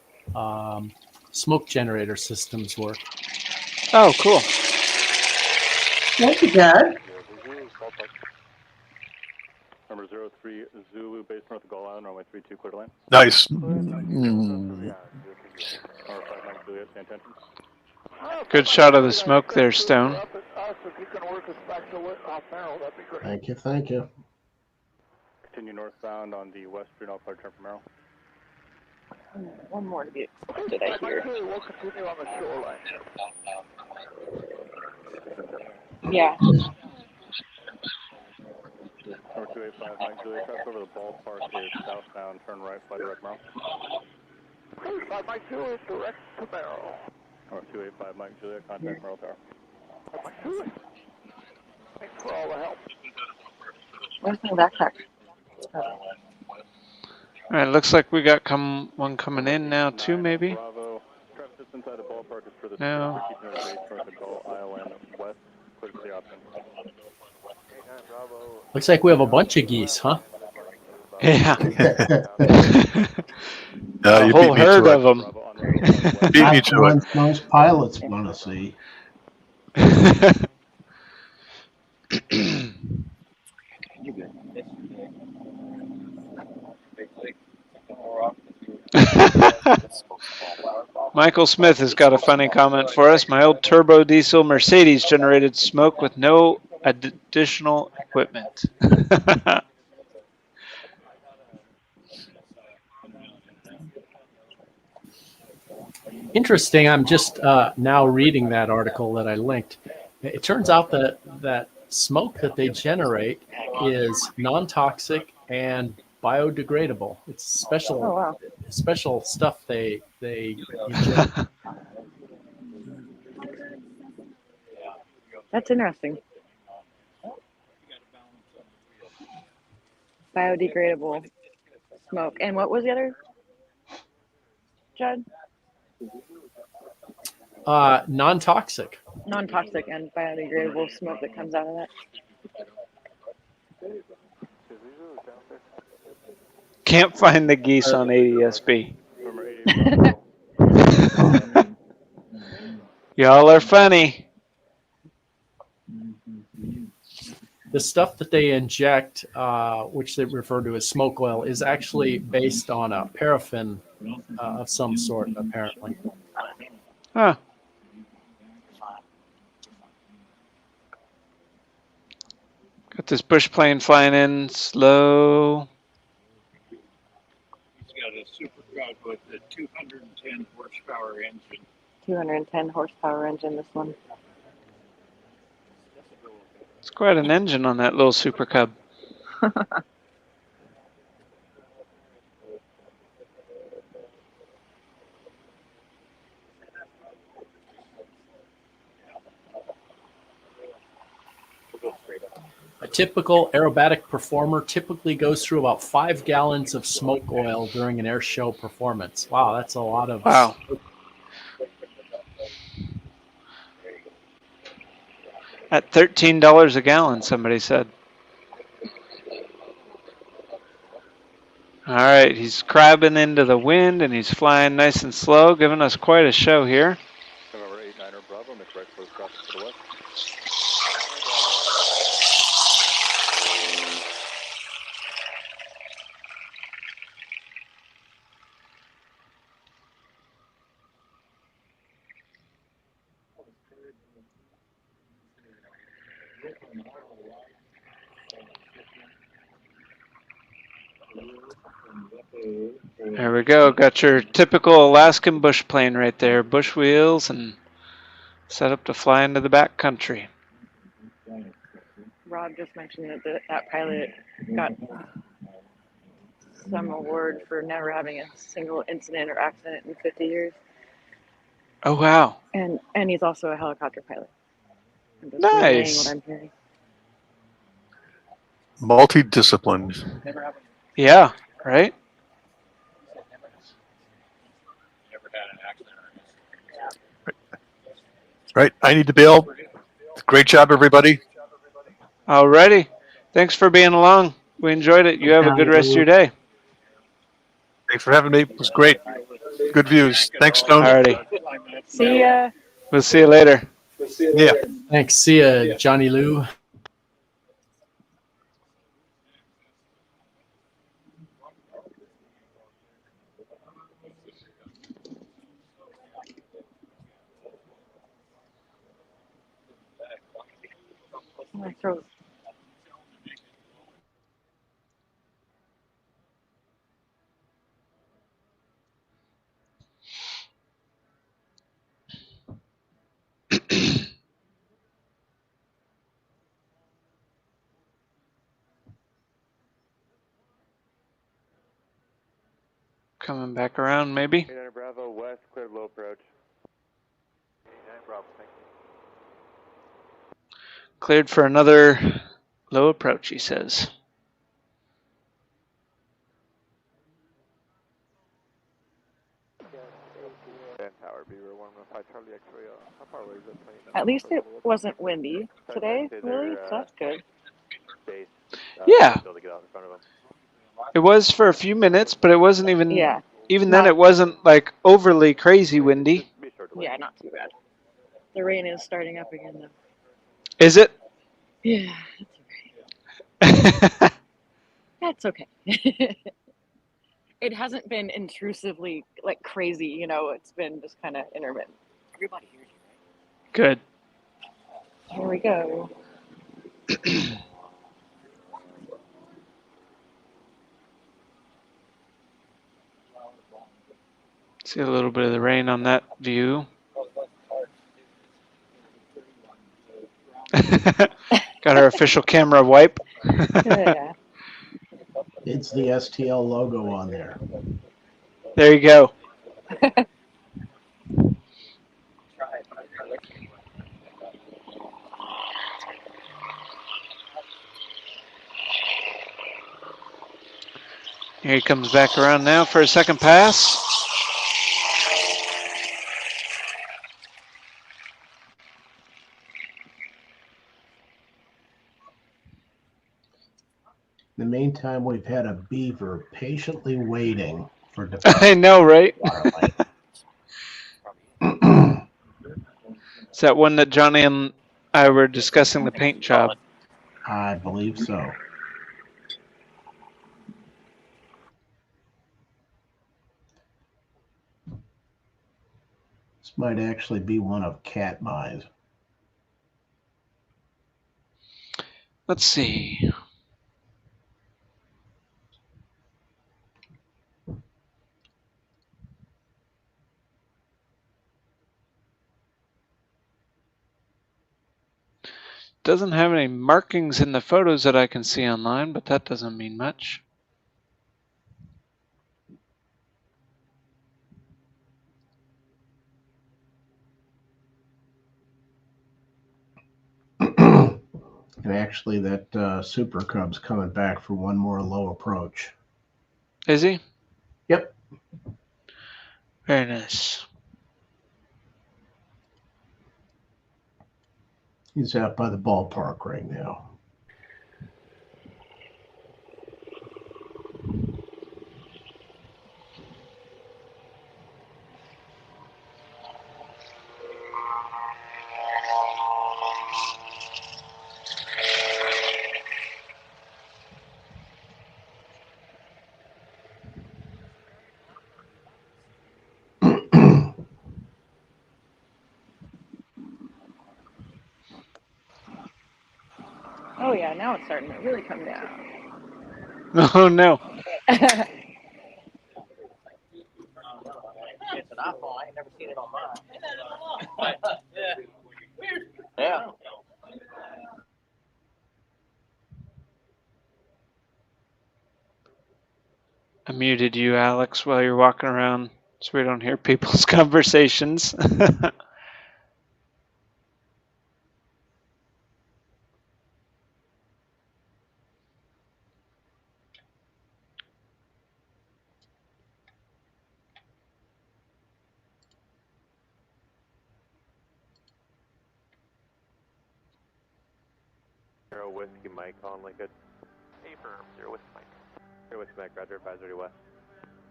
Speaker 2: smoke generator systems work.
Speaker 1: Oh, cool.
Speaker 5: Thank you, Doug.
Speaker 15: Number 03 Zulu, base north of Gull Island, runway 32, clear to land.
Speaker 3: Nice.
Speaker 1: Good shot of the smoke there, Stone.
Speaker 9: Thank you, thank you.
Speaker 15: Continue northbound on the west street, I'll turn for Merrill.
Speaker 13: One more to be expected, I hear.
Speaker 8: We'll continue on the shoreline.
Speaker 13: Yeah.
Speaker 15: Number 285, Mike Julia, cross over the ballpark is southbound, turn right, fly direct Merrill.
Speaker 8: 285 Mike Julia, direct to Merrill.
Speaker 15: Number 285, Mike Julia, contact Merrill Tower.
Speaker 8: Mike Julia. Thanks for all the help.
Speaker 13: Where's my backpack?
Speaker 1: All right, looks like we got one coming in now too, maybe.
Speaker 15: Bravo. Traffic just inside the ballpark is for the
Speaker 1: No.
Speaker 15: keep note of base north of Gull Island west, clear for the option.
Speaker 2: Looks like we have a bunch of geese, huh?
Speaker 1: Yeah.
Speaker 3: No,
Speaker 1: A
Speaker 3: you
Speaker 1: whole
Speaker 3: beat me
Speaker 1: herd
Speaker 3: to
Speaker 1: of
Speaker 3: it.
Speaker 1: them.
Speaker 3: Beat me to it.
Speaker 9: Most pilots want to see.
Speaker 1: Michael Smith has got a funny comment for us. My old turbo diesel Mercedes generated smoke with no additional equipment.
Speaker 2: Interesting. I'm just now reading that article that I linked. It turns out that smoke that they generate is non-toxic and biodegradable. It's special special stuff they inject.
Speaker 13: That's interesting. Biodegradable smoke. And what was the other, Judd?
Speaker 2: Non-toxic.
Speaker 13: Non-toxic and biodegradable smoke that comes out of that.
Speaker 1: Can't find the geese on ADSB. Y'all are funny.
Speaker 2: The stuff that they inject, which they refer to as smoke oil, is actually based on a paraffin of some sort, apparently.
Speaker 1: Huh. Got this bush plane flying in slow.
Speaker 16: He's got a super cut with a 210 horsepower engine.
Speaker 13: 210 horsepower engine, this one.
Speaker 1: It's quite an engine on that little Super Cub.
Speaker 2: A typical aerobatic performer typically goes through about 5 gallons of smoke oil during an air show performance. Wow, that's a lot of...
Speaker 1: Wow. At $13 a gallon, somebody said. All right, he's crabbing into the wind and he's flying nice and slow, giving us quite a show here.
Speaker 15: November 89er Bravo, make right close traffic to the west.
Speaker 1: There we go. Got your typical Alaskan bush plane right there. Bush wheels and set up to fly into the back country.
Speaker 13: Rob just mentioned that that pilot got some award for never having a single incident or accident in 50 years.
Speaker 1: Oh, wow.
Speaker 13: And he's also a helicopter pilot. I'm just
Speaker 1: Nice.
Speaker 13: relaying what I'm hearing.
Speaker 3: Multidisciplined.
Speaker 1: Yeah, right?
Speaker 3: Right. I need to bail. Great job, everybody.
Speaker 1: Alrighty. Thanks for being along. We enjoyed it. You have a good rest of your day.
Speaker 3: Thanks for having me. It was great. Good views. Thanks, Stone.
Speaker 1: Alrighty.
Speaker 13: See ya.
Speaker 1: We'll see you later.
Speaker 3: Yeah.
Speaker 2: Thanks. See ya, Johnny Lou.
Speaker 13: My throat.
Speaker 1: Coming back around, maybe.
Speaker 6: 89 Bravo West, cleared low approach. 89 Bravo, thank you.
Speaker 1: Cleared for another low approach, he says.
Speaker 6: Tower, Beaver 115 Charlie X-ray. How far away is that plane?
Speaker 13: At least it wasn't windy today, really, so that's good.
Speaker 6: Base,
Speaker 1: Yeah.
Speaker 6: to get out in front of them.
Speaker 1: It was for a few minutes, but it wasn't even.
Speaker 13: Yeah.
Speaker 1: Even then, it wasn't like overly crazy windy.
Speaker 13: Yeah, not too bad. The rain is starting up again, though.
Speaker 1: Is it?
Speaker 13: Yeah, it's okay. That's okay. It hasn't been intrusively like crazy, you know. It's been just kind of intermittent.
Speaker 20: Everybody hears you, right?
Speaker 1: Good.
Speaker 13: Here we go.
Speaker 1: See a little bit of the rain on that view. Got our official camera wipe.
Speaker 13: Yeah.
Speaker 9: It's the STL logo on there.
Speaker 1: There you go. Here he comes back around now for a second pass.
Speaker 9: In the meantime, we've had a beaver patiently waiting for
Speaker 1: I know, right? It's that one that Johnny and I were discussing the paint job.
Speaker 9: I believe so. This might actually be one of Katmai's.
Speaker 1: Let's see. Doesn't have any markings in the photos that I can see online, but that doesn't mean much.
Speaker 9: And actually, that Super Cub's coming back for one more low approach.
Speaker 1: Is he?
Speaker 9: Yep.
Speaker 1: Very nice.
Speaker 9: He's out by the ballpark right now.
Speaker 13: Oh yeah, now it's starting to really come down.
Speaker 1: Oh no.
Speaker 20: It's an iPhone. I ain't never seen it on mine. Yeah.
Speaker 1: I muted you, Alex, while you're walking around so we don't hear people's conversations.
Speaker 6: Zero Whiskey Mike on like a firm. Zero Whiskey Mike. Zero Whiskey Mike, Roger, advise ready west.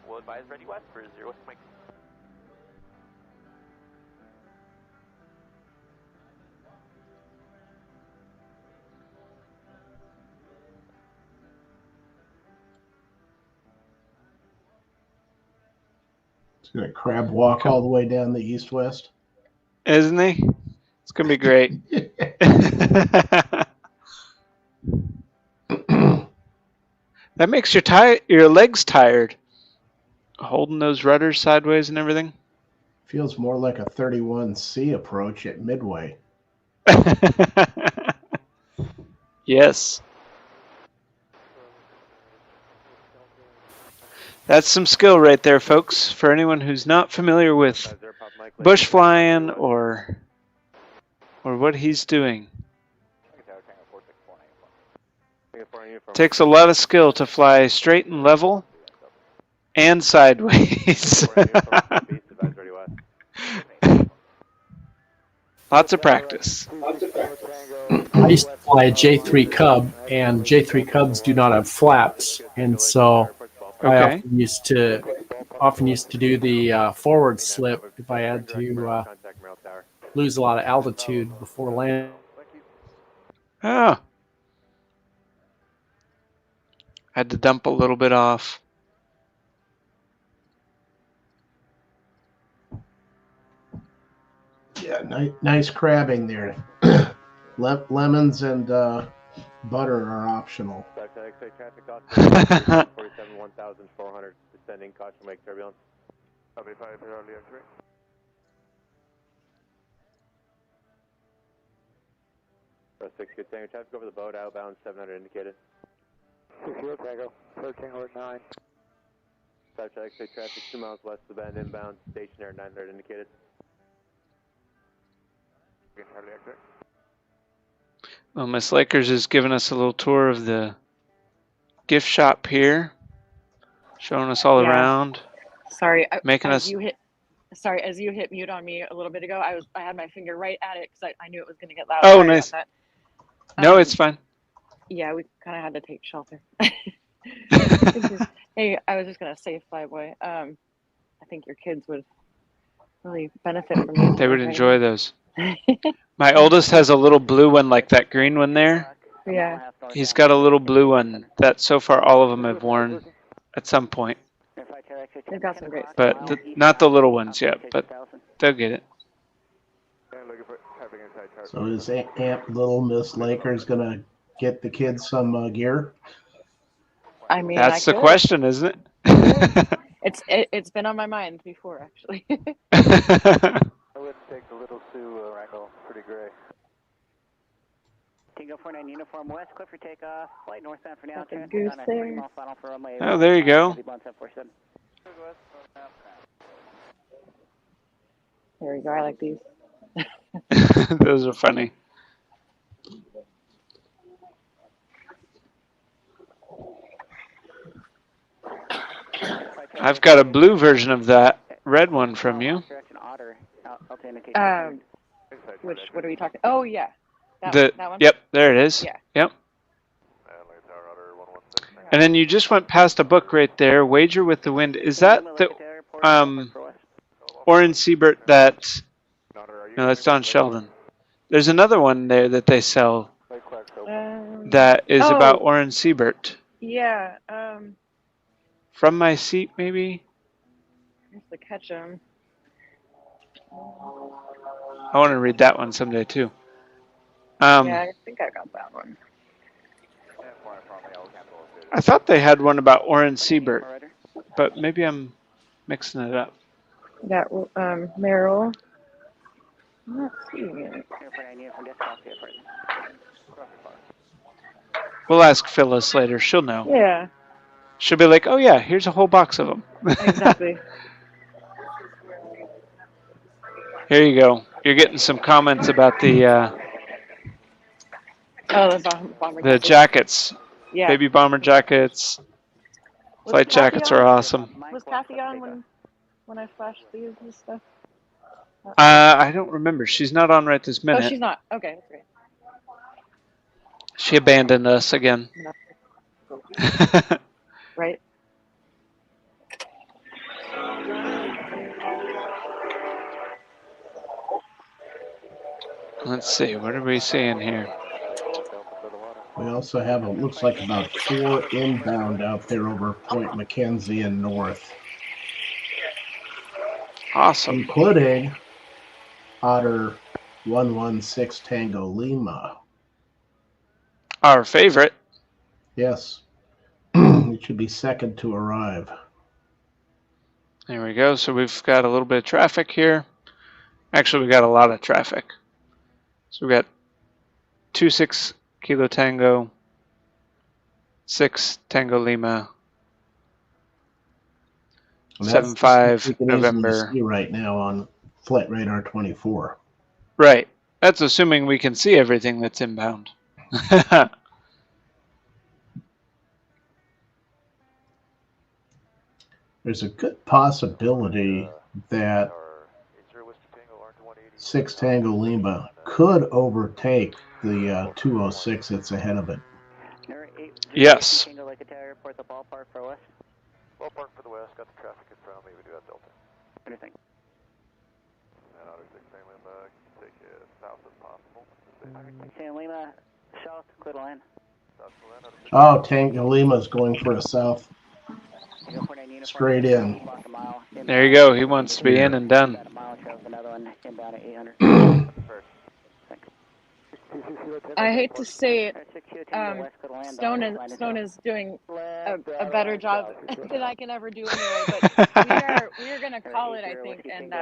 Speaker 6: We'll advise ready west for Zero Whiskey Mike.
Speaker 9: He's going to crab walk all the way down the east-west.
Speaker 1: Isn't he? It's going to be great. That makes your legs tired. Holding those rudders sideways and everything.
Speaker 9: Feels more like a 31C approach at Midway.
Speaker 1: Yes. That's some skill right there, folks. For anyone who's not familiar with bush flying or what he's doing. Takes a lot of skill to fly straight and level and sideways. Lots of practice.
Speaker 2: I used to fly a J3 Cub, and J3 Cubs do not have flaps, and so I
Speaker 1: Okay.
Speaker 2: often used to do the forward slip if I had to lose a lot of altitude before landing.
Speaker 1: Oh. Had to dump a little bit off.
Speaker 9: Yeah, nice crabbing there. Lemons and butter are optional.
Speaker 7: 47 1,400 descending, caution wake turbulence. Copy 5 Charlie X-ray. Pro 6 good Tango, traffic over the boat, outbound 700 indicated.
Speaker 8: 60 Tango, 13 or 9.
Speaker 7: 5 Charlie X-ray traffic 2 miles west of the bend, inbound, stationary 900 indicated. Charlie X-ray.
Speaker 1: Well, Miss Lakers is giving us a little tour of the gift shop here, showing us all around.
Speaker 13: Sorry,
Speaker 1: making
Speaker 13: as
Speaker 1: us.
Speaker 13: as you hit mute on me a little bit ago, I had my finger right at it because I knew it was going to get loud.
Speaker 1: Oh,
Speaker 13: Sorry
Speaker 1: nice.
Speaker 13: about that.
Speaker 1: No, it's fine.
Speaker 13: Yeah, we kind of had to take shelter. Hey, I was just going to say, Flyboy, I think your kids would really benefit from these.
Speaker 1: They would enjoy those. My oldest has a little blue one like that green one there.
Speaker 13: Yeah.
Speaker 1: He's got a little blue one that so far all of them have worn at some point.
Speaker 13: They've got some great stuff.
Speaker 1: But not the little ones yet, but they'll get it.
Speaker 9: So is Aunt Little Miss Lakers gonna get the kids some gear?
Speaker 13: I mean,
Speaker 1: that's the question, isn't it?
Speaker 5: It's been on my mind before, actually.
Speaker 8: I wouldn't take the Little Sioux Wrangle, pretty gray.
Speaker 20: Tango 49 uniform west, clear for takeoff, flight northbound for now.
Speaker 5: Got the goose there.
Speaker 1: Oh, there you go.
Speaker 5: There we go. I like these.
Speaker 1: Those are funny. I've got a blue version of that red one from you.
Speaker 5: What are we talking? Oh yeah, that one.
Speaker 1: Yep, there it is.
Speaker 5: Yeah.
Speaker 1: Yep. And then you just went past a book right there. Wager with the Wind. Is that the Orin Siebert that? No, that's Don Sheldon. There's another one there that they sell that is about Orin Siebert.
Speaker 5: Yeah.
Speaker 1: From My Seat, maybe.
Speaker 5: Here's the catch 'em.
Speaker 1: I want to read that one someday too.
Speaker 5: Yeah, I think I got that one.
Speaker 1: I thought they had one about Orin Siebert, but maybe I'm mixing it up.
Speaker 5: That Merrill. I'm not seeing it.
Speaker 1: We'll ask Phyllis later. She'll know.
Speaker 5: Yeah.
Speaker 1: She'll be like, "Oh yeah, here's a whole box of them."
Speaker 5: Exactly.
Speaker 1: Here you go. You're getting some comments about the
Speaker 5: bomber
Speaker 1: jackets.
Speaker 5: Yeah.
Speaker 1: Baby bomber jackets. Flight jackets are awesome.
Speaker 5: Was Kathy on when I flashed these and stuff?
Speaker 1: I don't remember. She's not on right this minute.
Speaker 5: Oh, she's not. Okay, that's great.
Speaker 1: She abandoned us again.
Speaker 5: Right.
Speaker 1: Let's see. What are we seeing here?
Speaker 9: We also have, it looks like about 4 inbound out there over Point McKenzie and north.
Speaker 1: Awesome.
Speaker 9: Including Otter 116 Tango Lima.
Speaker 1: Our favorite.
Speaker 9: Yes. It should be second to arrive.
Speaker 1: There we go. So we've got a little bit of traffic here. Actually, we got a lot of traffic. So we got 26 Kilo Tango, 6 Tango Lima,
Speaker 9: And that's the
Speaker 1: 7.5
Speaker 9: stuff we can easily
Speaker 1: November.
Speaker 9: see right now on Flight Radar 24.
Speaker 1: Right. That's assuming we can see everything that's inbound.
Speaker 9: There's a good possibility that 6 Tango Lima could overtake the 206 that's ahead of it.
Speaker 1: Yes.
Speaker 8: Airport, the ballpark for west.
Speaker 7: Ballpark for the west, got the traffic in front of me, we do have Delta.
Speaker 8: Anything.
Speaker 7: And Otter 6 San Lima, take it south as possible.
Speaker 8: San Lima, south, clear to land.
Speaker 9: Oh, Tango Lima's going for a south. Straight in.
Speaker 1: There you go. He wants to be in and done.
Speaker 13: I hate to say it, Stone is doing a better job than I can ever do anyway. But we are going to call it, I think, and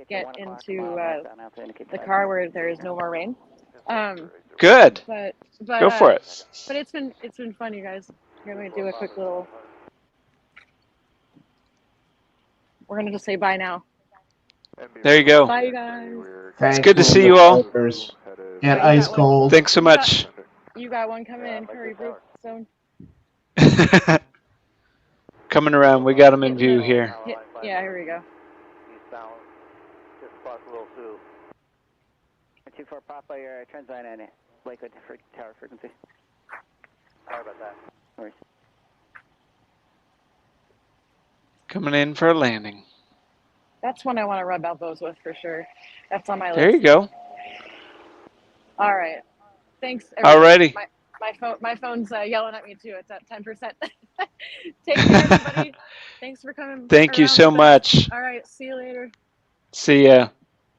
Speaker 13: get into the car where there is no more rain.
Speaker 1: Good.
Speaker 13: But
Speaker 1: go for it.
Speaker 13: But it's been fun, you guys. We're going to do a quick little. We're going to just say bye now.
Speaker 1: There you go.
Speaker 13: Bye, you guys.
Speaker 1: It's good to see you all.
Speaker 9: And ice cold.
Speaker 1: Thanks so much.
Speaker 13: You got one coming in. Hurry, Stone.
Speaker 1: Coming around. We got him in view here.
Speaker 13: Yeah, here we go.
Speaker 8: Eastbound, just across Little Sioux. 24 Papa, your trend line and Lakewood for tower frequency. Sorry about that. No worries.
Speaker 1: Coming in for a landing.
Speaker 13: That's one I want to rub elbows with for sure. That's on my list.
Speaker 1: There you go.
Speaker 13: All right. Thanks. Everybody.
Speaker 1: Alrighty.
Speaker 13: My phone's yelling at me too. It's at 10%. Take care, everybody. Thanks for coming.
Speaker 1: Thank you so much.
Speaker 13: All right. See you later.
Speaker 1: See ya.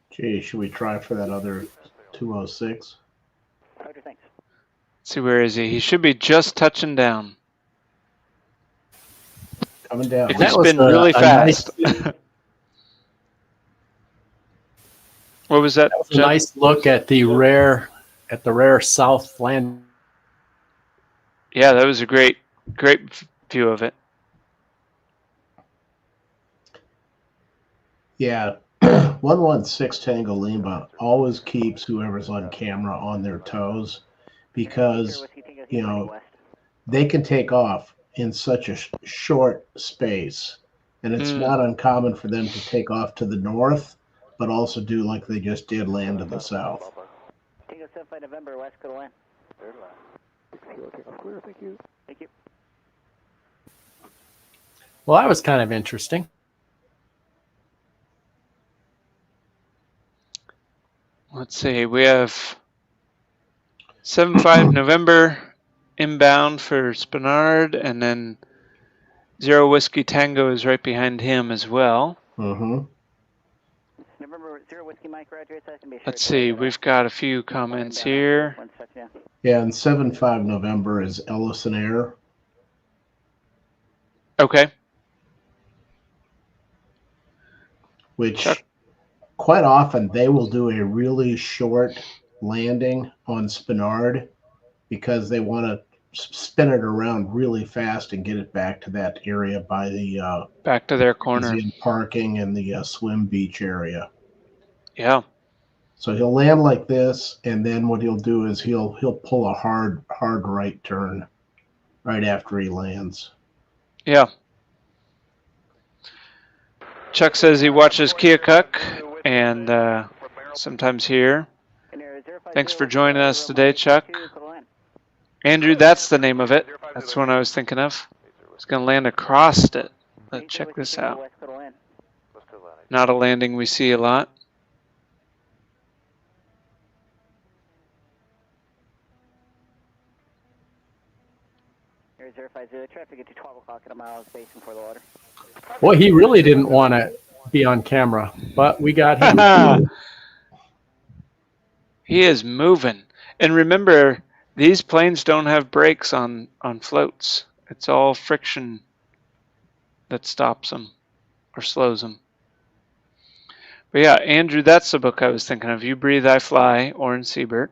Speaker 9: Gee, should we try for that other 206?
Speaker 8: Roger, thanks.
Speaker 1: Let's see, where is he? He should be just touching down.
Speaker 9: Coming down.
Speaker 1: If he's been really fast. What was that?
Speaker 2: That was a nice look at the rare south land.
Speaker 1: Yeah, that was a great view of it.
Speaker 9: Yeah, 116 Tango Lima always keeps whoever's on camera on their toes because, you know, they can take off in such a short space. And it's not uncommon for them to take off to the north, but also do like they just did, land to the south.
Speaker 8: Tango 75 November, west, go to land. Clear, thank you. Thank you.
Speaker 2: Well, that was kind of interesting.
Speaker 1: Let's see, we have 7.5 November inbound for Spinard, and then 0 Whiskey Tango is right behind him as well.
Speaker 9: Mm-hmm.
Speaker 8: November 0 Whiskey Mike, Roger.
Speaker 1: Let's see, we've got a few comments here.
Speaker 9: Yeah, and 7.5 November is Ellison Air.
Speaker 1: Okay.
Speaker 9: Which quite often they will do a really short landing on Spinard because they want to spin it around really fast and get it back to that area by the
Speaker 1: back to their corner
Speaker 9: museum parking and the swim beach area.
Speaker 1: Yeah.
Speaker 9: So he'll land like this, and then what he'll do is he'll pull a hard right turn right after he lands.
Speaker 1: Yeah. Chuck says he watches Keokuk and sometimes here. Thanks for joining us today, Chuck. Andrew, that's the name of it. That's one I was thinking of. It's going to land across it. Let's check this out. Not a landing we see a lot.
Speaker 8: Air 050, traffic at 12 o'clock at a mile space before the water.
Speaker 2: Boy, he really didn't want to be on camera, but we got him.
Speaker 1: He is moving. And remember, these planes don't have brakes on floats. It's all friction that stops them or slows them. But yeah, Andrew, that's the book I was thinking of. You Breathe, I Fly, Oren Siebert.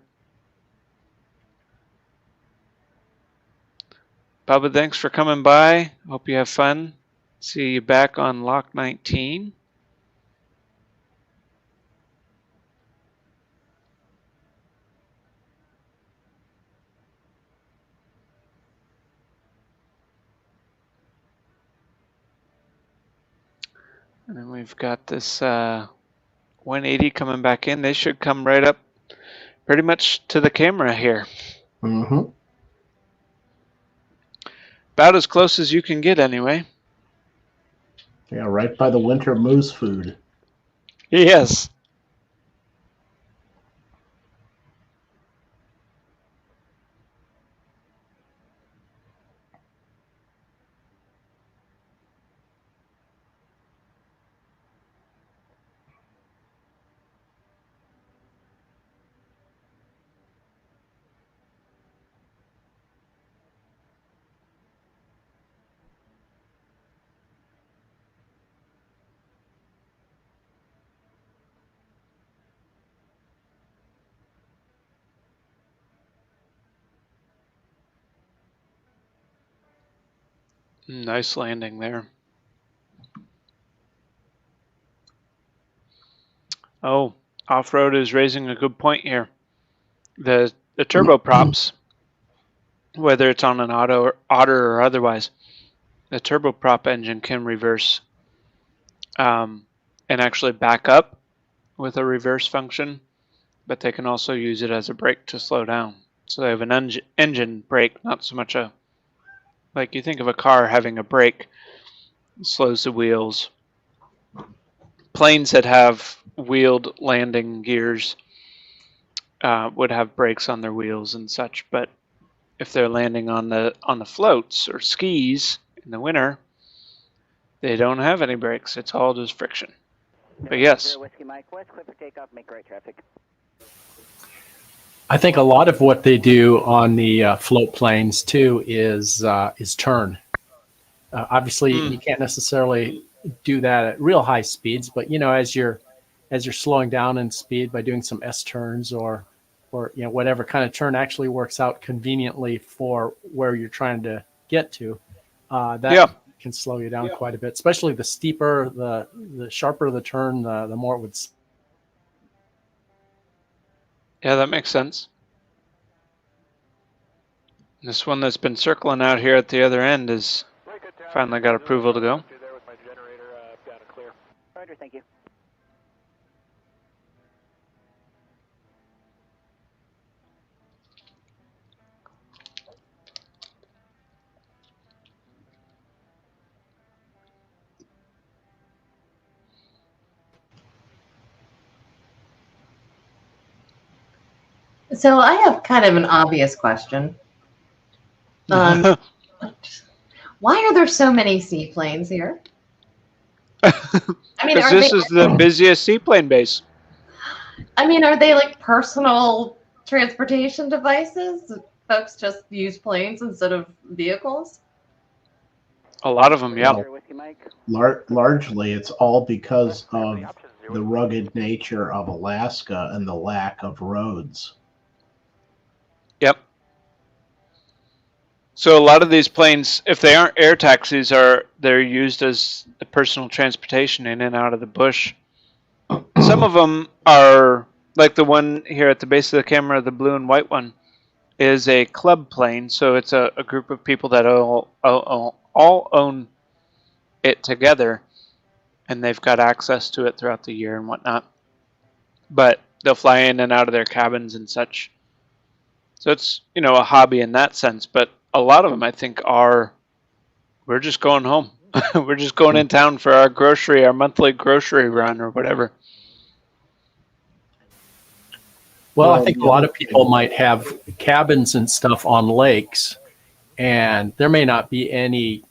Speaker 1: Bubba, thanks for coming by. Hope you have fun. See you back on lock 19. And then we've got this 180 coming back in. They should come right up pretty much to the camera here.
Speaker 9: Mm-hmm.
Speaker 1: About as close as you can get anyway.
Speaker 9: Yeah, right by the winter moose food.
Speaker 1: Yes. Nice landing there. Oh, off-road is raising a good point here. The turboprops, whether it's on an Otter or otherwise, the turboprop engine can reverse and actually back up with a reverse function, but they can also use it as a brake to slow down. So they have an engine brake, not so much a, like you think of a car having a brake, it slows the wheels. Planes that have wheeled landing gears would have brakes on their wheels and such, but if they're landing on the floats or skis in the winter, they don't have any brakes. It's all just friction. But yes.
Speaker 12: Whiskey Mike West, clear for takeoff, make right traffic.
Speaker 2: I think a lot of what they do on the float planes too is turn. Obviously, you can't necessarily do that at real high speeds, but as you're slowing down in speed by doing some S turns or whatever kind of turn actually works out conveniently for where you're trying to get to, that can slow you down quite a bit. Especially the steeper, the sharper the turn, the more it would.
Speaker 1: Yeah, that makes sense. This one that's been circling out here at the other end is finally got approval to go.
Speaker 12: Roger, thank you.
Speaker 5: So I have kind of an obvious question. Why are there so many seaplanes here? I mean,
Speaker 1: because this is the busiest seaplane base.
Speaker 5: I mean, are they like personal transportation devices? Folks just use planes instead of vehicles?
Speaker 1: A lot of them, yeah.
Speaker 9: Largely, it's all because of the rugged nature of Alaska and the lack of roads.
Speaker 1: Yep. So a lot of these planes, if they aren't air taxis, they're used as the personal transportation in and out of the bush. Some of them are, like the one here at the base of the camera, the blue and white one, is a club plane. So it's a group of people that all own it together, and they've got access to it throughout the year and whatnot. But they'll fly in and out of their cabins and such. So it's, a hobby in that sense. But a lot of them, I think, we're just going home. We're just going in town for our monthly grocery run or whatever.
Speaker 2: Well, I think a lot of people might have cabins and stuff on lakes, and there may not be any,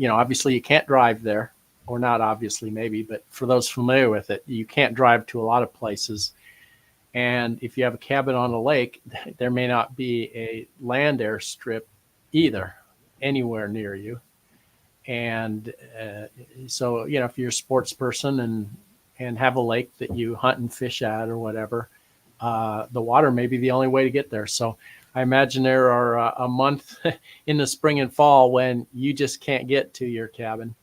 Speaker 2: obviously you can't drive there, or not obviously maybe, but for those familiar with it, you can't drive to a lot of places. And if you have a cabin on a lake, there may not be a land airstrip either anywhere near you. And so, if you're a sports person and have a lake that you hunt and fish at or whatever, the water may be the only way to get there. So I imagine there are a month in the spring and fall when you just can't get to your cabin.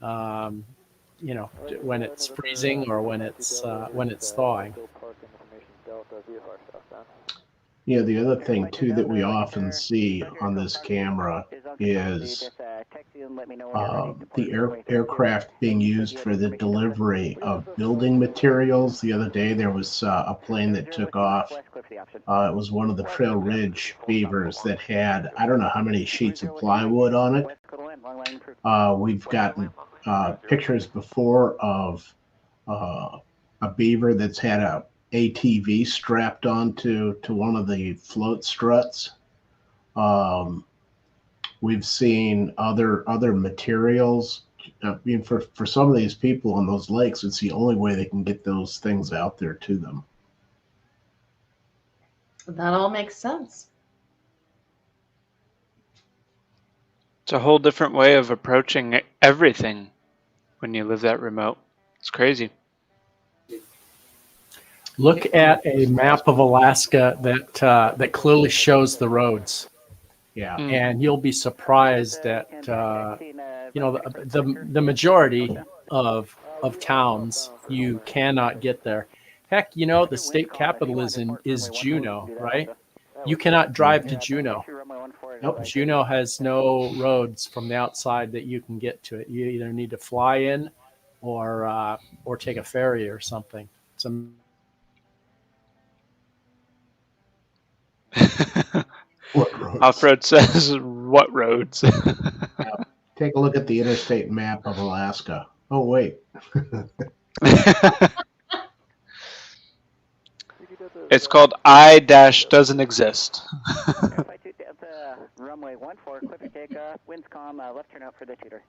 Speaker 2: you know, when it's freezing or when it's thawing.
Speaker 9: Yeah, the other thing too that we often see on this camera is the aircraft being used for the delivery of building materials. The other day there was a plane that took off. It was one of the Trail Ridge Beavers that had, I don't know how many sheets of plywood on it. We've gotten pictures before of a beaver that's had a ATV strapped onto one of the float struts. We've seen other materials. I mean, for some of these people on those lakes, it's the only way they can get those things out there to them.
Speaker 5: That all makes sense.
Speaker 1: It's a whole different way of approaching everything when you live that remote. It's crazy.
Speaker 2: Look at a map of Alaska that clearly shows the roads.
Speaker 9: Yeah,
Speaker 2: and you'll be surprised that you know, the majority of towns you cannot get there. Heck, you know, the state capital is Juneau, right? You cannot drive to Juneau. Nope, Juneau has no roads from the outside that you can get to it. You either need to fly in or take a ferry or something. It's
Speaker 1: Off-road says, what roads?
Speaker 9: Take a look at the interstate map of Alaska. Oh, wait.
Speaker 1: It's called I-doesn't exist.
Speaker 12: Runway 14, clear for takeoff, winds calm, left turn out for the tutor.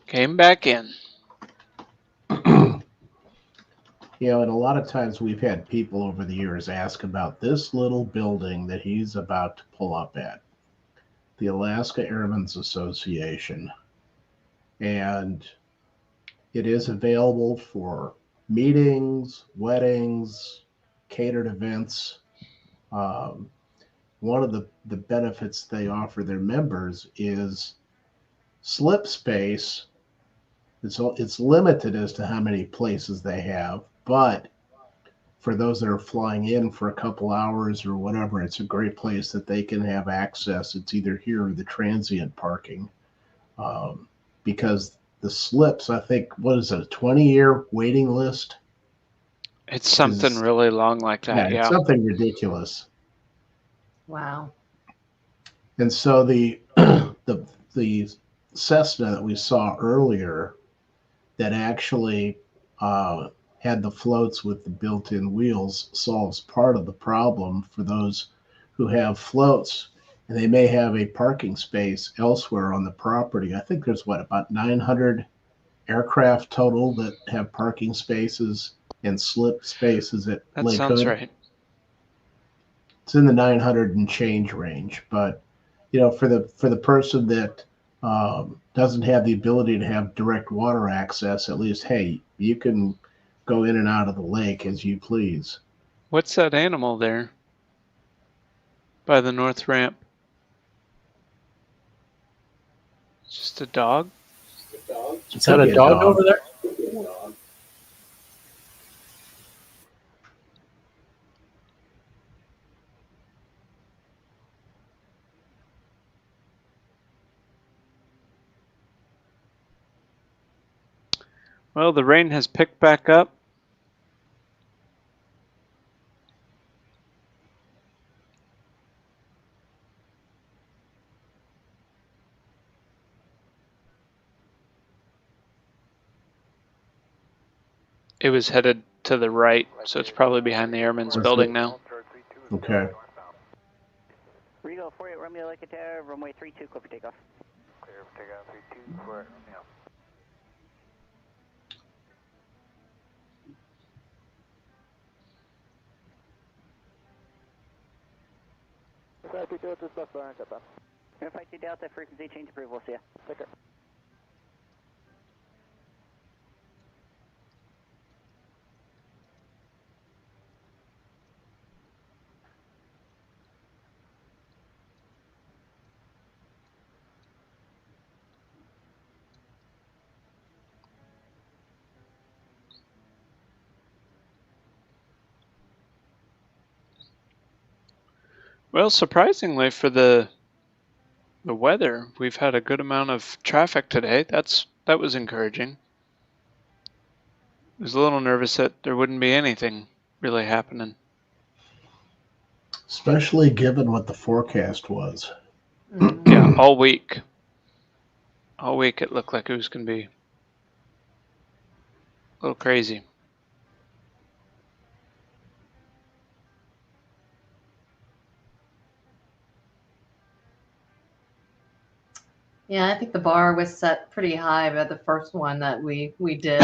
Speaker 1: Came back in.
Speaker 9: You know, and a lot of times we've had people over the years ask about this little building that he's about to pull up at, the Alaska Airmen's Association. And it is available for meetings, weddings, catered events. One of the benefits they offer their members is slip space. It's limited as to how many places they have, but for those that are flying in for a couple hours or whatever, it's a great place that they can have access. It's either here or the transient parking, because the slips, I think, what is it, a 20-year waiting list?
Speaker 1: It's something really long like that,
Speaker 9: It's something ridiculous.
Speaker 5: Wow.
Speaker 9: And so the Cessna that we saw earlier that actually had the floats with the built-in wheels solves part of the problem for those who have floats, and they may have a parking space elsewhere on the property. I think there's about 900 aircraft total that have parking spaces and slip spaces at Lake Hood.
Speaker 1: That sounds right.
Speaker 9: It's in the 900 and change range, but you know, for the person that doesn't have the ability to have direct water access, at least, hey, you can go in and out of the lake as you please.
Speaker 1: What's that animal there by the north ramp? Just a dog?
Speaker 2: Is that a dog over there?
Speaker 1: Well, the rain has picked back up. It was headed to the right, so it's probably behind the airman's building now.
Speaker 9: Okay.
Speaker 12: 48 Romeo Lake Tower, runway 32, clear for takeoff.
Speaker 6: Clear for takeoff, 32, 48 Romeo.
Speaker 8: Flight 2 Delta, stuff bar and step up.
Speaker 12: Flight 2 Delta, frequency change approval, we'll see ya.
Speaker 8: Take care.
Speaker 1: Well, surprisingly for the weather, we've had a good amount of traffic today. That was encouraging. I was a little nervous that there wouldn't be anything really happening.
Speaker 9: Especially given what the forecast was.
Speaker 1: Yeah, all week. All week it looked like it was going to be a little crazy.
Speaker 5: Yeah, I think the bar was set pretty high by the first one that we did.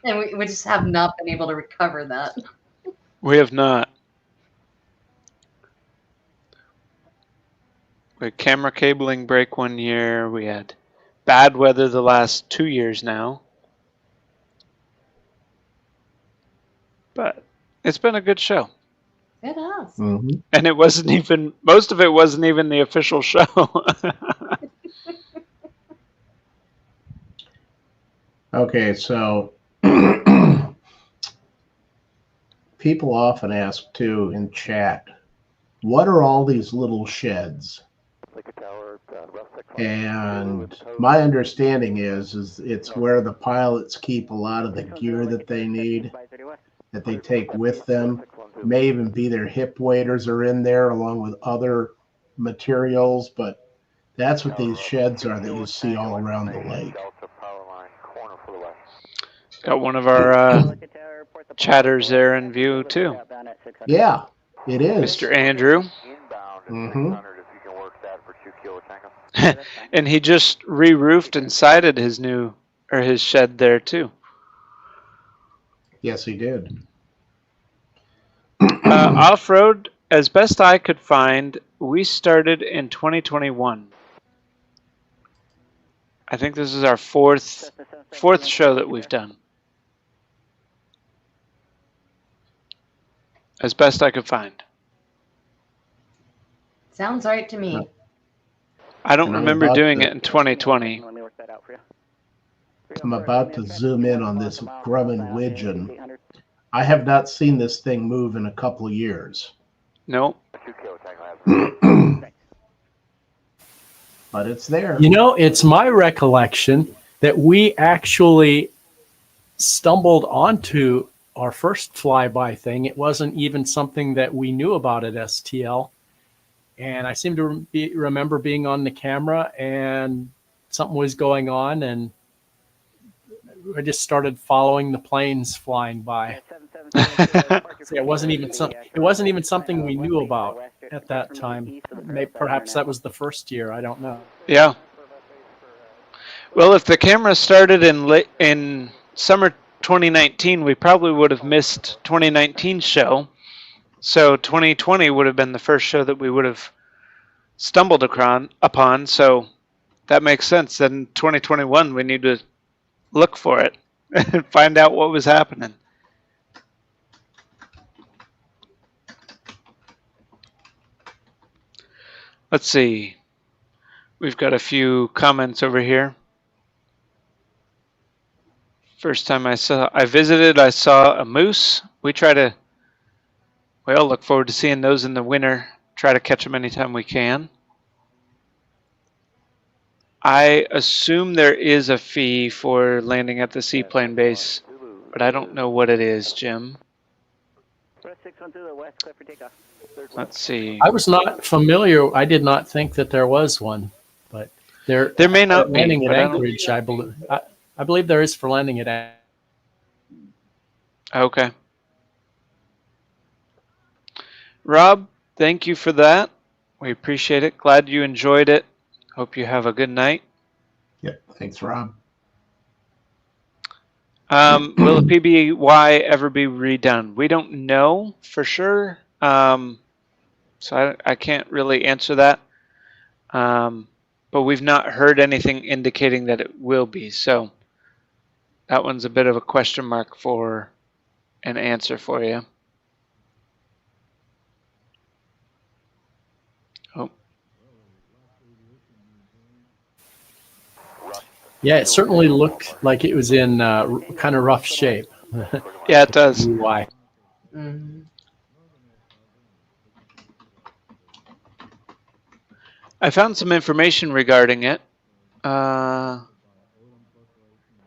Speaker 5: And we just have not been able to recover that.
Speaker 1: We have not. We had camera cabling break one year. We had bad weather the last 2 years now. But it's been a good show.
Speaker 5: It has.
Speaker 9: Mm-hmm.
Speaker 1: And it wasn't even, most of it wasn't even the official show.
Speaker 9: Okay, so people often ask too in chat, what are all these little sheds? And my understanding is it's where the pilots keep a lot of the gear that they need, that they take with them. May even be their hip waders are in there along with other materials, but that's what these sheds are that you see all around the lake.
Speaker 1: Got one of our chatters there in view too.
Speaker 9: Yeah, it is.
Speaker 1: Mr. Andrew.
Speaker 9: Mm-hmm.
Speaker 1: And he just re-roofed and sided his shed there too.
Speaker 9: Yes, he did.
Speaker 1: Off-road, as best I could find, we started in 2021. I think this is our fourth show that we've done. As best I could find.
Speaker 5: Sounds right to me.
Speaker 1: I don't remember doing it in 2020.
Speaker 9: I'm about to zoom in on this Grumman widgeon. I have not seen this thing move in a couple of years.
Speaker 1: Nope.
Speaker 9: But it's there.
Speaker 2: You know, it's my recollection that we actually stumbled onto our first flyby thing. It wasn't even something that we knew about at STL. And I seem to remember being on the camera and something was going on, and I just started following the planes flying by. So it wasn't even something we knew about at that time. Maybe, perhaps that was the first year. I don't know.
Speaker 1: Yeah. Well, if the camera started in summer 2019, we probably would have missed 2019's show. So 2020 would have been the first show that we would have stumbled upon. So that makes sense. Then 2021, we need to look for it and find out what was happening. Let's see. We've got a few comments over here. First time I visited, I saw a moose. We all look forward to seeing those in the winter. Try to catch them anytime we can. I assume there is a fee for landing at the seaplane base, but I don't know what it is, Jim. Let's see.
Speaker 2: I was not familiar. I did not think that there was one, but there
Speaker 1: may not be.
Speaker 2: Landing at Anchorage, I believe. I believe there is for landing at Anchorage.
Speaker 1: Okay. Rob, thank you for that. We appreciate it. Glad you enjoyed it. Hope you have a good night.
Speaker 9: Yep. Thanks, Rob.
Speaker 1: Will the PBY ever be redone? We don't know for sure. So I can't really answer that. But we've not heard anything indicating that it will be. So that one's a bit of a question mark for an answer for you. Oh.
Speaker 2: Yeah, it certainly looked like it was in kind of rough shape.
Speaker 1: Yeah, it does.
Speaker 2: Why?
Speaker 5: Mm-hmm.
Speaker 1: I found some information regarding it.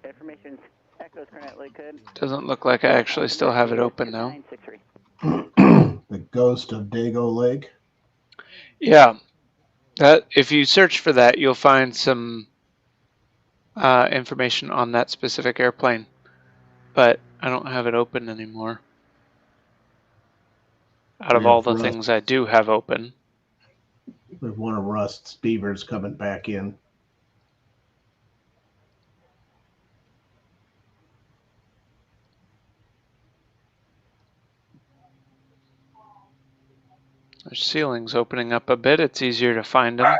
Speaker 12: Information echoes currently good.
Speaker 1: Doesn't look like I actually still have it open though.
Speaker 9: The ghost of Dago Lake.
Speaker 1: Yeah, that if you search for that, you'll find some information on that specific airplane, but I don't have it open anymore. Out of all the things I do have open.
Speaker 9: We have one of Rust's beavers coming back in.
Speaker 1: Their ceiling's opening up a bit. It's easier to find them.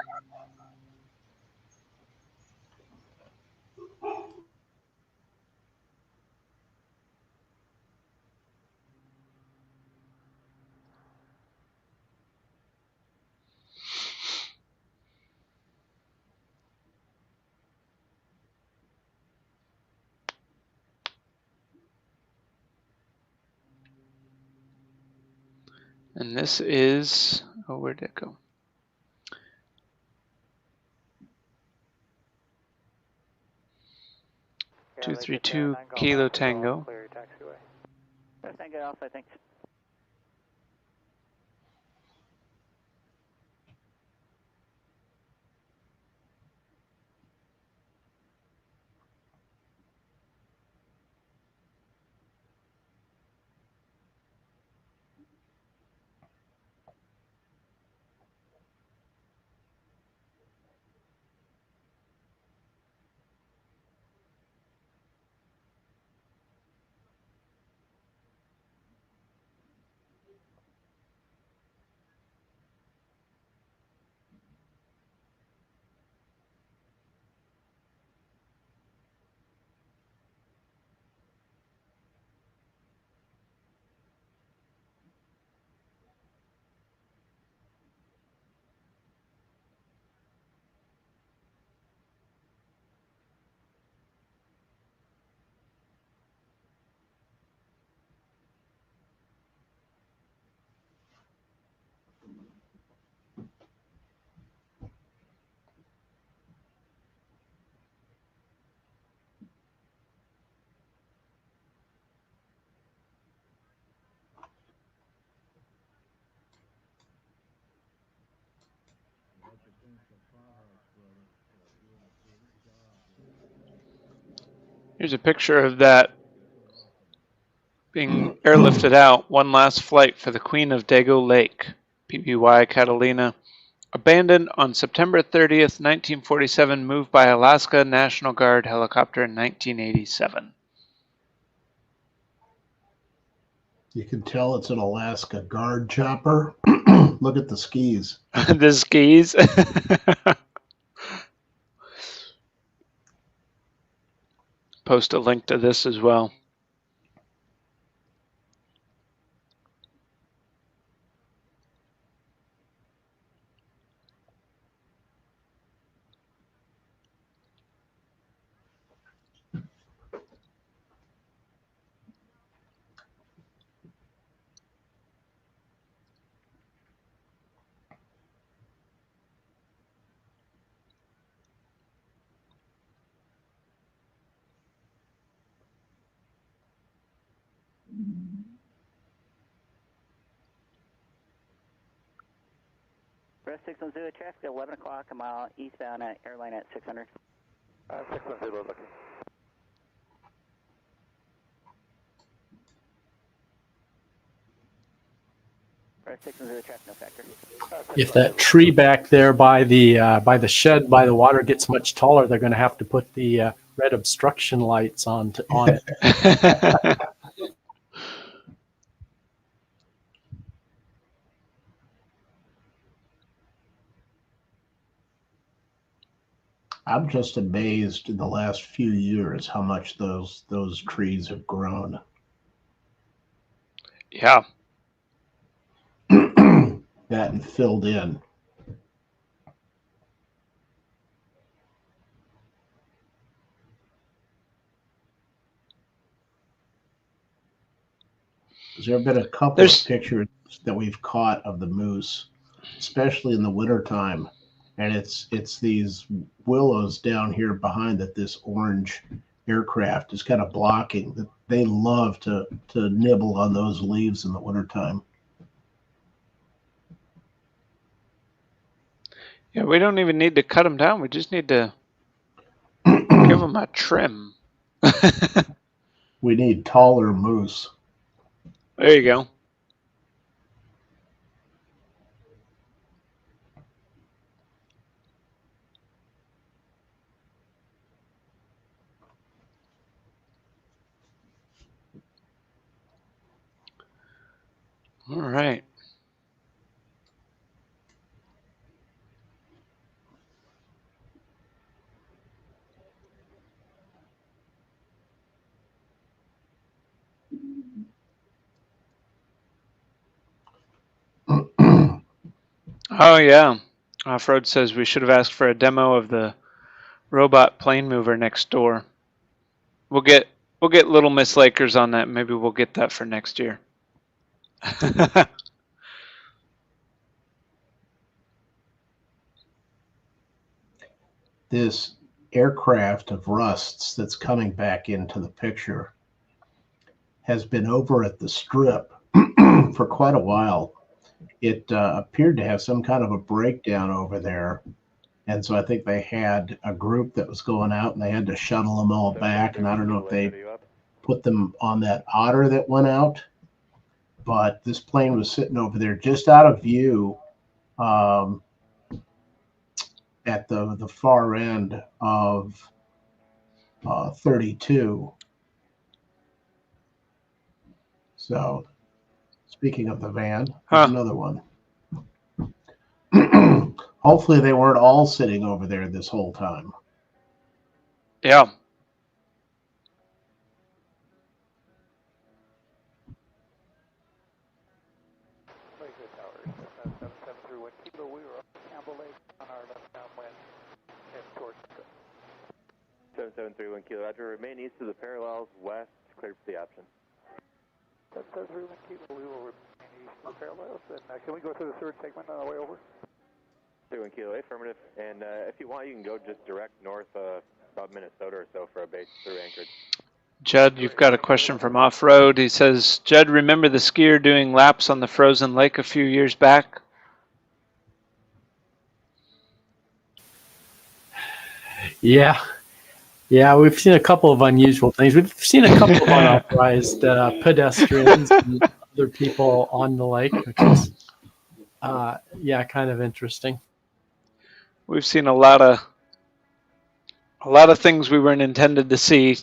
Speaker 1: And this is, oh, where'd it go?
Speaker 8: Yeah,
Speaker 1: 232 Kilo Tango.
Speaker 8: Clear your taxiway.
Speaker 12: Tango Alpha, thanks.
Speaker 1: Here's a picture of that being airlifted out. One last flight for the Queen of Dago Lake, PBY Catalina. Abandoned on September 30th, 1947, moved by Alaska National Guard helicopter in 1987.
Speaker 9: You can tell it's an Alaska Guard chopper. Look at the skis.
Speaker 1: The skis? Post a link to this as well.
Speaker 12: Press 610 traffic at 11 o'clock, a mile eastbound at airline at 600.
Speaker 8: 610 looking.
Speaker 2: If that tree back there by the shed by the water gets much taller, they're going to have to put the red obstruction lights on it.
Speaker 9: I'm just amazed in the last few years how much those trees have grown.
Speaker 1: Yeah.
Speaker 9: That and filled in. There have been a couple of pictures that we've caught of the moose, especially in the wintertime. And it's these willows down here behind that this orange aircraft is kind of blocking. That they love to nibble on those leaves in the wintertime.
Speaker 1: Yeah, we don't even need to cut them down. We just need to give them a trim.
Speaker 9: We need taller moose.
Speaker 1: There you go. All right. Oh yeah. Off-road says we should have asked for a demo of the robot plane mover next door. We'll get Little Miss Lakers on that. Maybe we'll get that for next year.
Speaker 9: This aircraft of Rust's that's coming back into the picture has been over at the strip for quite a while. It appeared to have some kind of a breakdown over there. And so I think they had a group that was going out and they had to shuttle them all back. And I don't know if they put them on that otter that went out, but this plane was sitting over there just out of view at the far end of 32. So speaking of the van, there's another one. Hopefully they weren't all sitting over there this whole time.
Speaker 1: Yeah.
Speaker 6: Very good, Tower. 773 wind kilo. We were up Campbell Lake on our left downwind and towards
Speaker 7: 773 wind kilo. Roger. Remain east of the parallels, west, clear for the option.
Speaker 6: 773 wind kilo. We will remain east of the parallels. And can we go to the third segment on the way over?
Speaker 7: 3 wind kilo, affirmative. And if you want, you can go just direct north about Minnesota or so for a base through Anchorage.
Speaker 1: Judd, you've got a question from Off-Road. He says, Judd, remember the skier doing laps on the frozen lake a few years back?
Speaker 2: Yeah, we've seen a couple of unusual things. We've seen a couple of unauthorized pedestrians and other people on the lake, which is, kind of interesting.
Speaker 1: We've seen a lot of things we weren't intended to see,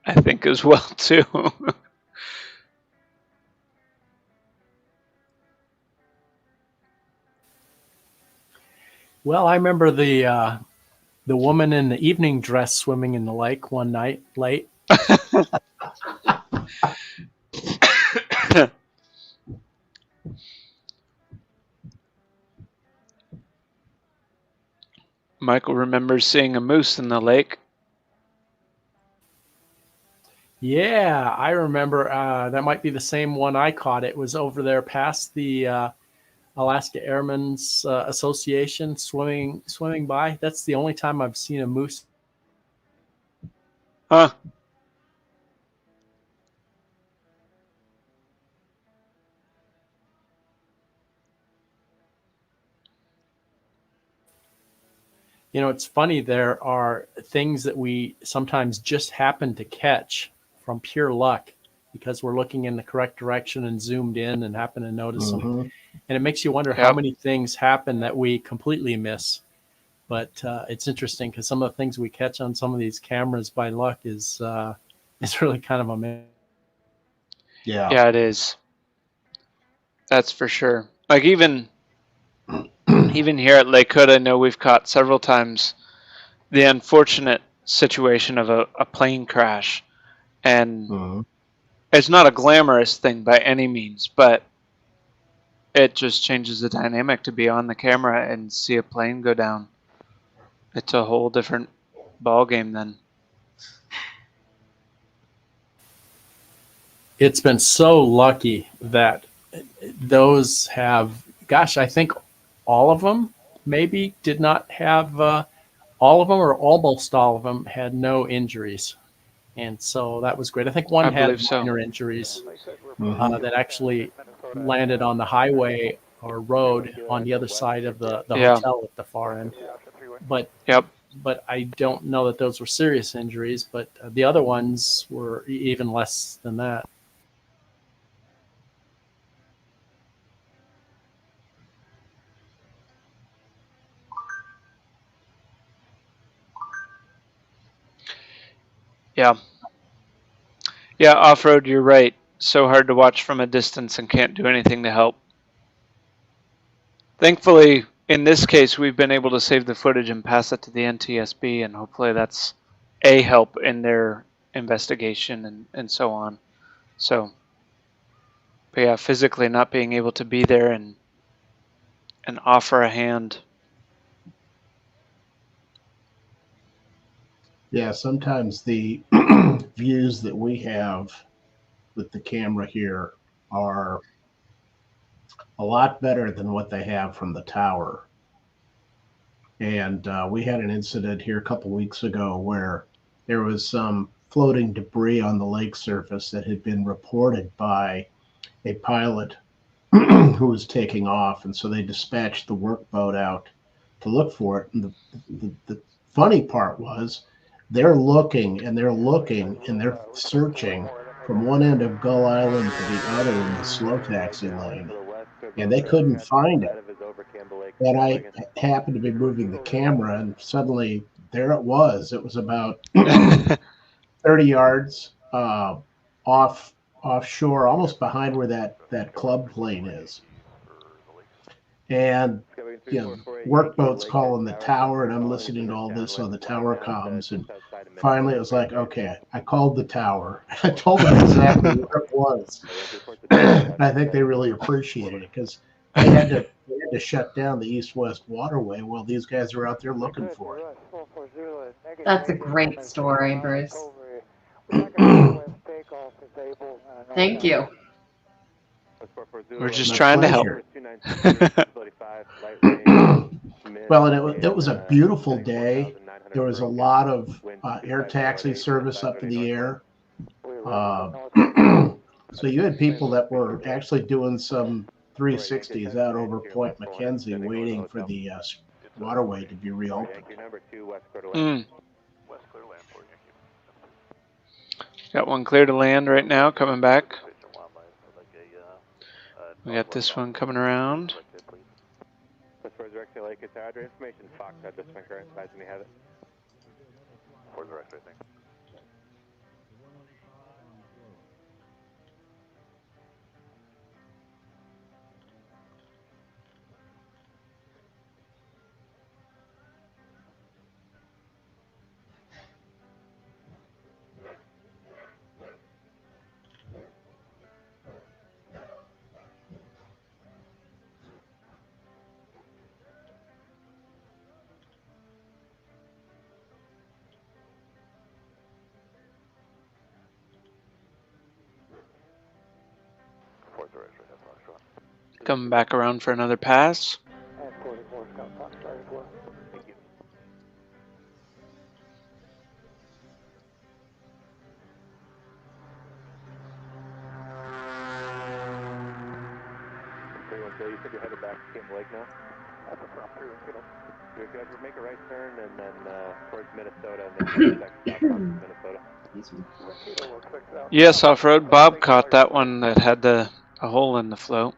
Speaker 1: I think, as well too.
Speaker 2: Well, I remember the woman in the evening dress swimming in the lake one night late.
Speaker 1: Michael remembers seeing a moose in the lake.
Speaker 2: Yeah, I remember. That might be the same one I caught. It was over there past the Alaska Airmen's Association swimming by. That's the only time I've seen a moose.
Speaker 1: Huh.
Speaker 2: You know, it's funny. There are things that we sometimes just happen to catch from pure luck because we're looking in the correct direction and zoomed in and happen to notice them.
Speaker 9: Mhm.
Speaker 2: And it makes you wonder how many things happen that we completely miss. But it's interesting because some of the things we catch on some of these cameras by luck is really kind of amazing.
Speaker 1: Yeah, it is. That's for sure. Like even here at Lake Hood, I know we've caught several times the unfortunate situation of a plane crash, and it's not a glamorous thing by any means, but it just changes the dynamic to be on the camera and see a plane go down. It's a whole different ball game then.
Speaker 2: It's been so lucky that those have, gosh, I think all of them maybe did not have, all of them or almost all of them had no injuries. And so that was great. I think one had minor injuries that actually landed on the highway or road on the other side of the hotel at the far end. But I don't know that those were serious injuries, but the other ones were even less than that.
Speaker 1: Yeah. Yeah, off-road, you're right. So hard to watch from a distance and can't do anything to help. Thankfully, in this case, we've been able to save the footage and pass it to the NTSB, and hopefully that's a help in their investigation and so on. So, but yeah, physically not being able to be there and offer a hand.
Speaker 9: Yeah, sometimes the views that we have with the camera here are a lot better than what they have from the tower. And we had an incident here a couple weeks ago where there was some floating debris on the lake surface that had been reported by a pilot who was taking off. And so they dispatched the workboat out to look for it. And the funny part was they're looking and they're looking and they're searching from one end of Gull Island to the other in the slow taxi lane, and they couldn't find it. And I happened to be moving the camera, and suddenly there it was. It was about 30 yards offshore, almost behind where that club plane is. And workboat's calling the tower, and I'm listening to all this on the tower comms. And finally, it was like, okay, I called the tower. I told them exactly where it was. And I think they really appreciated it because they had to shut down the east-west waterway while these guys were out there looking for it.
Speaker 5: That's a great story, Bruce. Thank you.
Speaker 1: We're just trying to help.
Speaker 9: Well, and it was a beautiful day. There was a lot of air taxi service up in the air. So you had people that were actually doing some 360s out over Point Mackenzie waiting for the waterway to be reopened.
Speaker 1: Got one clear to land right now, coming back. We got this one coming around. Coming back around for another pass.
Speaker 7: You said you're headed back to Camp Lake now?
Speaker 8: That's a prop 3 Kilo.
Speaker 7: If you guys would make a right turn and then towards Minnesota and then check south Minnesota.
Speaker 8: Kilo will expect south.
Speaker 1: Yes, off-road. Bob caught that one that had a hole in the float.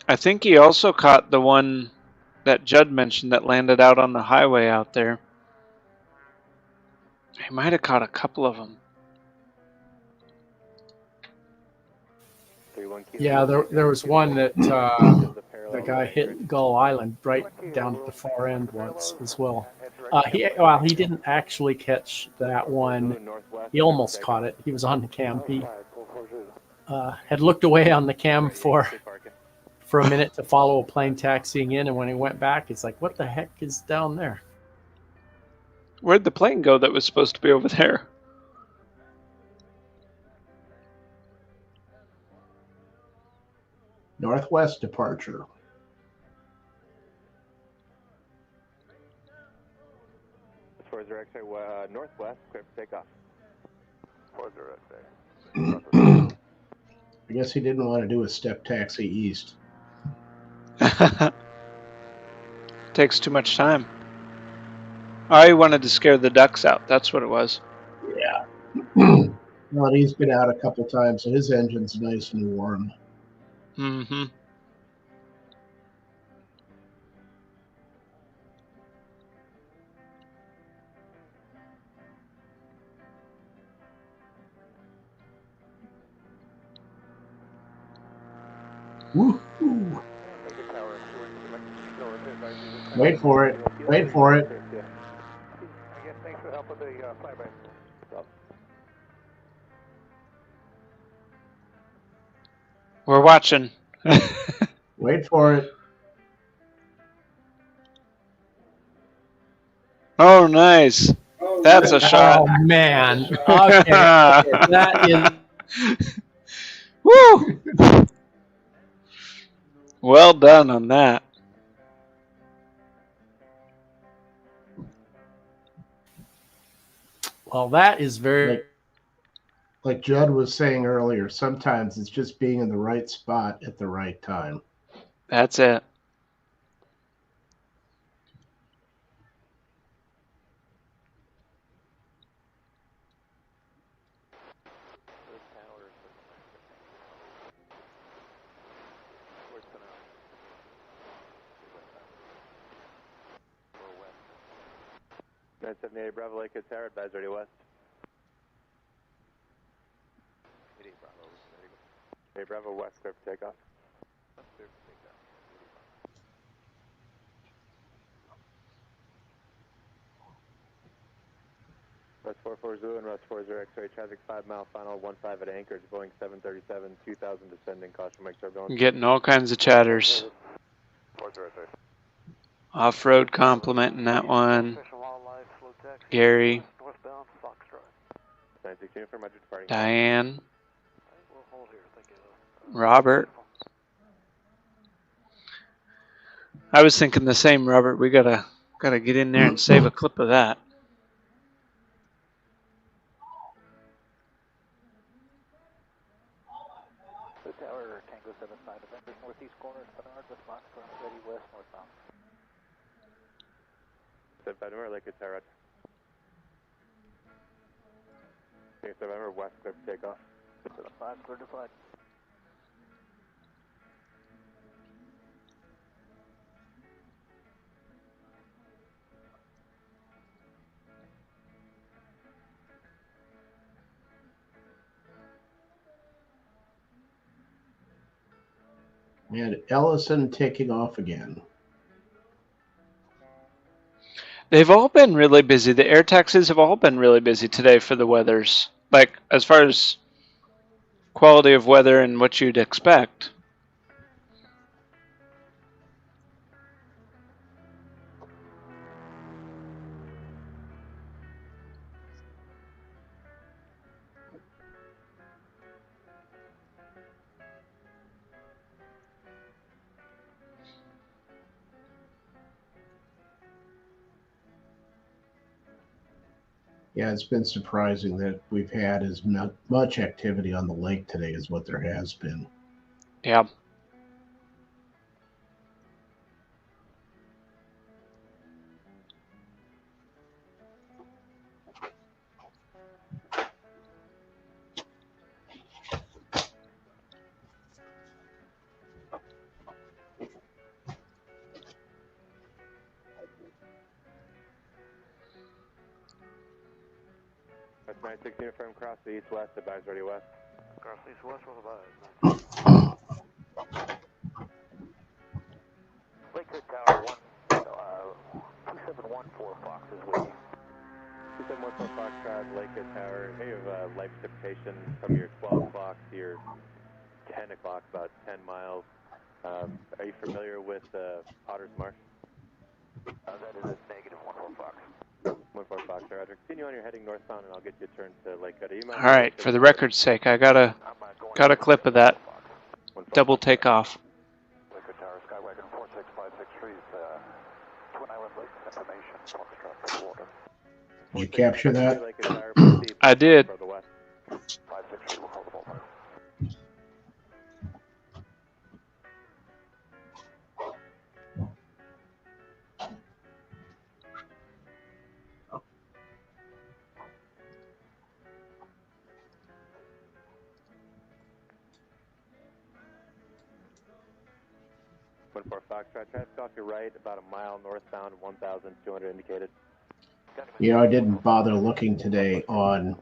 Speaker 1: I think he also caught the one that Judd mentioned that landed out on the highway out there. He might have caught a couple of them.
Speaker 2: Yeah, there was one that the guy hit Gull Island right down at the far end once as well. He didn't actually catch that one. He almost caught it. He was on the cam. He had looked away on the cam for a minute to follow a plane taxiing in, and when he went back, he's like, "What the heck is down there?"
Speaker 1: Where'd the plane go that was supposed to be over there?
Speaker 9: Northwest departure.
Speaker 7: As far as your X-ray, northwest, clear for takeoff.
Speaker 8: 40 X-ray.
Speaker 9: I guess he didn't want to do a step taxi east.
Speaker 1: Takes too much time. I wanted to scare the ducks out. That's what it was.
Speaker 9: Yeah. Well, he's been out a couple times, so his engine's nice and warm.
Speaker 1: Mm-hmm.
Speaker 9: Woo-hoo. Wait for it. Wait for it.
Speaker 8: Again, thanks for the help with the flyby.
Speaker 1: We're watching.
Speaker 9: Wait for it.
Speaker 1: Oh, nice. That's a shot.
Speaker 2: Oh, man. Okay. That is...
Speaker 1: Woo! Well done on that.
Speaker 2: Well, that is very...
Speaker 9: Like Judd was saying earlier, sometimes it's just being in the right spot at the right time.
Speaker 1: That's it.
Speaker 7: Nine 78 Bravo Lake, Tower, advise ready west. 88 Bravo. Hey Bravo west, clear for takeoff. Clear for takeoff. West 44 Zulu and West 40 X-ray traffic 5 mile final 15 at Anchorage, Boeing 737 2000 descending, caution make turbulence.
Speaker 1: Getting all kinds of chatters. Off-road complimenting that one. Gary. Diane. Robert. I was thinking the same, Robert. We gotta get in there and save a clip of that.
Speaker 8: The tower, Tango 75, November, northeast corner, Bernard with Fox, ready west, northbound.
Speaker 7: 75 November, Lake Tower. Okay, November, west, clear for takeoff.
Speaker 8: 5, clear to flight.
Speaker 9: And Ellison taking off again.
Speaker 1: They've all been really busy. The air taxis have all been really busy today for the weathers. Like, as far as quality of weather and what you'd expect.
Speaker 9: Yeah, it's been surprising that we've had as much activity on the lake today as what there has been.
Speaker 1: Yeah.
Speaker 7: 96 uniform, cross the east-west, advise ready west.
Speaker 6: Cross the east-west, will advise. Lakewood Tower 2714 Fox is waiting.
Speaker 7: 2714 Foxtrot, Lakewood Tower. Hey, you have light precipitation from your 12 o'clock to your 10 o'clock, about 10 miles. Are you familiar with Potter's Marsh?
Speaker 6: That is a negative 14 Fox.
Speaker 7: 14 Fox, Roger. Continue on your heading northbound, and I'll get you turned to Lakewood.
Speaker 1: All right, for the record's sake, I got a clip of that double takeoff.
Speaker 6: Lakewood Tower, Skywagon 46563, Twin Island Lake, information, Foxtrot, water.
Speaker 9: Did you capture that?
Speaker 1: I did.
Speaker 6: 563 will hold the ballpark.
Speaker 7: Foxtrot, traffic off your right, about a mile northbound, 1,200 indicated.
Speaker 9: You know, I didn't bother looking today on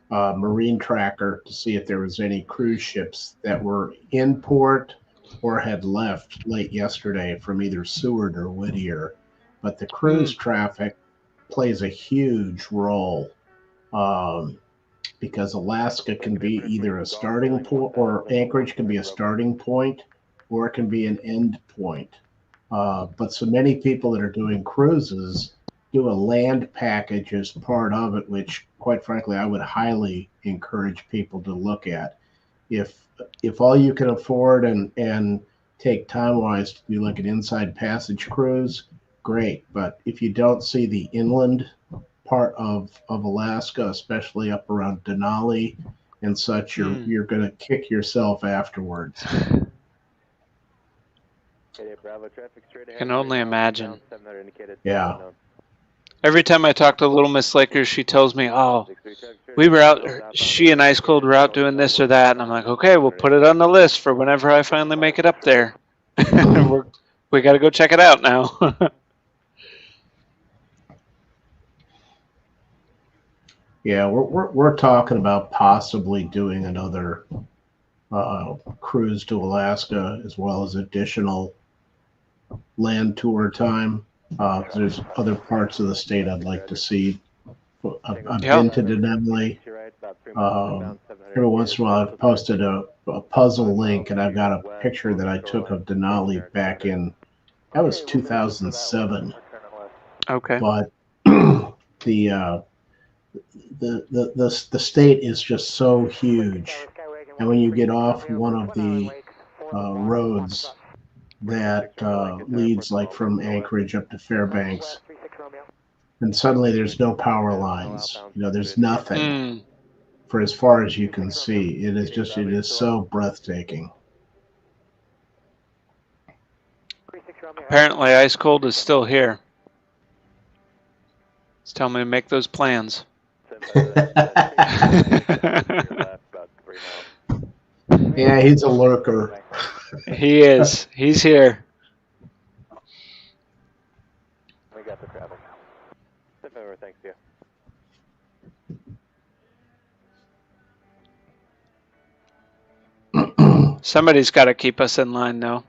Speaker 9: Marine Tracker to see if there was any cruise ships that were in port or had left late yesterday from either Seward or Whittier. But the cruise traffic plays a huge role because Alaska can be either a starting point, or Anchorage can be a starting point, or it can be an end point. But so many people that are doing cruises do a land package as part of it, which, quite frankly, I would highly encourage people to look at. If all you can afford and take time-wise to do like an inside passage cruise, great. But if you don't see the inland part of Alaska, especially up around Denali and such, you're going to kick yourself afterwards.
Speaker 1: I can only imagine.
Speaker 9: Yeah.
Speaker 1: Every time I talk to Little Miss Lakers, she tells me, "Oh, we were out. She and Ice Cold were out doing this or that," and I'm like, "Okay, we'll put it on the list for whenever I finally make it up there. We got to go check it out now."
Speaker 9: Yeah, we're talking about possibly doing another cruise to Alaska, as well as additional land tour time. There's other parts of the state I'd like to see. I've been to Denali. Every once in a while, I've posted a puzzle link, and I've got a picture that I took of Denali back in, that was 2007.
Speaker 1: Okay.
Speaker 9: But the state is just so huge, and when you get off one of the roads that leads like from Anchorage up to Fairbanks, and suddenly there's no power lines. You know, there's nothing for as far as you can see. It is so breathtaking.
Speaker 1: Apparently, Ice Cold is still here. He's telling me to make those plans.
Speaker 9: Yeah, he's a lurker.
Speaker 1: He is. He's here.
Speaker 7: We got the traffic. Thanks to you.
Speaker 1: Somebody's got to keep us in line, though.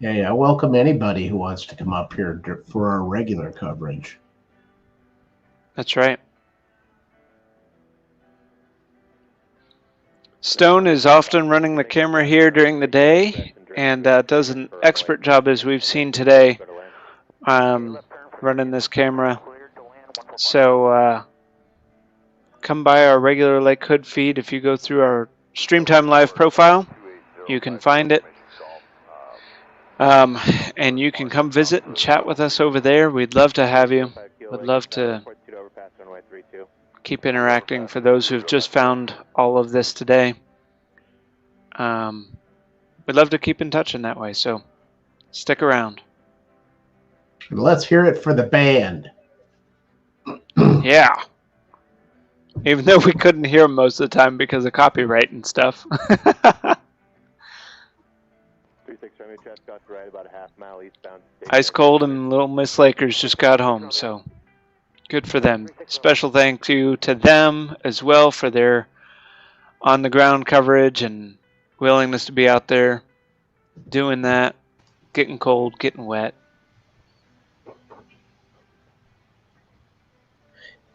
Speaker 9: Yeah, I welcome anybody who wants to come up here for our regular coverage.
Speaker 1: That's right. Stone is often running the camera here during the day and does an expert job, as we've seen today, running this camera. So come by our regular Lake Hood feed. If you go through our StreamTime Live profile, you can find it. And you can come visit and chat with us over there. We'd love to have you. We'd love to keep interacting for those who've just found all of this today. We'd love to keep in touch in that way, so stick around.
Speaker 9: Let's hear it for the band.
Speaker 1: Yeah. Even though we couldn't hear them most of the time because of copyright and stuff.
Speaker 7: right about a half mile eastbound.
Speaker 1: Ice cold, and Little Miss Lakers just got home, so good for them. Special thank you to them as well for their on-the-ground coverage and willingness to be out there doing that, getting cold, getting wet.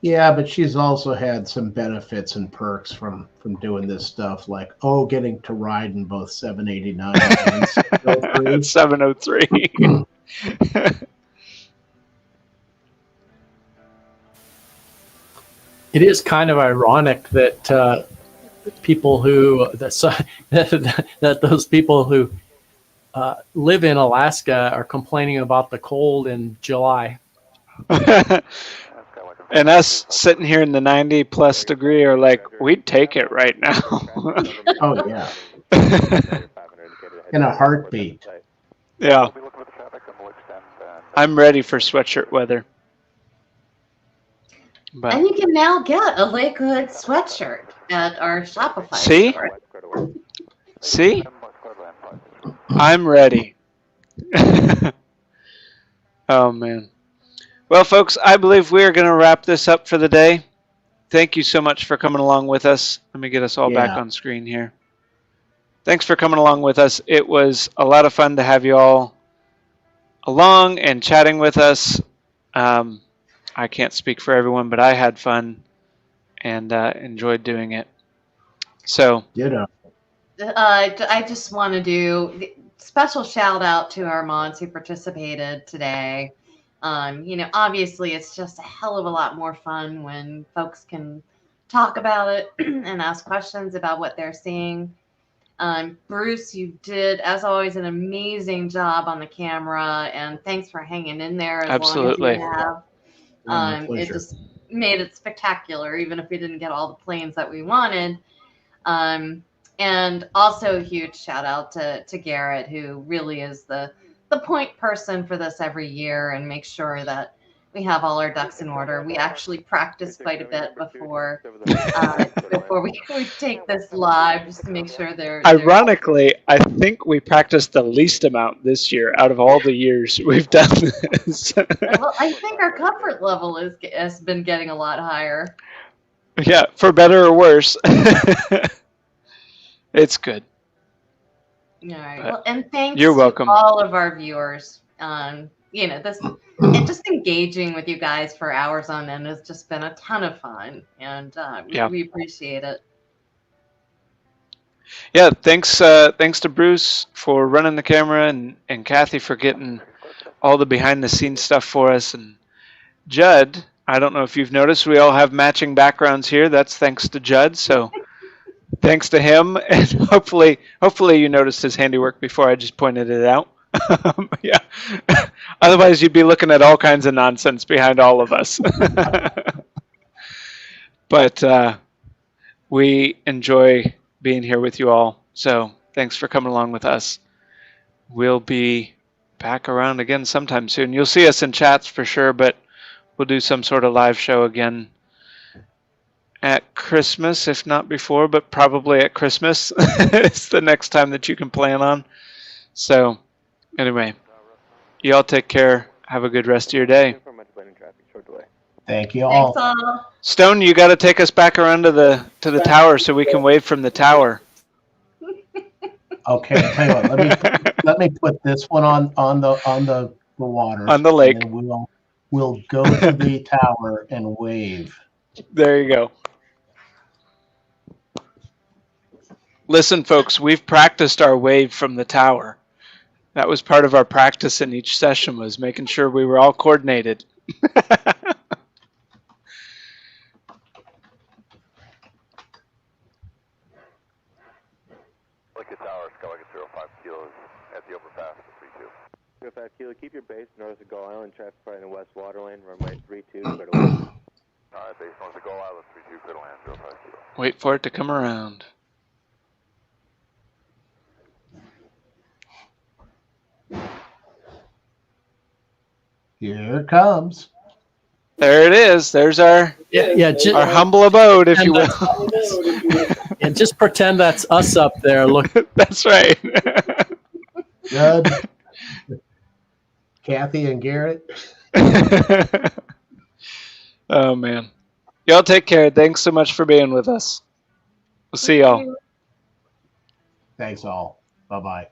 Speaker 9: Yeah, but she's also had some benefits and perks from doing this stuff, like getting to ride in both 789 and 703.
Speaker 1: 703.
Speaker 2: It is kind of ironic that people who that those people who live in Alaska are complaining about the cold in July.
Speaker 1: And us sitting here in the 90+ degree are like, we'd take it right now.
Speaker 9: Oh, yeah. In a heartbeat.
Speaker 1: Yeah. I'm ready for sweatshirt weather. But
Speaker 5: And you can now get a Lake Hood sweatshirt at our Shopify store.
Speaker 1: See? I'm ready. Oh, man. Well, folks, I believe we're going to wrap this up for the day. Thank you so much for coming along with us. Let me get us all back on screen here. Thanks for coming along with us. It was a lot of fun to have you all along and chatting with us. I can't speak for everyone, but I had fun and enjoyed doing it. So,
Speaker 5: I just want to do a special shout out to our mods who participated today. Obviously it's just a hell of a lot more fun when folks can talk about it and ask questions about what they're seeing. Bruce, you did, as always, an amazing job on the camera, and thanks for hanging in there as long as you have. It just made it spectacular, even if we didn't get all the planes that we wanted. And also a huge shout out to Garrett, who really is the point person for this every year and make sure that we have all our ducks in order. We actually practice quite a bit before we take this live, just to make sure they're
Speaker 1: ironically, I think we practiced the least amount this year out of all the years we've done this.
Speaker 5: Well, I think our comfort level has been getting a lot higher.
Speaker 1: Yeah, for better or worse. It's good.
Speaker 5: All right. Well, and thanks
Speaker 1: You're welcome.
Speaker 5: to all of our viewers. This and just engaging with you guys for hours on end has just been a ton of fun, and we appreciate it.
Speaker 1: Yeah, thanks to Bruce for running the camera and Kathy for getting all the behind the scenes stuff for us, and Judd. I don't know if you've noticed, we all have matching backgrounds here. That's thanks to Judd. So. Thanks to him, and hopefully you noticed his handiwork before I just pointed it out. Yeah. Otherwise, you'd be looking at all kinds of nonsense behind all of us. But we enjoy being here with you all. So thanks for coming along with us. We'll be back around again sometime soon. You'll see us in chats for sure, but we'll do some sort of live show again at Christmas, if not before, but probably at Christmas. It's the next time that you can plan on. So anyway, you all take care. Have a good rest of your day.
Speaker 9: Thank you all.
Speaker 5: Thanks all.
Speaker 1: Stone, you got to take us back around to the tower so we can wave from the tower.
Speaker 9: Okay, I'll tell you what. Let me put this one on the water
Speaker 1: on the lake.
Speaker 9: And we'll go to the tower and wave.
Speaker 1: There you go. Listen, folks, we've practiced our wave from the tower. That was part of our practice in each session, was making sure we were all coordinated.
Speaker 7: Look at tower, Skywalker 05 kilos at the overpass of 32. 05 kilo, keep your base north of Gull Island, traffic right in the west water lane, runway 32, clear to land. Alright, base north of Gull Island, 32, clear to land, 05 kilo.
Speaker 1: Wait for it to come around.
Speaker 9: Here it comes.
Speaker 1: There it is. There's our our humble abode, if you will.
Speaker 2: And just pretend that's us up there. Look,
Speaker 1: that's right.
Speaker 9: Good. Kathy and Garrett.
Speaker 1: Oh, man. Y'all take care. Thanks so much for being with us. We'll see y'all.
Speaker 9: Thanks all. Bye-bye.